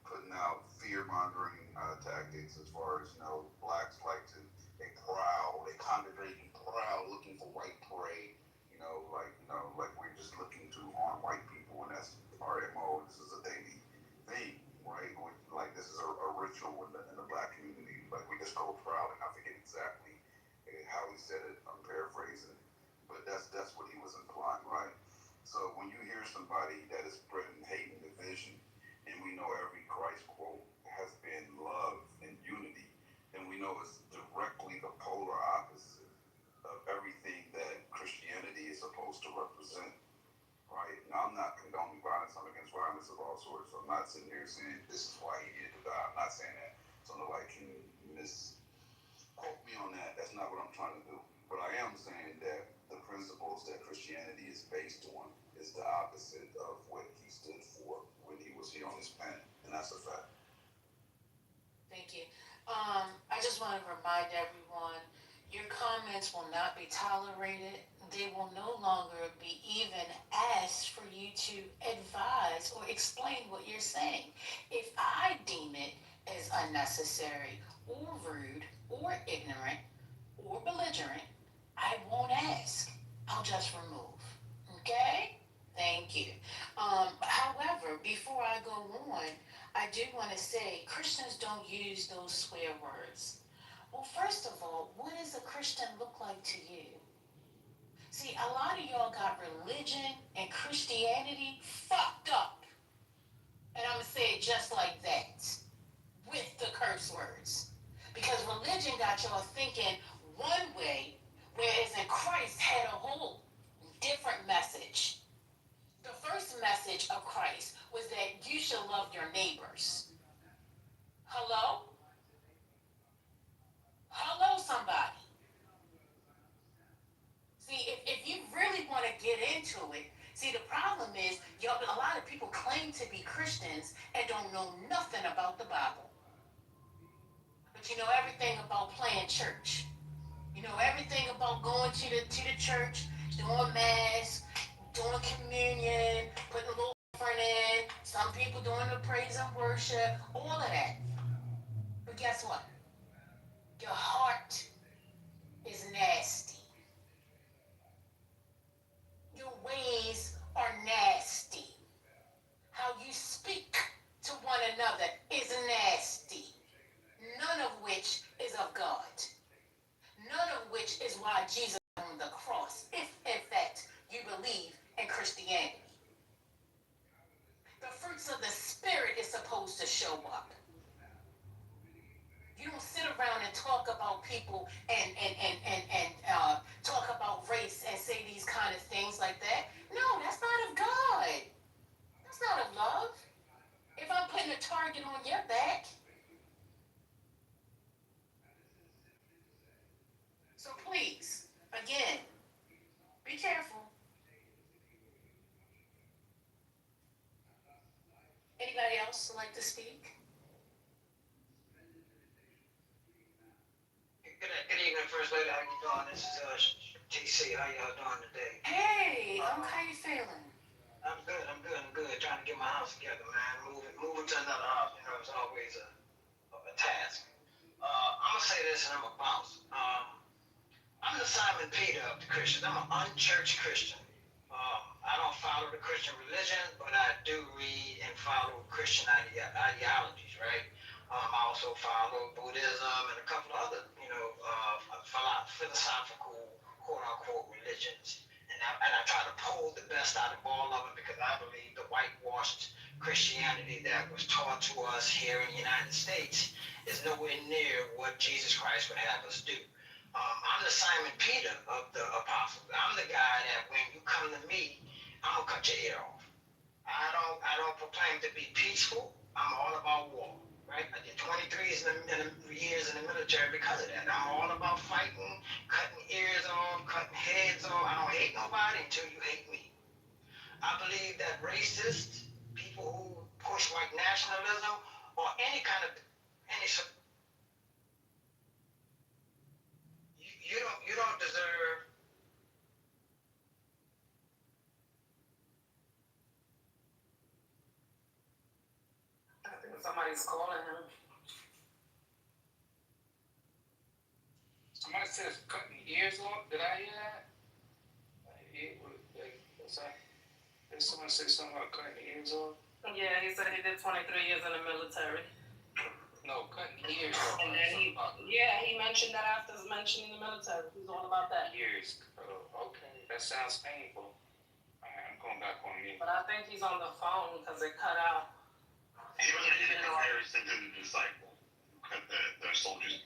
putting out fear-mongering tactics as far as, blacks like to, they prowl, they congregate and prowl looking for white prey, like we're just looking to harm white people, and that's our MO. This is a daily thing, right? Like this is a ritual in the black community. Like we just go proud, and I forget exactly how he said it. I'm paraphrasing, but that's what he was implying, right? So when you hear somebody that is spreading hate and division, and we know every Christ quote has been love and unity, and we know it's directly the polar opposite of everything that Christianity is supposed to represent. Right? Now, I'm not condoning violence. I'm against violence of all sorts. So I'm not sitting here saying this is why he did to die. I'm not saying that so nobody can misquote me on that. That's not what I'm trying to do. But I am saying that the principles that Christianity is based on is the opposite of what he stood for when he was here on this planet. And that's a fact. Thank you. I just want to remind everyone, your comments will not be tolerated. They will no longer be even asked for you to advise or explain what you're saying. If I deem it as unnecessary or rude or ignorant or belligerent, I won't ask. I'll just remove. Okay? Thank you. However, before I go on, I do want to say Christians don't use those swear words. Well, first of all, what does a Christian look like to you? See, a lot of y'all got religion and Christianity fucked up. And I'm going to say it just like that, with the curse words. Because religion got y'all thinking one way, whereas in Christ had a whole different message. The first message of Christ was that you should love your neighbors. Hello? Hello, somebody. See, if you really want to get into it, see, the problem is, a lot of people claim to be Christians and don't know nothing about the Bible. But you know everything about playing church. You know, everything about going to the church, doing mass, doing communion, putting a little offering in, some people doing the praise and worship, all of that. But guess what? Your heart is nasty. Your ways are nasty. How you speak to one another is nasty. None of which is of God. None of which is why Jesus on the cross, if in fact you believe in Christianity. The fruits of the Spirit is supposed to show up. You don't sit around and talk about people and talk about race and say these kind of things like that. No, that's not of God. That's not of love. If I'm putting a target on your back. So please, again, be careful. Anybody else like to speak? Good evening, First Lady. How you doing? This is TC. How y'all doing today? Hey, how you feeling? I'm good. Trying to get my house together, man. Moving to another house. You know, it's always a task. I'm gonna say this and I'm gonna bounce. I'm the Simon Peter of the Christians. I'm an unchurched Christian. I don't follow the Christian religion, but I do read and follow Christian ideologies, right? I also follow Buddhism and a couple of other, philosophical, quote-unquote, religions. And I try to pull the best out of all of them because I believe the whitewashed Christianity that was taught to us here in the United States is nowhere near what Jesus Christ would have us do. I'm the Simon Peter of the apostles. I'm the guy that when you come to me, I'm gonna cut your ear off. I don't proclaim to be peaceful. I'm all about war, right? I did 23 years in the military because of that. I'm all about fighting, cutting ears off, cutting heads off. I don't hate nobody until you hate me. I believe that racists, people who push white nationalism, or any kind of you don't deserve. I think somebody's calling him. Somebody says cutting ears off. Did I hear that? What's that? Did someone say something about cutting ears off? Yeah, he said he did 23 years in the military. No, cutting ears off. And then he mentioned that after mentioning the military. He's all about that. Ears. Okay, that sounds painful. I'm going back on me. But I think he's on the phone because it cut out. He was in comparison to the disciple who cut their soldiers.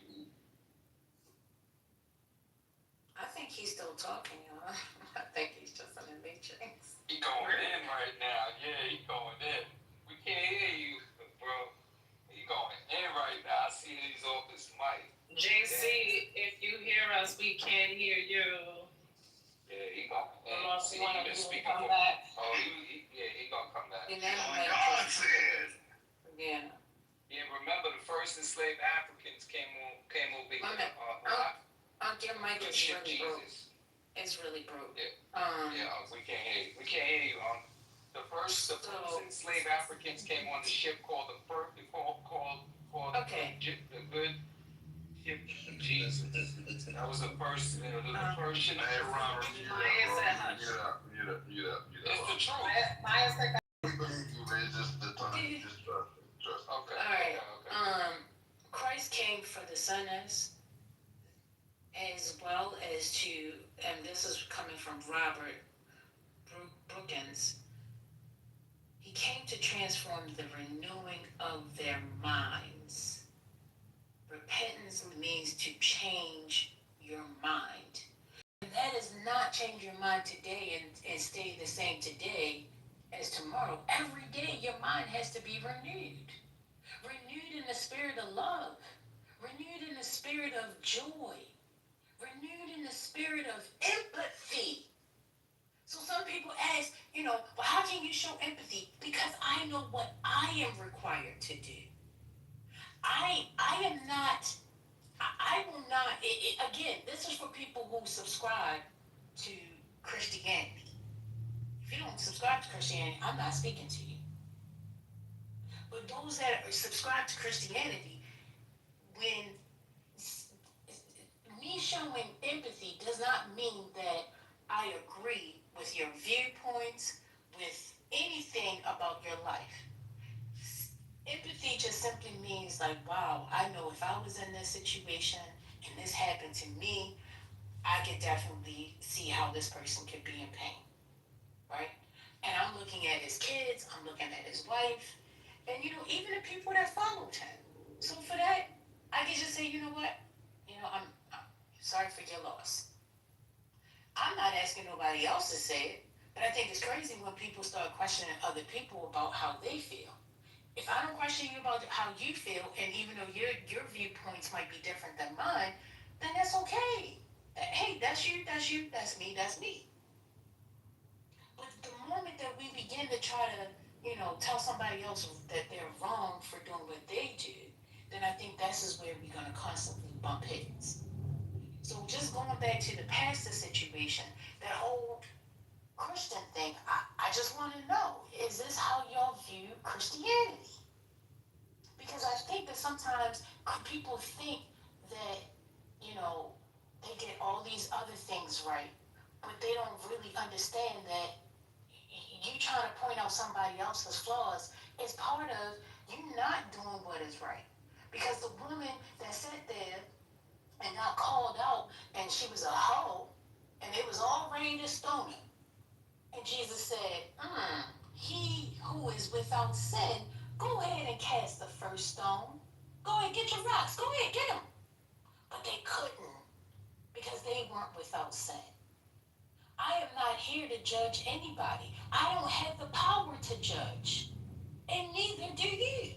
I think he's still talking, y'all. I think he's just in the matrix. He going in right now. Yeah, he going in. We can't hear you, bro. He going in right now. I see that he's off his mic. JC, if you hear us, we can't hear you. Yeah, he going in. Unless See, you want he to been speaking come for. back. Oh, he gonna come back. And then God said. Yeah. Yeah, remember the first enslaved Africans came over here. Your mic is really broke. It's really broke. Yeah, we can't hear you. We can't hear you. The first enslaved Africans came on the ship called the good ship of Jesus. That was the first. The first ship. Hey, Robert, Maya It's the truth. said we believe you, man. Just the time. Just trust. Okay. All right. Okay. Christ came for the sinners as well as to, and this is coming from Robert Brookins, he came to transform the renewing of their minds. Repentance means to change your mind. And that is not change your mind today and stay the same today as tomorrow. Every day your mind has to be renewed. Renewed in the spirit of love. Renewed in the spirit of joy. Renewed in the spirit of empathy. So some people ask, well, how can you show empathy? Because I know what I am required to do. I I will not, again, this is for people who subscribe to Christianity. If you don't subscribe to Christianity, I'm not speaking to you. But those that subscribe to Christianity, when me showing empathy does not mean that I agree with your viewpoints, with anything about your life. Empathy just simply means like, wow, I know if I was in this situation and this happened to me, I could definitely see how this person could be in pain, right? And I'm looking at his kids, I'm looking at his wife, and even the people that followed him. So for that, I can just say, you know what? I'm sorry for your loss. I'm not asking nobody else to say it, but I think it's crazy when people start questioning other people about how they feel. If I don't question you about how you feel, and even though your viewpoints might be different than mine, then that's okay. Hey, that's you, that's me, that's me. But the moment that we begin to try to, tell somebody else that they're wrong for doing what they did, then I think this is where we're gonna constantly bump heads. So just going back to the pastor situation, that whole Christian thing, I just want to know, is this how y'all view Christianity? Because I think that sometimes people think that, they get all these other things right, but they don't really understand that you trying to point out somebody else's flaws is part of you not doing what is right. Because the woman that sat there and got called out and she was a hoe and it was all ready to stone her. And Jesus said, he who is without sin, go ahead and cast the first stone. Go ahead, get your rocks. Go ahead, get them. But they couldn't because they weren't without sin. I am not here to judge anybody. I don't have the power to judge. And neither do you.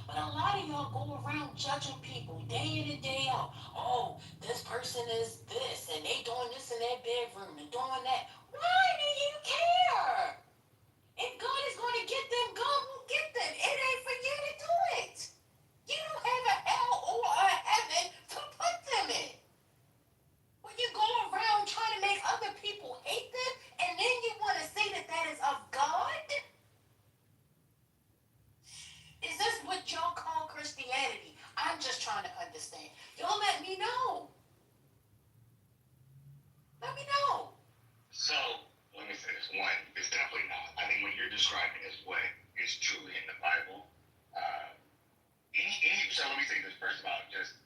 But a lot of y'all go around judging people day in and day out. Oh, this person is this, and they doing this in their bedroom and doing that. Why do you care? If God is going to get them, God will get them. It ain't for you to do it. You don't have a hell or a heaven to put them in. When you go around trying to make other people hate them, and then you want to say that that is of God? Is this what y'all call Christianity? I'm just trying to understand. Y'all let me know. Let me know. So, let me say this. One, it's definitely not. I think what you're describing is what is truly in the Bible. So let me say this first about just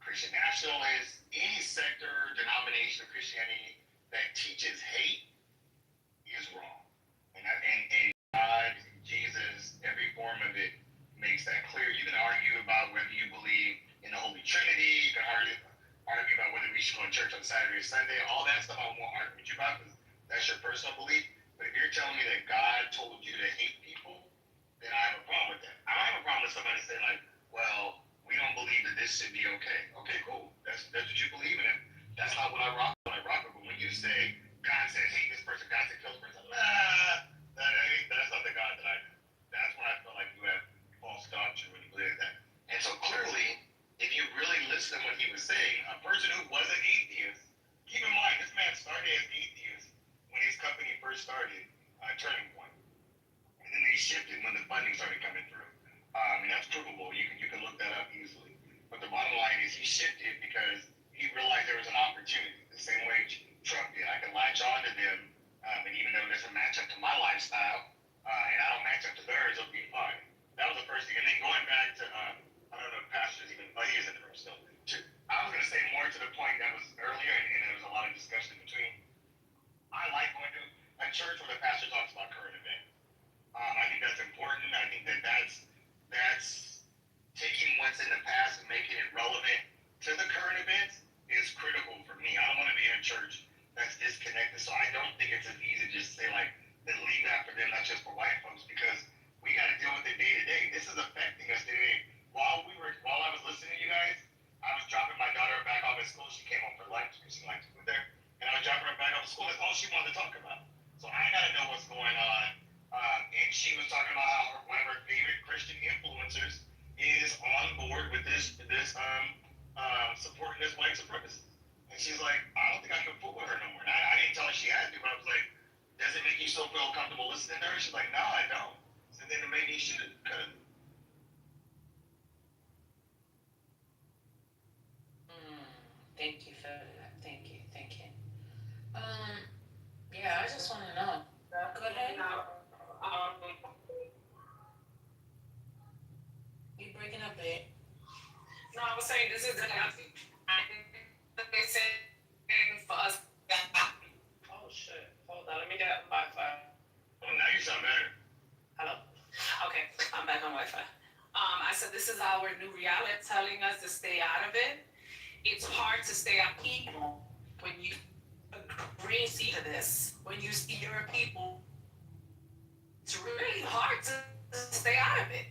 Christian nationalists, any sector, denomination of Christianity that teaches hate is wrong. And God, Jesus, every form of it makes that clear. You can argue about whether you believe in the Holy Trinity. You can argue about whether we should go to church on Saturday or Sunday. All that stuff I won't argue with you about because that's your personal belief. But if you're telling me that God told you to hate people, then I have a problem with that. I don't have a problem with somebody saying like, well, we don't believe that this should be okay. Okay, cool. That's what you believe in. That's not what I rock with. But when you say God said hate this person, God said kill this person, that's not the God that I know. That's when I feel like you have false doctrine when you believe that. And so clearly, if you really listen to what he was saying, a person who was an atheist, keep in mind this man started as atheist when his company first started, Turning Point. And then they shifted when the funding started coming through. And that's provable. You can look that up easily. But the bottom line is he shifted because he realized there was an opportunity. The same way Trump did. I can latch on to them, and even though it doesn't match up to my lifestyle, and I don't match up to theirs, it'll be fine. That was the first thing. And then going back to, I don't know if pastors even, he is in the room still. I was going to say more to the point that was earlier, and there was a lot of discussion in between. I like going to a church where the pastor talks about current events. I think that's important. I think that's taking what's in the past and making it relevant to the current events is critical for me. I don't want to be in a church that's disconnected. So I don't think it's as easy to just say like, then leave that for them. That's just for white folks because we got to deal with it day to day. This is affecting us today. While I was listening to you guys, I was dropping my daughter back off at school. She came home for lunch because she likes food there, and I was dropping her back off at school. That's all she wanted to talk about. So I got to know what's going on. And she was talking about how one of her favorite Christian influencers is on board with this still feel comfortable listening to her? She's like, no, I don't. So then maybe you should have. Thank you for that. Thank you. Yeah, I just want to know. Go ahead. You breaking up, babe? No, I was saying this is the they said for us. Oh shit! Hold on, let me get Wi-Fi. Well, now you sound better. Hello. Okay, I'm back on Wi-Fi. I said this is our new reality telling us to stay out of it. It's hard to stay out people when you agree to this. When you see your people, it's really hard to stay out of it.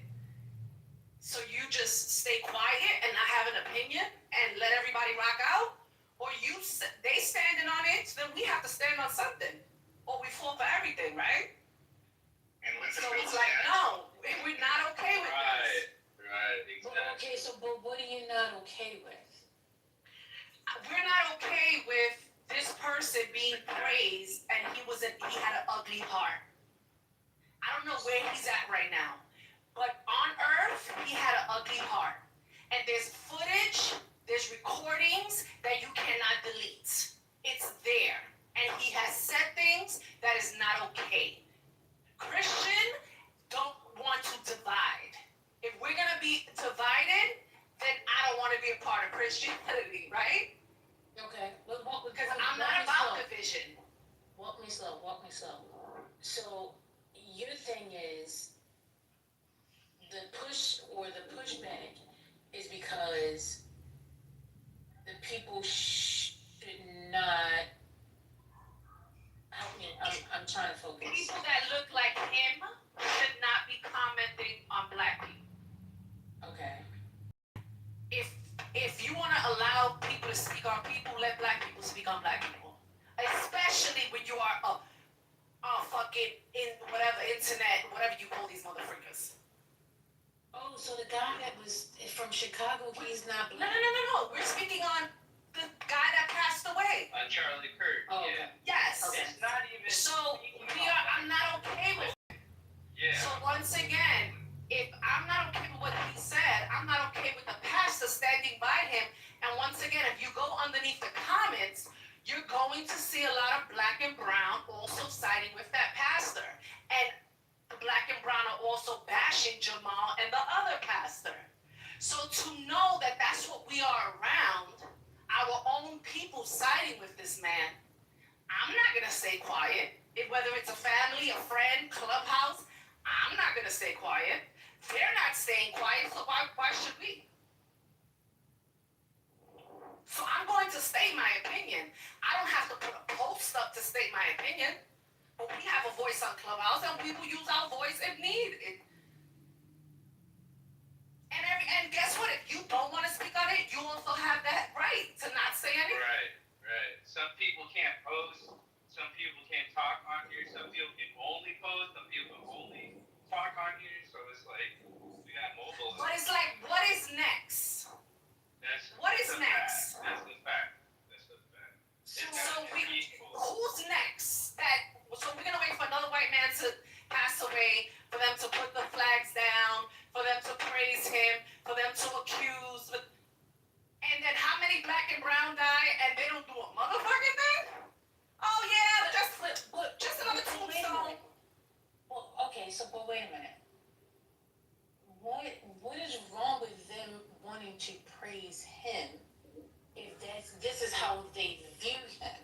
So you just stay quiet and not have an opinion and let everybody rock out, or they standing on it, then we have to stand on something, or we fall for everything, right? And so it's like, no, we're not okay with this. Right, exactly. Okay, so but what are you not okay with? We're not okay with this person being praised and he had an ugly heart. I don't know where he's at right now. But on earth, he had an ugly heart. And there's footage, there's recordings that you cannot delete. It's there. And he has said things that is not okay. Christian don't want to divide. If we're going to be divided, then I don't want to be a part of Christianity, right? Okay. Because I'm not about division. Walk me slow. So your thing is the push or the pushback is because the people should not. Help me. I'm trying to focus. People that look like him should not be commenting on black people. Okay. If you want to allow people to speak on people, let black people speak on black people. Especially when you are a fucking internet, whatever you call these motherfuckers. Oh, so the guy that was from Chicago, he's not black? No. We're speaking on the guy that passed away. On Charlie Kirk. Oh, yeah. okay. Yes. Okay. It's not even. So I'm not okay with it. Yeah. So once again, if I'm not okay with what he said, I'm not okay with the pastor standing by him. And once again, if you go underneath the comments, you're going to see a lot of black and brown also siding with that pastor. And the black and brown are also bashing Jamal and the other pastor. So to know that that's what we are around, our own people siding with this man, I'm not going to stay quiet. Whether it's a family, a friend, clubhouse, I'm not going to stay quiet. They're not staying quiet, so why should we? So I'm going to state my opinion. I don't have to put a post up to state my opinion. But we have a voice on Clubhouse, and we will use our voice if needed. And guess what? If you don't want to speak on it, you also have that right to not say anything. Right. Some people can't post. Some people can't talk on here. Some people can only post. Some people can only talk on here. So it's like we got mobile. But it's like, what is next? What is next? That's the fact. So who's next? So we're gonna wait for another white man to pass away, for them to put the flags down, for them to praise him, for them to accuse. And then how many black and brown die and they don't do a motherfucking thing? Oh yeah, just another tombstone. Well, okay, but wait a minute. What is wrong with them wanting to praise him if this is how they view him?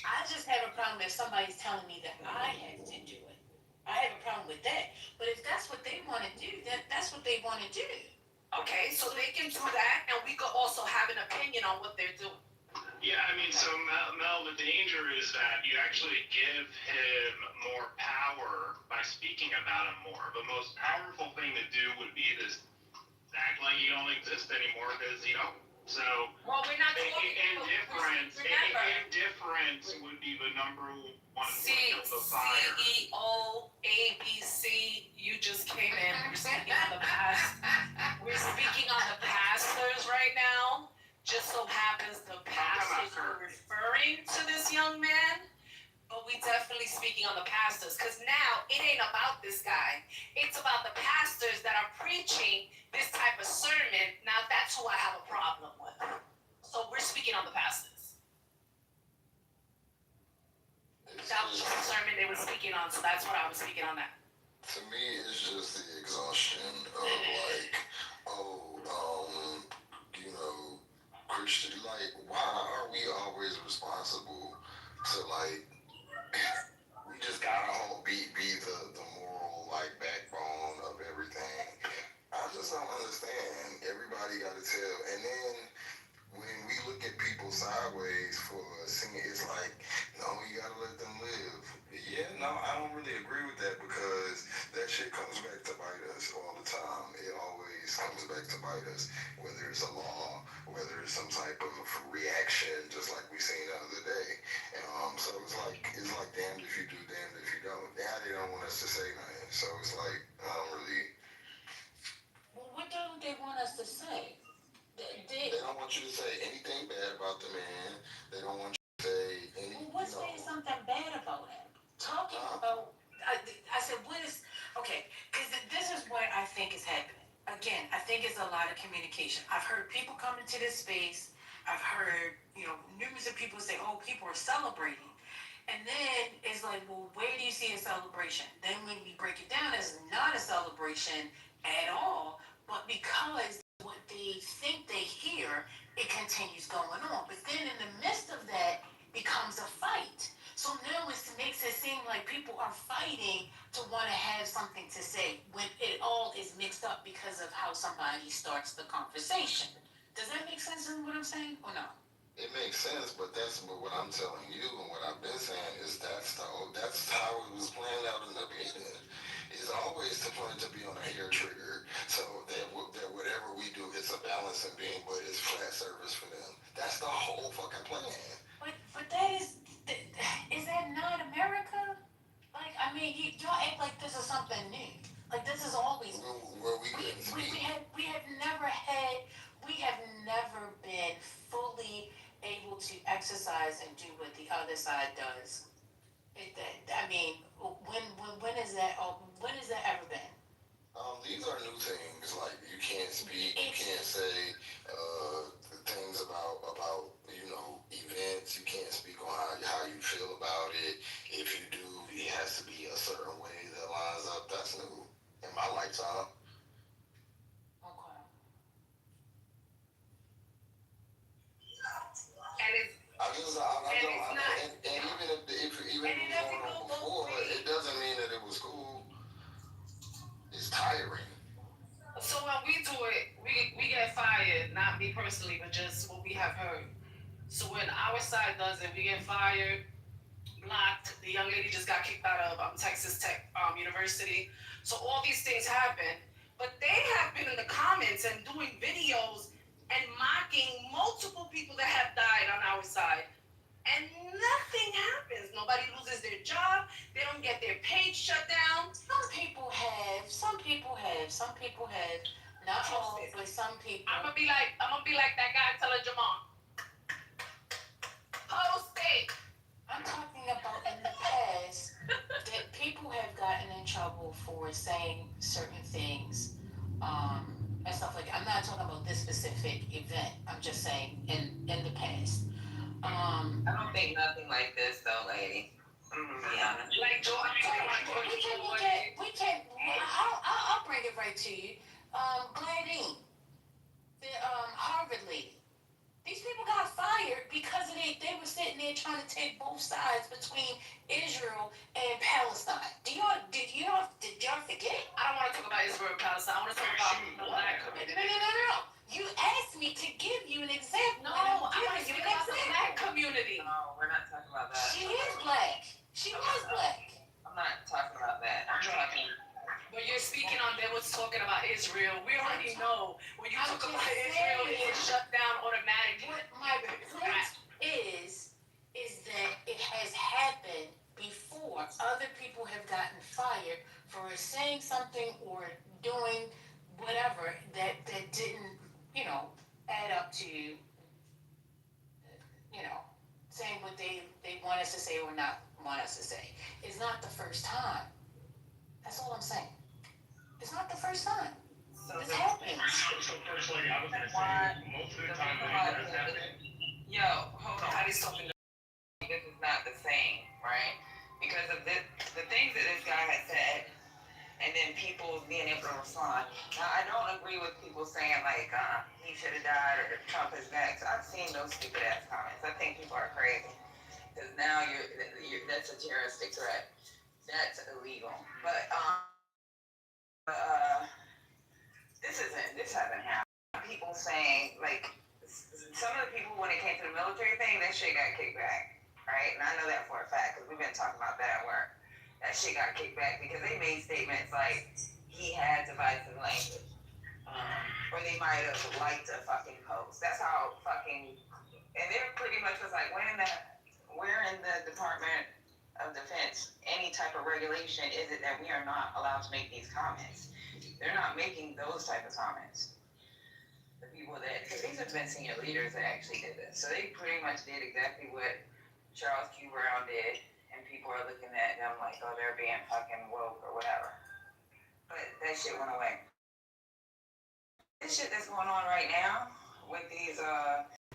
I just have a problem if somebody's telling me that I have to do it. I have a problem with that. But if that's what they want to do, that's what they want to do. Okay, so they can do that, and we could also have an opinion on what they're doing. Yeah, I mean, so Mel, the danger is that you actually give him more power by speaking about him more. The most powerful thing to do would be to act like you don't exist anymore because you don't. So, well, we're not indifference would be the number one way of the fire. CEO, ABC, you just came in. We're speaking on the past. We're speaking on the pastors right now. Just so happens the pastors were referring to this young man But we definitely speaking on the pastors, because now it ain't about this guy. It's about the pastors that are preaching this type of sermon. Now that's who I have a problem with. So we're speaking on the pastors. That was the sermon they were speaking on, so that's what I was speaking on that. To me, it's just the exhaustion of like, Christian, like, why are we always responsible to like, we just gotta be the moral like backbone of everything. I just don't understand. Everybody gotta tell, and then when we look at people sideways for singing, it's like, no, you gotta let them live. Yeah, no, I don't really agree with that because that shit comes back to bite us all the time. It always comes back to bite us, whether it's a law, whether it's some type of reaction, just like we seen the other day. So it's like damned if you do, damned if you don't. Now they don't want us to say nothing, so it's like I don't really. Well, what don't they want us to say? They don't want you to say anything bad about the man. They don't want you to say anything. Well, what's saying something bad about him? Talking about, I said, what is, okay, because this is what I think is happening. Again, I think it's a lot of communication. I've heard people come into this space. I've heard, numerous of people say, oh, people are celebrating. And then it's like, well, where do you see a celebration? Then when we break it down, it's not a celebration at all, but because what they think they hear, it continues going on. But then in the midst of that becomes a fight. So now it makes it seem like people are fighting to want to have something to say when it all is mixed up because of how somebody starts the conversation. Does that make sense in what I'm saying or no? It makes sense, but that's what I'm telling you and what I've been saying is that's how it was planned out in the beginning. It's always to plan to be on a hair trigger, so that whatever we do, it's a balancing beam, but it's flat service for them. That's the whole fucking plan. But that is that not America? Like, I mean, y'all act like this is something new. Like this is always. We have never been fully able to exercise and do what the other side does. When is that? When has that ever been? These are new things. Like you can't speak, you can't say things about events. You can't speak on how you feel about it. If you do, it has to be a certain way that lines up. That's new in my lifetime. Okay. And it's even if it was going on before, it doesn't mean that it was cool. It's tiring. So when we do it, we get fired. Not me personally, but just what we have heard. So when our side does it, we get fired, blocked. The young lady just got kicked out of Texas Tech University. So all these things happen. But they have been in the comments and doing videos and mocking multiple people that have died on our side. And nothing happens. Nobody loses their job. They don't get their page shut down. Some people have. Not all, but some people. I'm gonna be like that guy telling Jamal. Post it. I'm talking about in the past that people have gotten in trouble for saying certain things, and stuff like that. I'm not talking about this specific event. I'm just saying in the past. I don't think nothing like this though, lady. I'm gonna be honest. Like George. We can. I'll bring it right to you. Gladine, the Harvard lady. These people got fired because they were sitting there trying to take both sides between Israel and Palestine. Did y'all forget? I don't want to talk about Israel and Palestine. I want to talk about the black community. No. You asked me to give you an example. No, I want to speak about the black community. No, we're not talking about that. She is black. She was black. I'm not talking about that. I'm talking. But you're speaking on them was talking about Israel. We already know when you talk about Israel, it is shut down automatically. What my point is that it has happened before. Other people have gotten fired for saying something or doing whatever that didn't, add up to, saying what they want us to say or not want us to say. It's not the first time. That's all I'm saying. It's not the first time. This happens. So first lady, I was gonna say, most of the time when it does happen, Yo, hold on. How do you something? This is not the same, right? Because of the things that this guy has said, and then people being able to respond. Now, I don't agree with people saying like he should have died or Trump is next. I've seen those stupid ass comments. I think people are crazy because now that's a terroristic threat. That's illegal. But this hasn't happened. People saying like some of the people when it came to the military thing, that shit got kicked back, right? And I know that for a fact because we've been talking about that at work. That shit got kicked back because they made statements like he had divisive language, or they might have liked a fucking post. That's how fucking, and they pretty much was like, where in the Department of Defense, any type of regulation is it that we are not allowed to make these comments? They're not making those type of comments. The people that, because these have been senior leaders that actually did this. So they pretty much did exactly what Charles Q. Brown did, and people are looking at them like, oh, they're being fucking woke or whatever. But that shit went away. This shit that's going on right now with these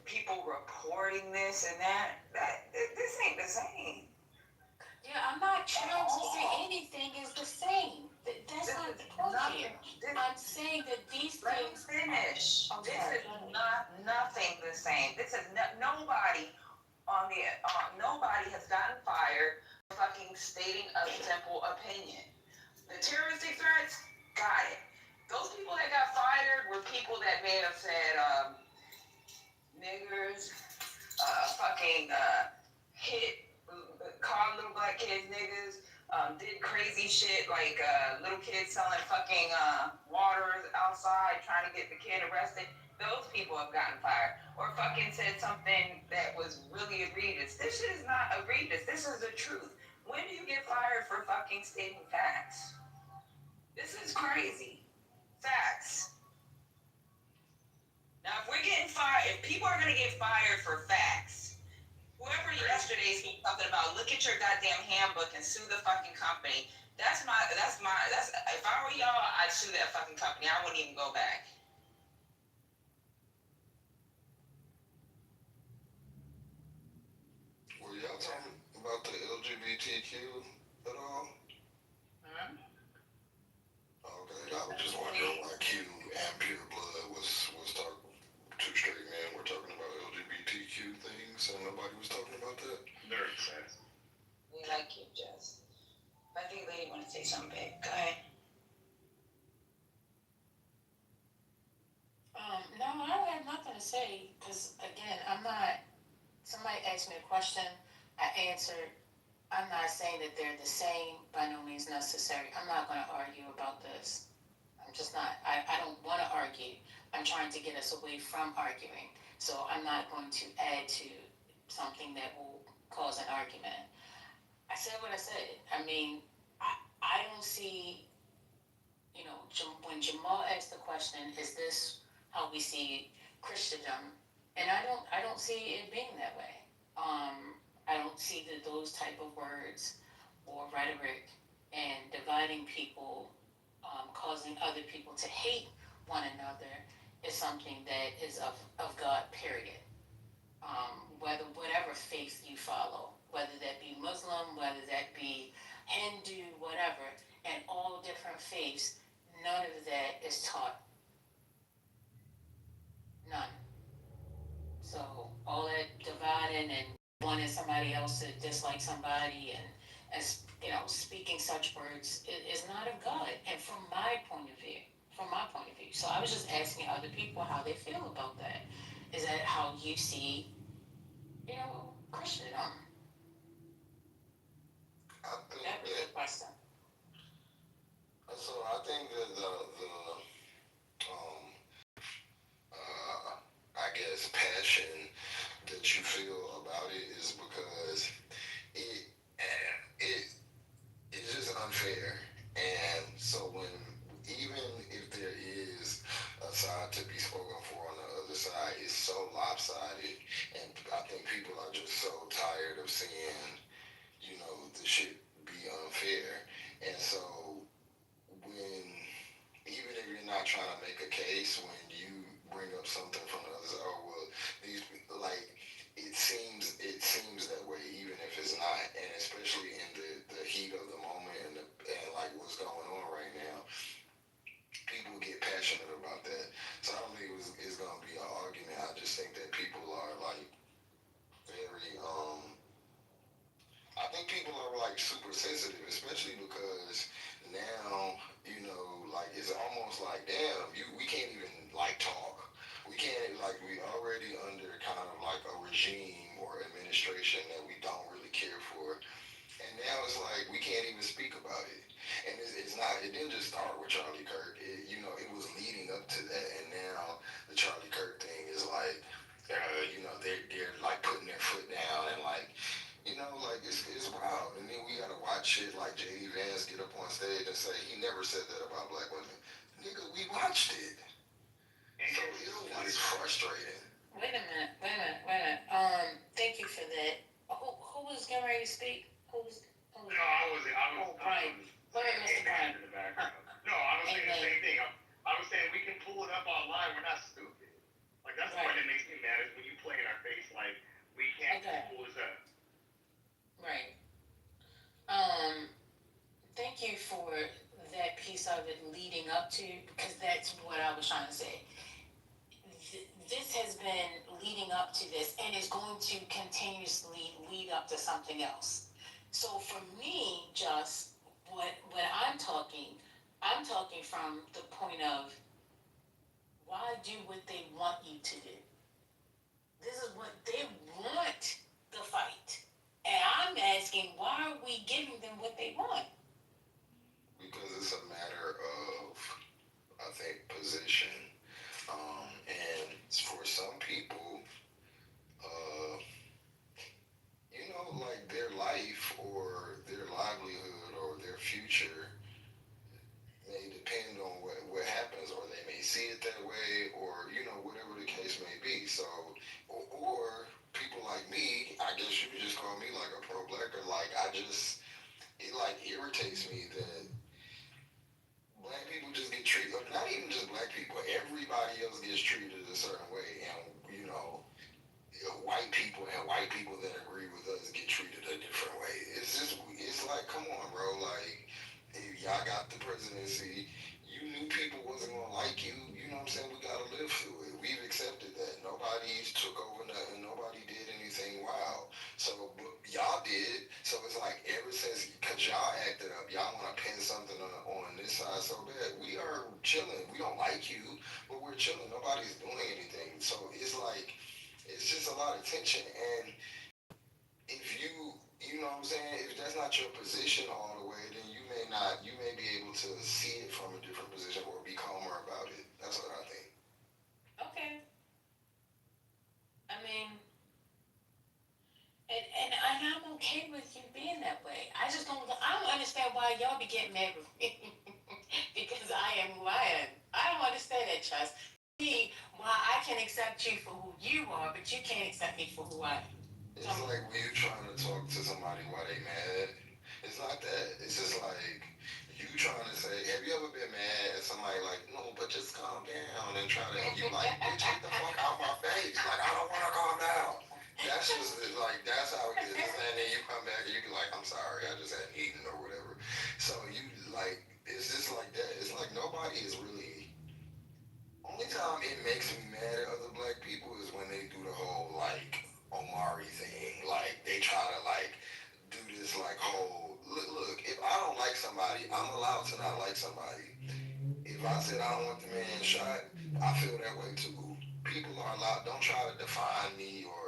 people reporting this and that this ain't the same. Yeah, I'm not trying to say anything is the same. That's not the point here. I'm saying that these things. Finish. Okay. This is nothing the same. This is nobody nobody has gotten fired for fucking stating a simple opinion. The terroristic threats, got it. Those people that got fired were people that may have said niggers, called little black kids niggas, did crazy shit like little kids selling fucking waters outside trying to get the kid arrested. Those people have gotten fired. Or fucking said something that was really egregious. This shit is not egregious. This is the truth. When do you get fired for fucking stating facts? This is crazy. Facts. Now, if we're getting fired, if people are gonna get fired for facts, whoever yesterday said something about look at your goddamn handbook and sue the fucking company. That's if I were y'all, I'd sue that fucking company. I wouldn't even go back. Were y'all talking about the LGBTQ at all? Okay, I was just wondering why Q and Pure Blood was talking, two straight men were talking about LGBTQ things and nobody was talking about that. very sad. We like you, Jess. I think Lady want to say something big. Go ahead. No, I don't have nothing to say because again, I'm not. Somebody asked me a question, I answered. I'm not saying that they're the same, by no means necessary. I'm not going to argue about this. I'm just not. I don't want to argue. I'm trying to get us away from arguing. So I'm not going to add to something that will cause an argument. I said what I said. I mean, I don't see, when Jamal asked the question, is this how we see Christendom? And I don't see it being that way. I don't see that those type of words or rhetoric and dividing people, causing other people to hate one another is something that is of God, period. Whatever faith you follow, whether that be Muslim, whether that be Hindu, whatever, and all different faiths, none of that is taught. None. So all that dividing and wanting somebody else to dislike somebody and speaking such words is not of God. And from my point of view. So I was just asking other people how they feel about that. Is that how you see, Christendom? That was the question. So I think that I guess passion that you feel about it is because it's just unfair. And so even if there is a side to be spoken for on the other side, it's so lopsided, and I think people are just so tired of seeing, the shit sensitive, especially because now, like it's almost like, damn, we can't even like talk. We can't like we already under kind of like a regime or administration that we don't really care for. And now it's like we can't even speak about it. And it's not. It didn't just start with Charlie Kirk. It was leading up to that. And now the Charlie Kirk thing is like, they're like putting their foot down and like, like it's wild. And then we gotta watch shit like J.D. Vance get up on stage and say he never said that about black women. Nigga, we watched it. So it's frustrating. Wait a minute. Thank you for that. Who was getting ready to speak? No, I was Brian. Wait, Mr. Brian. in the background. No, I was saying the same thing. I was saying we can pull it up online. We're not stupid. Like that's the part that makes me mad is when you play in our face like we can't pull this up. Right. Thank you for that piece of it leading up to, because that's what I was trying to say. This has been leading up to this and is going to continuously lead up to something else. So for me, just what I'm talking from the point of why do what they want you to do. This is what they want, the fight. And I'm asking, why are we giving them what they want? Because it's a matter of, I think, position. And for some people, like their life or their livelihood or their future may depend on what happens, or they may see it that way, or whatever the case may be. So, or people like me, I guess you could just call me like a pro-blacker. Like it like irritates me that black people just get treated, not even just black people, everybody else gets treated a certain way, and white people that agree with us get treated a different way. It's like, come on, bro. Like, if y'all got the presidency, you knew people wasn't gonna like you. You know what I'm saying? We gotta live through it. We've accepted that. Nobody took over nothing. Nobody did anything wild. So, but y'all did. So it's like ever since, cause y'all acted up, y'all want to pin something on this side so bad. We are chilling. We don't like you, but we're chilling. Nobody's doing anything. So it's like, it's just a lot of tension. And if you know what I'm saying, if that's not your position all the way, then you may be able to see it from a different position or be calmer about it. That's what I think. Okay. I mean, and I'm okay with you being that way. I don't understand why y'all be getting mad with me because I am who I am. I don't understand that, Trust. See why I can accept you for who you are, but you can't accept me for who I am. It's like when you're trying to talk to somebody while they mad. It's not that. It's just like you trying to say, have you ever been mad at somebody like, no, but just calm down and try to, and you like, bitch, get the fuck out my face. Like, I don't want to calm down. That's just like, that's how it is. And then you come back and you be like, I'm sorry, I just hadn't eaten or whatever. So you like, it's just like that. It's like nobody is really, only time it makes me mad at other black people is when they do the whole like Omari thing. Like they try to like do this like whole look, if I don't like somebody, I'm allowed to not like somebody. If I said I don't want the man shot, I feel that way too. People are allowed, don't try to define me or,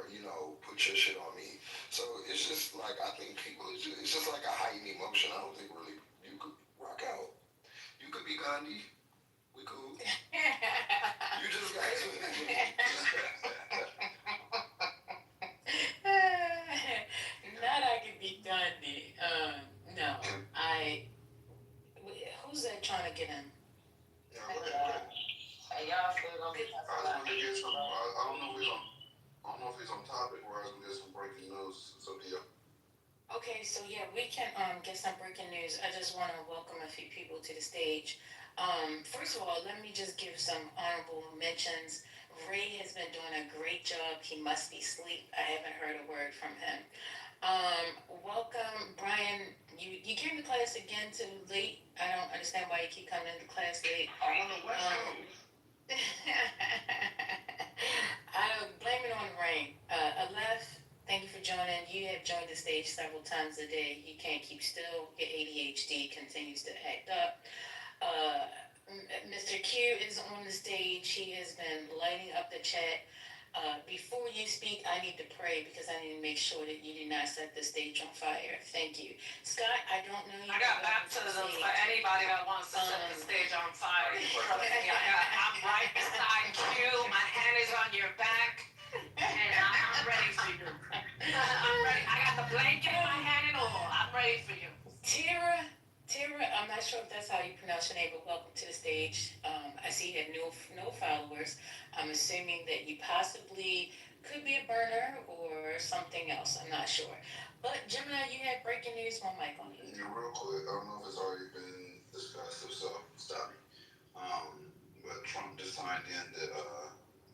put your shit on me. So it's just like, I think people, it's just like a heightened emotion. I don't think really you could rock out. You could be Gandhi. We cool. You just got to. Not I could be Gandhi. No. Who's that trying to get in? Y'all still gonna get I just want to get some. I don't know if it's on topic or I was gonna get some breaking news. It's up to you. Okay, so yeah, we can get some breaking news. I just want to welcome a few people to the stage. First of all, let me just give some honorable mentions. Ray has been doing a great job. He must be asleep. I haven't heard a word from him. Welcome, Brian. You came to class again too late. I don't understand why you keep coming into class late. I'm on the West Coast. I don't blame it on the rain. Aleph, Thank you for joining. You have joined the stage several times a day. You can't keep still. Your ADHD continues to act up. Mr. Q is on the stage. He has been lighting up the chat. Before you speak, I need to pray because I need to make sure that you do not set the stage on fire. Thank you. Scott, I don't know you. I got baptisms for anybody that wants to set the stage on fire. I'm right beside you. My hand is on your back. And I'm ready for you. I'm ready. I got the blanket in my hand and all. I'm ready for you. Tara, I'm not sure if that's how you pronounce your name, but welcome to the stage. I see you have no followers. I'm assuming that you possibly could be a burner or something else. I'm not sure. But Gemini, you had breaking news. One mic on you. Yeah, real quick. I don't know if it's already been discussed. If so, stop me. But Trump just signed in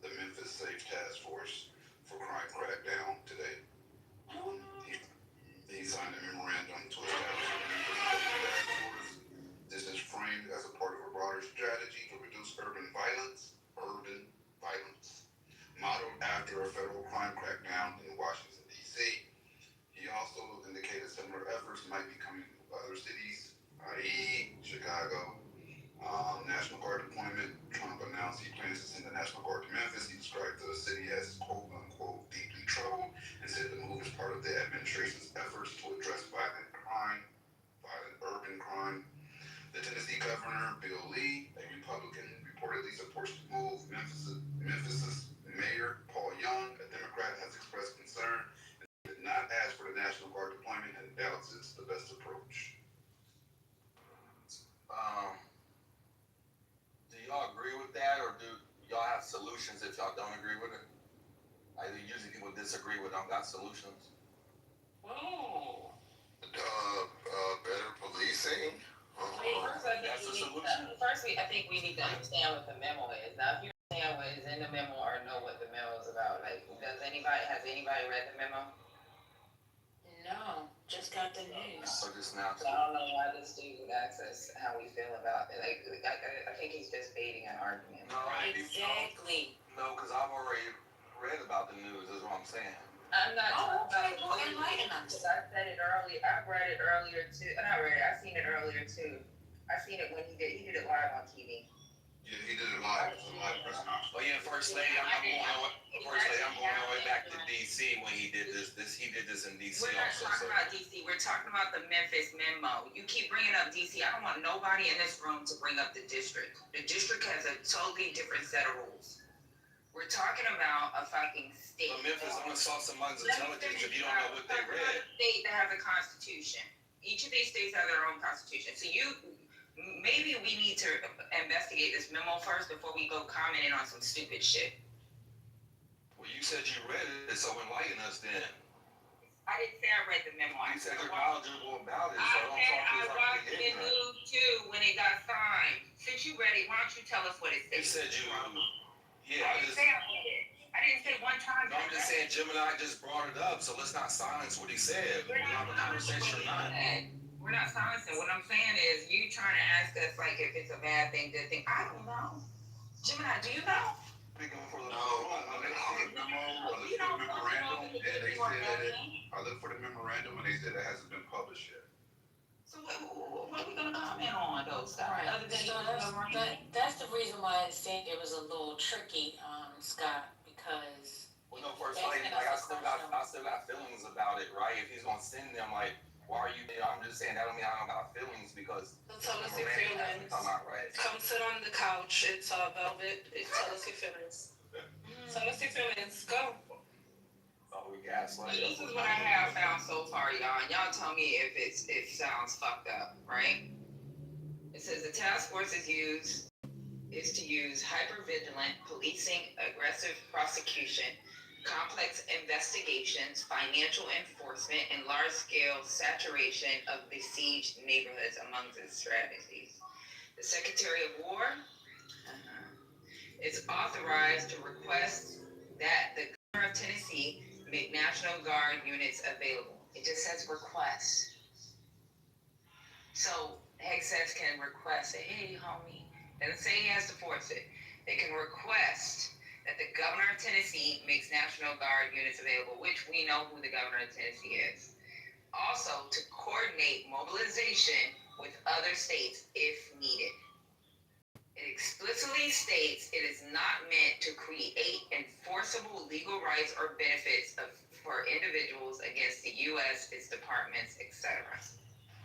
the Memphis Safe Task Force for Crime Crackdown today. He signed a memorandum to establish the Memphis Safe Task Force. This is framed as a part of a broader strategy to reduce urban violence, modeled after a federal crime crackdown in Washington, D.C. He also indicated similar efforts might be coming to other cities, i.e. Chicago. National Guard deployment. Trump announced he plans to send the National Guard to Memphis. He described the city as quote unquote deeply troubled and said the move is part of the administration's efforts to address violent urban crime. The Tennessee governor, Bill Lee, a Republican, reportedly supports the move. Memphis's mayor, Paul Young, a Democrat, has expressed concern and did not ask for the National Guard deployment and doubts it's the best approach. Do y'all agree with that, or do y'all have solutions if y'all don't agree with it? Usually people disagree with them, got solutions. Oh. Better policing. I think we need to understand what the memo is. Now, if you understand what is in the memo or know what the memo is about, like, has anybody read the memo? No, just got the news. So just now. So I don't know why this dude would ask us how we feel about it. Like, I think he's just baiting an argument. No, Exactly. No, because I've already read about the news, is what I'm saying. I'm not talking about well, enlighten us. because I said it earlier. I've read it earlier too. Not read it. I've seen it earlier too. I seen it when he did it live on TV. Yeah, he did it live. It was a live press conference. Oh yeah, First Lady, I'm going all the way back to DC when he did this. He did this in DC We're not also. talking about DC. We're talking about the Memphis memo. You keep bringing up DC. I don't want nobody in this room to bring up the district. The district has a totally different set of rules. We're talking about a fucking state. But Memphis, I'm gonna solve someone's intelligence if you don't know what they read. A state that has a constitution. Each of these states have their own constitution. So maybe we need to investigate this memo first before we go commenting on some stupid shit. Well, you said you read it, so enlighten us then. I didn't say I read the memo. You said you're knowledgeable about it, so don't talk to us like watched we're the ignorant. news too when it got signed. Since you read it, why don't you tell us what it says? You said you. Yeah, I didn't say I read it. I didn't say one time. No, I'm just saying Gemini just brought it up, so let's not silence what he said. We're not having a conversation or not. We're not silencing. What I'm saying is you trying to ask us like if it's a bad thing, good thing. I don't know. Gemini, do you know? Speaking for the I looked for the memorandum and they said it hasn't been published yet. So what are we gonna comment on though, Scott? Right. Other than So that's the reason why I think it was a little tricky, Scott, because. Well, no, First Lady, like I still got feelings about it, right? If he's gonna send them, like, why are you there? I'm just saying that don't mean I don't got feelings because. Tell us your feelings. Right. Come sit on the couch. It's velvet. Tell us your feelings. Tell us your feelings. Go. Oh, we gaslight. This is what I have found so far, y'all. Y'all tell me if it sounds fucked up, right? It says the task force is to use hypervigilant policing, aggressive prosecution, complex investigations, financial enforcement, and large-scale saturation of besieged neighborhoods among its strategies. The Secretary of War is authorized to request that the Governor of Tennessee make National Guard units available. It just says request. So HECSES can request, say, hey, homie. Doesn't say he has to force it. They can request that the governor of Tennessee makes National Guard units available, which we know who the governor of Tennessee is. Also, to coordinate mobilization with other states if needed. It explicitly states it is not meant to create enforceable legal rights or benefits for individuals against the U.S., its departments, etc.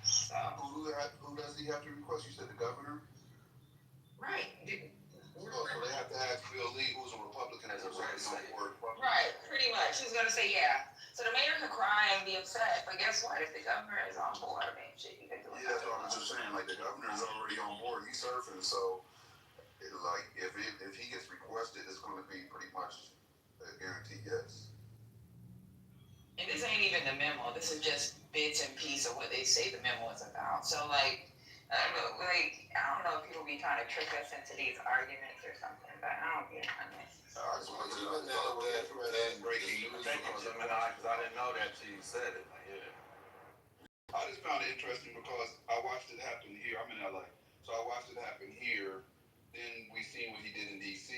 So, Who does he have to request? You said the governor? right. So they have to ask Bill Lee, who's a Republican, as a board. Right, pretty much. He's gonna say, yeah. So the mayor can cry and be upset, but guess what? If the governor is on board, man, shit, you can do it. Yeah, that's what I was just saying. Like, the governor is already on board. He's surfing, so if he gets requested, it's going to be pretty much a guaranteed yes. And this ain't even the memo. This is just bits and pieces of what they say the memo is about. So I don't know if people be trying to trick us into these arguments or something, but I don't get it on this. I just wanted to know that breaking news because I didn't know that till you said it. Yeah. I just found it interesting because I watched it happen here. I'm in LA, so I watched it happen here. Then we seen what he did in DC,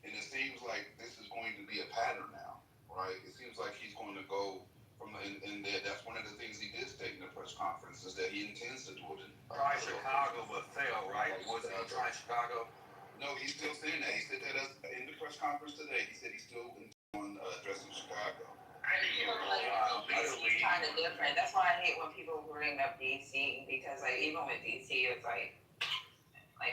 and it seems like this is going to be a pattern now, right? It seems like he's going to go from and that's one of the things he did state in the press conference is that he intends to do it. Try Chicago but fail, right? Wasn't he trying Chicago? No, he's still saying that. He said that in the press conference today. He said he's still on addressing Chicago. DC is kind of different. That's why I hate when people bring up DC because even with DC, it's like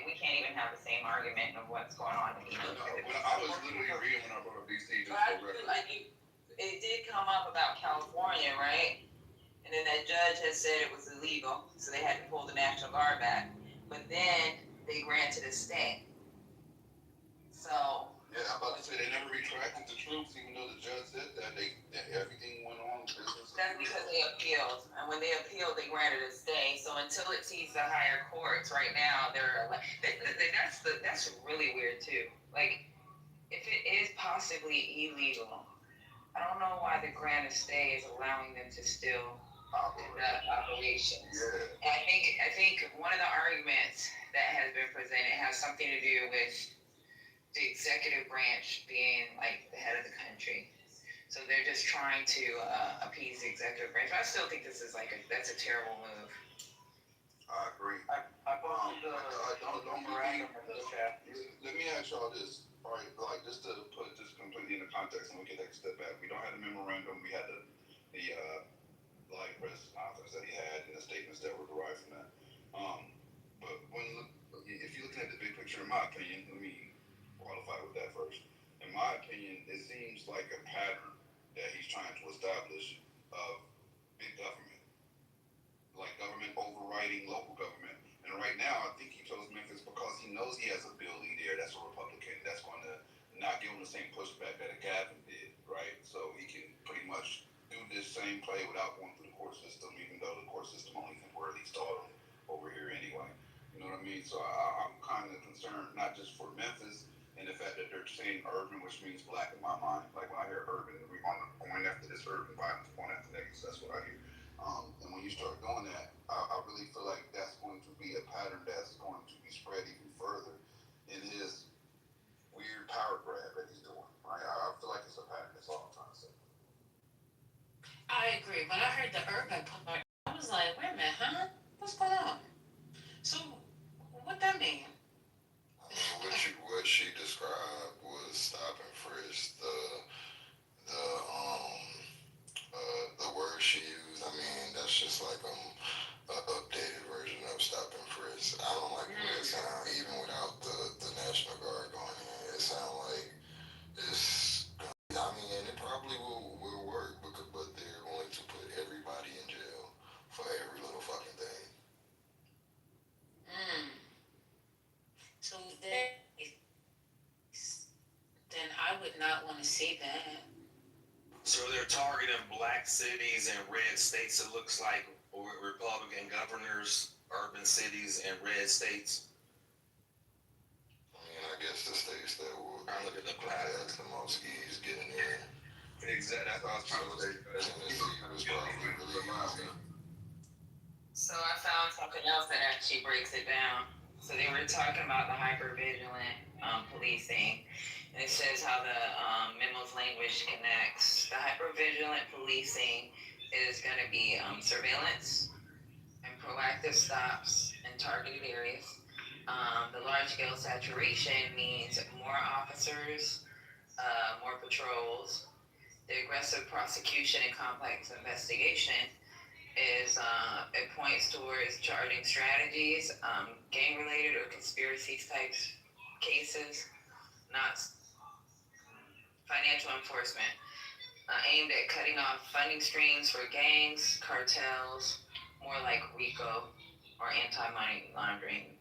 we can't even have the same argument of what's going on in DC. I was literally agreeing when I brought up DC. But I feel like it did come up about California, right? And then that judge had said it was illegal, so they had to pull the National Guard back. But then they granted a stay. So. Yeah, I'm about to say they never retracted the troops, even though the judge said that everything went on business. That's because they appealed, and when they appealed, they granted a stay. So until it sees the higher courts, right now that's really weird too. Like, if it is possibly illegal, I don't know why the grant of stay is allowing them to still conduct operations. Yeah. And I think one of the arguments that has been presented has something to do with the executive branch being like the head of the country. So they're just trying to appease the executive branch. I still think this is that's a terrible move. I agree. I posted the memorandum in the chat. Let me ask y'all this. All right, just to put this completely into context, and we can take a step back. We don't have the memorandum. We had the live press conference that he had and the statements that were derived from that. But if you're looking at the big picture, in my opinion, let me qualify with that first. In my opinion, it seems like a pattern that he's trying to establish of big government, like government overriding local government. And right now, I think he chose Memphis because he knows he has a Bill Lee there that's a Republican that's going to not give him the same pushback that a Gavin did, right? So he can pretty much do this same play without going through the court system, even though the court system only temporarily started over here anyway. You know what I mean? So I'm kind of concerned, not just for Memphis, and the fact that they're saying urban, which means black in my mind. Like when I hear urban, we're going after this urban violence, going after niggas. That's what I hear. And when you start doing that, I really feel like that's going to be a pattern that's going to be spread even further in his weird power grab that he's doing. Right? I feel like it's a pattern. That's all I'm trying to say. I agree. When I heard the urban part, I was like, wait a minute, huh? What's going on? So, what that mean? What she described was stop and frisk. The word she used, I mean, that's just like an updated version of stop and frisk. I don't like the way it sounds, even without the National Guard going in. It sounds like it's, I mean, and it probably will work, but they're going to put everybody in jail for every little fucking thing. So then I would not want to see that. So they're targeting black cities and red states, it looks like, or Republican governors, urban cities and red states. I mean, I guess the states that will look at the pattern. the most ease getting in. Exactly, that's what I was trying to say. Tennessee was probably really easy. So I found something else that actually breaks it down. So they were talking about the hypervigilant policing, and it says how the memo's language connects. The hypervigilant policing is going to be surveillance and proactive stops in targeted areas. The large-scale saturation means more officers, more patrols. The aggressive prosecution and complex investigation is it points towards charging strategies, gang-related or conspiracy types cases, not financial enforcement, aimed at cutting off funding streams for gangs, cartels, more like RICO or anti-money laundering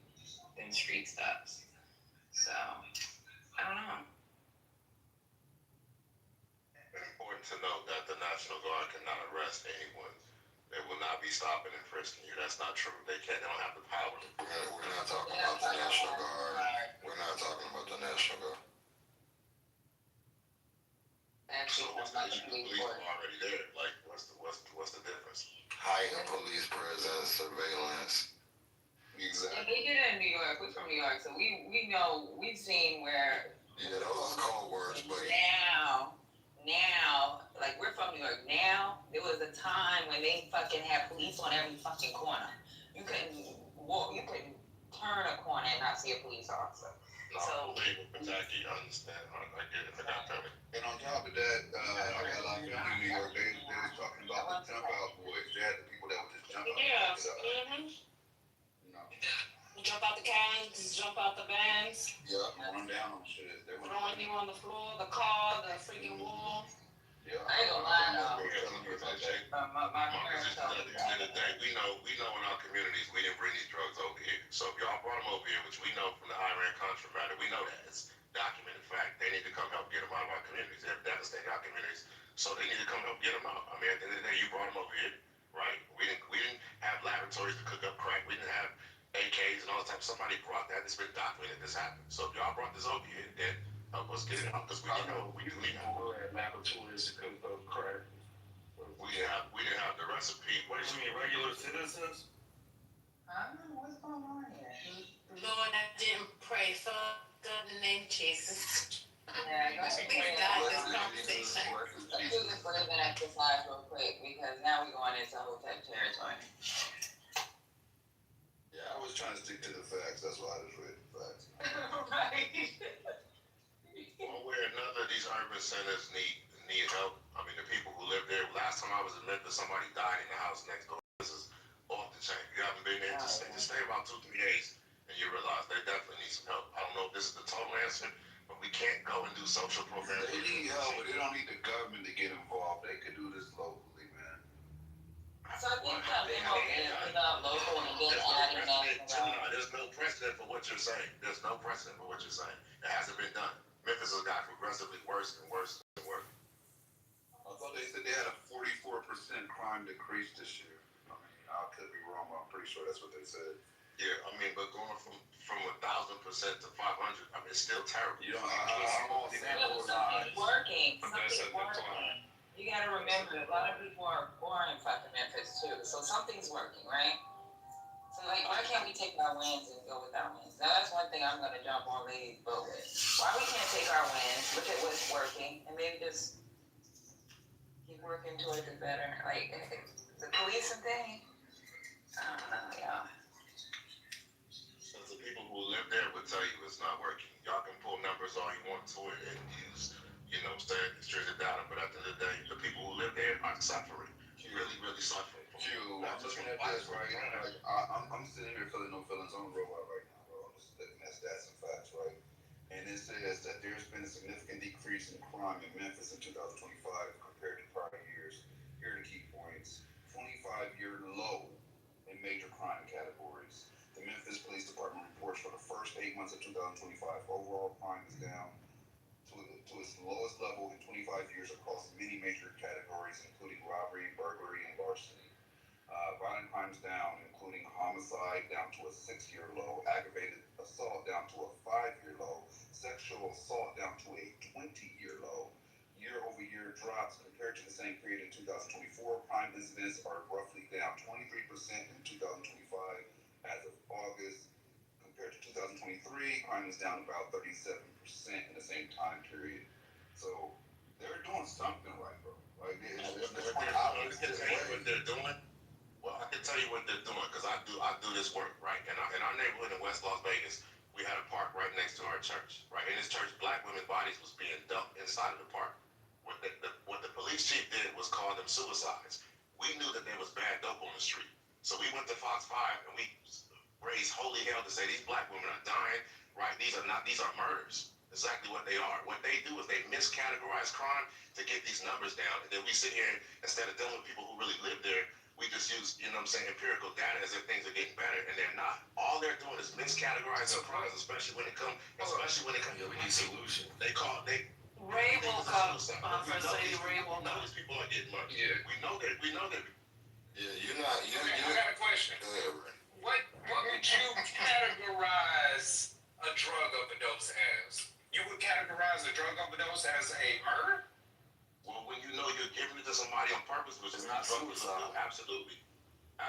than street stops. So, I don't know. It's important to note that the National Guard cannot arrest anyone. They will not be stopping and frisking you. That's not true. They don't have the power. We're not talking about the National Guard. We're not talking about the National Guard. So what's the issue? The police are already there. Like, what's the difference? Heightened police presence, surveillance. Exactly. And they did it in New York. We're from New York, so we know, we've seen where. Yeah, those are cold words, but Now, like we're from New York. Now, there was a time when they fucking had police on every fucking corner. You couldn't walk, you couldn't turn a corner and not see a police officer. No, So, Kentucky, I understand. I get it. I got that. And on top of that, I got a lot of family in New York. They was talking about the jump out boys. They had the people that would just jump out. Yeah. You know. Jump out the cans, jump out the vans, Yeah, run down on shit. They were throwing you on the floor, the car, the freaking wall. Yeah. I ain't gonna lie though. My Marcus, parents at the end of the day, we know in our communities we didn't bring these drugs over here. So if y'all brought them over here, which we know from the Iran-Contra matter, we know that it's documented fact. They need to come help get them out of our communities. They're devastating our communities, so they need to come help get them out. I mean, at the end of the day, you brought them over here, right? We didn't have laboratories to cook up crack. We didn't have AKs and all that type. Somebody brought that. It's been documented. This happened. So if y'all brought this over here, then help us get it out because we know we do need People who had laboratories to cook up crack. we didn't have the recipe. What do you mean, regular citizens? I don't know what's going on here. Lord, I didn't pray for God in the name of Jesus. Yeah, go ahead. Please God, this conversation. Let's do this breathing exercise real quick because now we're going into Hotep territory. Yeah, I was trying to stick to the facts. That's why I just read the facts. Right. One way or another, these urban centers need help. I mean, the people who live there. Last time I was in Memphis, somebody died in the house next door. This is off the chain. If you haven't been there, just stay about 2-3 days, and you realize they definitely need some help. I don't know if this is the total answer, but we can't go and do social programs. They need help, but they don't need the government to get involved. They could do this locally, man. So I think that memo is local and then adding national. There's no precedent for what you're saying. There's no precedent for what you're saying. It hasn't been done. Memphis has gotten progressively worse and worse and worse. I thought they said they had a 44% crime decrease this year. I mean, I could be wrong, but I'm pretty sure that's what they said. Yeah, I mean, but going from 1,000% to 500, I mean, it's still terrible. You know, Something's working. Something's working. You gotta remember, a lot of people are born in fucking Memphis too, so something's working, right? So like, why can't we take our wins and go with our wins? Now that's one thing I'm gonna jump on ladies' boat with. Why we can't take our wins, look at what's working, and maybe just keep working towards it better. Like the policing thing, I don't know, y'all. So the people who live there would tell you it's not working. Y'all can pull numbers all you want to it and use, extrinsic data, but at the end of the day, the people who live there are suffering. Really, really suffering. I'm looking at this right now. Like, I'm sitting here feeling no feelings on the robot right now, bro. I'm just looking at stats and facts, right? And it says that there's been a significant decrease in crime in Memphis in 2025 compared to prior years. Here are the key points. 25-year low in major crime categories. The Memphis Police Department reports for the first 8 months of 2025, overall crime is down to its lowest level in 25 years across many major categories, including robbery, burglary, and larceny. Violent crimes down, including homicide down to a 6-year low, aggravated assault down to a 5-year low, sexual assault down to a 20-year low. Year-over-year drops compared to the same period in 2024. Crime incidents are roughly down 23% in 2025 as of August compared to crime is down about 37% in the same time period. So they're doing something right, bro. Like it's what they're doing. Well, I can tell you what they're doing because I do this work, right? And in our neighborhood in West Las Vegas, we had a park right next to our church, right? In this church, black women's bodies was being dumped inside of the park. What the police chief did was call them suicides. We knew that there was bad dope on the street, so we went to Fox 5 and we raised holy hell to say these black women are dying, right? These are murders. Exactly what they are. What they do is they miscategorize crime to get these numbers down, and then we sit here and instead of dealing with people who really live there. We just use, empirical data as if things are getting better, and they're not. All they're doing is miscategorizing crimes, especially when it comes to solution. Ray woke up. First lady Ray woke up. These people are getting money. Yeah. We know that. Yeah, you're not. I got a question. Go ahead, Ray. What would you categorize a drug overdose as? You would categorize a drug overdose as a murder? Well, when you know you're giving it to somebody on purpose, which is not suicide. Absolutely. I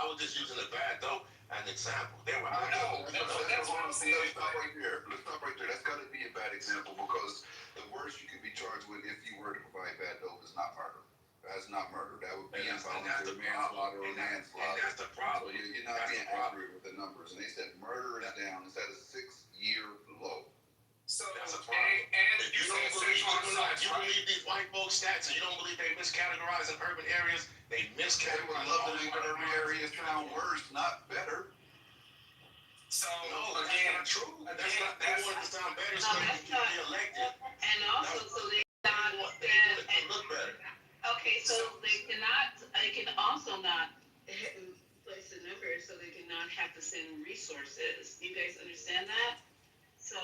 was just using a bad dope as an example. There were That's what I'm saying. Let's stop right there. That's got to be a bad example because the worst you could be charged with if you were to provide bad dope is not murder. That's not murder. That would be involuntary manslaughter or manslaughter. And that's the problem. So you're not being accurate with the numbers. And they said murder is down. It's at a 6-year low. So that's a problem. If you don't believe these white folks stats and you don't believe they miscategorize in urban areas, they miscategorize in urban areas sound worse, not better. So no, that's not true. That's not. They want it to sound better so they can be elected. And also, so they not understand. Look better. Okay, so they can also not place the numbers, so they cannot have to send resources. You guys understand that? So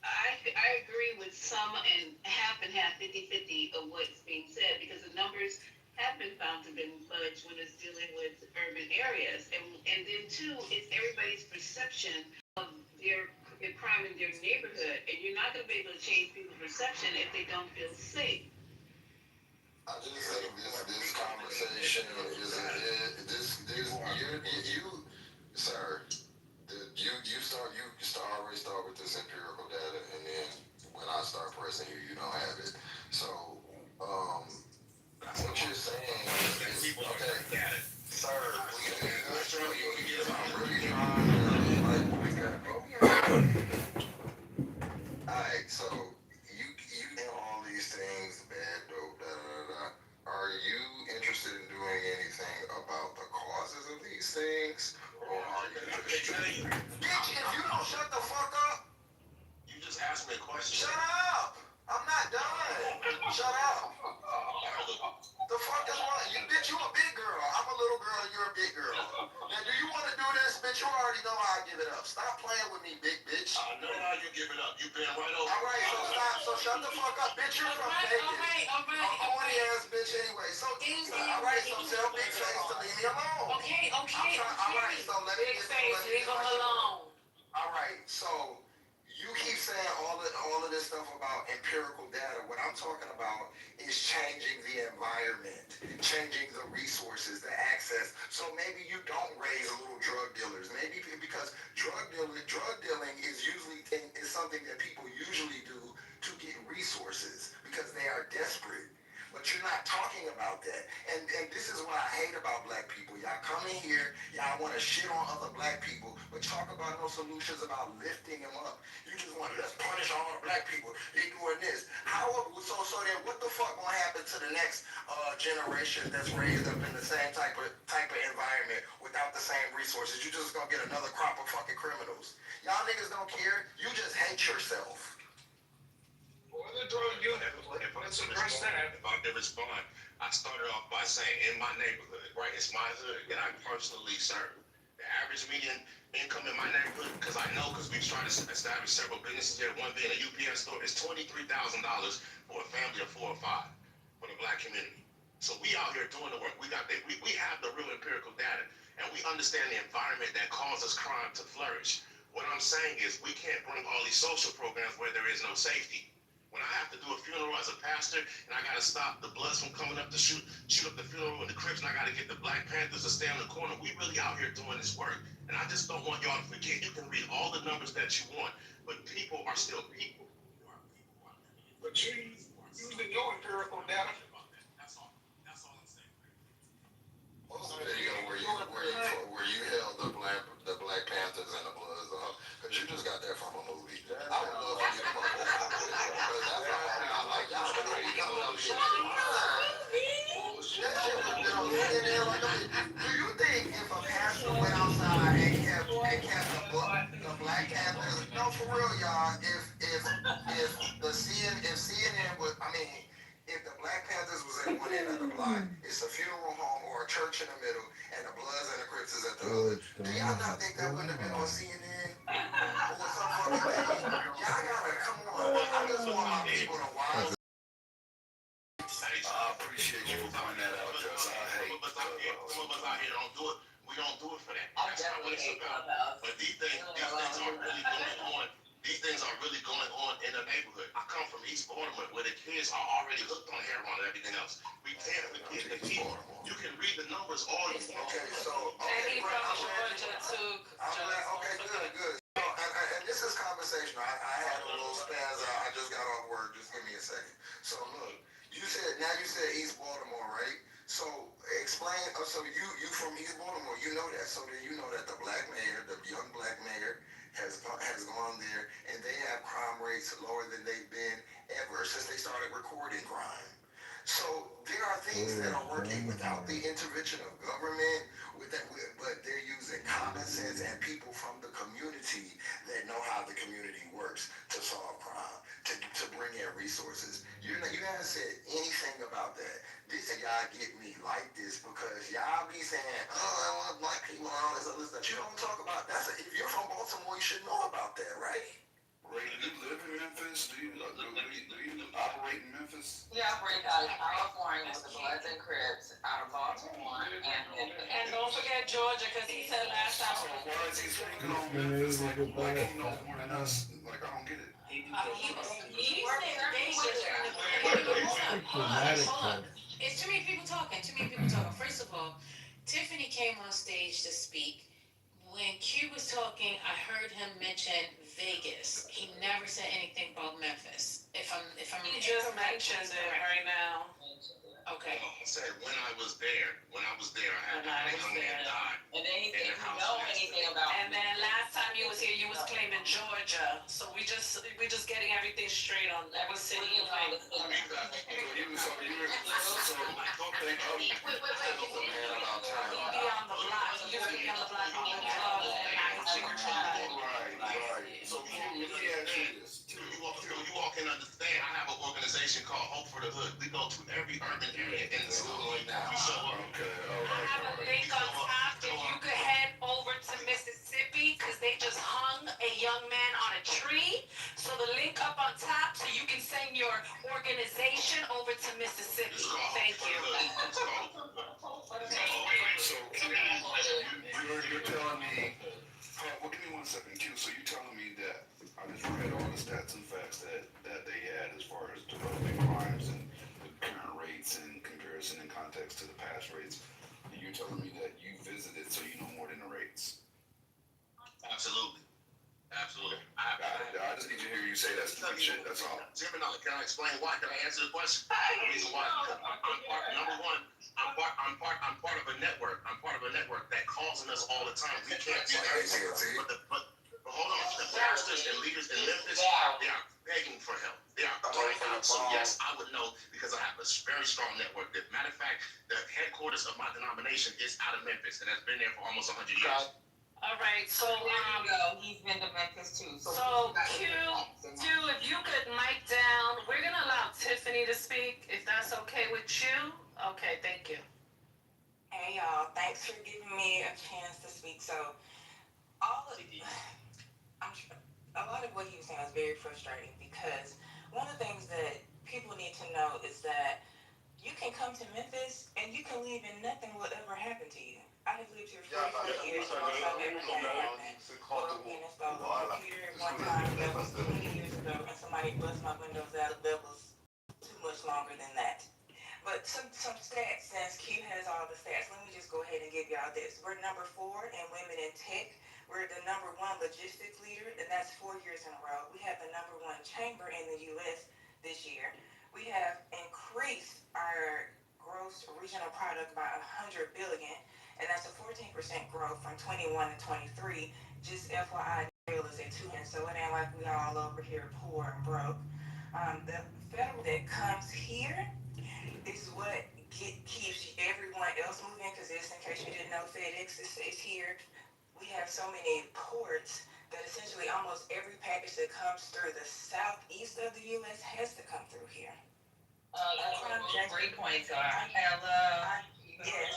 I agree with some and half, 50-50 of what's being said, because the numbers have been found to have been fudged when it's dealing with urban areas. And then two, it's everybody's perception of their crime in their neighborhood. And you're not going to be able to change people's perception if they don't feel safe. I just think this conversation is sir. You always start with this empirical data, and then when I start pressing you, you don't have it. So, what you're saying is okay, sir. I'm really trying to Alright, so you know all these things, bad dope, Are you interested in doing anything about the causes of these things? Or are you just bitch, if you don't shut the fuck up. You just asked me a question. Shut up! I'm not done. Shut up. The fuck is wrong? Bitch, you a big girl. I'm a little girl, you're a big girl. Now, do you want to do this? Bitch, you already know how I give it up. Stop playing with me, big bitch. I know how you give it up. You been right over. Alright, so stop. So shut the fuck up. Bitch, you're from Vegas. All right. A corny ass bitch anyway. So, alright, so tell Big Face to leave me alone. Okay. Alright, so let me Big Face, leave him alone. Alright, so you keep saying all of this stuff about empirical data. What I'm talking about is changing the environment, changing the resources, the access. So maybe you don't raise little drug dealers. Maybe because drug dealing is usually is something that people usually do to get resources because they are desperate. But you're not talking about that. And this is what I hate about black people. Y'all come in here, y'all want to shit on other black people, but talk about no solutions about lifting them up. You just want to, let's punish all the black people. They doing this. So then what the fuck gonna happen to the next generation that's raised up in the same type of environment without the same resources? You just gonna get another crop of fucking criminals. Y'all niggas don't care. You just hate yourself. If I can respond, I started off by saying in my neighborhood, right? It's my hood that I personally serve. The average median income in my neighborhood, because we've tried to establish several businesses here, one being a UPS store, is $23,000 for a family of 4 or 5 for the black community. So we out here doing the work. We have the real empirical data, and we understand the environment that causes crime to flourish. What I'm saying is we can't bring all these social programs where there is no safety. When I have to do a funeral as a pastor and I gotta stop the Bloods from coming up to shoot up the funeral and the Crips, and I gotta get the Black Panthers to stay on the corner, we really out here doing this work. And I just don't want y'all to forget. You can read all the numbers that you want, but people are still people. But you using your empirical data. That's all I'm saying. Well, there you go, where you held the Black Panthers and the Bloods up, because you just got that from a movie. I would love for you to put this up, because that's all like y'all really coming up here. Do you think if a pastor went outside and kept the Black Panthers, no, for real, y'all, if CNN was, I mean, if the Black Panthers was at one end of the block, it's a funeral home or a church in the middle, and the Bloods and the Crips is at the other, do y'all not think that wouldn't have been on CNN? Or something like that? Y'all gotta, come on, I just want my people to watch. I appreciate you for pointing that out, because I hate some of us out here don't do it. We don't do it for that. That's not what it's about. But these things are really going on. These things are really going on in the neighborhood. I come from East Baltimore, where the kids are already hooked on heroin and everything else. We can't forget the people. You can read the numbers all you want. Okay, so And he from Georgia too. Okay, good. So, and this is conversational. I had a little spaz out. I just got off work. Just give me a second. So look, you said East Baltimore, right? So explain. So you from East Baltimore? You know that. So then you know that the black mayor, the young black mayor, has gone there, and they have crime rates lower than they've been ever since they started recording crime. So there are things that are working without the intervention of government, but they're using common sense and people from the community that know how the community works to solve crime, to bring in resources. You haven't said anything about that. This y'all get me like this because y'all be saying, oh, I want black people and all this other stuff. You don't talk about that. If you're from Baltimore, you should know about that, right? Ray, do you live in Memphis? Do you operate in Memphis? Yeah, I operate out of California with the Bloods and Crips out of Baltimore and Memphis. And don't forget Georgia, because he said last time. So why is he speaking on Memphis like he knows more than us? Like, I don't get it. It's too many people talking. First of all, Tiffany came on stage to speak. When Q was talking, I heard him mention Vegas. He never said anything about Memphis. If I'm He just mentioned it right now. Okay. I said when I was there, I had a young man die. And then he said, you know anything about And then last time you was here, you was claiming Georgia. So we just getting everything straight on what city you claim. Wait. He be on the block. He used to be on the block on the club. Right. So let me ask you this. You all can understand. I have an organization called Hope for the Hood. We go to every urban area in the school. We show up. Okay, I have a link on top. If you could head over to Mississippi, because they just hung a young man on a tree. So the link up on top, so you can send your organization over to Mississippi. Thank you. So you're telling me, well, give me 1 second, Q. So you're telling me that I just read all the stats and facts that they had as far as developing crimes and the current rates in comparison in context to the past rates. And you're telling me that you visited, so you know more than the rates. Absolutely. I just need to hear you say that's stupid shit. That's all. Can I explain why? Can I answer the question? The reason why. Number one, I'm part of a network. I'm part of a network that calls on us all the time. We can't do everything. But hold on. The pastors and leaders in Memphis, they are begging for help. They are crying out. So yes, I would know because I have a very strong network. Matter of fact, the headquarters of my denomination is out of Memphis, and has been there for almost 100 years. All right, so he's been to Memphis too. So Q, if you could mic down, we're gonna allow Tiffany to speak, if that's okay with you. Okay, thank you. Hey y'all, thanks for giving me a chance to speak. So, a lot of what he was saying was very frustrating because one of the things that people need to know is that you can come to Memphis and you can leave and nothing will ever happen to you. I have lived here for 44 years, so I've never had that. Or being installed a computer one time, that was 20 years ago, and somebody bust my windows out, some stats, since Q has all the stats. Let me just go ahead and give y'all this. We're number 4 in women in tech. We're the number 1 logistics leader, and that's 4 years in a row. We have the number 1 chamber in the U.S. this year. We have increased our gross regional product by $100 billion, and that's a 14% growth from 21 to 23. Just FYI, the bill is at 2, and so it ain't like we all over here poor and broke. The federal that comes here is what keeps everyone else moving, because in case you didn't know, FedEx is here. We have so many ports that essentially almost every package that comes through the southeast of the U.S. has to come through here. Great point, so I Yes,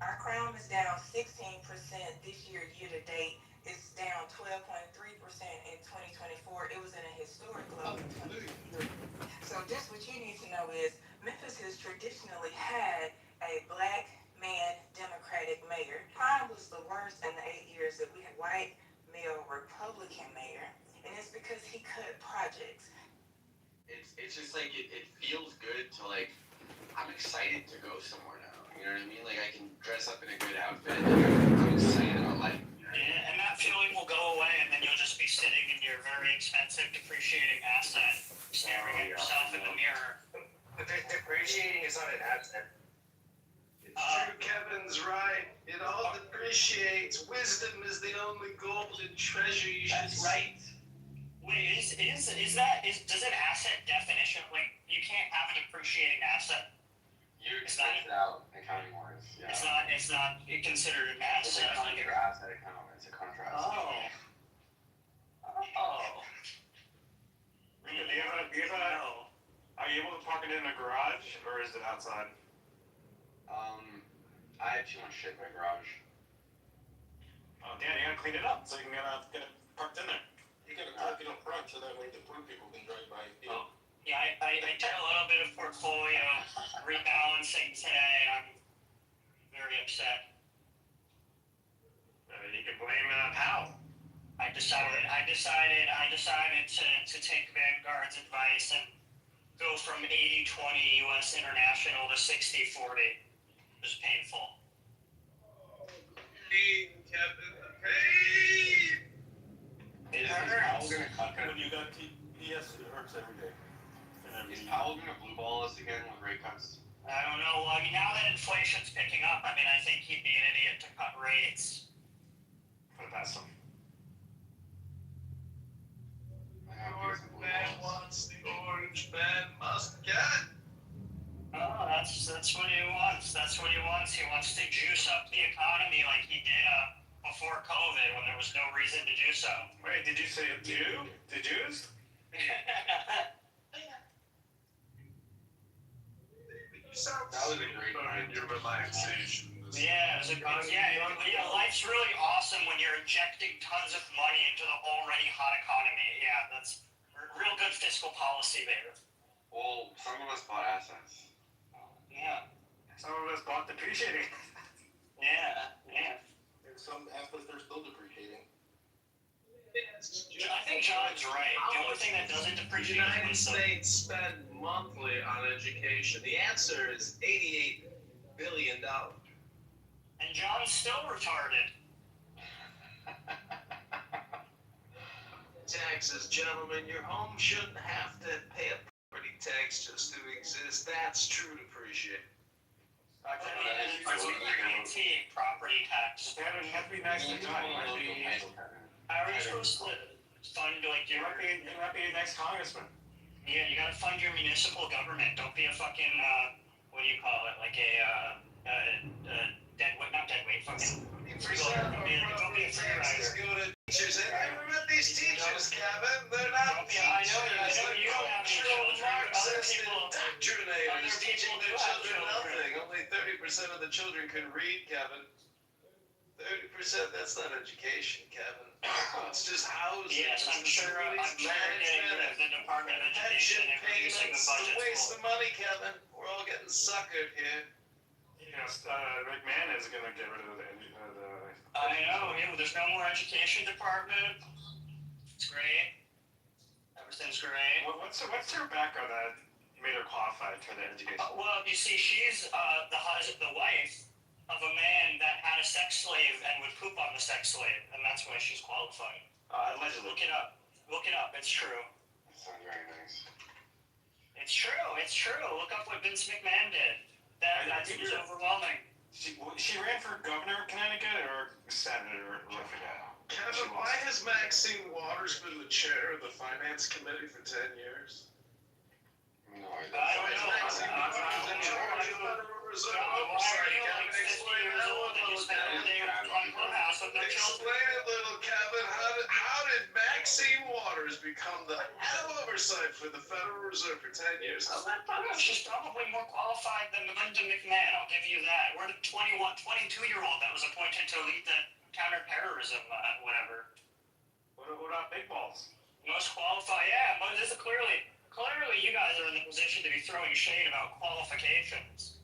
our crime is down 16% this year to date. It's down 12.3% in 2024. It was in a historic low in 2023. So just what you need to know is Memphis has traditionally had a black man Democratic mayor. Crime was the worst in the 8 years that we had white male Republican mayor, and it's because he cut projects. It's just like it feels good to like. I'm excited to go somewhere now. You know what I mean? Like I can dress up in a good outfit. I'm excited about life. Yeah, and that feeling will go away, and then you'll just be sitting in your very expensive depreciating asset, staring at yourself in the mirror. But depreciating is not an asset. It's true, Kevin's right. It all depreciates. Wisdom is the only golden treasure you should. That's right. Wait, does an asset definition, like, you can't have a depreciating asset? It's not out accounting wise. Yeah. It's not considered an asset. It's not your asset account. It's a contract. Oh. Are you able to park it in a garage, or is it outside? I have too much shit in my garage. Oh, Dan, you gotta clean it up so you can get it parked in there. You gotta park it up front so that way the poor people can drive by. Oh. Yeah, I did a little bit of portfolio rebalancing today. I'm very upset. You can blame Powell. I decided to take Vanguard's advice and go from 80-20 U.S. international to 60-40. It was painful. Pain, Kevin, pain! Is Powell gonna cut When you got TPS, it hurts every day. Is Powell gonna blue ball us again with rate cuts? I don't know. Well, I mean, now that inflation's picking up, I mean, I think he'd be an idiot to cut rates. For the past one. Orange man wants the orange man must get. Oh, that's what he wants. That's what he wants. He wants to juice up the economy like he did before COVID when there was no reason to do so. Wait, did you say a Jew? The Jews? That was a great time. Your relaxation. Yeah, life's really awesome when you're injecting tons of money into the already hot economy. Yeah, that's real good fiscal policy there. Well, some of us bought assets. Yeah. Some of us bought depreciating. Yeah. And some assets are still depreciating. I think John's right. The only thing that doesn't depreciate The United is States spend monthly on education. The answer is $88 billion. And John's still retarded. Taxes, gentlemen. Your home shouldn't have to pay a property tax just to exist. That's true depreciation. Property tax. Kevin, you have to be nice to John. How are you supposed to fund like You might be the next congressman. Yeah, you gotta fund your municipal government. Don't be a fucking what do you call it? Like not deadweight, fucking free rider. Don't be a free rider. Go to teachers. Have you met these teachers, Kevin? They're not teachers. I know you don't have any children. Marxist indoctrinators teaching their children nothing. Only 30% of the children can read, Kevin. 30%, that's not education, Kevin. It's just housing. Yes, I'm sure the Department of Education pension payments, the waste of money, Kevin. We're all getting suckered here. You know, McMahon is going to get rid of the I know, there's no more education department. It's great. Everything's great. What's her background? made her qualified for the education? Well, you see, she's the wife of a man that had a sex slave and would poop on the sex slave, and that's why she's qualified. Allegedly. Look it up. Look it up. It's true. That sounds very nice. It's true. It's true. Look up what Vince McMahon did. That seems overwhelming. She ran for governor of Connecticut or senator, or I forget. Kevin, why has Maxine Waters been the chair of the finance committee for 10 years? No, I don't know. Maxine Waters in charge of the Federal Reserve Oversight. Kevin, explain that one, little Kevin. Explain it, little Kevin. How did Maxine Waters become the head of oversight for the Federal Reserve for 10 years? How's that possible? She's probably more qualified than Linda McMahon. I'll give you that. We're the 22-year-old that was appointed to lead the counterterrorism, whatever. What about big balls? Most qualified, yeah. This is clearly you guys are in the position to be throwing shade about qualifications.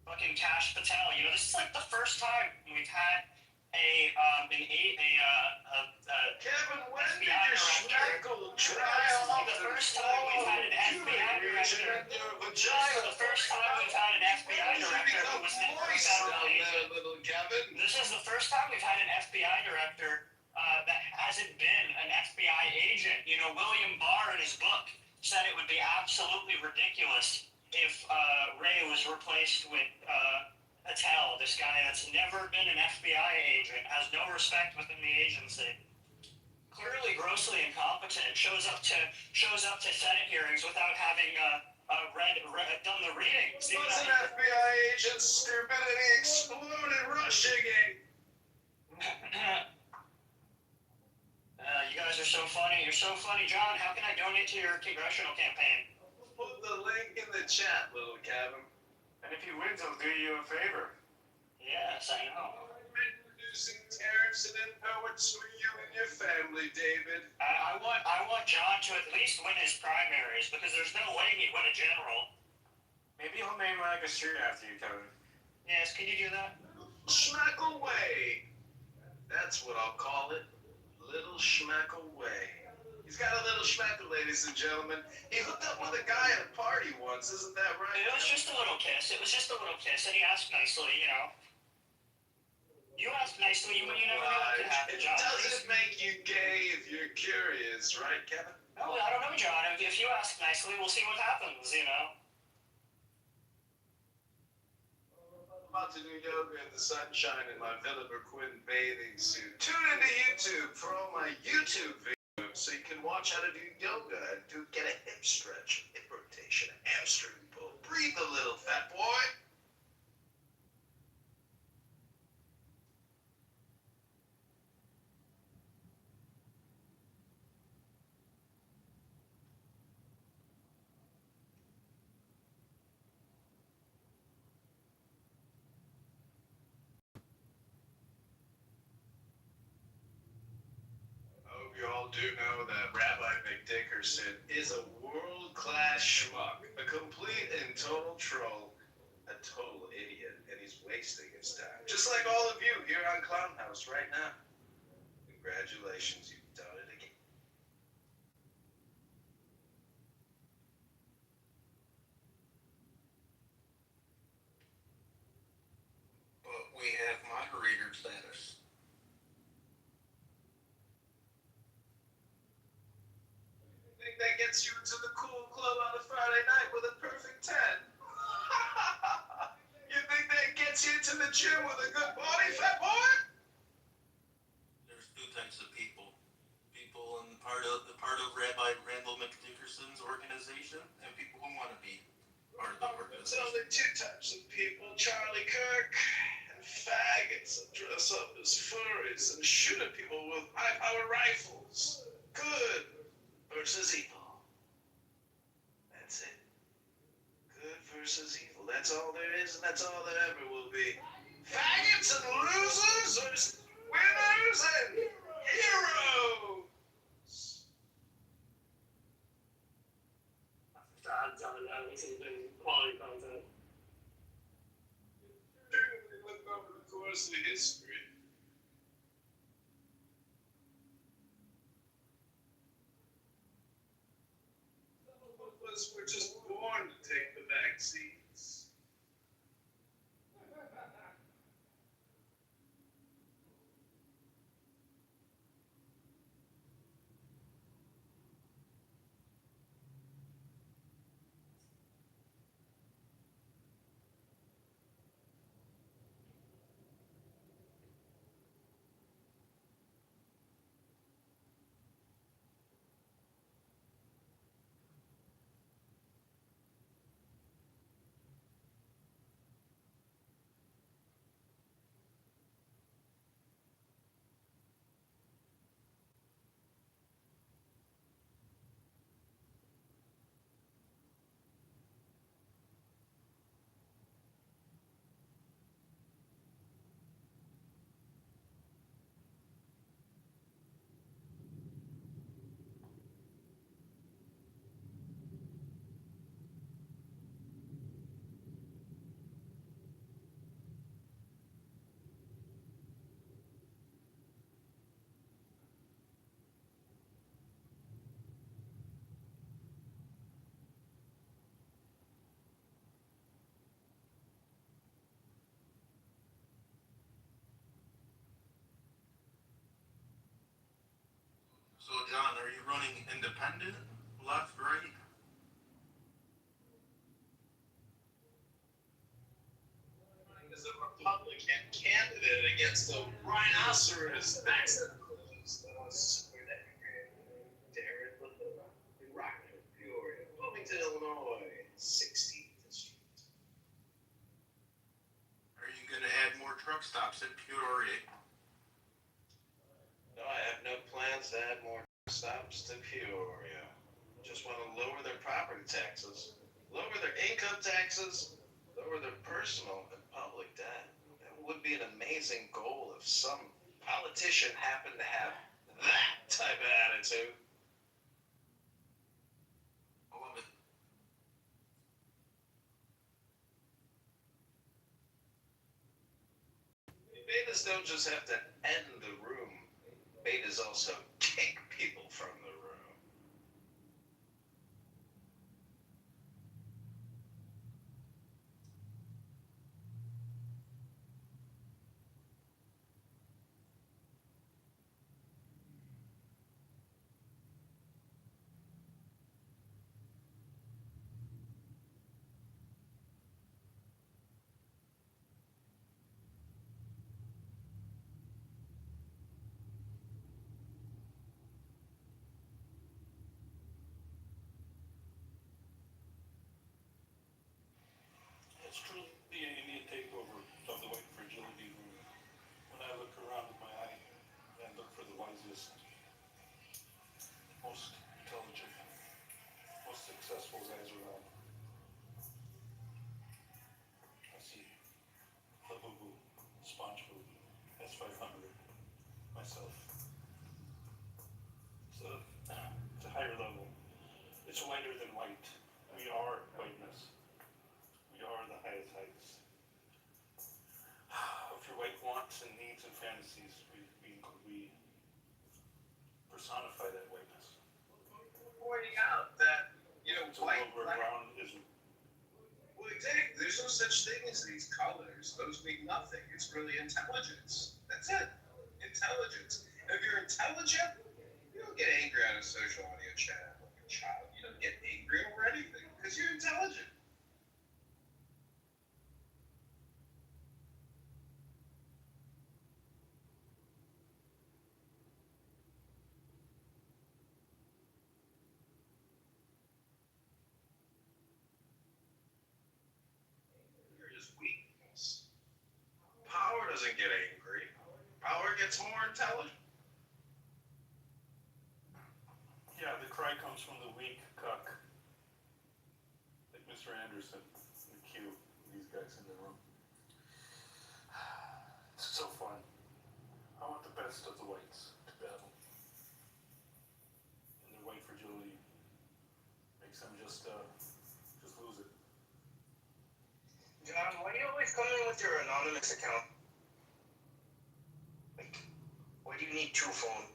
Fucking Kash Patel. This is like the first time we've had Kevin, when did FBI your director. schmeckle dry off The and first time we've had an FBI director. This is the first time we've had an FBI director who was never a federal agent. little Kevin? This is the first time we've had an FBI director that hasn't been an FBI agent. William Barr in his book said it would be absolutely ridiculous if Ray was replaced with Patel, this guy that's never been an FBI agent, has no respect within the agency. Clearly grossly incompetent, shows up to Senate hearings without having done the readings. Was an FBI agent, stupidity exploded Russiagate. You guys are so funny. You're so funny. John, how can I donate to your congressional campaign? Put the link in the chat, little Kevin. And if he wins, he'll do you a favor. Yes, I know. Introducing tariffs and impowerments for you and your family, David. I want John to at least win his primaries, because there's no way he'd win a general. Maybe he'll name like a street after you, Kevin. Yes, can you do that? Schmeckle Way. That's what I'll call it. Little Schmeckle Way. He's got a little schmeckle, ladies and gentlemen. He hooked up with a guy at a party once, isn't that right? It was just a little kiss. And he asked nicely, You asked nicely, you never knew what could happen, It John. doesn't make you gay if you're curious, right, Kevin? No, I don't know, John. If you ask nicely, we'll see what happens, I'm about to do yoga in the sunshine in my Villa Burquin bathing suit. Tune into YouTube for all my YouTube videos so you can watch how to do yoga and get a hip stretch, hip rotation, a hamstring pull. Breathe a little, fat boy. You all do know that Rabbi McDickerson is a world-class schmuck, a complete and total troll, a total idiot, and he's wasting his time. Just like all of you here on Clown House right now. Congratulations, you've done it again. But we have moderator status. That gets you into the cool club on a Friday night with a perfect 10. You think that gets you into the gym with a good body, fat boy? There's two types of people. People in part of Rabbi Randall McDickerson's organization, and people who want to be part of the There's organization. only two types of people, Charlie Kirk and faggots that dress up as furries and shoot at people with high-powered rifles. Good versus evil. That's it. Good versus evil. That's all there is, and that's all there ever will be. Faggots and losers versus winners and heroes. I don't see any quality content. Look over the course of history. vaccines. So, John, are you running independent, left, right? As a Republican candidate against the rhinoceros vaccinators, Darren Rockford, Peoria, Bloomington, Illinois, 16th District. Are you going to add more truck stops in Peoria? No, I have no plans to add more stops to Peoria. Just want to lower their property taxes, lower their income taxes, lower their personal and public debt. That would be an amazing goal if some politician happened to have that type of attitude. I love it. Betas don't just have to end the room. Betas also kick people from the room. It's truly an Indian takeover of the white fragility room. When I look around with my eye and look for the wisest, most intelligent, most successful guys around, I see the boo-boo, sponge boo, S500, myself. So it's a higher level. It's whiter than white. We are whiteness. We are the highest heights. Of your white wants and needs and fantasies, we personify that whiteness. Pointing out that, It's a world where brown is. Well, exactly. There's no such thing as these colors. Those mean nothing. It's really intelligence. That's it. Intelligence. And if you're intelligent, you don't get angry at a social audio chat like a child. You don't get angry over anything because you're intelligent. Anger is weakness. Power doesn't get angry. Power gets more intelligent. Yeah, the cry comes from the weak cuck. Like Mr. Anderson and Q, these guys in the room. It's so fun. I want the best of the whites to battle. And their white fragility makes them just lose it. John, why do you always come in with your anonymous account? Like, why do you need two phone?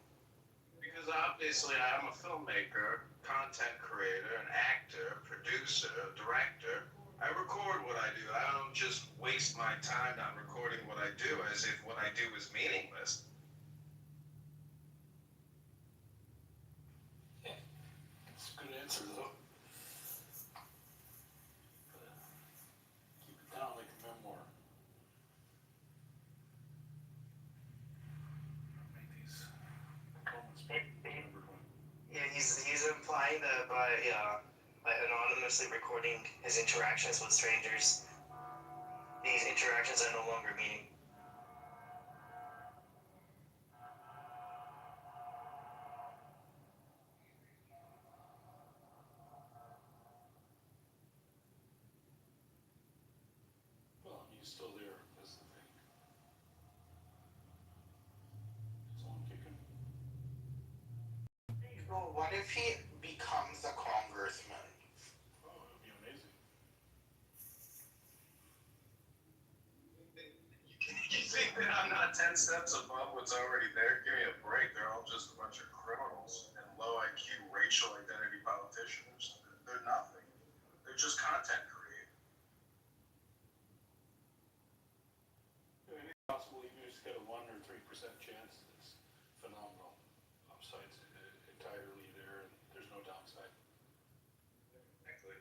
Because obviously I'm a filmmaker, content creator, an actor, producer, director. I record what I do. I don't just waste my time not recording what I do as if what I do is meaningless. It's a good answer, though. Keep it down like a memoir. Make these moments remembered one. Yeah, he's implying that by anonymously recording his interactions with strangers, these interactions are no longer meaning. Well, he's still there, that's the thing. Someone kicking. Well, what if he becomes a congressman? Oh, it would be amazing. You think that I'm not 10 steps above what's already there? Give me a break. They're all just a bunch of criminals and low IQ racial identity politicians. They're nothing. They're just content creators. Anything possible, even if it's got a 1 or 3% chance, it's phenomenal. Upside's entirely there, and there's no downside. Exactly.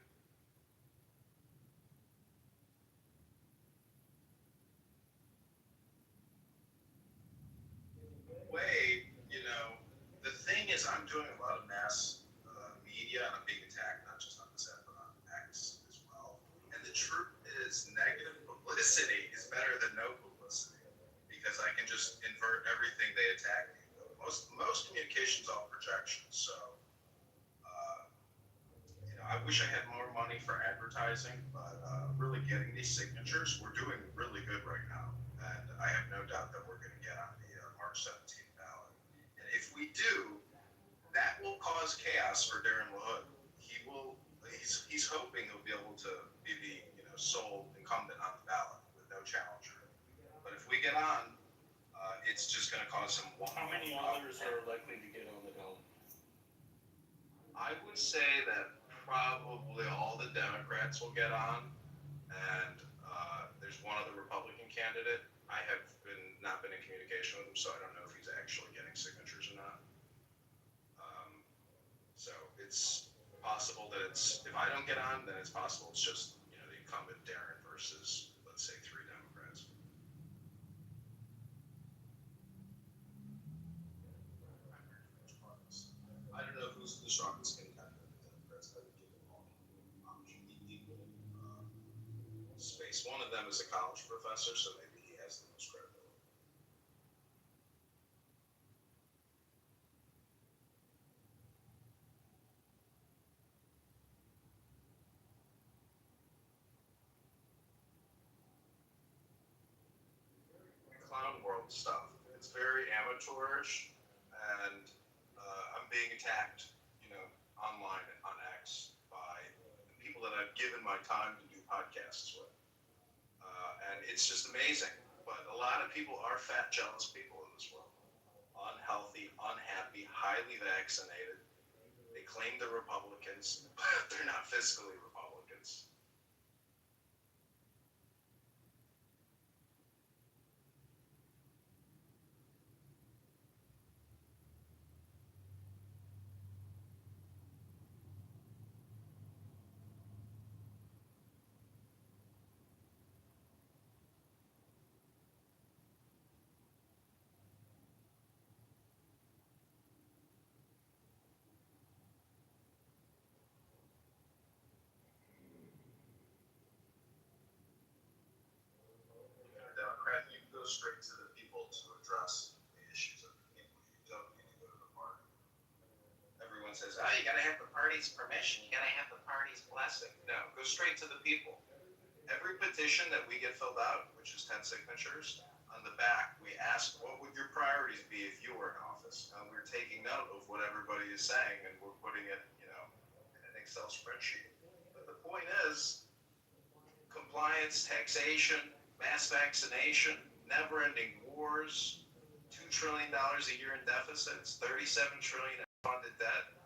Way, the thing is, I'm doing a lot of mass media, and I'm being attacked not just on this app, but on X as well. And the truth is, negative publicity is better than no publicity because I can just invert everything they attack me. Most communication's all projections, so I wish I had more money for advertising, but really getting these signatures, we're doing really good right now, and I have no doubt that we're going to get on the March 17th ballot. And if we do, that will cause chaos for Darren LaHood. He's hoping he'll be able to be the sole incumbent on the ballot with no challenger. But if we get on, it's just going to cause some. How many others are likely to get on the ballot? I would say that probably all the Democrats will get on, and there's one other Republican candidate. I have not been in communication with him, so I don't know if he's actually getting signatures or not. So it's possible that if I don't get on, then it's possible it's just the incumbent Darren versus, let's say, 3 Democrats. I don't know who's the strongest contender. The Democrats have given all space. One of them is a college professor, so maybe he has the most credibility. Clown world stuff. It's very amateurish, and I'm being attacked, online on X by people that I've given my time to do podcasts with, and it's just amazing. But a lot of people are fat, jealous people in this world, unhealthy, unhappy, highly vaccinated. They claim they're Republicans, but they're not fiscally Republicans. Democrat, you go straight to the people to address the issues of the people. You don't need to go to the party. Everyone says, you gotta have the party's permission, you gotta have the party's blessing. No, go straight to the people. Every petition that we get filled out, which is 10 signatures, on the back, we ask, what would your priorities be if you were in office? And we're taking note of what everybody is saying, and we're putting it, in an Excel spreadsheet. But the point is, compliance, taxation, mass vaccination, never-ending wars, $2 trillion a year in deficits, $37 trillion in funded debt.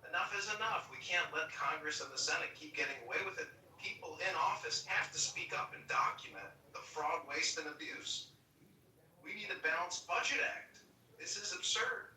Enough is enough. We can't let Congress and the Senate keep getting away with it. People in office to speak up and document the fraud, waste, and abuse. We need a balanced budget act. This is absurd.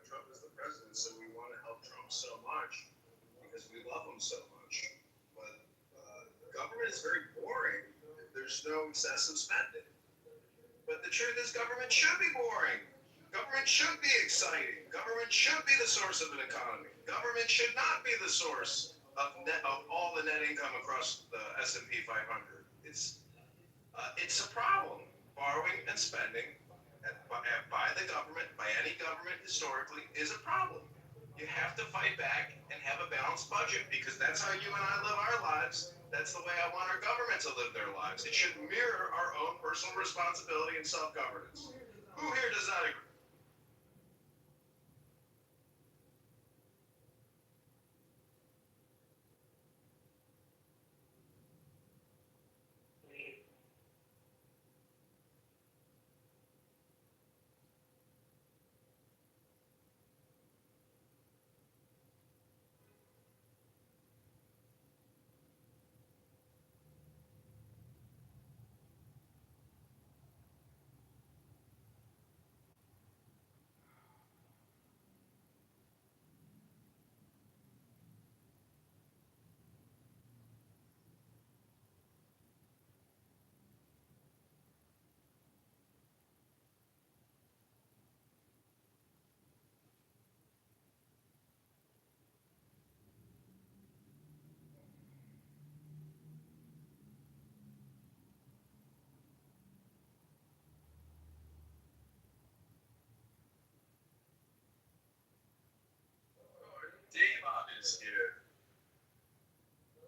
Trump is the president, so we want to help Trump so much because we love him so much. But government is very boring if there's no excessive spending. But the truth is, government should be boring. Government should be exciting. Government should be the source of an economy. Government should not be the source of all the net income across the S&P 500. It's a problem. Borrowing and spending by the government, by any government historically, is a problem. You have to fight back and have a balanced budget because that's how you and I live our lives. That's the way I want our government to live their lives. It should mirror our own personal responsibility and self-governance. Who here does not agree? Damon is here.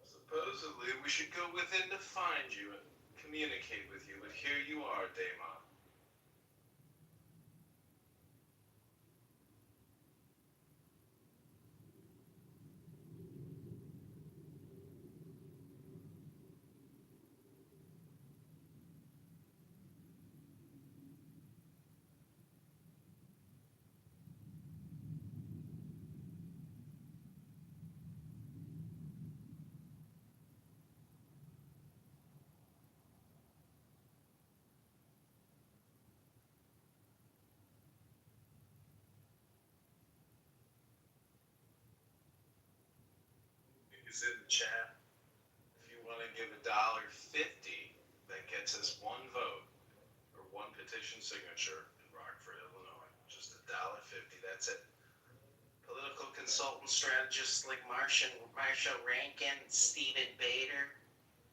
Supposedly, we should go within to find you and communicate with you, but here you are, Damon. Is in the chat. If you want to give $1.50, that gets us one vote or one petition signature in Rockford, Illinois. Just $1.50. That's it. Political consultant strategists like Marshall Rankin, Stephen Bader,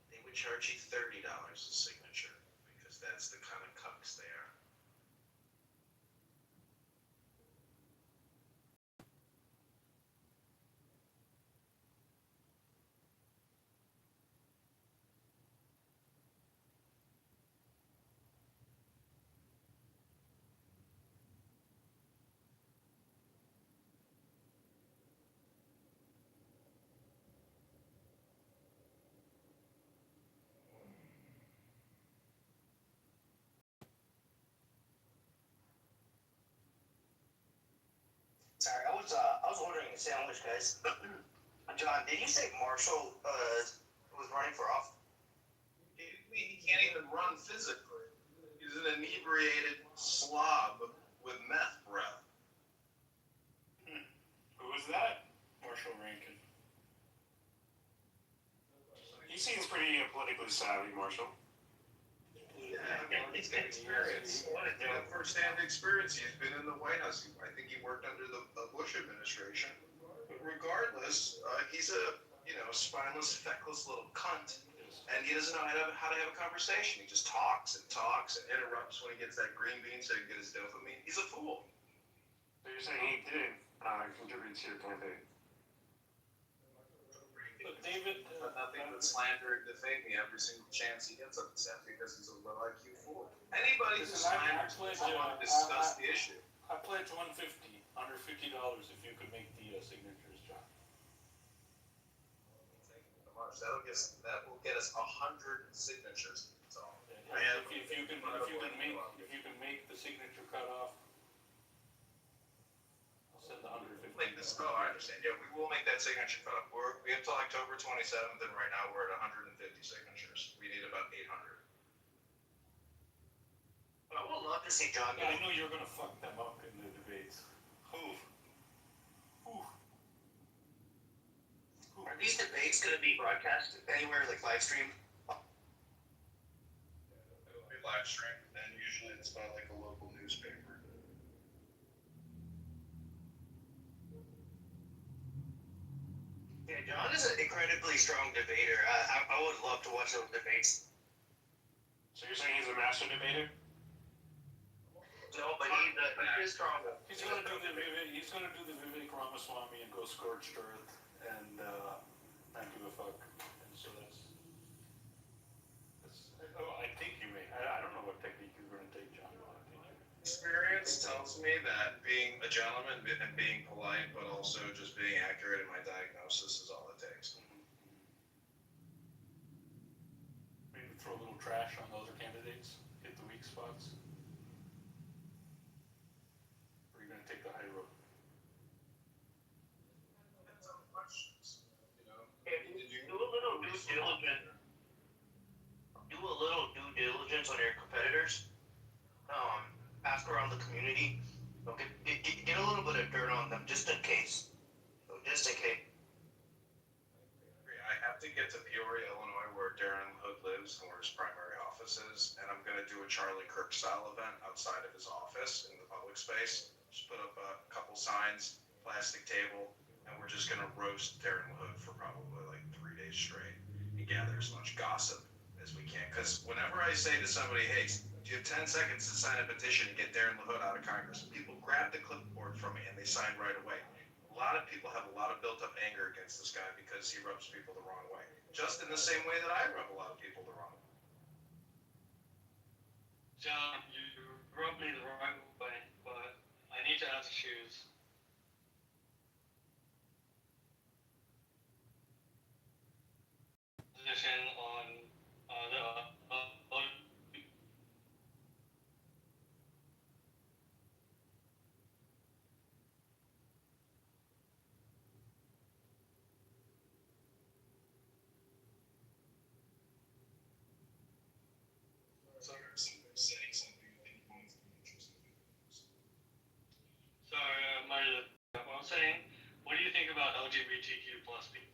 they would charge you $30 a signature because that's the kind of cucks they are. Sorry, I was ordering a sandwich, guys. John, did you say Marshall was running for office? He can't even run physically. He's an inebriated slob with meth breath. Who was that? Marshall Rankin. He seems pretty politically savvy, Marshall. Yeah, he's got experience. First-hand experience. He's been in the White House. I think he worked under the Bush administration. But regardless, he's a spineless, feckless little cunt. and he doesn't know how to have a conversation. He just talks and interrupts when he gets that green bean so he can get his dopamine. He's a fool. So you're saying he didn't contribute to your campaign? But David, but nothing but slander and defame me every single chance he gets up to that because he's a low IQ fool. Anybody who slanders someone to discuss the issue. I pledge $150, under $50 if you could make the signatures, John. That will get us 100 signatures. So if you can make the signature cutoff, I'll send the 150. I understand. Yeah, we will make that signature cutoff. We have till October 27th, and right now we're at 150 signatures. We need about 800. I would love to see John. Yeah, I know you're gonna fuck them up in the debates. Are these debates going to be broadcast anywhere, like live stream? It'll be live streamed, and usually it's by like a local newspaper. Yeah, John is an incredibly strong debater. I would love to watch those debates. So you're saying he's a master debater? No, but he is strong. He's gonna do the Vivek Ramaswamy and go scorched earth and not give a fuck. And so that's I think you may. I don't know what technique you're gonna take, John. Experience tells me that being a gentleman and being polite, but also just being accurate in my diagnosis is all it takes. Maybe throw a little trash on the other candidates, hit the weak spots. Or are you gonna take the high road? Depends on the questions, you know. Do a little due diligence. Do a little due diligence on your competitors. Ask around the community. Get a little bit of dirt on them, just in case. Just in case. I have to get to Peoria, Illinois, where Darren Hood lives and where his primary office is, and I'm going to do a Charlie Kirk style event outside of his office in the public space. Just put up a couple signs, plastic table, and we're just going to roast Darren Hood for probably like 3 days straight and gather as much gossip as we can. Because whenever I say to somebody, hey, you have 10 seconds to sign a petition to get Darren LaHood out of Congress, people grab the clipboard from me and they sign right away. A lot of people have a lot of built-up anger against this guy because he rubs people the wrong way. Just in the same way that I rub a lot of people the wrong way. John, you rub me the wrong way, but I need to ask you position on the Saying something you think might be interesting. Sorry, what I'm saying, what do you think about LGBTQ plus people?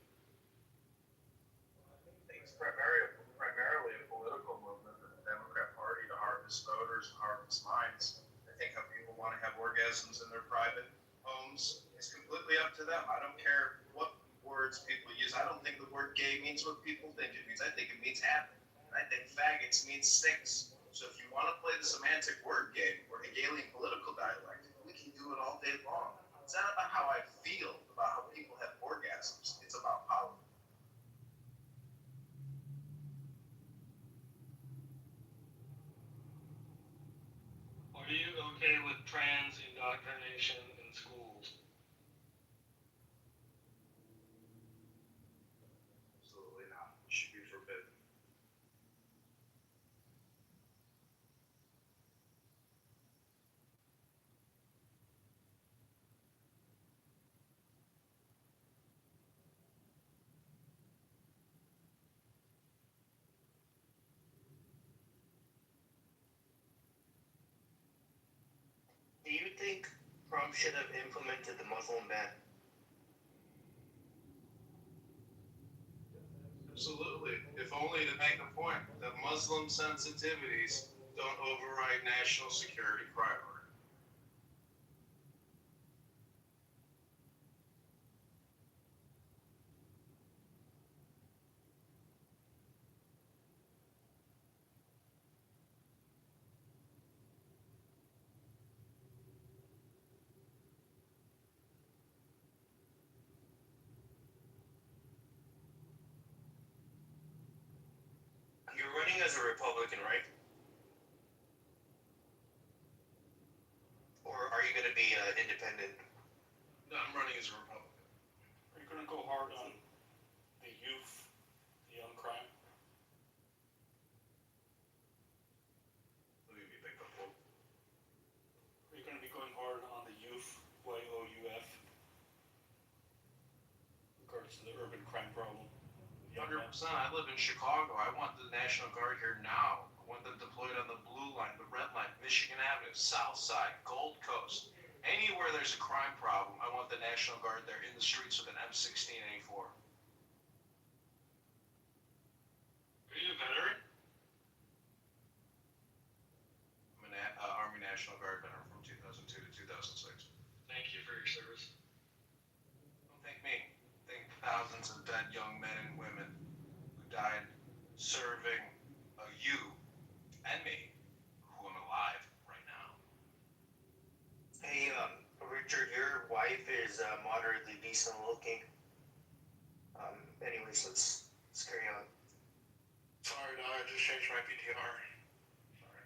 I think it's primarily a political movement of the Democrat Party to harvest voters and harvest minds. I think how people want to have orgasms in their private homes is completely up to them. I don't care what words people use. I don't think the word gay means what people think it means. I think it means happy. And I think faggots means sticks. So if you want to play the semantic word game or Hegelian political dialect, we can do it all day long. It's not about how I feel about how people have orgasms. It's about power. Are you okay with trans indoctrination in schools? Absolutely not. It should be forbidden. Do you think Trump should have implemented the Muslim ban? Absolutely. If only to make a point that Muslim sensitivities don't override national security priority. running as a Republican, right? Or are you going to be independent? No, I'm running as a Republican. Are you gonna go hard on the youth, the young crime? Let me be big before. Are you gonna be going hard on the youth, YOUF? In regards to the urban crime problem? 100%. I live in Chicago. I want the National Guard here now. I want them deployed on the blue line, the red line, Michigan Avenue, South Side, Gold Coast. Anywhere there's a crime problem, I want the National Guard there in the streets with an M16A4. Are you a veteran? I'm an Army National Guard veteran from 2002 to 2006. Thank you for your service. Don't thank me. Thank thousands of dead young men and women who died serving you and me, who am alive right now. Hey, Richard, your wife is moderately decent looking. Anyways, let's carry on. Sorry, no, I just changed my PTR. Sorry.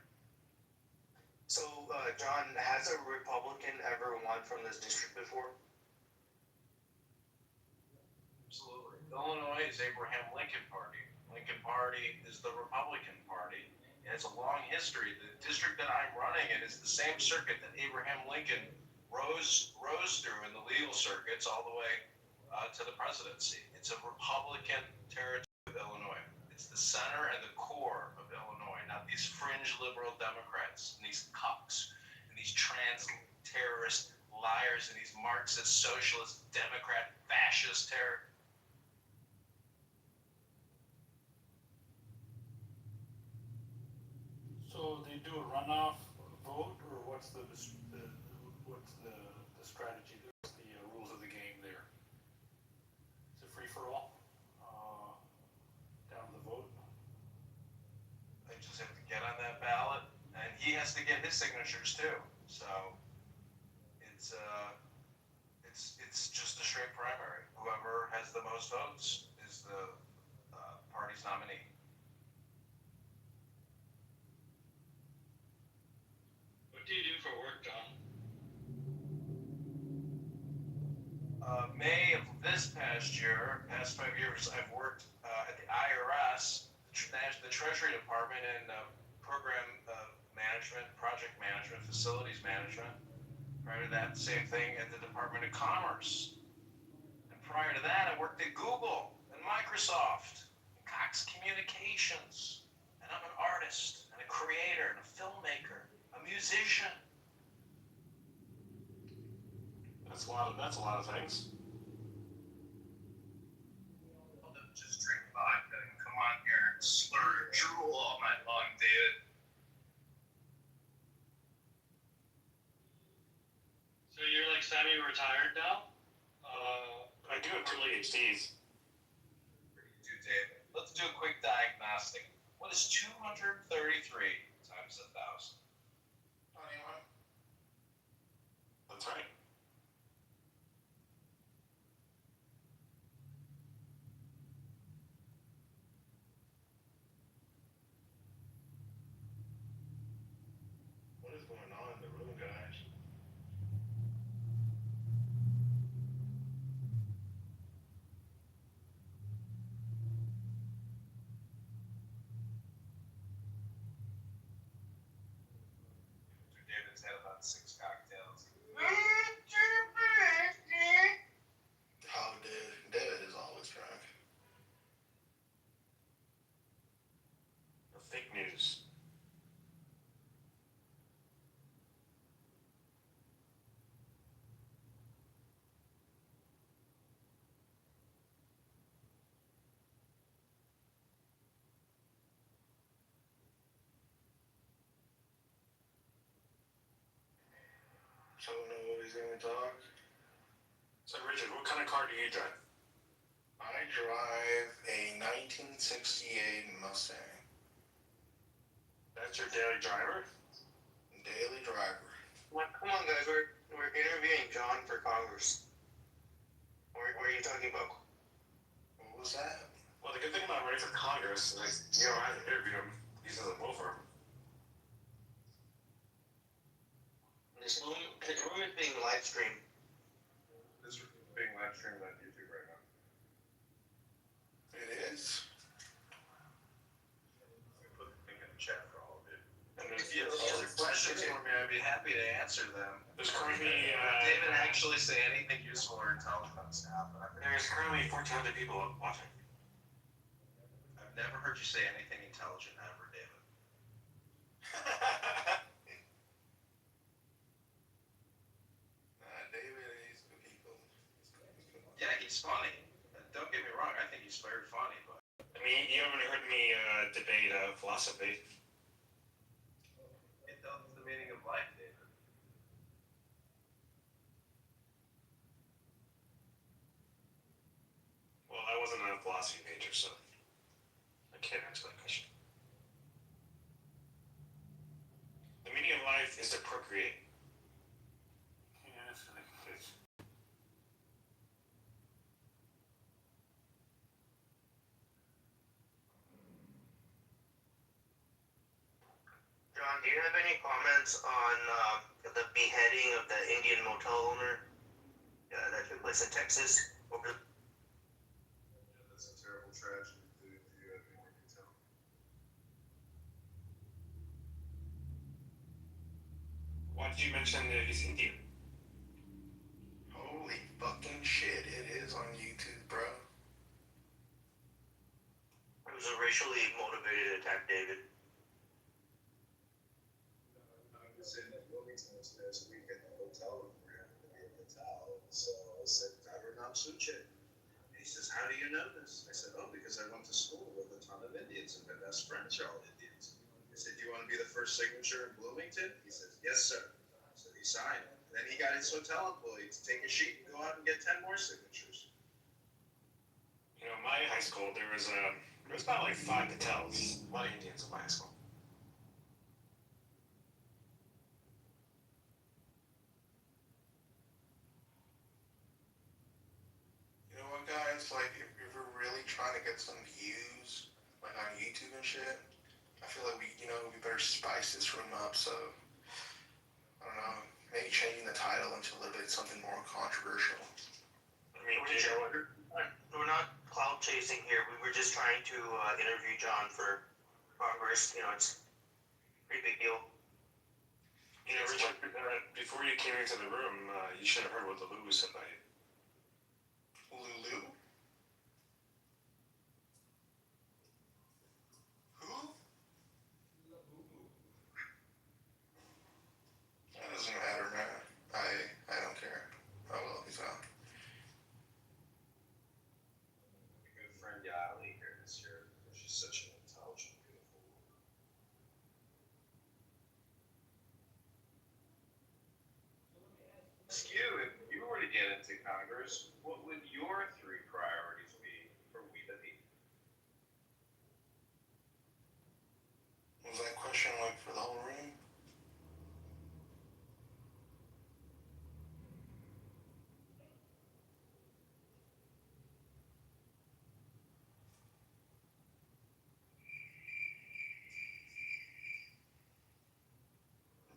So, John, has a Republican ever won from this district before? Absolutely. Illinois is Abraham Lincoln Party. Lincoln Party is the Republican Party. It has a long history. The district that I'm running in is the same circuit that Abraham Lincoln rose through in the legal circuits all the way to the presidency. It's a Republican territory of Illinois. It's the center and the core of Illinois, not these fringe liberal Democrats and these cucks and these trans terrorist liars and these Marxist, socialist, Democrat, fascist terror. So they do a runoff vote, or what's the strategy? What's the rules of the game there? Is it free for all? Down to the vote? They just have to get on that ballot, and he has to get his signatures too. So it's just a straight primary. Whoever has the most votes is the party's nominee. What do you do for work, John? May of this past 5 years, I've worked at the IRS, the Treasury Department, in program management, project management, facilities management. Prior to that, same thing at the Department of Commerce. And prior to that, I worked at Google and Microsoft, and Cox Communications. And I'm an artist and a creator and a filmmaker, a musician. That's a lot of things. Just drink vodka and come on here and slur and drool all night long, David. So you're like semi-retired now? I do have 2 PhDs. David. Let's do a quick diagnostic. What is 233 times 1,000? 21. That's right. What is going on in the room, guys? David's had about 6 cocktails. How David is always drunk. The fake news. So nobody's gonna talk. So Richard, what kind of car do you drive? I drive a 1968 Mustang. That's your daily driver? Daily driver. Well, come on, guys. We're interviewing John for Congress. What are you talking about? What was that? Well, the good thing about running for Congress is, you don't have to interview him. He doesn't vote for him. This room is being live streamed. This is being live streamed on YouTube right now. It is. I put the link in the chat for all of you. And If you have any other questions for me, I'd be happy to answer them. There's currently, Did David actually say anything useful or intelligent on staff? there's currently 1,400 people watching. I've never heard you say anything intelligent ever, David. David, he's good people. Yeah, he's funny. Don't get me wrong, I think he's very funny, but I mean, you haven't heard me debate philosophy. it does the meaning of life, David. Well, I wasn't a philosophy major, so I can't answer that question. The meaning of life is to procreate. Yes, it's John, do you have any comments on the beheading of the Indian motel owner that took place in Texas? That's a terrible tragedy. Do you have any more detail? Why did you mention that he's Indian? Holy fucking shit, it is on YouTube, bro. It was a racially motivated attack, David. I was in Wilmington this past week at the hotel room where I happened to be at the towel. So I said, Taveram Suche. He says, how do you know this? I said, oh, because I went to school with a ton of Indians and my best friends are all Indians. I said, do you want to be the first signature in Bloomington? He says, yes, sir. So he signed it. And then he got his hotel employee to take a sheet and go out and get 10 more signatures. You know, my high school, there was about like 5 Patels, a lot of Indians in my high school. You know what, guys? Like, if you're really trying to get some views, like on YouTube and shit, I feel like we better spice this room up. So, I don't know, maybe changing the title into a little bit something more controversial. I mean, We're not cloud chasing here. We were just trying to interview John for Congress. You know, it's a pretty big deal. You know, Richard, before you came into the room, you should have heard what Lulu said about you. Lulu? Who? That doesn't matter, man. I don't care. Oh well, he's out. My good friend Yali here this year. She's such an intelligent, beautiful woman. Ask you, if you were to get into Congress, what would your 3 priorities be for we the people? Was that question like for the whole room?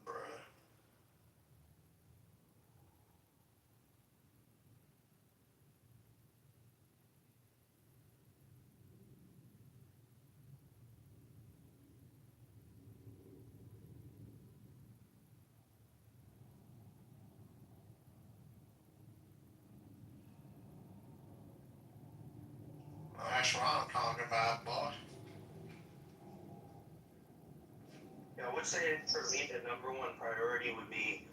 Bruh. That's what I'm talking about, boy. Yeah, I would say for me the number one priority would be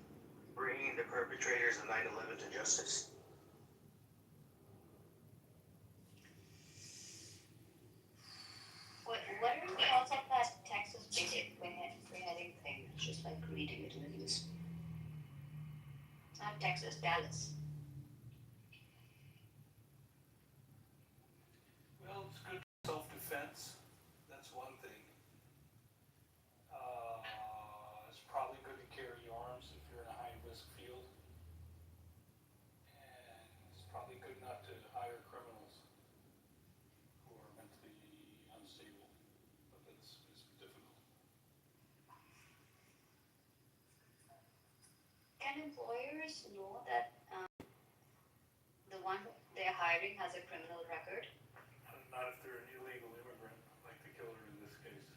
bringing the perpetrators of 9/11 to justice. What are your thoughts on that Texas beheading thing? It's just like reading it in the news. Not Texas, Dallas. Well, it's good self-defense. That's one thing. It's probably good to carry arms if you're in a high-risk field. And it's probably good not to hire criminals who are mentally can employers know that the one they're hiring has a criminal record? Not if they're an illegal immigrant, like the killer in this case.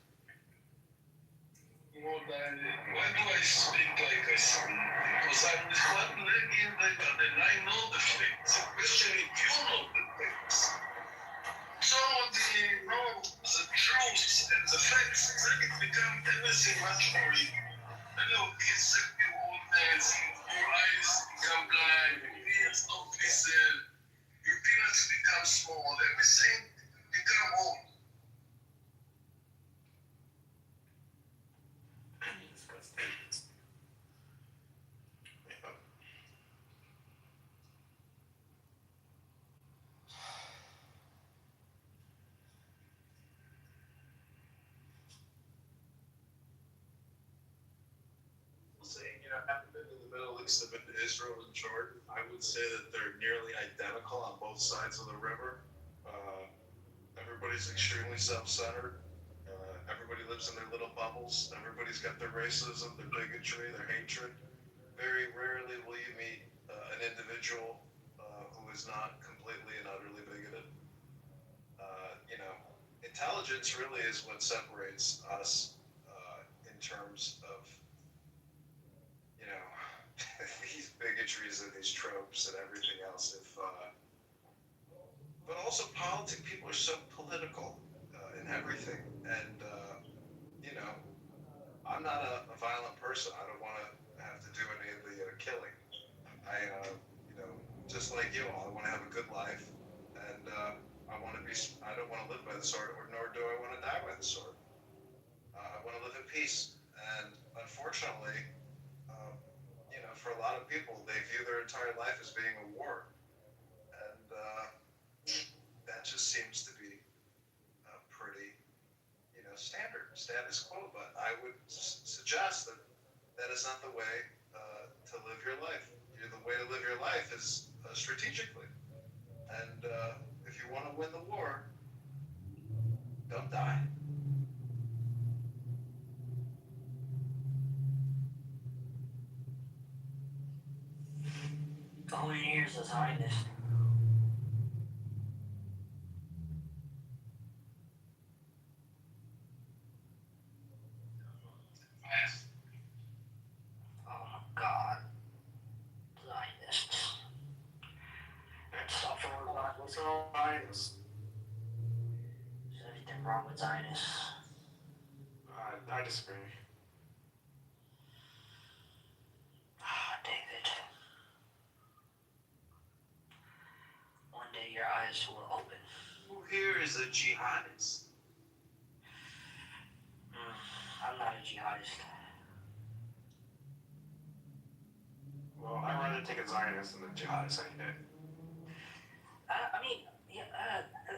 Well, then, why do I speak like a son? Because I'm the one living and I know the facts. The question if you know the facts. Somebody knows the truth and the facts, then it becomes everything much more easy. Look, it's you old days, your eyes become blind, your ears don't listen, your peanuts become small, everything become old. Saying, you know, haven't been in the Middle East, I've been to Israel and Jordan. I would say that they're nearly identical on both sides of the river. Everybody's extremely self-centered. Everybody lives in their little bubbles. Everybody's got their racism, their bigotry, their hatred. Very rarely will you meet an individual who is not completely and utterly bigoted. You know, intelligence really is what separates us in terms of, you know, these bigotries and these tropes and everything else. But also politics, people are so political in everything. And, you know, I'm not a violent person. I don't want to have to do any of the killing. You know, just like you all, I want to have a good life. And I don't want to live by the sword, nor do I want to die by the sword. I want to live in peace. And unfortunately, you know, for a lot of people, they view their entire life as being a war. And that just seems to be pretty, you know, status quo. But I would suggest that that is not the way to live your life. The way to live your life is strategically. And if you want to win the war, don't die. How many years as Zionist? Oh my God. Zionists. And suffering a lot. What's wrong with Zionists? Is everything wrong with Zionists? I disagree. David. One day your eyes will open. Who here is a jihadist? I'm not a jihadist. Well, I'd rather take a Zionist than a jihadist any day. I mean, yeah,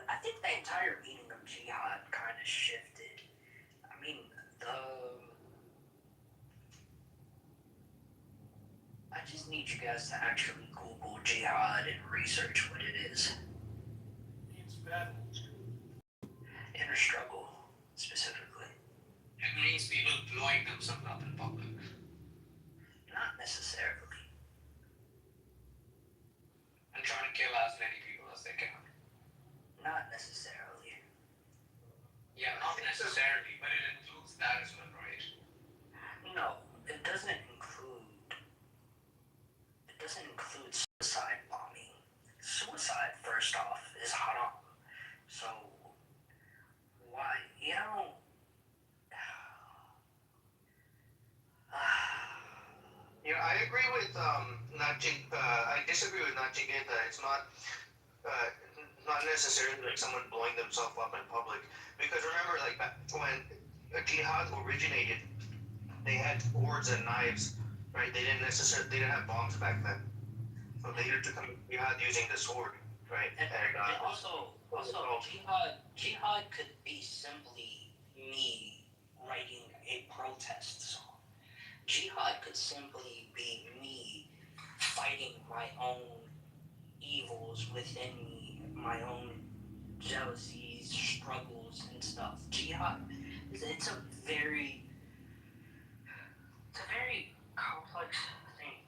I think the entire meaning of jihad kind of shifted. I mean, I just need you guys to actually Google jihad and research what it is. It's battle. Inner struggle, specifically. It means people blowing themselves up in public. Not necessarily. And trying to kill as many people as they can. Not necessarily. Yeah, not necessarily, but it includes that as well, right? No, it doesn't include suicide bombing. Suicide, first off, is haram. So, why, you know, Yeah, I agree with I disagree with Nachigeta. It's not necessarily like someone blowing themselves up in public. Because remember, like back when jihad originated, they had swords and knives, right? They didn't have bombs back then. So they used to commit jihad using the sword, right? and also, jihad could be simply me writing a protest song. Jihad could simply be me fighting my own evils within me, my own jealousies, struggles, and stuff. Jihad, it's a very complex thing.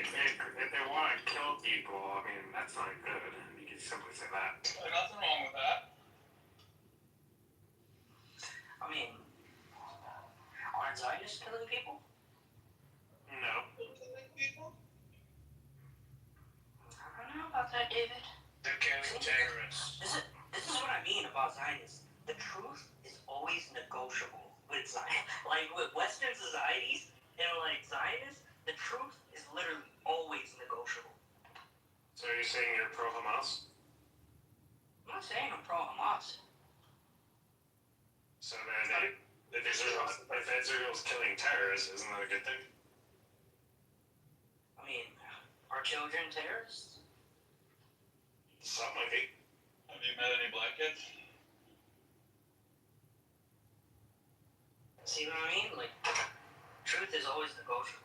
if they want to kill people, I mean, that's not good. You can simply say that. There's nothing wrong with that. I mean, aren't Zionists killing people? No. Killing people? I don't know about that, David. They're killing terrorists. This is what I mean about Zionists. The truth is always negotiable with Zionists. Like with Western societies and like Zionists, the truth is literally always negotiable. So you're saying you're pro-Hamas? I'm not saying I'm pro-Hamas. So then, if Israel's killing terrorists, isn't that a good thing? I mean, are children terrorists? Some might be. Have you met any black kids? See what I mean? Like, truth is always negotiable.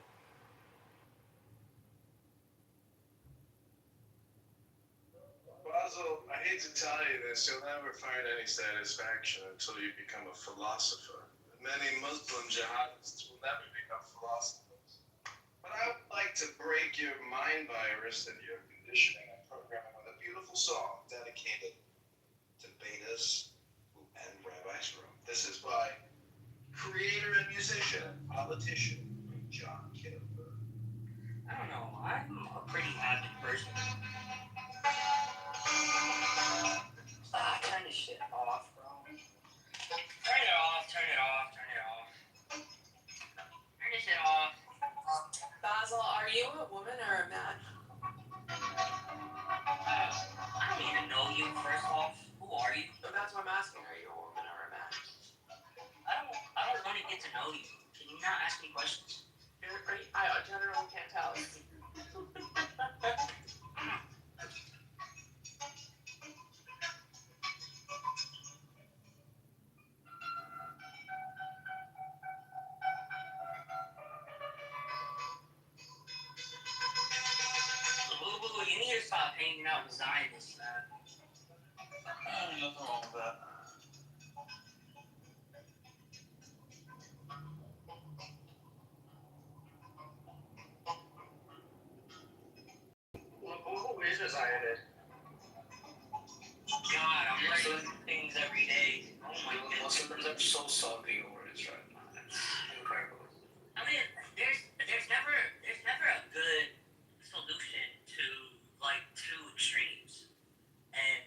Basil, I hate to tell you this, you'll never find any satisfaction until you become a philosopher. Many Muslim jihadists will never become philosophers. But I would like to break your mind virus and your conditioning and programming with a beautiful song dedicated to betas and Rabbi Strom. This is by creator and musician and politician John Kitover. I don't know. I'm a pretty avid person. Turn this shit off, bro. Turn it off, turn it off, turn it off. Turn this shit off. Basil, are you a woman or a man? I don't even know you, first off. Who are you? So that's why I'm asking, are you a woman or a man? I don't want to get to know you. Can you not ask me questions? I generally can't tell. Boo-boo, you need to stop hanging out with Zionists, man. Nothing wrong with that. Who is a Zionist? God, I'm learning things every day. Oh my goodness. Muslims are so salty over this right now. It's incredible. I mean, there's never a good solution to like two extremes, and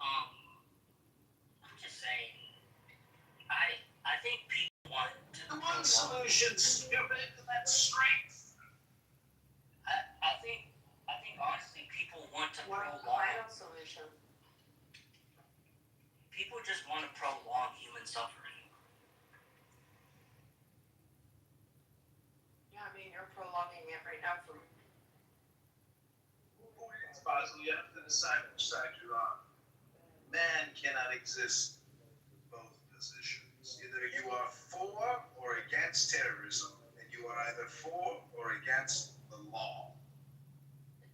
I'm just saying, I think people want to. The one solution, stupid, that's strength. I think honestly, people want to prolong. Final solution. People just want to prolong human suffering. Yeah, I mean, you're prolonging it right now for me. Basil, you have to decide which side you're on. Man cannot exist with both positions. Either you are for or against terrorism, and you are either for or against the law.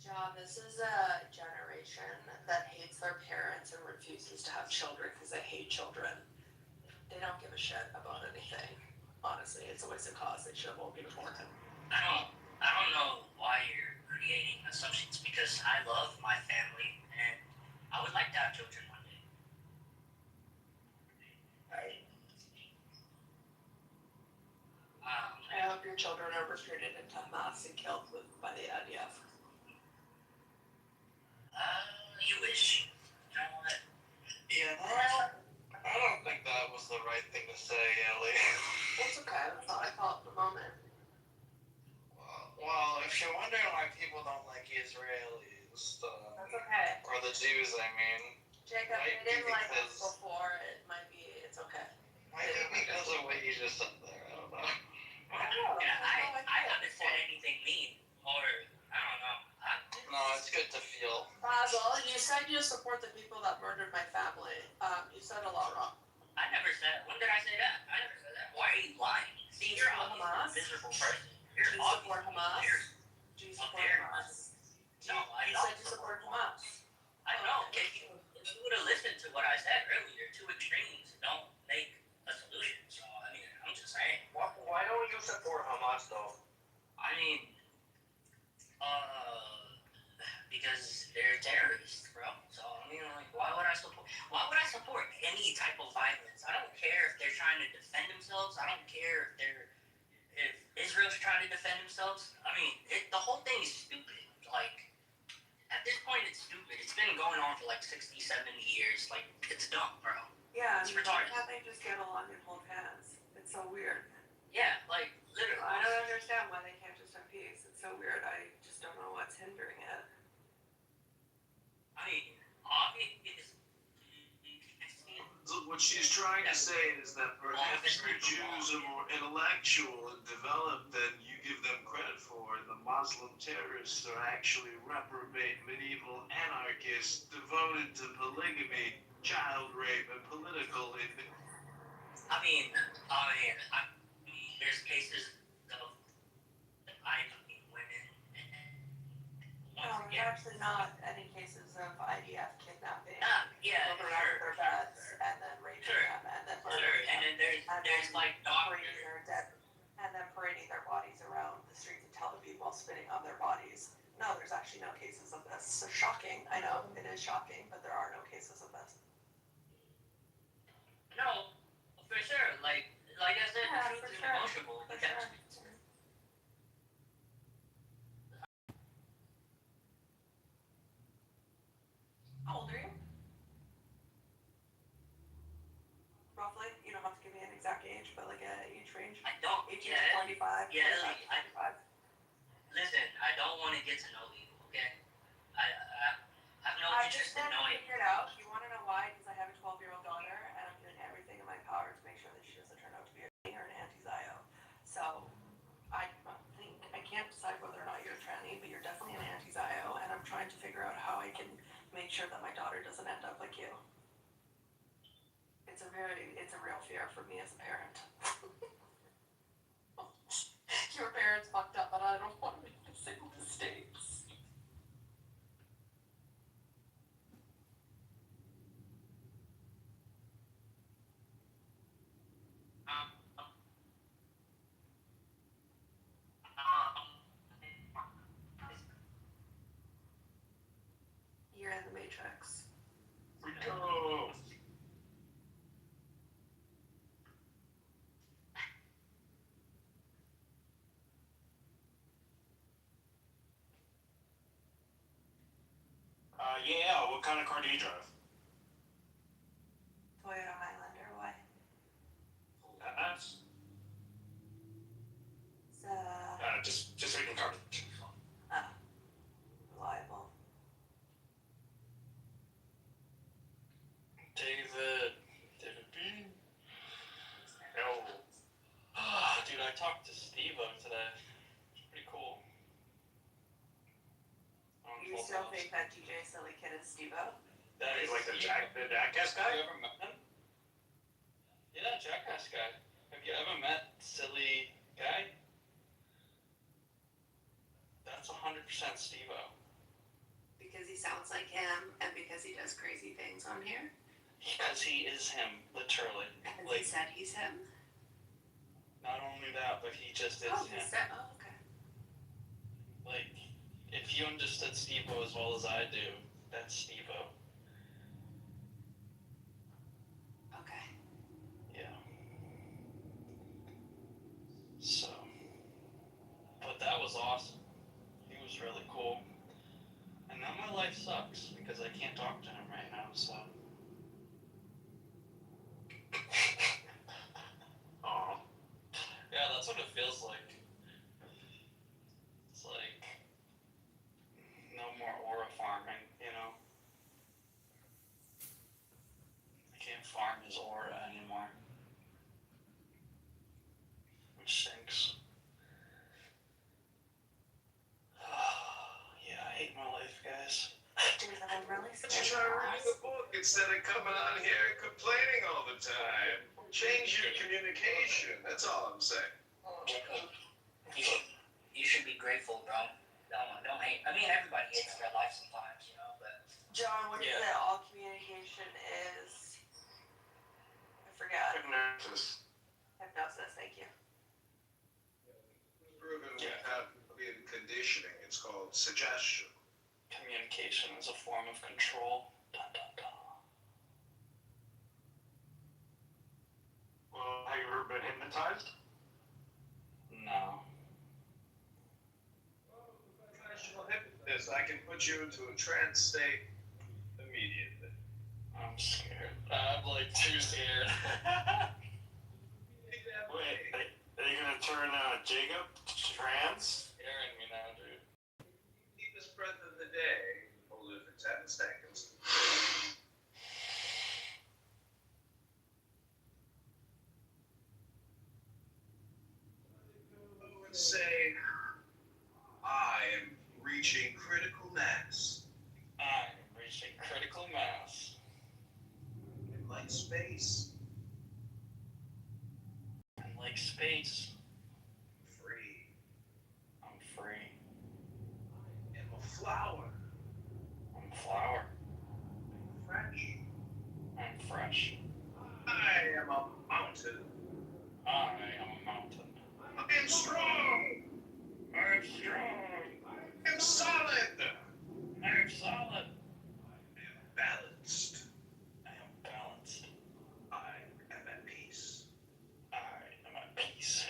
John, this is a generation that hates their parents and refuses to have children because they hate children. They don't give a shit about anything. Honestly, it's a waste of cause. They should have all been born. I don't know why you're creating assumptions because I love my family and I would like to have children one day. I hope your children are recruited into Hamas and killed by the IDF. You wish. You know what? Yeah, I don't think that was the right thing to say, Ellie. It's okay. That's how I felt in the moment. Well, if you're wondering why people don't like Israelis, That's okay. or the Jews, I mean, Jacob, they didn't like us before. It's okay. might be because of what you just said there. I don't know. I haven't said anything mean, or I don't know. No, it's good to feel. Basil, you said you support the people that murdered my family. You said a lot wrong. I never said. When did I say that? I never said that. Why are you lying? See, you're obviously a miserable person. Do you support Hamas? Do you support Hamas? No, I You don't. said you support Hamas. I know. If you would have listened to what I said earlier, two extremes don't make a solution. So I mean, I'm just saying. Why don't you support Hamas though? I mean, Because they're terrorists, bro. So I mean, like, why would I support any type of violence? I don't care if they're trying to defend themselves. I don't care if Israel's trying to defend themselves. I mean, the whole thing is stupid. Like, at this point, it's stupid. It's been going on for like 60, 70 years. Like, it's dumb, bro. Yeah, It's retarded. how they just get along and hold hands. It's so weird. Yeah, like, literally. I don't understand why they can't just have peace. It's so weird. I just don't know what's hindering it. I mean, obviously, So what she's trying to say is that perhaps the Jews are more intellectual and developed than you give them credit for, and the Muslim terrorists are actually reprobate medieval anarchists devoted to polygamy, child rape, and political I mean, there's cases of women. No, there's actually not any cases of IDF kidnapping. Yeah, children out of their beds and then raping them and then murdering them. And then there's like parading their dead and then parading their bodies around the streets of Tel Aviv while spitting on their bodies. No, there's actually no cases of this. So shocking. I know it is shocking, but there are no cases of this. No, for sure. Like I said, the truth is negotiable. For sure. How old are you? Roughly? You don't have to give me an exact age, but like an age range? I don't. 18 to 25? Yeah, 25. Listen, I don't want to get to know you, okay? I have no I interest just in want to knowing figure it out. You want to know why? Because I have a 12-year-old daughter, and I'm doing everything in my power to make sure that she doesn't turn out to be a tranny or an anti-Zio. So, I can't decide whether or not you're a tranny, but you're definitely an anti-Zio, and I'm trying to figure out how I can make sure that my daughter doesn't end up like you. It's a real fear for me as a parent. Your parents fucked up, but I don't want to make the same mistakes. You're in the Matrix. Rico! Yeah, what kind of car do you drive? Toyota Highlander, why? Nice. It's Just making car. reliable. David B. No. Dude, I talked to Steve-O today. It's pretty cool. You still think that DJ Silly Kid is Steve-O? That He's is like the jackass guy? Have you ever met him? Yeah, jackass guy. Have you ever met silly guy? That's 100% Steve-O. Because he sounds like him and because he does crazy things on here? Because he is him, literally. Because Like, he said he's him? not only that, but he just is him. Okay. Like, if you understood Steve-O as well as I do, that's Steve-O. Okay. Yeah. So, but that was awesome. He was really cool. And now my life sucks because I can't talk to him right now, so. Aw. Yeah, that's what it feels like. It's like no more aura farming, you know? I can't farm his aura anymore. Which stinks. Yeah, I hate my life, guys. Dude, I'm really You try reading the book instead of coming on here and complaining all the time. Change your communication. That's all I'm saying. You should be grateful, bro. Don't hate. I mean, everybody hates their life sometimes, you know, but. John, what is it? All communication is. I forgot. Hypnosis. Hypnosis, thank you. Proven without being conditioning. It's called suggestion. Communication is a form of control. Dun, dun, dun. Well, have you ever been hypnotized? No. Professional hypnotist. I can put you into a trance state immediately. I'm scared. I'm like too scared. Wait, are you gonna turn Jacob trans? Scaring me now, dude. Deepest breath of the day. Hold it for 10 seconds. And say, I am reaching critical mass. I am reaching critical mass. In like space. And like space, Free. I'm free. I'm a flower. I'm a flower. Fresh. I'm fresh. I am a mountain. I am a mountain. I am strong. I am strong. I am solid. I am solid. I am balanced. I am balanced. I am at peace. I am at peace.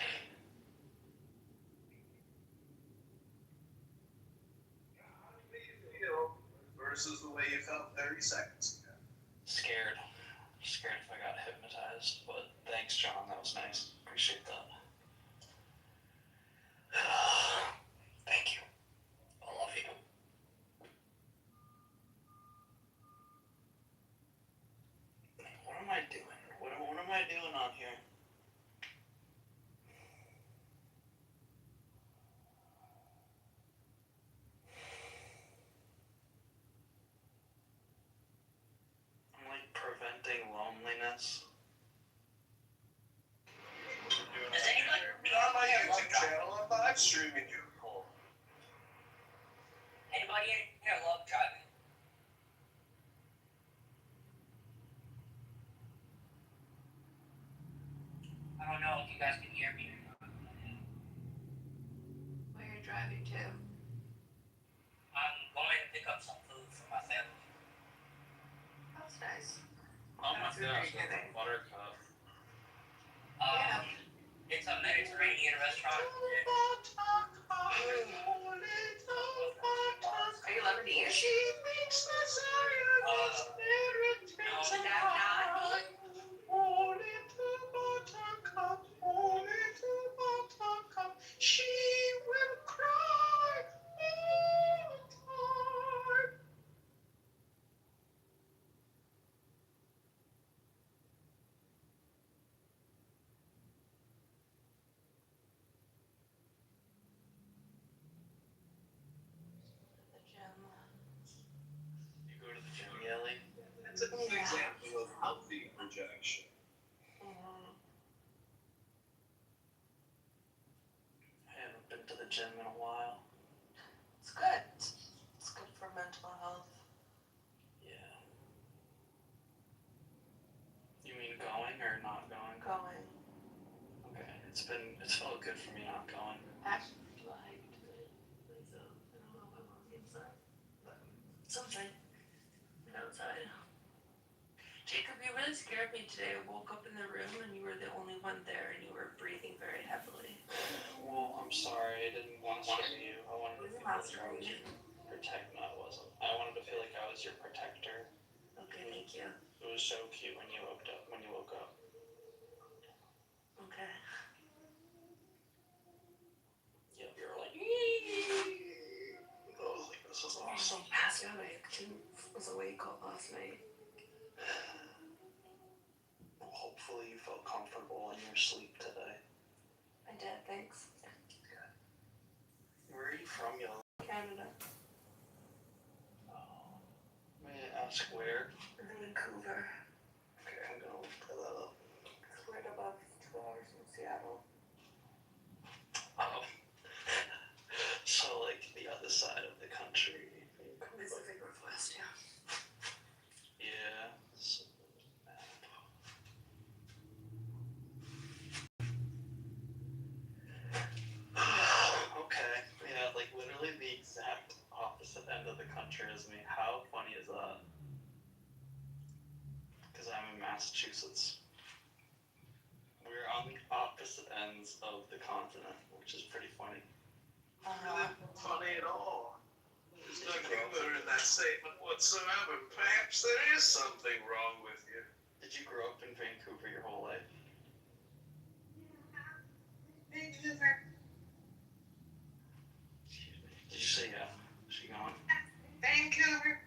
How do you feel versus the way you felt 30 seconds ago? Scared. Scared if I got hypnotized, but thanks, John. That was nice. Appreciate that. Thank you. I love you. What am I doing? What am I doing on here? I'm like preventing loneliness. Does anybody On my YouTube channel, I'm live streaming you. Anybody in here love driving? I don't know if you guys can hear me or not. Where you're driving to? I'm going to pick up some food for my family. That's nice. Oh my That's really gosh, good. that's a buttercup. It's a Mediterranean restaurant. Are you Lebanese? No, is that not? She will cry all the time. You go to the gym, Yelly? That's a good example of healthy rejection. I haven't been to the gym in a while. It's good. It's good for mental health. Yeah. You mean going or not going? Going. Okay. It's felt good for me not going. Actually, I hike today. So I don't know if I'm on the inside. But something. I'm outside. Jacob, you really scared me today. I woke up in the room and you were the only one there and you were breathing very heavily. Well, I'm sorry. I didn't want to scare you. I wanted to feel like I was your protector. No, I wasn't. I wanted to feel like I was your protector. Okay, thank you. It was so cute when you woke up. Okay. Yep, you were like, I was like, this is awesome. Passed out. I was awake all last night. Well, hopefully you felt comfortable in your sleep today. I did, thanks. Where are you from, yo? Canada. Oh. May I ask where? Vancouver. Okay, I'm gonna look that up. It's right above 2 hours from Seattle. Oh. So, like, the other side of the country. Pacific Northwest, yeah. Yeah. So, okay. Yeah, like, literally the exact scares me. How funny is that? Because I'm in Massachusetts. We're on the opposite ends of the continent, which is pretty funny. Really not funny at all. There's no humor in that statement whatsoever. Perhaps there is something wrong with you. Did you grow up in Vancouver your whole life? Vancouver. Excuse me. Did you say yeah? Is she gone? Vancouver.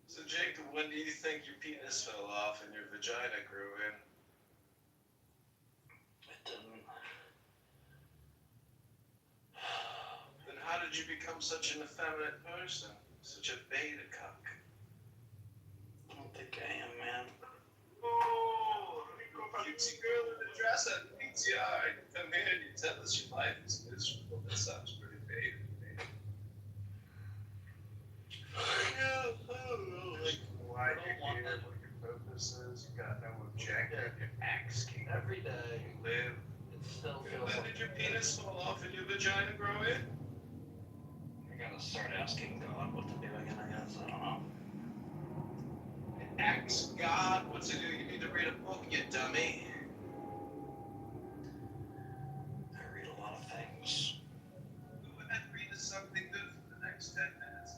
So, Jacob, when do you think your penis fell off and your vagina grew in? It didn't. Then how did you become such an effeminate person? Such a beta cock? I don't think I am, man. Oh, cutesy girl in a dress at the PTR. You come here and you tell us your life is miserable. That sounds pretty beta to me. I don't know, like, why you're here, what your purpose is. You got no objective. You're asking. Every day You live. it still When feels like did your penis fall off and your vagina grow in? I gotta start asking God what to do again, I guess. I don't know. Ask God what to do. You need to read a book, you dummy. I read a lot of things. Go ahead, read us something good for the next 10 minutes.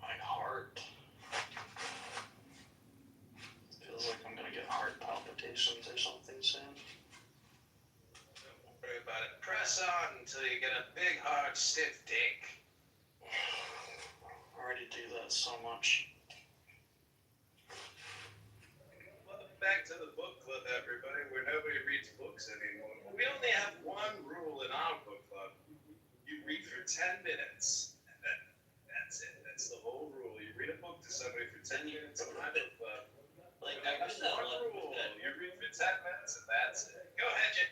My heart. Feels like I'm gonna get heart palpitations or something soon. Don't worry about it. Press on until you get a big, hard, stiff dick. I already do that so much. Welcome back to the book club, everybody, where nobody reads books anymore. We only have one rule in our book club. You read for 10 minutes, and that's it. That's the whole rule. You read a book to somebody for 10 minutes in my book club. Like, I wish that one rule. You read for 10 minutes, and that's it. Go ahead, Jay.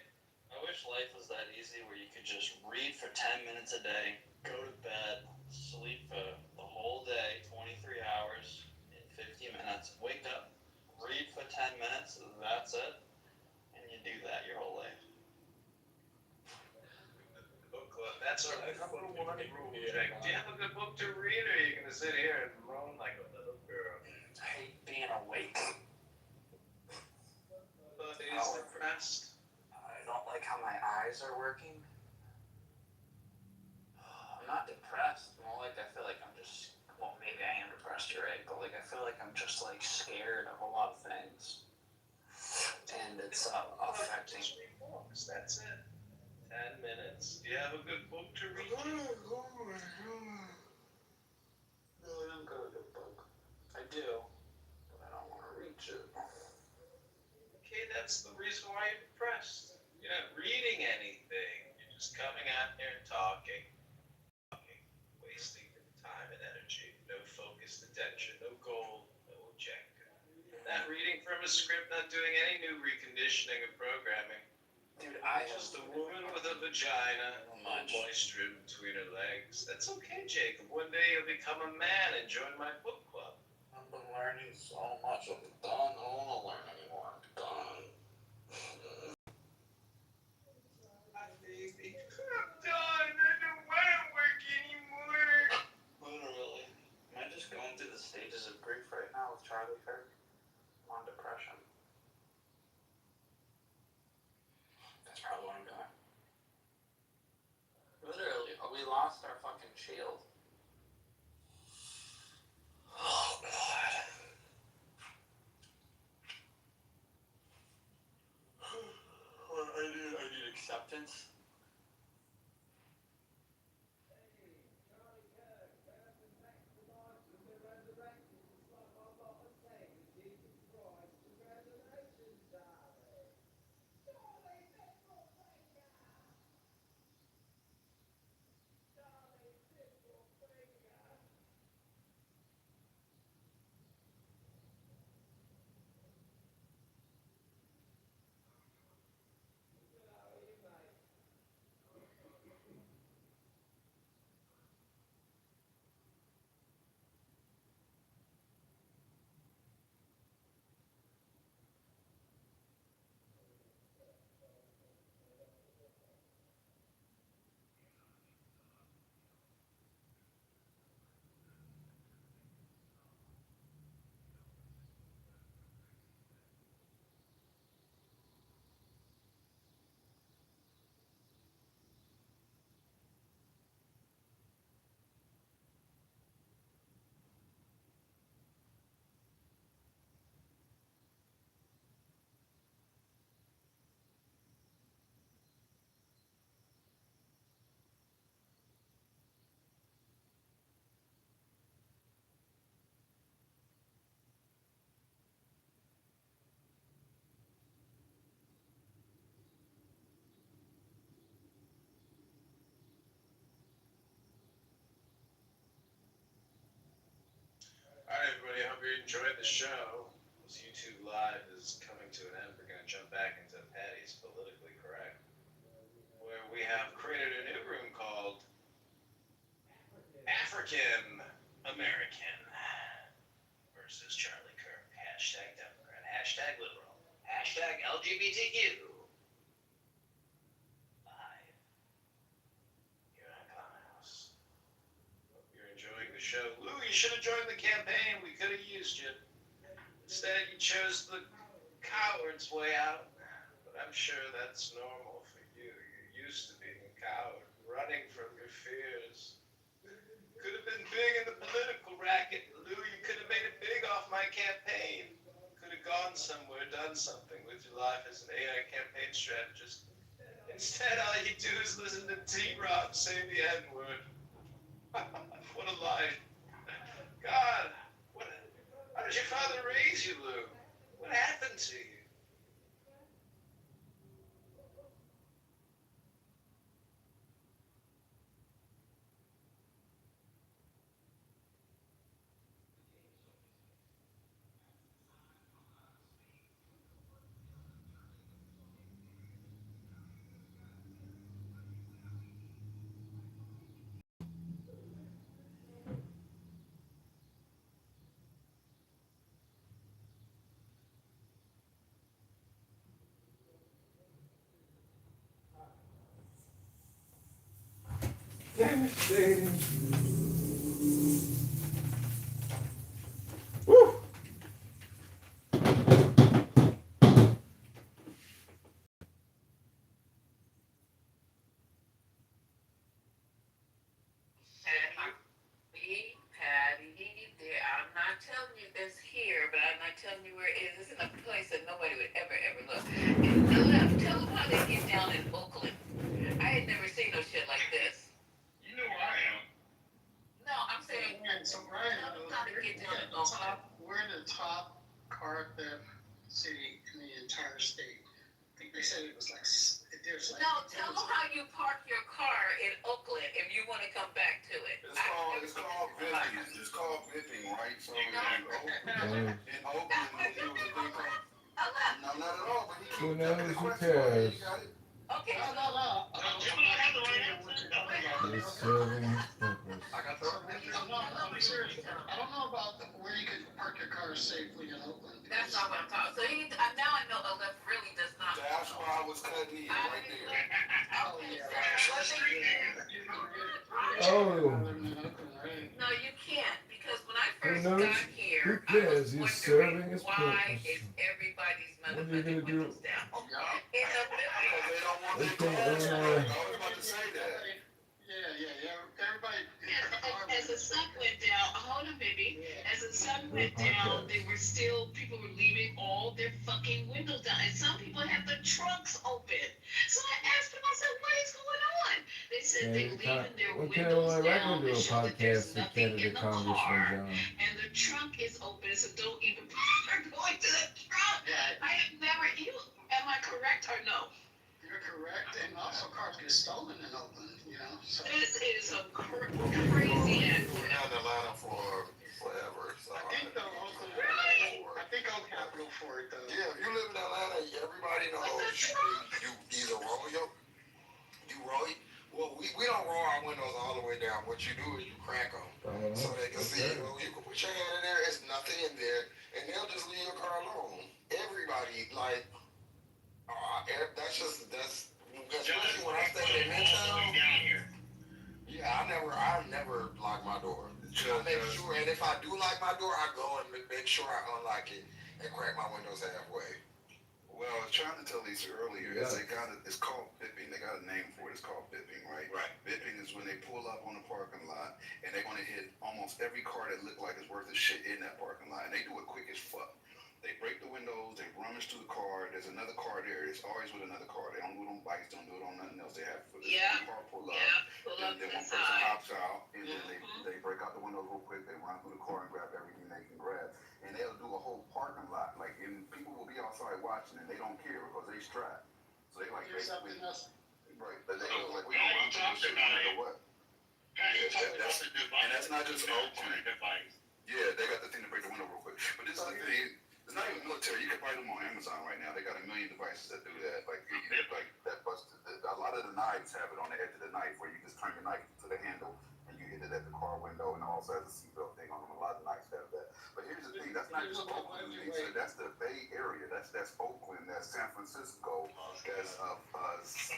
I wish life was that easy where you could just read for 10 minutes a day, go to bed, sleep for the whole day, 23 hours, in 50 minutes, wake up, read for 10 minutes, that's it, and you do that your whole life. Book club. That's our number one rule, Jake. Do you have a good book to read, or are you going to sit here and moan like a little girl? I hate being awake. But he's depressed. I don't like how my eyes are working. I'm not depressed. More like I feel like I'm just, well, maybe I am depressed, you're right, but like I feel like I'm just like scared of a lot of things. And it's affecting. Just read books. That's it. 10 minutes. Do you have a good book to read? No, I don't got a good book. I do, but I don't want to reach it. Okay, that's the reason why you're depressed. You're not reading anything. You're just coming out there and talking, wasting your time and energy. No focused attention, no goal, no objective. Not reading from a script, not doing any new reconditioning of programming. Dude, Just a woman with a vagina, moisture in between her legs. That's okay, Jacob. One day you'll become a man and join my book club. I've been learning so much. I'm done. I don't want to learn anymore. I'm done. Hi, baby. I'm done. I don't want to work anymore. Literally. Am I just going through the stages of grief right now with Charlie Kirk? I'm on depression. That's probably what I'm doing. Literally, we lost our fucking shield. Oh, God. I need acceptance. enjoyed the show, this YouTube Live is coming to an end. We're going to jump back into Patty's Politically Correct, where we have created a new room called African American versus Charlie Kirk. Hashtag Democrat. Hashtag liberal. Hashtag LGBTQ. Live here on Clubhouse. Hope you're enjoying the show. Lou, you should have joined the campaign. We could have used you. Instead, you chose the coward's way out. But I'm sure that's normal for you. You're used to being a coward, running from your fears. Could have been big in the political racket, Lou. You could have made it big off my campaign. Could have gone somewhere, done something with your life as an AI campaign strategist. Instead, all you do is listen to T-Rob say the N-word. What a life. God, how did your father raise you, Lou? What happened to you? Devastating. Woo! Patty, there. I'm not telling you this here, but I'm not telling you where it is. This is a place that nobody would ever look. And tell them how they get down in Oakland. I had never seen no shit like this. You know where I am. No, I'm saying, So Brian, tell them how to get down in Oakland. we're the top car theft city in the entire state. I think they said it was like there's like. No, tell them how you park your car in Oakland if you want to come back to it. It's called vipping. It's called vipping, right? So in Oakland, there was a thing called. No, not at all. But Who knows? Who cares? Okay. No. It's serving its purpose. I'm serious. I don't know about where you could park your car safely in Oakland. That's not what I'm talking. So now I know Oakland really does not. That's why I was cutting in right there. Oh yeah. Oh. No, you can't, because when I Who first knows? got here, Who I cares? was He's serving wondering his why purpose. is everybody's What are you motherfucking gonna do? windows down? In the Because they don't want They their can't cars. run I away. was about to say that. Yeah. Everybody. As the sun went down, hold on, baby. As the sun went down, people were leaving all their fucking windows down. And some people had the trunks open. So I asked them, I said, what is going on? They said they're leaving their windows down to show that there's nothing in the car. And the trunk is open, so don't even bother going to the trunk. I have never, am I correct or no? You're correct, and also cars get stolen in Oakland, So. This is a crazy act. We've been in Atlanta for forever. So I think Oakland. Really? I think Oakland capital for it though. Yeah, if you live in Atlanta, everybody knows you either roll you roll it. Well, we don't roll our windows all the way down. What you do is you crack them so they can see. You can put your hand in there. There's nothing in there, and they'll just leave your car alone. Everybody that's especially when I stayed in Midtown. Yeah, I never lock my door. I make sure, and if I do lock my door, I go and make sure I unlock it and crack my windows halfway. Well, I was trying to tell Lisa earlier, it's called bipping. They got a name for it. It's called bipping, right? Right. Bipping is when they pull up on the parking lot and they're going to hit almost every car that look like it's worth a shit in that parking lot, and they do it quick as fuck. They break the windows, they rummage through the car. There's another car there. It's always with another car. They don't do it on bikes, don't do it on nothing else. They have for this car pull up. Then one person hops out, and then they break out the windows real quick. They run through the car and grab everything they can grab. And they'll do a whole parking lot. And people will be outside watching, and they don't care because they strapped. So they basically right. But they go we don't run through this shit no matter what. And that's not just Oakland. Yeah, they got the thing to break the window real quick. But the thing. It's not even military. You can buy them on Amazon right now. They got 1 million devices that do that. Like that busted. A lot of the knives have it on the edge of the knife where you just turn your knife to the handle and you hit it at the car window, and it also has a seatbelt thing on them. A lot of knives have that. But here's the thing. That's not just Oakland. Lisa. That's the Bay Area. That's Oakland. That's San Francisco. That's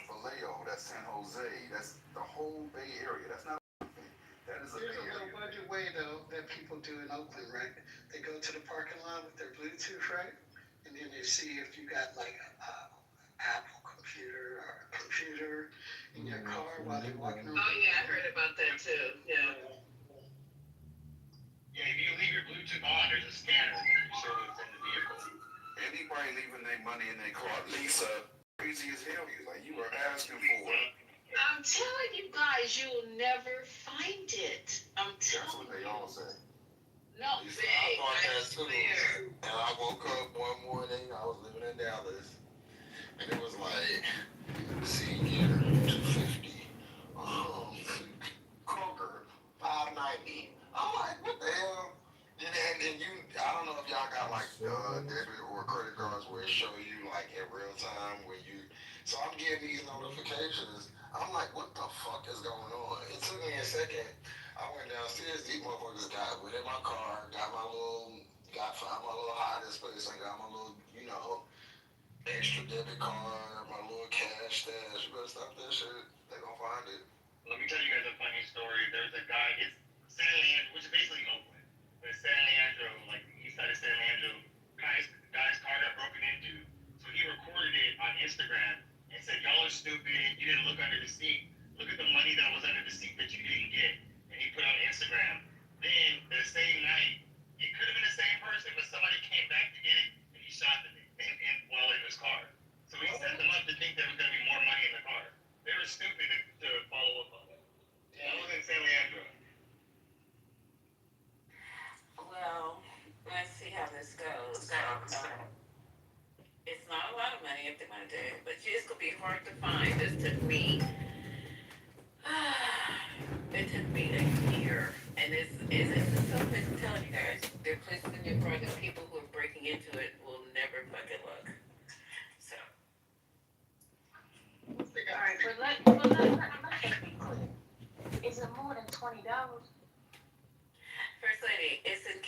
Vallejo. That's San Jose. That's the whole Bay Area. That's not. That is a There's Bay a Area. low budget way though that people do in Oakland, right? They go to the parking lot with their Bluetooth, right? And then they see if you got like a Apple computer or a computer in your car while they're walking around. Oh yeah, I heard about that too. Yeah. Yeah, if you leave your Bluetooth on, there's a scanner to show it's in the vehicle. Anybody leaving their money in their car, Lisa, crazy as hell. Like you were asking for it. I'm telling you guys, you'll never find it. I'm That's telling what they you. all say. No, Lisa, babe, I thought I that too. swear. And I woke up one morning, I was living in Dallas, and it was like, senior, 250, Kroger, 590. I'm like, what the hell? And you, I don't know if y'all got like debit or credit cards where it show you like in real time where you, so I'm getting these notifications. I'm like, what the fuck is going on? It took me a second. I went downstairs, these motherfuckers got within my car, found my little hiding space, I got my little, extra debit card, my little cash stash. You better stop that shit. They gonna find it. Let me tell you guys a funny story. There's a guy, it's San Leandro, which is basically Oakland, but it's San Leandro, like the east side of San Leandro. Guy's car got broken into, so he recorded it on Instagram and said, "Y'all are stupid. You didn't look under the seat. Look at the money that was under the seat that you didn't get." And he put it on Instagram. Then the same night, it could have been the same person, but somebody came back to get it, and he shot them and while in his car. So he set them up to think there was going to be more money in the car. They were stupid to follow up on that. That was in San Leandro. Well, let's see how this goes. It's not a lot of money if they want to do it, but it's gonna be hard to find. This took me. It took me a year, and it's some place I'm telling you guys. There are places in your car that people who are breaking into it will never fucking look. So. Alright, but let me be clear. Is it more than $20? First lady, it's in